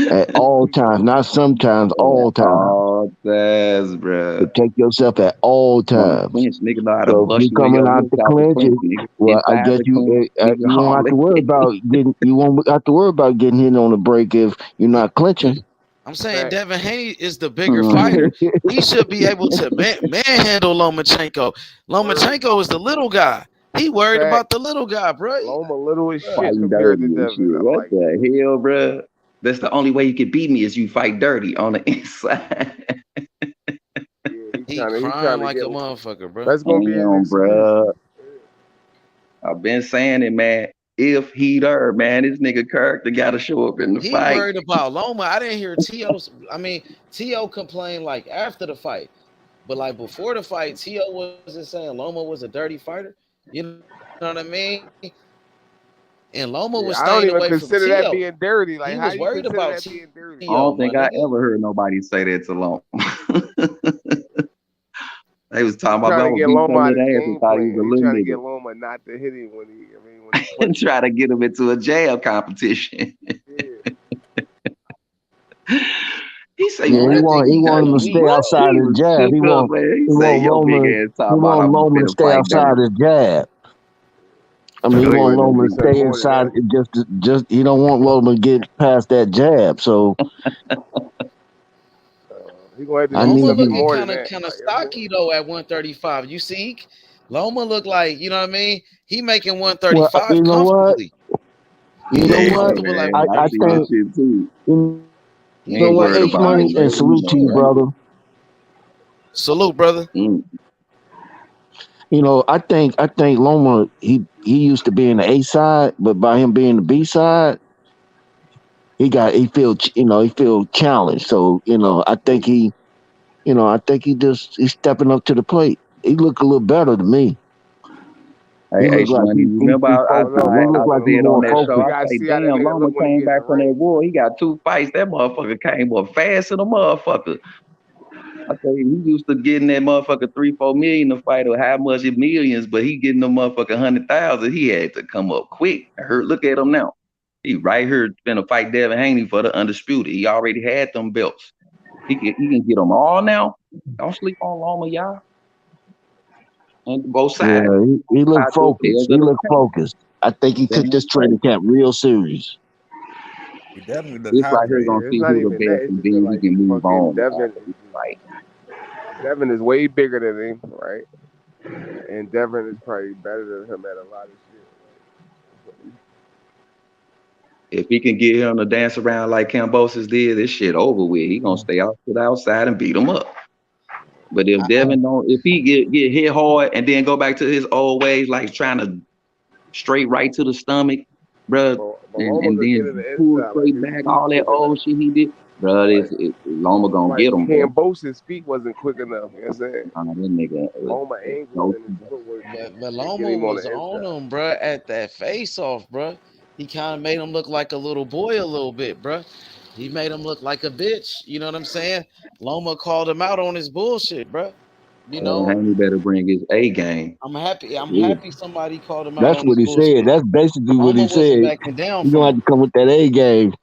At all times, not sometimes, all times. All times, bro. Protect yourself at all times. Clinch, nigga know how to So if bust you you in your coming out lips the out the clinch, clinch, nigga. well, I Inside guess the you clinch, nigga, you won't have to worry about getting. You won't have to worry about getting hit on the break if you're not clinching. I'm saying Devin Haney is the bigger fighter. He should be able to manhandle Lomachenko. Lomachenko is the little guy. He worried about the little guy, bro. Loma little as Fight shit compared dirty to and Devin. shit. What the hell, bro? That's the only way you can beat me is you fight dirty on the inside. He crying like a motherfucker, bro. That's gonna be his excuse. Bro. I've been saying it, man. If he there, man, this nigga character got to show up in the He fight. worried about Loma. I didn't hear T.O. complained like after the fight. But like before the fight, T.O. wasn't saying Loma was a dirty fighter. You know what I mean? And Loma was I don't staying even away from consider T.O. that being dirty. Like, He how was you worried consider about that being dirty? I don't think I ever heard nobody say that to Loma. They was talking about trying to get Loma out of his game thought plan. he was a He little trying to nigga. get Loma not to hit him when he And try to get him into a jab competition. He said, Yeah, he want him to stay outside his jab. He want Loma to stay outside his jab. I mean, he want Loma to stay inside. Just he don't want Loma to get past that jab. So he gonna have to Loma do something looking more than kind that. of stocky though at 135. You see, Loma look like, you know what I mean? He making 135 you know comfortably. what? You know what? Man, I see think. that shit too. You know what? H Money, and salute to you, brother. Salute, brother. You know, I think Loma he used to be in the A side, but by him being the B side, he feel challenged. So I think he's stepping up to the plate. He look a little better to me. Hey, H Money, remember I He look like he's said more on that show, focused. I say, damn, Loma came back from that war. He got 2 fights. That motherfucker came up fast in a motherfucker. I tell you, he used to getting that motherfucker 3-4 million to fight, or how much in millions, but he getting the motherfucker 100,000. He had to come up quick. Look at him now. He right here finna fight Devin Haney for the undisputed. He already had them belts. He can get them all now. Don't sleep on Loma, y'all. And both sides. Yeah, he look focused. He look focused. I think he took this training camp real serious. He definitely look This hot. right here gonna see who the best, and then we can move on. Devin is way bigger than him, right? And Devin is probably better than him at a lot of shit. If he can get him to dance around like Cambosis did, this shit over with. He gonna stay outside and beat him up. But if Devin if he get hit hard and then go back to his old ways, like trying to straight right to the stomach, bro, and then pull straight back, all that old shit he did, bro, Loma gonna get him. Cambosis' feet wasn't quick enough. You know what I'm saying? That nigga, Loma angle and his footwork. But Loma was on him, bro, at that face off, bro. He kind of made him look like a little boy a little bit, bro. He made him look like a bitch. You know what I'm saying? Loma called him out on his bullshit, bro. You know, Haney better bring his A game. I'm happy. I'm Yeah. happy somebody called him out That's on what his he said. bullshit. That's basically what Loma he wasn't said. backing down You're from gonna have him. to come with that A game.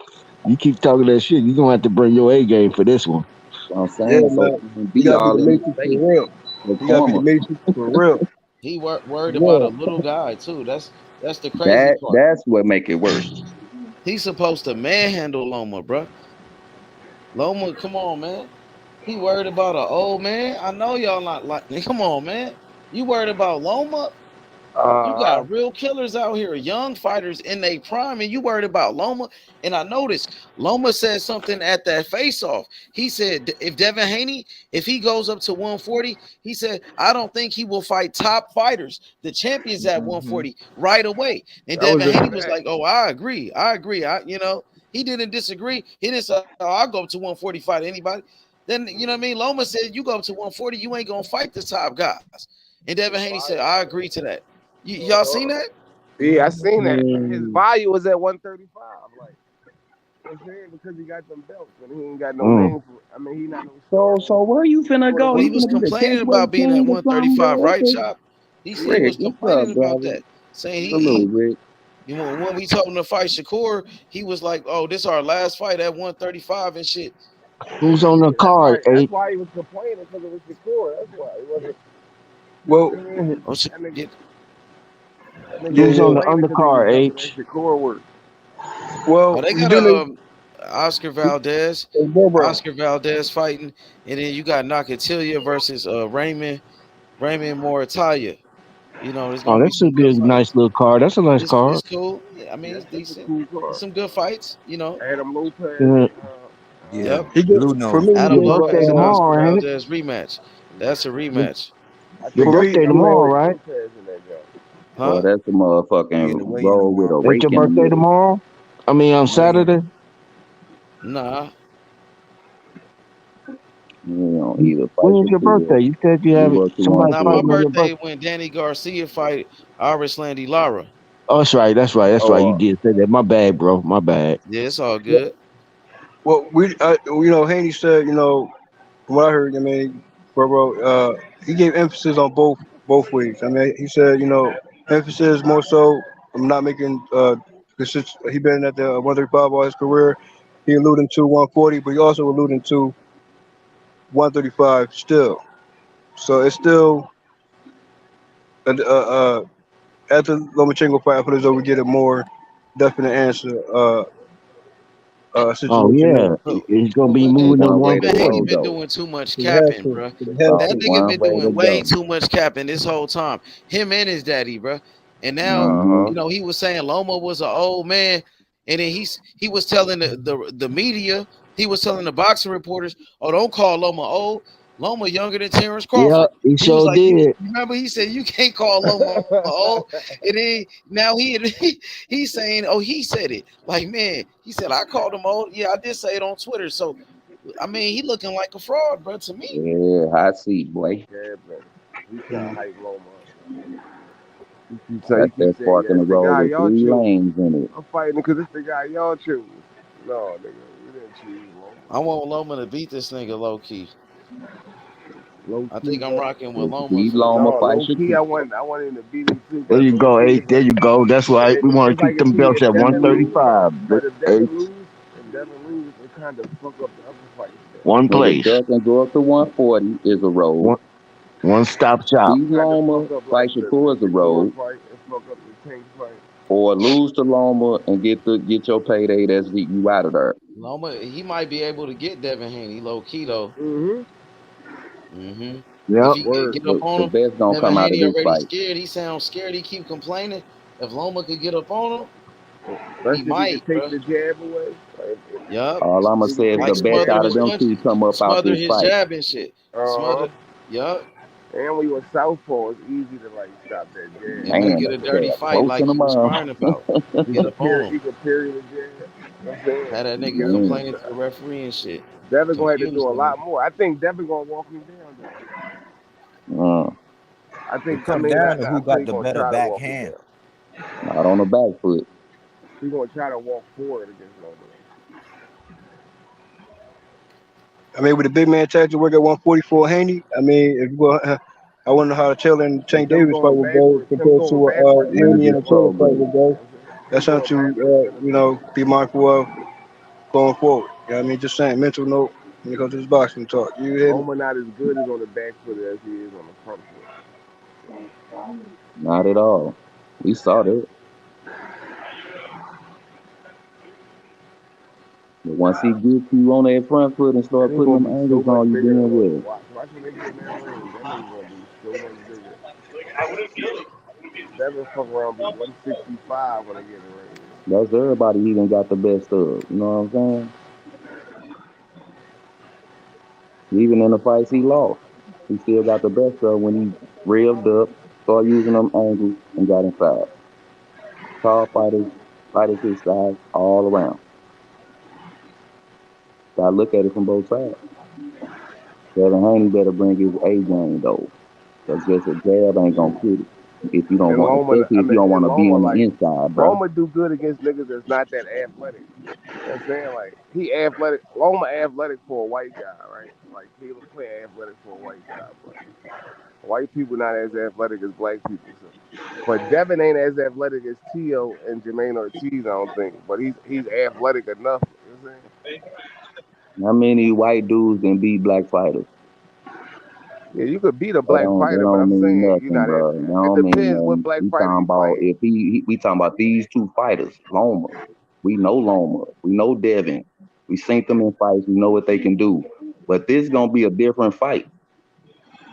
You keep talking that shit, you're gonna have to bring your A game for this one. So I'm Yeah, saying, so man. he can He be gotta be the all in his Matrix face. for real. The He gotta be the former. Matrix for real. He worried about a Yeah. little guy too. That's the crazy part. That's what make it worse. He's supposed to manhandle Loma, bro. Loma, come on, man. He worried about an old man. I know y'all not like. Come on, man. You worried about Loma? You got real killers out here, young fighters in their prime, and you worried about Loma. And I noticed Loma said something at that face-off. He said if Devin Haney, if he goes up to 140, he said, I don't think he will fight top fighters, the champions at 140 right away. And That was Devin a Haney was fact. like, oh, I agree. He didn't disagree. He didn't say, oh, I'll go up to 140 fight anybody. Then, you know what I mean? Loma said, you go up to 140, you ain't going to fight the top guys. And Devin Haney said, I agree to that. Y'all seen that? Yeah, I seen that. His Mm. value was at 135. Like, you know what I'm saying? Because he got them belts and he ain't got no name for it. I mean, he not no star. So where you finna go? Well, You he was finna be the complaining catchweight about being at king or something, 135, bro? right, Chop? He Rick, was what's up, complaining about brother? that, saying Salute, Rick. when we told him to fight Shakur, he was like, "Oh, this is our last fight at 135 and shit." Who's on the card, That's H? why he was complaining because it was Shakur. That's why he wasn't. Well, Oh shit, That nigga, that nigga yeah, was Who's on yeah. the complaining because he was undercard, jumping that H? Shakur work. Oh, Well, they you got do know Oscar Valdez, bro. fighting, and then you got Nakatilia versus Raymond Moritalia. You know, there's Oh, gonna that be some should be good a nice fights. little card. That's a nice It's card. cool. Yeah, I mean, Yeah, it's that's a decent. cool It's card. some good fights. You know. Adam Lopez. Yeah. Yeah, Yep. He get Blue for Nose. me. He Adam Your get birthday Lopez and Oscar tomorrow, ain't it? Valdez rematch. That's a rematch. I Your think for that's me. birthday I the mean, tomorrow, heavyweight right? Lopez in that job. Boy, Huh? that's a He in the motherfucking weigh-in roll with a tomorrow. Ain't rake your in the birthday middle. tomorrow? I mean, on Weigh-in. Saturday. Nah. You know, either fight When's your Shakur, birthday? You said you have move up to somebody Now my fighting 140. on your birthday birthday. when Danny Garcia fight Iris Landy Lara. Oh, that's right. That's right. That's right. oh, You did say that. My bad, bro. My bad. Yeah, it's all good. well, Haney said, from what I heard, I mean, bro, he gave emphasis on both ways. I mean, he said, emphasis more so. I'm not making because he been at the 135 all his career. He alluding to 140, but he also alluding to 135 still. So it's still after Lomachenko fight, I put as though we get a more definite answer Oh situation yeah, now. he's gonna be But It's moving to one way to Devin Haney go 140. been though. doing too much It has capping, to. bro. It has So That to. nigga one been way to doing way go. too much capping this whole time. Him and his daddy, bro. And now, Uh-huh. you know, he was saying Loma was an old man, and then he was telling the media, he was telling the boxing reporters, "Oh, don't call Loma old. Loma younger than Terrence Yeah, Crawford." he He was sure like, "You did. remember?" He said, "You can't call Loma old." And then now he's saying, "Oh, he said it." Like, man, he said, "I called him old." Yeah, I did say it on Twitter. So, I mean, he looking like a fraud, bro, to me. Yeah, hot seat, boy. Yeah, but he trying to hype Loma up. He Got keeps that saying, fork yeah, in the it's the road guy with y'all three choose. lanes in it. I'm fighting because it's the guy y'all choose. No, nigga, we didn't choose I want Loma to beat this nigga low key. Loma. Low I key, think I'm but rocking with If Loma Beat for the Loma, fight. no, fight low key, Shakur. I want him to beat him too, There but you low go, key, H. There you go. That's right. We want it's to keep like them belts at if Devin lose, 135. but if H. Devin lose, it kind of fuck up the other fights. One But if place, Duck can go up to 140 is a road. one stop shop. Beat Kind of Loma, fuck up fight like the Shakur is a Shakur road. fight and fuck up the Tank fight. Or lose to Loma and get your payday that's you out of there. Loma, he might be able to get Devin Haney low key though. If Yep. he Word. get up on The him, best gonna Devin come out of Haney this already fight. scared. He sounds scared. He keep complaining. If Loma could get up on him, he Especially if he might, could take bro. the jab away. Like, Yup. All I'ma if he say could is take the Like the best smother jab out of his away. them punch, two come up out smother this his fight. jab and shit. Uh huh. Smother. Yup. And when you a southpaw, it's easy to like stop that jab. And make Man, it that a dirty jab fight close like in the he was mouth. crying about. Get up on him. He could parry the jab. You know what I'm saying? Had that You nigga gotta Man, complaining to the referee and shit. Devin gonna have to do Confused a the nigga. lot more. I think Devin gonna walk him down though. uh, It come down to who I feel got he the gonna better try to walk him backhand. down. not on the back foot. He gonna try to walk forward against Loma. I mean, with the big man tag to work at 144 Haney, I mean, if you go, I wonder how the Taylor and Tank Davis fight will go compared to Haney and the Taylor fight will go. That's something to be mindful of going forward. You know what I mean? Just saying, mental note when it comes to this boxing talk. You hear me? Loma not as good as on the back foot as he is on the front foot. Not at all. We saw that. But once he gets you on that front foot and start That nigga putting them gonna be so angles much on you, bigger than then Loma. what? Watch when they get in that ring. That nigga gonna be so much bigger. Devin fuck around be 165 when they get in the ring. That's everybody he done got the best of. You know what I'm saying? Even in the fights he lost, he still got the best of when he revved up, started using them angles, and got inside. Tall fighters his size all around. Gotta look at it from both sides. Devin Haney better bring his A game though, because just a jab ain't gonna get it. If you don't And want, Loma, especially if you don't want and to be Loma on the like inside, bro. Loma do good against niggas that's not that athletic. You know what I'm saying? Like he athletic. Loma athletic for a white guy, right? Like Caleb Plant athletic for a white guy, but white people not as athletic as black people. So. But Devin ain't as athletic as Tio and Jermaine Ortiz, I don't think. But he's athletic enough. You know what I'm saying? How many white dudes can beat black fighters? Yeah, you could beat a That black don't that fighter, but don't I'm mean saying you nothing, not as. bro. That It don't mean depends what nothing. black We fighter talking you about fighting. if we talking about these two fighters, Loma. We know Loma. We know Devin. We seen them in fights. We know what they can do. But this gonna be a different fight.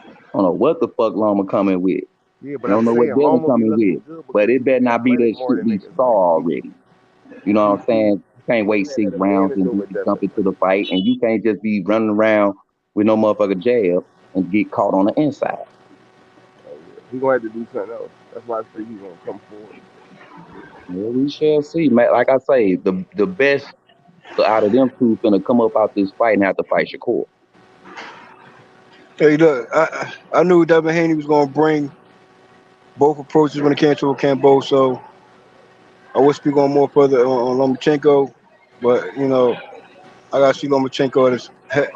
I don't know what the fuck Loma coming with. Yeah, but You I'm don't know what saying Devin Loma be coming looking with. good But because it he's better not be athletic that more shit than be niggas. saw Like already. You know what I'm saying? You can't wait had 6 an rounds advantage and over just Devin. jump into the fight, and you can't just be running around with no motherfucker jab and get caught on the inside. Oh, yeah. He gonna have to do something else. That's why I think he's gonna come forward. Yeah, we shall see, man. Like I say, the best out of them two finna come up out this fight and have to fight Shakur. Hey, look, I knew Devin Haney was gonna bring both approaches when it came to a Cambo, so I will speak on more further on Lomachenko, but I gotta see Lomachenko at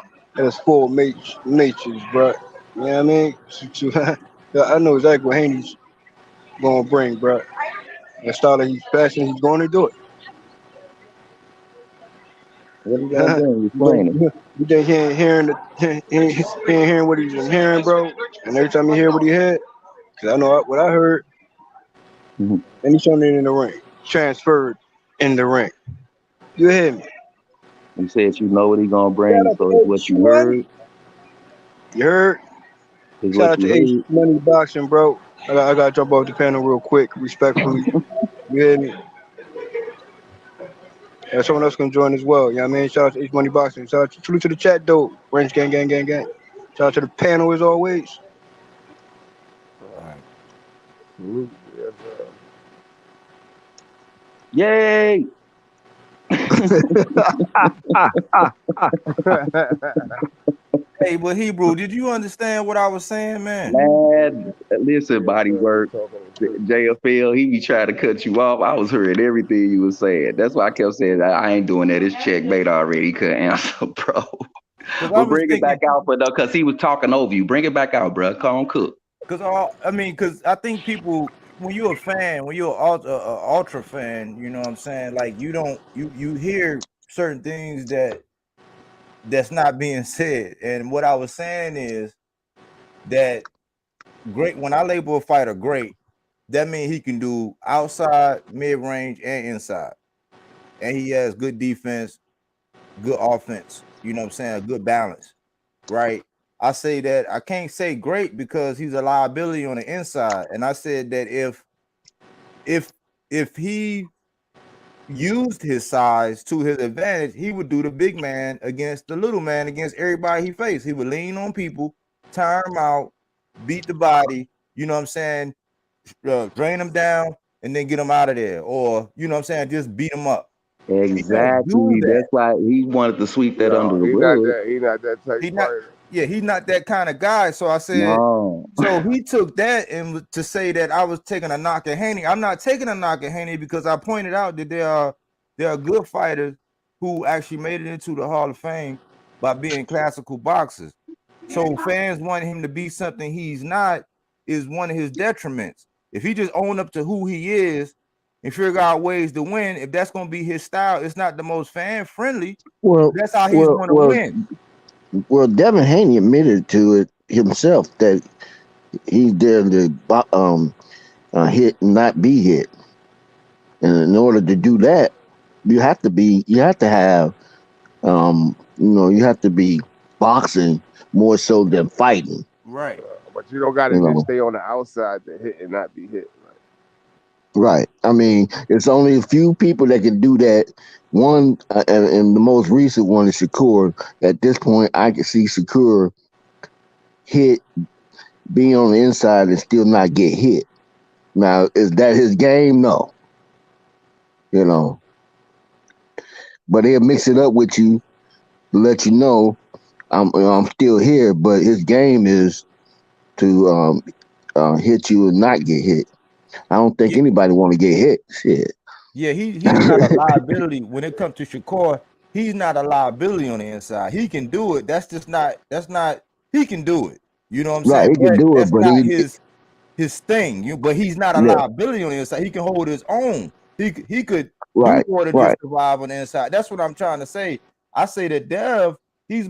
his full natures, bro. You know what I mean? I know exactly what Haney's gonna bring, bro. The style that he's fashion, he's going to do it. What he gonna bring? Explain it. You think he ain't hearing he ain't hearing what he's been hearing, bro? And every time you hear what he had, cause I know what I heard, Mm-hmm. and he's showing it in the ring, transferred in the ring. You hear me? He said you know what he gonna Shout bring, out to so it's what H you Money. heard. You heard? Is Shout what out you to H heard. Money Boxing, bro. I gotta jump off the panel real quick, respectfully. You hear me? And someone else can join as well. You know what I mean? Shout out to H Money Boxing. Shout out salute to the chat though. Range gang, gang, gang, gang. Shout out to the panel as always. All right. Salute. Yes, Yay! Hey, but Hebrew, did you understand what I was saying, man? Man, listen, yes, body sir. work. Talking the truth. JFL, he be trying to cut you off. I was hearing everything you was saying. That's why I kept saying I ain't doing that. It's checkmate already. He couldn't answer, bro. Because I But was bring it back thinking, out for though, cause he was talking over you. Bring it back out, bro. Come on, cook. because I think people, when you're a fan, when you're ultra fan, you know what I'm saying? Like you don't, you hear certain things that's not being said. And what I was saying is that great, when I label a fighter great, that means he can do outside, mid-range, and inside. And he has good defense, good offense, you know what I'm saying? A good balance, right? I say that I can't say great because he's a liability on the inside. And I said that if he used his size to his advantage, he would do the big man against the little man against everybody he faced. He would lean on people, tire him out, beat the body, you know what I'm saying? Drain them down and then get them out of there, or you know what I'm saying, just beat them up. He don't do Exactly. that. That's why he wanted to sweep that under No, the he not rug. that. He not that type He not, fighter. yeah, he's not that kind of guy. So I said, No. so he took that and to say that I was taking a knock at Haney. I'm not taking a knock at Haney because I pointed out that there are good fighters who actually made it into the Hall of Fame by being classical boxers. So fans want him to be something he's not is one of his detriments. If he just own up to who he is and figure out ways to win, if that's going to be his style, it's not the most fan friendly. Well, That's how he's going to win. Well, Devin Haney admitted to it himself that he's there to hit and not be hit, and in order to do that, you have to have you have to be boxing more so than fighting. Right. But you don't got to You just know. stay on the outside to hit and not be hit. Right. I mean, it's only a few people that can do that. One, and the most recent one is Shakur. At this point, I can see Shakur hit, be on the inside, and still not get hit. Now, is that his game? No. You know, but he'll mix it up with you to let you know I'm still here. But his game is to hit you and not get hit. I don't think anybody want to get hit. Shit. Yeah, he's not a liability when it comes to Shakur. He's not a liability on the inside. He can do it. That's not he can do it. You know what I'm Right, saying? he can But do it, that's but not his thing. But he's not a yeah, liability on the inside. He can hold his own. He could do right, more than right. just survive on the inside. That's what I'm trying to say. I say that Dev, he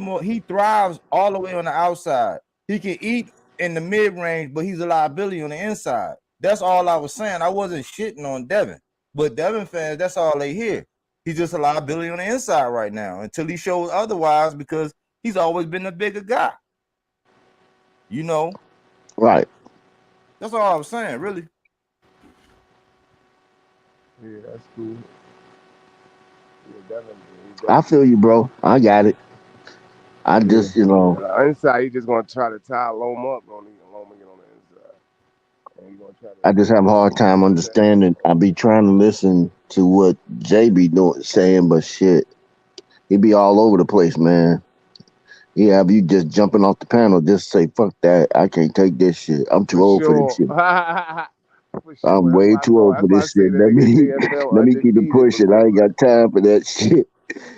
thrives all the way on the outside. He can eat in the mid range, but he's a liability on the inside. That's all I was saying. I wasn't shitting on Devin. But Devin fans, that's all they hear. He's just a liability on the inside right now until he shows otherwise because he's always been a bigger guy. You know? Right. That's all I was saying, really. Yeah, that's cool. Yeah, definitely. I feel you, bro. I got it. I just, Inside, he just gonna try to tie Loma up on Loma get on the inside. And he gonna try to I just have a hard time understanding. I be trying to listen to what Jay be saying, but shit, he be all over the place, man. He have you just jumping off the panel, just say, fuck that. I can't take this shit. I'm too old for this shit. I'm way too old for this shit. Let me keep it pushing. I ain't got time for that shit.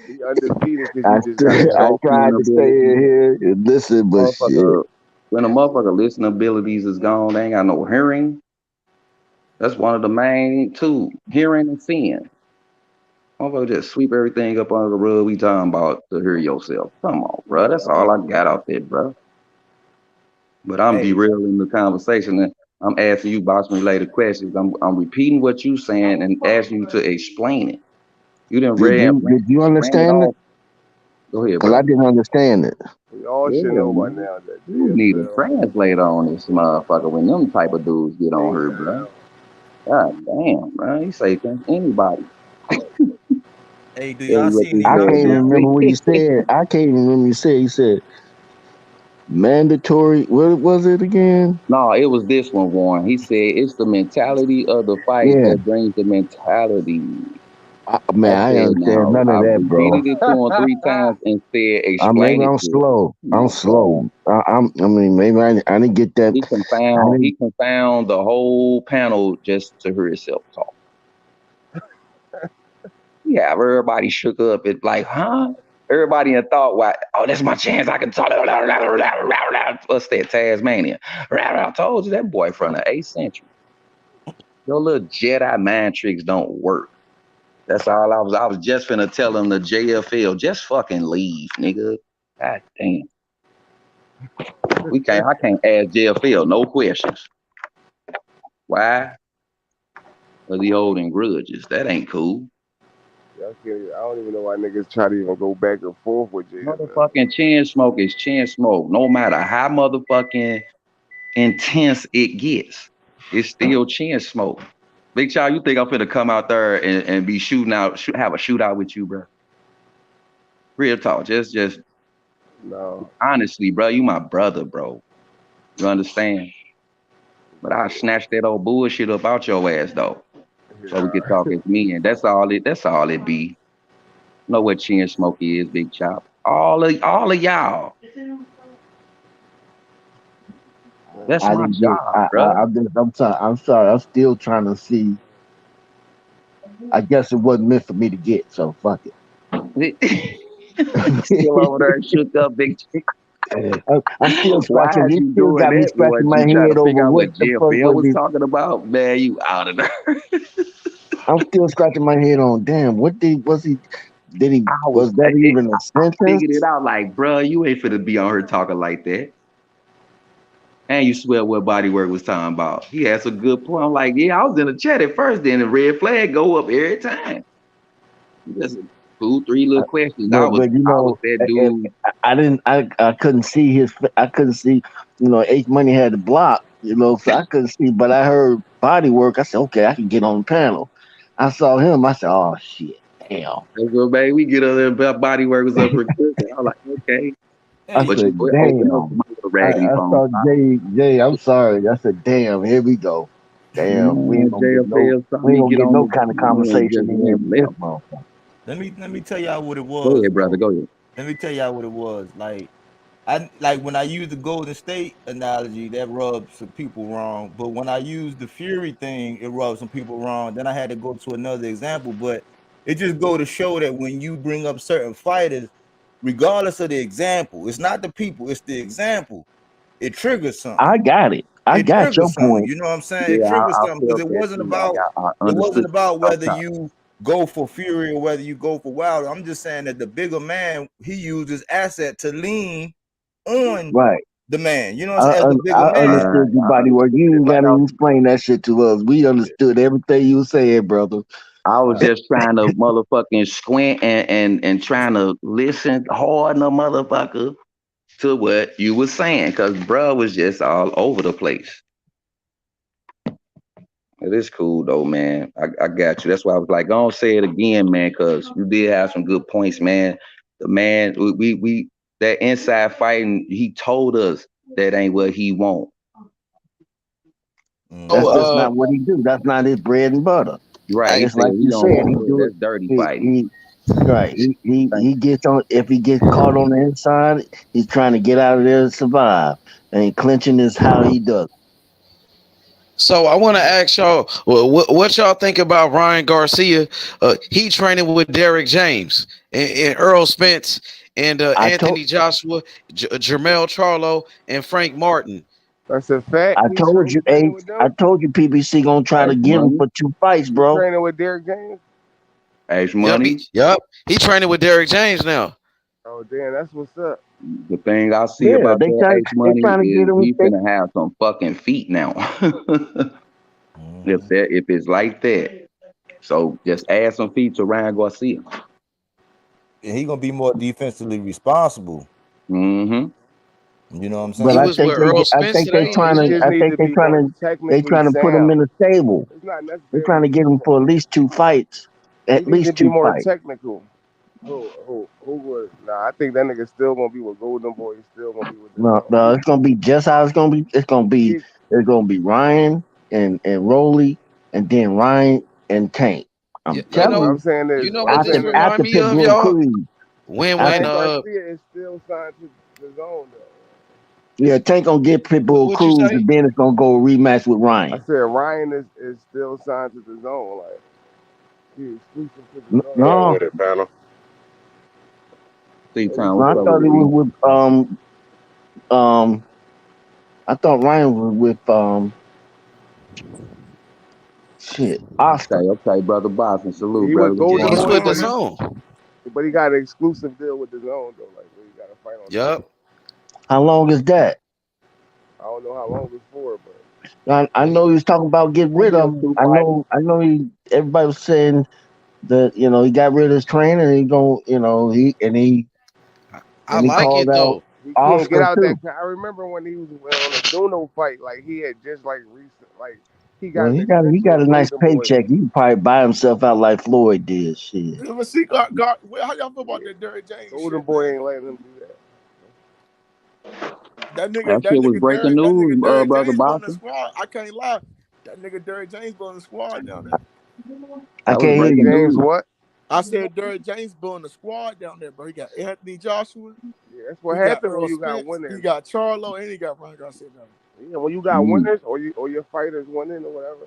He undefeated I because you just I got tried to stay in here and listen, but shit. When a motherfucker listening abilities is gone, they ain't got no hearing. That's one of the main two, hearing and seeing. Motherfucker just sweep everything up under the rug we talking about to hear yourself. Come on, bro. That's all I got out there, bro. But I'm derailing the conversation and I'm asking you boxing related questions. I'm repeating what you saying and asking you to explain it. You didn't Did you understand it? Go ahead, Because bro. I didn't understand it. We all should know by now that You need a translator on this motherfucker when them type of dudes get on her, bro. God damn, bro. You say thank anybody. Hey, do y'all see any I can't even numbers? remember what you said. I can't even remember what you said mandatory. What was it again? No, it was this one, Warren. He said it's the mentality of the fight Yeah. that brings the mentality. Man, I said understand now. none I of that, bro. repeated it to him 3 times and said, Maybe explain it I'm to him. slow. I'm My slow. God. I mean, maybe I didn't get that. He confound the whole panel just to hear himself talk. Yeah, everybody shook up. It like, huh? Everybody in thought, why? Oh, that's my chance. I can talk. What's that, Tasmania? I told you that boy from the 8th century. Your little Jedi mind tricks don't work. That's all I was. I was just finna tell him the JFL, just fucking leave, nigga. God damn. I can't ask JFL no questions. Why? Because he holding grudges. That ain't cool. I don't even know why niggas try to even go back and forth with Jay. Motherfucking chin smoke is chin smoke. No matter how motherfucking intense it gets, it's still chin smoke. Big Child, you think I'm finna come out there and be shooting out, have a shootout with you, bro? Real talk, just no. Honestly, bro, you my brother, bro. You understand? But I snatch that old bullshit up out your ass though, so we can talk as men. That's all it be. Know what chin smoke is, Big Chop. All of y'all. That's I my didn't get. job, bro. I'm sorry. I'm still trying to see. I guess it wasn't meant for me to get. So fuck it. Still over there shook up, big chick. I'm still Why scratching. is He you still doing got me that, boy? scratching my You trying to head over figure out what what the Jeff fuck Bell was was it. talking about? Man, you out of there. I'm still scratching my head on. Damn, what was he? Did he? Was that even a I figured sentence? it out. Like, bro, you ain't finna be on her talking like that. And you swear what Bodywork was talking about. He had some good point. I'm like, yeah, I was in the chat at first. Then the red flag go up every time. Just 2-3 little questions. I was You know, that dude. I couldn't see I couldn't see. You know, H Money had the block. You know, so I couldn't see. But I heard body work. I said, okay, I can get on the panel. I saw him. I said, oh shit, damn. So, baby, we get on there about Bodywork was up recruiting. I was like, okay. I But said, you open up damn. my little raggedy I phone. saw Jay. I'm sorry. I said, damn. Here we go. Damn. We ain't Man, gonna get no. JFL saw We ain't me gonna get get on no the kind of and conversation just in went this left. motherfucker. Let me tell y'all what it Go was, ahead, brother. bro. Go ahead. Let me tell y'all what it was. Like when I use the Golden State analogy, that rubs some people wrong. But when I use the Fury thing, it rubs some people wrong. Then I had to go to another example. But it just go to show that when you bring up certain fighters, regardless of the example, it's not the people, it's the example. It triggers something. I got it. I It got your triggers something. point. You know what I'm saying? It Yeah, triggers I something because felt that too. I it wasn't understood about off whether top. you go for Fury or whether you go for Wilder. I'm just saying that the bigger man, he used his asset to lean on Right. the man. You know what I'm saying? As the bigger I man. understood your body work. You ain't gotta explain that shit to us. We understood everything you said, brother. I was just trying to motherfucking squint and trying to listen hard, no motherfucker, to what you was saying, cause bruh was just all over the place. It is cool though, man. I got you. That's why I was like, don't say it again, man, cause you did have some good points, man. The man, we that inside fighting, he told us that ain't what he want. That's just not what he do. That's not his bread and butter. Right. He Just said like he you don't said, want he that. do it. That's dirty fighting. Right. He gets on. If he gets caught on the inside, he's trying to get out of there and survive. And clinching is how he does it. So I want to ask y'all, what y'all think about Ryan Garcia? He training with Derrick James and Earl Spence and Anthony Joshua, Jermell Charlo, and Frank Martin. That's a fact. I told you, training H. with them. I told you, PBC gonna try to get him for 2 fights, bro. Training with Derrick James. Ace Money. He training with Derrick James now. Oh damn, that's what's up. The thing I see Yeah, about they that Ace Money trying to is get him. he finna have some fucking feet now. If it's like that. So just add some feet to Ryan Garcia. And he gonna be more defensively responsible. Mm-hmm. You know what I'm But saying? I think they trying He to. just I need think to be more they technically trying to put him sound. in a stable. It's not They're trying to necessarily get him for at least 2 fights. he At needs to least be 2 more fights. technical. Who would? Nah, I think that nigga still gonna be with Golden Boy. He's still gonna be with the No, it's gonna be just how it's gonna be. It's gonna be Ryan and Rolly, and then Ryan and Tank. I'm What telling I'm you. saying is, You know what this remind After me of, Pitbull y'all? Cruz. When Ryan Garcia is still signed to the zone though. Yeah, Tank gonna get Pitbull What you Cruz, say? and then it's gonna go a rematch with I Ryan. said Ryan is still signed to the zone. Like he's exclusive to the zone. No, with it, panel. C-Town, no, what's I up thought with it it? was with I thought Ryan was with shit Oscar. Okay, brother Boston. Salute, He brother. with We just Golden He's want Boy, with the but zone. he got an exclusive deal with the zone though. Like where he got to fight on. Yup. How long is that? I don't know how long it's for, but I know he was talking about getting rid of him. I know everybody was saying that he got rid of his trainer and he going I he like called it out though. he can't get Oscar out that. too. I remember when he was on the Duno fight, like he had just like recent, like he got Well, an he extension got a with nice Golden Boy. paycheck. He can probably buy himself out like Floyd did. Shit. Let me see, how y'all feel about that Derrick James Golden shit, Boy man? ain't letting him do that. That That shit was breaking news, Derrick brother James on the Boston. squad. I can't lie. That nigga Derrick James on the squad down there. I That was can't hear breaking you. James, news. what? I said Derrick James on the squad down there, bro. He got Anthony Joshua. Yeah, that's what He got happened when Earl you got Spence. He winners. got Charlo, and he got Ryan Garcia down there. Yeah, when you got winners or your fighters winning or whatever.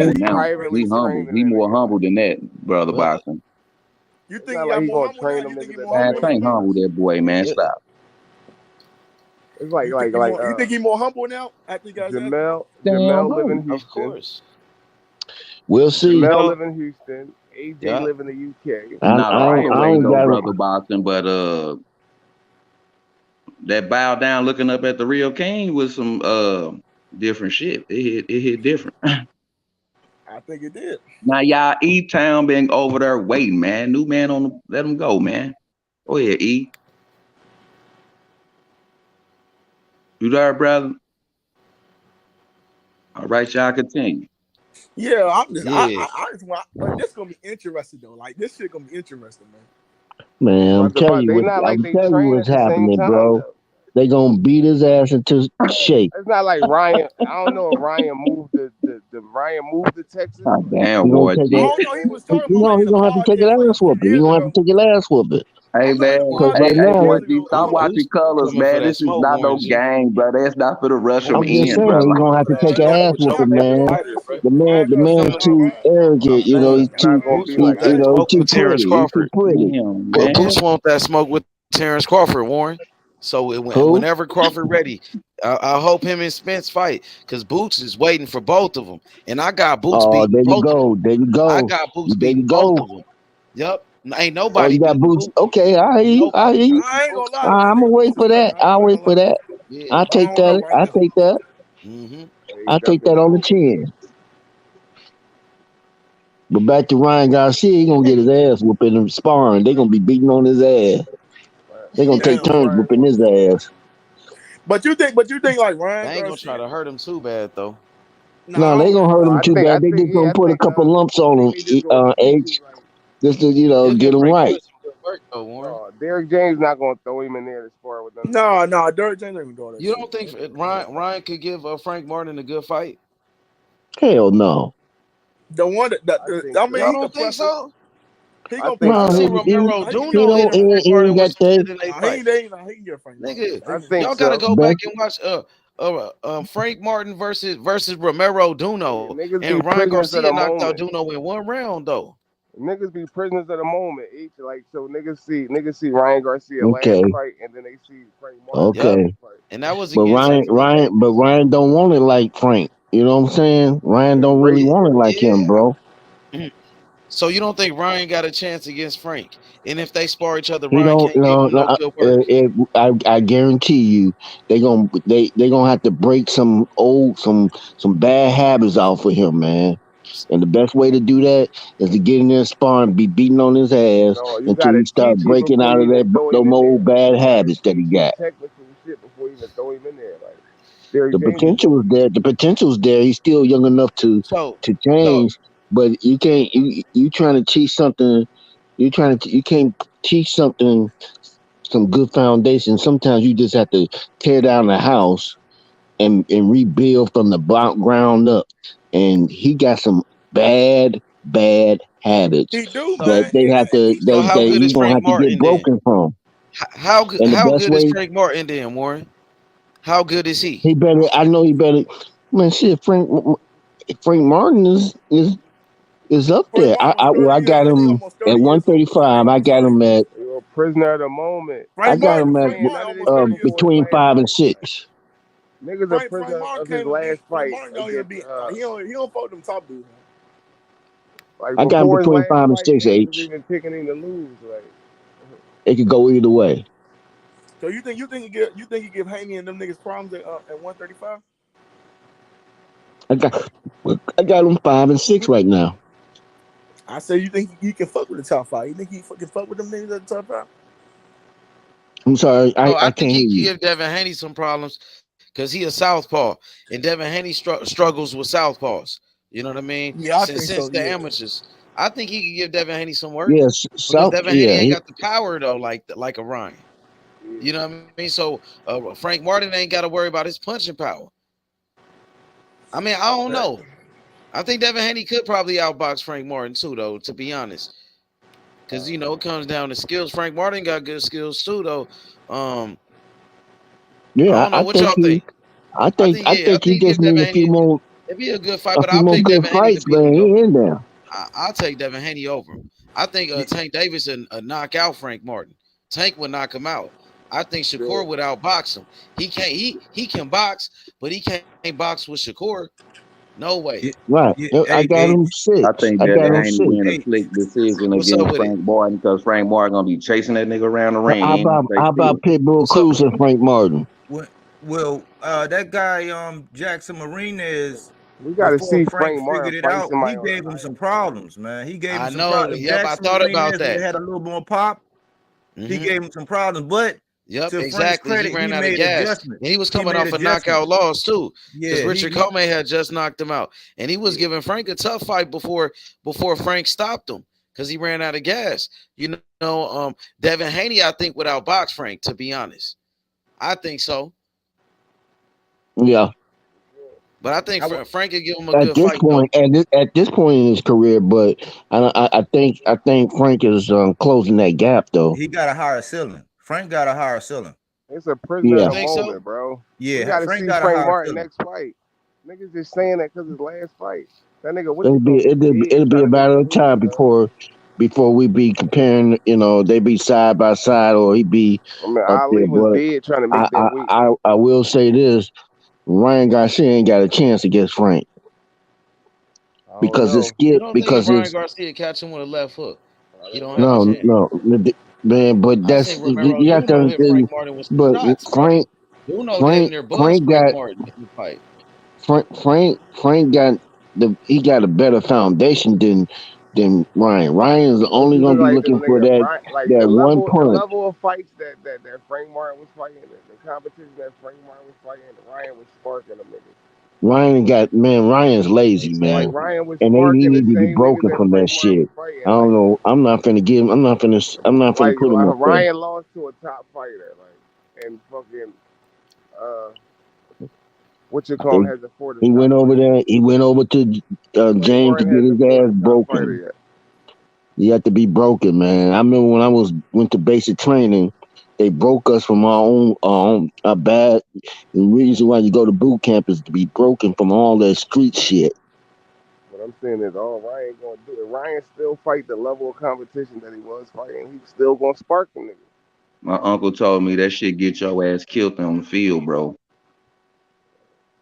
humble He now. privately He humble. training He that more nigga. humble than that, brother Boxing. You It's think not he like got he more gonna humble now? train them You think he niggas at more that Man, humble many now? can't humble years. that boy, man. Yeah. Stop. It's like You think you think he more humble now after he got his ass beat? Damn Jamel live in right. Of Houston. course. We'll see. Jamel Yo, live in Houston. AJ yeah. live in the UK. Not I always don't though, got brother Boxing, but that bow down looking up at the real king was some different shit. It hit different. I think it did. Now y'all E-Town been over there waiting, man. New man on the, let him go, man. Go ahead, E. You there, brother? All right, y'all continue. Yeah, I'm just. Yeah. I just want. But this gonna be interesting though. Like this shit gonna be interesting, man. Man, I'm telling you They what. not like I'm they telling you train what's at the same happening, time bro. though. They gonna beat his ass into shape. It's not like Ryan. I don't know if Ryan moved to Texas. Oh, damn, You gonna boy. take I it? don't know. He was You talking about know like he in the gonna have to take podcast an like a ass few whooping. He years gonna have to ago. take an ass whooping. Hey I know in the man, Cause hey, right podcast a hey few now, years Warren G, ago. stop watching colors, Coming for man. that This is smoke, not Warren no G. game, bro. That's not for the rush them I'm just in, saying he brother. gonna have to take an ass Joe whooping, ain't man. fighter, bro. The man's too arrogant. I'm You know, saying. he's It's not too. gonna be Want like You that that. know, he's smoke too with Terrence pretty. He's too Crawford. pretty. Damn, But man. Boots want that smoke with Terrence Crawford, Warren. So Who? whenever Crawford ready, I hope him and Spence fight because Boots is waiting for both of them, and I got Boots Oh, beating there you both of them. go. There you I go. got Boots There you beating both go. of them. Yep, ain't Oh, nobody you got beating boots. Boots. Okay, I hear you. I Nobody hear you. beating I ain't gonna Boots. lie though. That I'm gonna nigga wait Boots for is that. hurt. I I'll ain't wait gonna for lie. that. Yeah. I'll But I take don't know that. right I'll now. take that. Mm-hmm. He I'll take that definitely on the moving. chin. But back to Ryan Garcia, he gonna get his ass whooping and sparring. They gonna be beating on his ass. They gonna take Damn. turns whooping his ass. But you think like They Ryan ain't gonna try Garcia? to hurt him too bad though. No, No, I they don't gonna think hurt so. him too bad. They just gonna put a couple lumps on him. They just gonna tweak it. H, just to He'll get give him Frank right. Martin some good work though, Warren. Derrick James not gonna throw him in there to spar with them. No, Derrick James ain't gonna do all that You shit. don't think Ryan could give Frank Martin a good fight? Hell no. The one that I mean, Y'all he don't could think press it. so? He I gonna think press I it No, so. see up. Romero He can Duno go. hitting Frank he ain't Martin with got some that. shit in they Nah, fight. he can get Frank Martin. Nigga, I think y'all gotta so. go back Best. and watch Frank Martin versus Romero Duno. Niggas be And Ryan prisoners of the Garcia knocked out moment. Duno in one round though. Niggas be prisoners of the moment. Each like so niggas see Ryan Garcia last Okay. fight and then they see Frank Martin Yep. last Okay. fight. And that was But against Ryan don't want it like Frank. You know what I'm saying? Ryan don't really want it like him, bro. So you don't think Ryan got a chance against Frank? And if they spar each other, He Ryan don't. can't give him no good work. I guarantee you, they gonna have to break some bad habits off of him, man. And the best way to do that is to get in there sparring, be beating on his ass No, you until gotta he start teach him breaking before out you of even that throw him them in there. old bad You gotta habits that he teach him got. technical shit before you even throw him in there. Like Derrick The James is potential is there. The potential's there. He's still young enough to So change, but you can't. You trying to teach something. You can't teach something some good foundation. Sometimes you just have to tear down the house and rebuild from the ground up. And he got some bad habits He do, that man. they have to So how they good is he gonna Frank have to get Martin then? broken from. How And the best good is way Frank Martin then, Warren? How good is he? he better, I know he better. Man, shit, Frank Martin is up Frank there. Martin was I 30 years. got He him almost at 30 years old. This nigga 135. I almost got 30. him at you're a prisoner of the moment. Frank him at None of this Almost shit 30 years before old. his between last 5 and 6. niggas a Frank prisoner Martin of his can't even last beat. Frank fight Martin don't even against beat. He don't fuck with them top dudes, man. like I got him before his between last 5 and fight, 6. niggas was H. even picking him to lose. Like It could go either way. So you think you give Haney and them niggas problems at 135? I got him 5 and 6 right now. I say you think he can fuck with the top five. You think he fucking fuck with them niggas at the top five? I'm sorry, No, I I think can't he hear can you. give Devin Haney some problems because he a southpaw, and Devin Haney struggles with southpaws. You know what I mean? Yeah, I think Since so. the Yeah. amateurs, I think he can give Devin Haney some work Yes, because South. Devin Haney Yeah, ain't got the power though, like a Ryan. You know what I mean? So Frank Martin ain't got to worry about his punching power. I mean, I don't know. I think Devin Haney could probably outbox Frank Martin too, though. To be honest, because it comes down to skills. Frank Martin got good skills too, though. I yeah. don't know what y'all think. I I think think he he just give need Devin Haney. It'd be a good fight, but I'll more pick good Devin Haney to fights, beat him man. He though. in there. I'll take Devin Haney over him. I think Tank Davis would knock out Frank Martin. Tank would knock him out. I think Shakur would outbox him. He can't. He can box, but he can't box with Shakur. No way. Right. I got him 6. I think I that got him Haney 6. win a slick decision What's up against with it? Frank Martin because Frank Martin gonna be chasing that nigga around the ring. He How ain't gonna stay about still. Pitbull What's up? Cruz and Frank Martin? Well, that guy Jackson Martinez. We got to Before see Frank Frank Martin figured it fight out, somebody he on gave the him night. some problems, man. He gave him I some know. problems. If Yep, I Jackson thought about Martinez would have that. had a little more pop, he Mm-hmm. gave him some problems. But Yep, to Frank's exactly. He credit, he ran out of made gas, adjustments. and he was He coming made off a knockout adjustments. loss too, because Yeah, Richard he Comey had just knocked him out, and he was giving Frank a tough fight before Frank stopped him because he ran out of gas. Devin Haney, I think, would outbox Frank. To be honest, I think so, Yeah. but I think Frank could give him a At good this fight though. point, at this point in his career, but I think Frank is closing that gap though. he got a higher ceiling. Frank got a higher ceiling. It's a prisoner Yeah. of the Think so? moment, bro. We Yeah, got to Frank see got a Frank higher Martin ceiling. next fight. Niggas just saying that because his last fight. That nigga, what It'll you be call it'll, dead it'll be a trying to make matter him of time lose, man. before we be comparing. They be side by side or he be I mean, up there. Ali was But dead trying to I make that I weight. I will say this: Ryan Garcia ain't got a chance against Frank I don't because know. You don't think because Ryan it's Garcia catch him with a left hook? I He don't don't have a know. chance. man. But I that's think Romero you have to Luna hit understand. Frank Martin with some But shots, bro. Frank Luna damn Frank near buzzed Frank Frank got Martin in the fight. Frank got he got a better foundation than Ryan. Ryan is What only you gonna look be like, this looking for nigga? Right, like that one the punch. level of fights that Frank Martin was fighting, the competition that Frank Martin was fighting, Ryan was sparking them niggas. Ryan's lazy, Like man. Ryan was And he sparking the need to be same niggas broken that from that Frank Martin was shit. fighting. I don't Like know. I'm not finna put him up there. Ryan lost to a top fighter, like, and fucking uh, what you call him He, has a for the he top went over fighter. there. He went over to Frank James to Martin get has a his for ass the top fighter broken. yet. You have to be broken, man. I remember when I went to basic training, they broke us from our bad. The reason why you go to boot camp is to be broken from all that street shit. What I'm saying is, all Ryan gonna do, if Ryan still fight the level of competition that he was fighting, he's still gonna spark them niggas. My uncle told me that shit get your ass killed on the field, bro.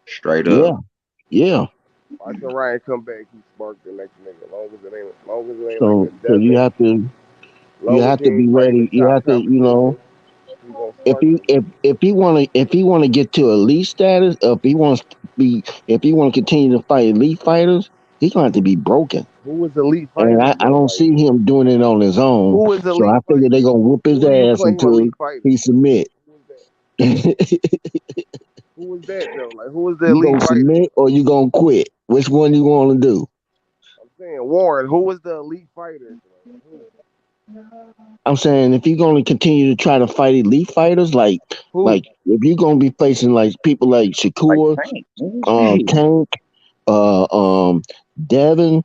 Straight up. Yeah, yeah. Watch when Ryan come back, he sparked the next nigga. Long as it ain't like a So Devin, you long as have he to be ain't fighting the ready. You top have to, competition, he gonna if spark them niggas. he wanna get to elite status, if he want to continue to fight elite fighters, he gonna have to be broken. Who was elite And fighters I though? don't Like see him doing it on his own. who was So elite I figure they fighters? gonna whoop his Who do you ass claim until elite fighters? he submit. Who was that? Who was that though? Like who was the You elite gonna fighter? submit or you gonna quit? Which one you want to do? I'm saying Warren. Who was the elite fighter? Who? I'm saying if you're gonna continue to try to fight elite fighters, like Who? if you're gonna be facing like people like Like Shakur, Tank. Shit. Tank, uh, um, Devin,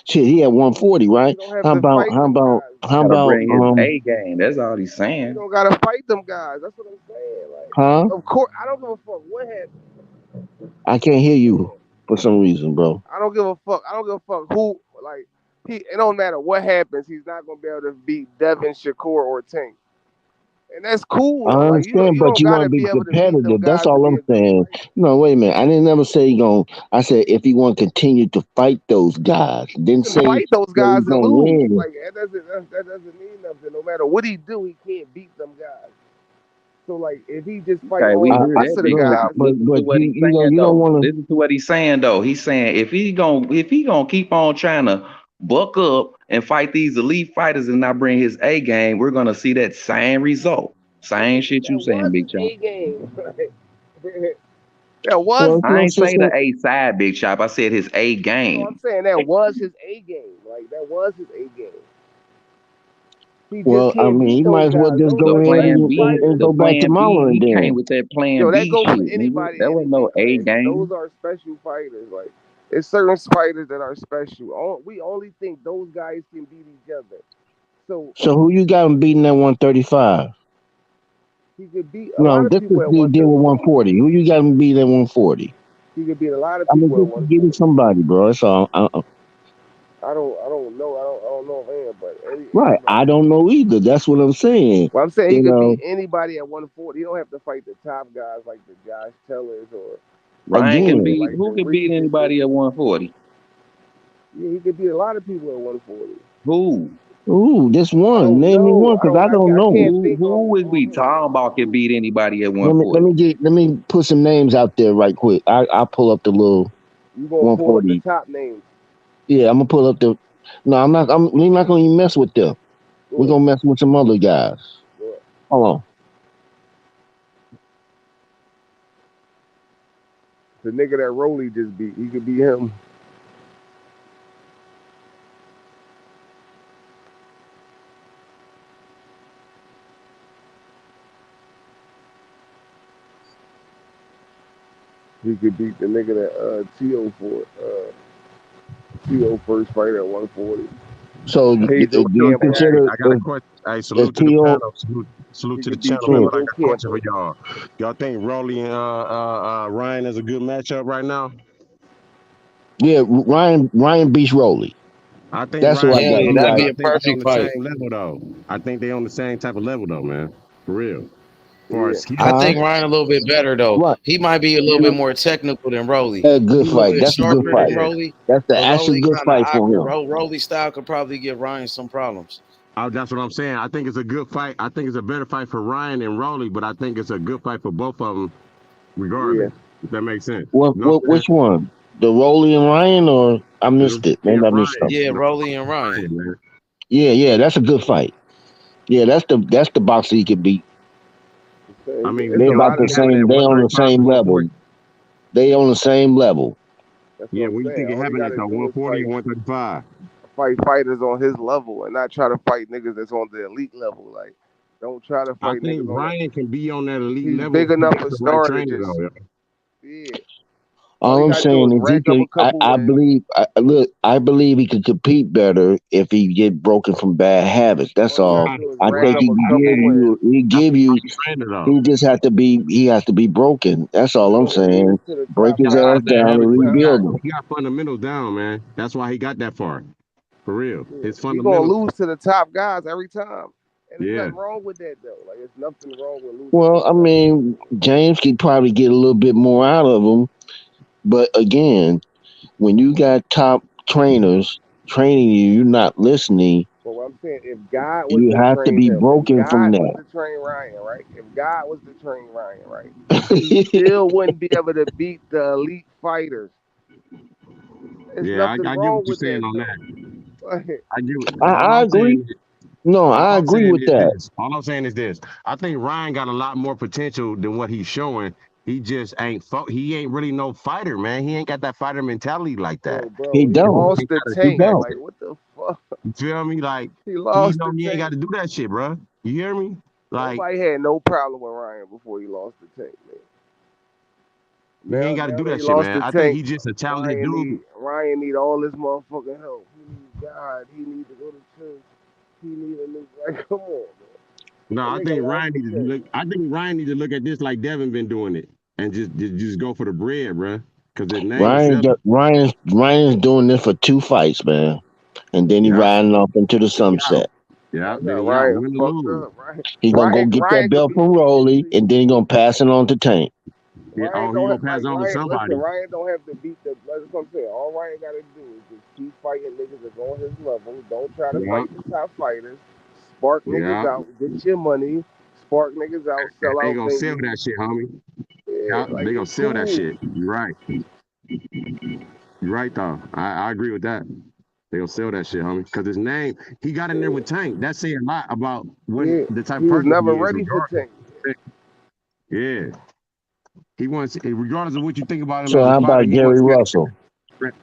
shit, he at 140, You right? don't have to fight them guys, How bro. Gotta about bring his A game. That's all he's You saying. don't gotta fight them guys. That's what I'm saying. Like, huh? of course, I don't give a fuck what happened. I can't hear you for some reason, bro. I don't give a fuck. I don't give a fuck who. Like, it don't matter what happens. He's not gonna be able to beat Devin, Shakur, or Tank, and that's cool I though. Like, understand, you but don't you want gotta to be be able to beat them competitive. That's guys to all be I'm a good saying. fighter. No, wait a minute. I didn't never say he going. I said if he want to continue to fight those guys. You Didn't can say fight those that he's guys and gonna lose. win. Like that doesn't mean nothing. No matter what he do, he can't beat them guys. So like, if he just fight Okay, we all the hear rest that, of the big No, guys, shot. but Listen to what you he's saying you don't though. want to. Listen to what he's saying though. He's saying if he gonna keep on trying to buck up and fight these elite fighters and not bring his A game, we're gonna see that same result. Same shit you that saying, was his big shot. A game. That was Well, his I A ain't say game. the A side, big shot. I said his A No, I'm game. saying that was his A game. Like that was his A game. He just well, I can't mean, beat you might those as well guys. just Those The go are ahead plan special B, fighters. and the go back to plan B, Marlon he came then. with that plan Yo, that B go for shit, nigga. anybody, That wasn't no anything, A Clan. Those game. are special fighters. Like it's certain fighters that are special. We only think those guys can beat each other. So So who you got him beating at 135? he could beat a lot No, of this is people at the deal with 135. 140. Who you got him beating at 140? He could beat a lot of I mean, people at just give me 140. somebody, bro. That's all. I don't know. I don't know man, but Right. anybody. I don't know either. That's what I'm saying. Well, I'm saying he You could beat know, anybody at 140. He don't have to fight the top guys like the Josh Tellers Ryan can again, beat like the who can beat Regises. anybody at 140? Yeah, he could beat a lot of people at 140. Who? Ooh, this I one. don't Name me know. one, because I don't I know. can't Who think on would we talking about can beat anybody at Let 140? me put some names out there right quick. I'll pull up the little You gonna pull up the 140. top names. Yeah, I'm gonna pull up the. No, I'm not. We're not gonna even mess with them. We're Good. gonna mess with some other guys. Good. Hold on. The nigga that Rolly just beat, he could beat him. He could beat the nigga that T.O. for T.O. first fight at 140. So do Pedro you Campbell. Hey, consider I got a question. Hey, if salute to the T.O. panel. Salute He to the could beat channel, man. But I Pedro got a question for Campbell. y'all. Y'all think Rolly and Ryan is a good matchup right now? Yeah, Ryan beats Rolly. I think That's who I Ryan Hell beat got. yeah, You Rolly, that'd but be right. I a think they on perfect the fight. same level though. I think they on the same type of level though, man. For real. As far Yeah. as skill I Uh think set, Ryan a little bit better though. right. He might be a little bit more technical than Rolly. A good He a little fight. bit That's a good sharper than fight. yeah. Rolly, That's the but actual Rolly good kind of fight for awkward. him. Rolly style could probably give Ryan some problems. That's what I'm saying. I think it's a good fight. I think it's a better fight for Ryan and Rolly, but I think it's a good fight for both of them, Yeah. regardless. If that makes sense. What You know what what I'm saying? which one? The Rolly and Ryan, or I missed it. Yeah, Maybe I missed Ryan. something. Yeah, The Rolly and Ryan. Ryan, man. Yeah, that's a good fight. Yeah, that's the boxer he can beat. I mean, It's They a about lot the of we have it same. at They on the 135 same and level. 140. They on the same level. That's what Yeah, I'm what you saying. think it All he happened at gotta do is 140 or 135? fight fighters on his level and not try to fight niggas that's on the elite level. Like, don't try to I fight think niggas on the. Ryan can be on that elite He's level big if he enough got to the right start to trainer just though. yeah. All he All I'm gotta do saying is is he rack up could. a couple I wins. believe. Look, I believe he could compete better if he get broken from bad habits. That's All he gotta all. Right, do is I rack think up right, he a can right. couple give wins. you. He That's give the you. right trainer though. He just have to be. He has to be broken. That's all He I'm gonna lose saying. to the Break top He his got guys ass bad down every and habits, but time. rebuild him. he got fundamentals down, man. That's why he got that far. For real. Yeah. His He gonna fundamentals. lose to the top guys every time. And there's Yeah. nothing wrong with that though. Like, there's nothing wrong with losing to Well, the I top. mean, James could probably get a little bit more out of him, but again, when you got top trainers training you, you're not listening. But what I'm saying, if God was You to have to train be him, if broken from God was that. to train Ryan, right? If God was to train Ryan, right? He still wouldn't be able to beat the elite fighters. There's Yeah, nothing I get what wrong you're with saying that on though. that. Like, I get what, all I I'm agree. saying is No, all I I'm agree saying with is that. this. All I'm saying is this. I think Ryan got a lot more potential than what he's showing. He just ain't he ain't really no fighter, man. He ain't got that fighter mentality like that. He he And don't. he lost ain't the gotta He do tank. that don't. Like, shit. what the fuck? You feel me? Like He he lost know the he ain't tank. gotta do that shit, bro. You hear me? Like Nobody had no problem with Ryan before he lost the tank, man. he ain't gotta Now do that that he shit, lost man. the I think tank, he just a talented dude. Ryan need all this motherfucking help. He needs God. He need to go to church. He need a new. Like, come on, man. No, That I nigga think lost Ryan the need to tank. look. I think Ryan need to look at this like Devin been doing it, and just go for the bread, bro. Cause his name will sell. Ryan's doing this for 2 fights, man, and then he Yeah, riding off into the then he out. sunset. Yeah, That's how then he out. Ryan Win or fucked lose. up. Ryan, He gonna go get that Ryan could belt be. from Rolly, and then he gonna pass it on to Tank. Yeah. Ryan Oh, he don't gonna have pass like on to Ryan. Listen, somebody. Ryan don't have to beat the. That's what I'm saying. All Ryan got to do is just keep fighting niggas that's on his level. Don't try to Yeah, fight the top fighters. Spark niggas yeah. out. Get your money. Spark niggas out. And Sell they out gonna sell venues. that shit, homie. Yeah, Yeah, like they gonna it's sell that cool. shit. You're right. You're right, though. I agree with that. They gonna sell that shit, homie. Cause his name, he got in there with Tank. That say a lot about what Yeah, the type he of was person never he is, ready for regardless. Tank. Yeah, he wants, regardless of what you think about him So as a how fighter, about he Gary wants to be Russell?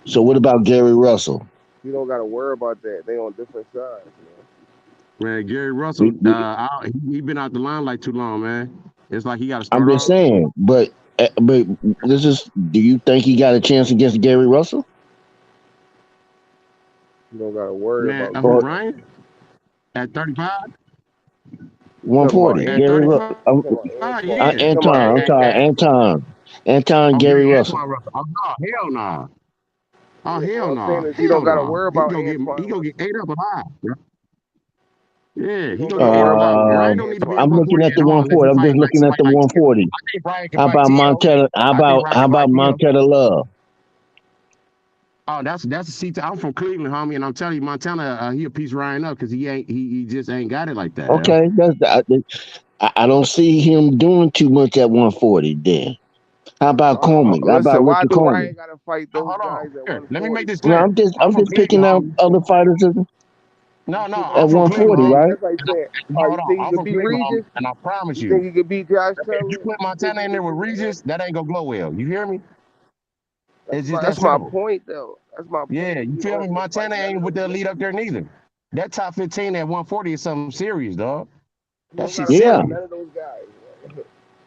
So what about Gary Russell? You don't got to worry about that. They on different sides, man. Gary Russell, We- we- he been out the limelight too long, man. It's like he got to I'm start just all over. saying, but this is. Do you think he got a chance against Gary Russell? You don't got to worry Man, about who Or Ryan at 35? You talking about 140? At Gary Antoine? Russell. 35? You talking about Antoine? Yeah. You talking about Anton. I'm sorry, Antoine? Anton Oh, Gary Gary Russell. Antoine Russell. Oh no, hell nah. Oh Yeah, but hell what I'm saying no, is you don't hell got to no. worry about He Antoine gonna get Russell. ate up alive, bro. Yeah, You he don't gonna got to get ate worry up alive. about Ryan don't need to be at Antoine I'm Russell. looking 140 at at the all unless 140. he I'm fight just like looking at somebody the like 140. I think Ryan can How fight about Tio. Montella? I think Ryan How can about fight Tio. Montella Love? Oh, that's a CT. I'm from Cleveland, homie, and I'm telling you, Montana, he a piece Ryan up because he just ain't got it like that. Hell. Okay, I don't see him doing too much at 140. Then how about Comey? How Listen, about why Richard do Comey? Ryan gotta fight those Hold on. guys at Here, let me make 140? this No, clear. I'm from just picking Cleveland, out homie. other fighters No, at I'm from Cleveland, 140, homie. right? That's like saying, No, hold you on. think he I'm could from beat Cleveland, homie, Regis? and I promise You think you, he could beat Josh if you Taylor? put You think Montana he in there could with beat Regis, that ain't gonna go well. You hear me? It's just that That's my simple. point, though. That's my point. Yeah, you He feel don't me? have to fight Montana none ain't of with the those elite niggas. up there neither. That top 15 at 140 is something serious, dog. He That don't shit gotta Yeah, fight serious. none of those guys.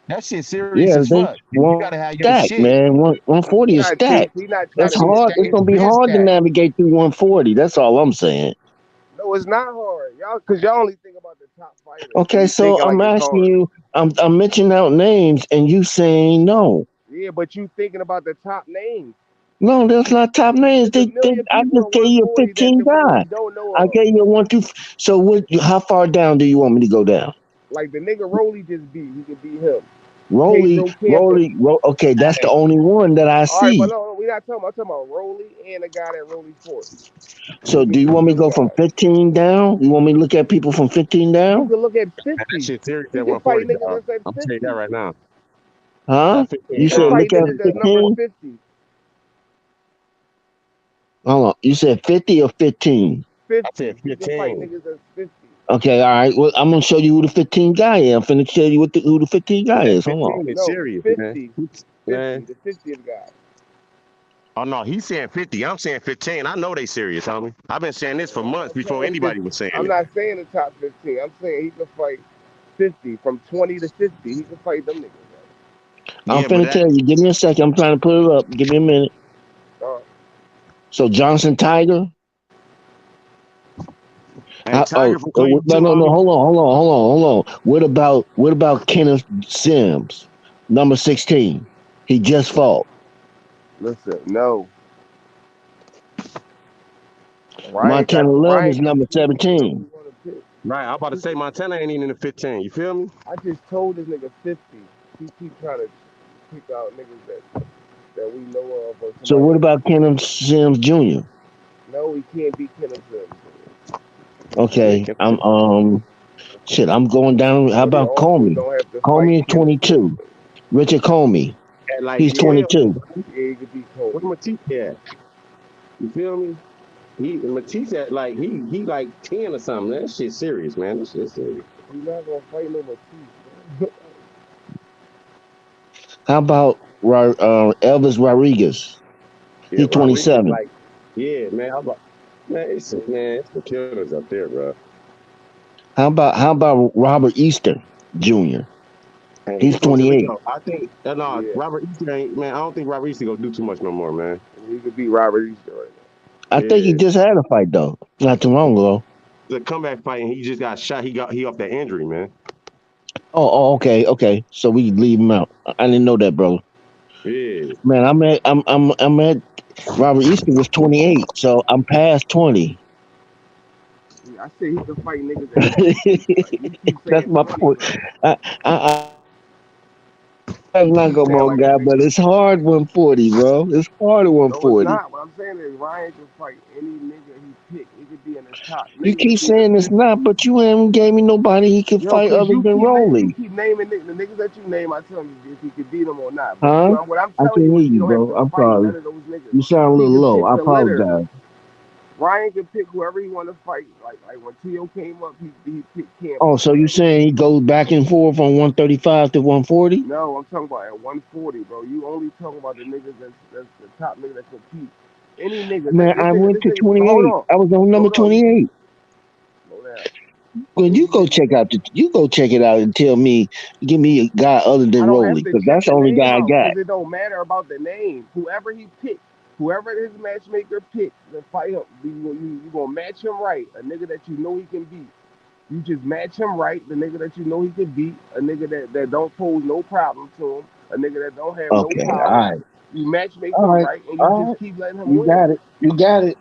That shit serious yeah. as They fuck. You one gotta have your stacked, shit. man. 140 is stacked. He not trying That's to be It's, hard. It's it's gonna be been hard to stacked. navigate through 140. That's all I'm saying. No, it's not hard, y'all, because y'all only think about the top fighters. So Okay, you so thinking like I'm it's asking hard. you. I'm mentioning out names, and you saying no. Yeah, but you thinking about the top names. No, that's not top names. There's a million I people just at gave you a 140 that 15 we guy. don't know I of. gave you a 1 2. So what? How far down do you want me to go down? Like the nigga Rolly just beat. He could beat him. Rolly, Pedro Campa. Okay, that's the only one that I All right, but see. no, we not talking about. I'm talking about Rolly and the guy that Rolly fought. He So could do you beat want me to them go from guys. 15 down? You want me to look at people from 15 You down? can look at Man, that 50. shit serious He at can fight 140, niggas dog. that's at I'm telling you that 50. right now. Huh? That 15 He You can said down. fight look at niggas that's number 15? 50. Hold on. You said 50 or 15? I said 50. He can fight 15. niggas that's 50. Okay, all right. Well, I'm gonna show you who the 15 guy is. I'm finna tell you who the 15 guy That is. Hold on. 15 is No, serious, man. 50. 50. Man. The 50th guy. Oh no, he's saying 50. I'm saying 15. I know they serious, homie. I've been saying this for months before anybody was saying I'm it. not saying the top 15. I'm saying he can fight 50. From 20 to 50, he can fight them niggas. I'm Yeah, but finna that tell you. Give me a second. I'm trying to put it up. Give me a minute. Uh, So Johnson Tiger. hey, Tiger from No, Cleveland too, no. homie. Hold on. What about Kenneth Sims, number 16? He just fought. listen, no. Montana Love Ryan is can number pick whoever 17. he want to pick. Right, I'm about to say Montana ain't even in the 15. You feel me? I just told this nigga 50. He keep trying to pick out niggas that we know of or So somebody what that we about Kenneth Sims Jr.? no, he can't beat Kenneth Sims. Yeah, Okay, shit. I'm going down. How But he about also Comey? don't have to fight Comey is Kenneth Sims. 22. Richard Comey, at like he's 12. 22. Yeah, he could beat Kobe. Where Matisse at? You feel me? Matisse at like he like 10 or something. That shit serious, man. That shit serious. He's not gonna fight no Matisse. How about Elvis Rodriguez? Yeah, He's Rodriguez 27. like, yeah, man. It's the killers up there, bro. How about Robert Easter Jr.? And he He's from 28. Toledo. I think no, Yeah, Robert Easter ain't man. I don't think Robert Easter gonna do too much no more, man. he could beat Robert Easter right I think he Yeah, just had a fight though, not too long ago. the comeback fight, and he just got shot. He off that injury, man. Okay. So we can leave him out. I didn't know that, brother. Yeah, Man, I'm at Robert Easter was 28, so I'm past 20. now. I said he could fight niggas at 50. Like you keep That's saying my 20, point. like I'm you not keep gonna saying more like a guy, but nigga. it's hard 140, bro. It's hard at No, it's 140. not. What I'm saying is Ryan can fight any nigga he pick. He could be in the top. You Nigga keep could be in the saying it's 50. not, but you haven't gave me nobody he can Yo, fight cause other than you Rolly. keep naming the niggas that you name. I tell him if he could beat them or not. But Huh? what I'm I telling can't you hear is he you, don't have bro. to I'm fight sorry. none of those niggas. You sound a He little can low. pick I the litter. apologize. Ryan can pick whoever he want to fight. Like when Tio came up, he picked Oh, Campa. so you saying he goes back and forth from 135 to 140? No, I'm talking about at 140, bro. You only talking about the niggas that's the top nigga that compete. Any nigga. Man, I went This to nigga. Hold 28. on, I was on number hold on. 28. Slow down. Well, Any nigga. you go check it out and tell me, give me a guy other I than don't have Rolly, to because check that's the the only name guy I out got. because it don't matter about the name. Whoever he picked, whoever his matchmaker picks, to fight him. You gonna match him right. A nigga that you know he can beat. You just match him right. The nigga that you know he can beat. A nigga that don't pose no problem to him. A nigga that don't have no Okay, all power. right, You match make all him right, right, and you all just right. keep letting him You win. got it. You got it.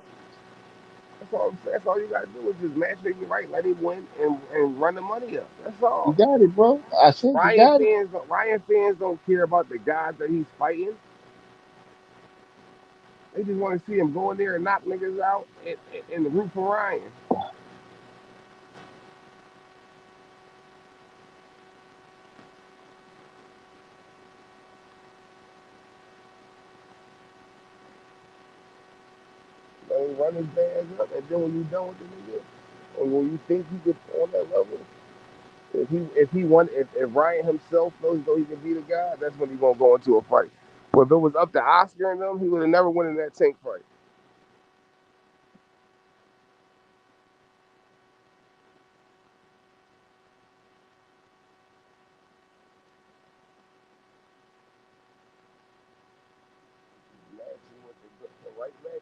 That's all I'm saying. That's all you gotta do is just match make him right, let him win, and run the money up. That's You all. got it, bro. I said you got it. Ryan fans don't care about the guys that he's fighting. They just want to see him go in there and knock niggas out in the root for Ryan. They run his bands up, and then when you done with the nigga, or when you think he gets on that level, if Ryan himself knows though he can be the guy, that's when he's gonna go into a fight. But if it was up to Oscar and them, he would have never won in that Tank fight. Matching with the right matching,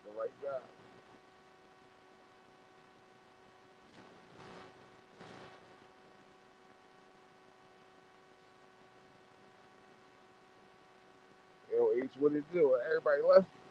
the right guy. H, what it do? Everybody left.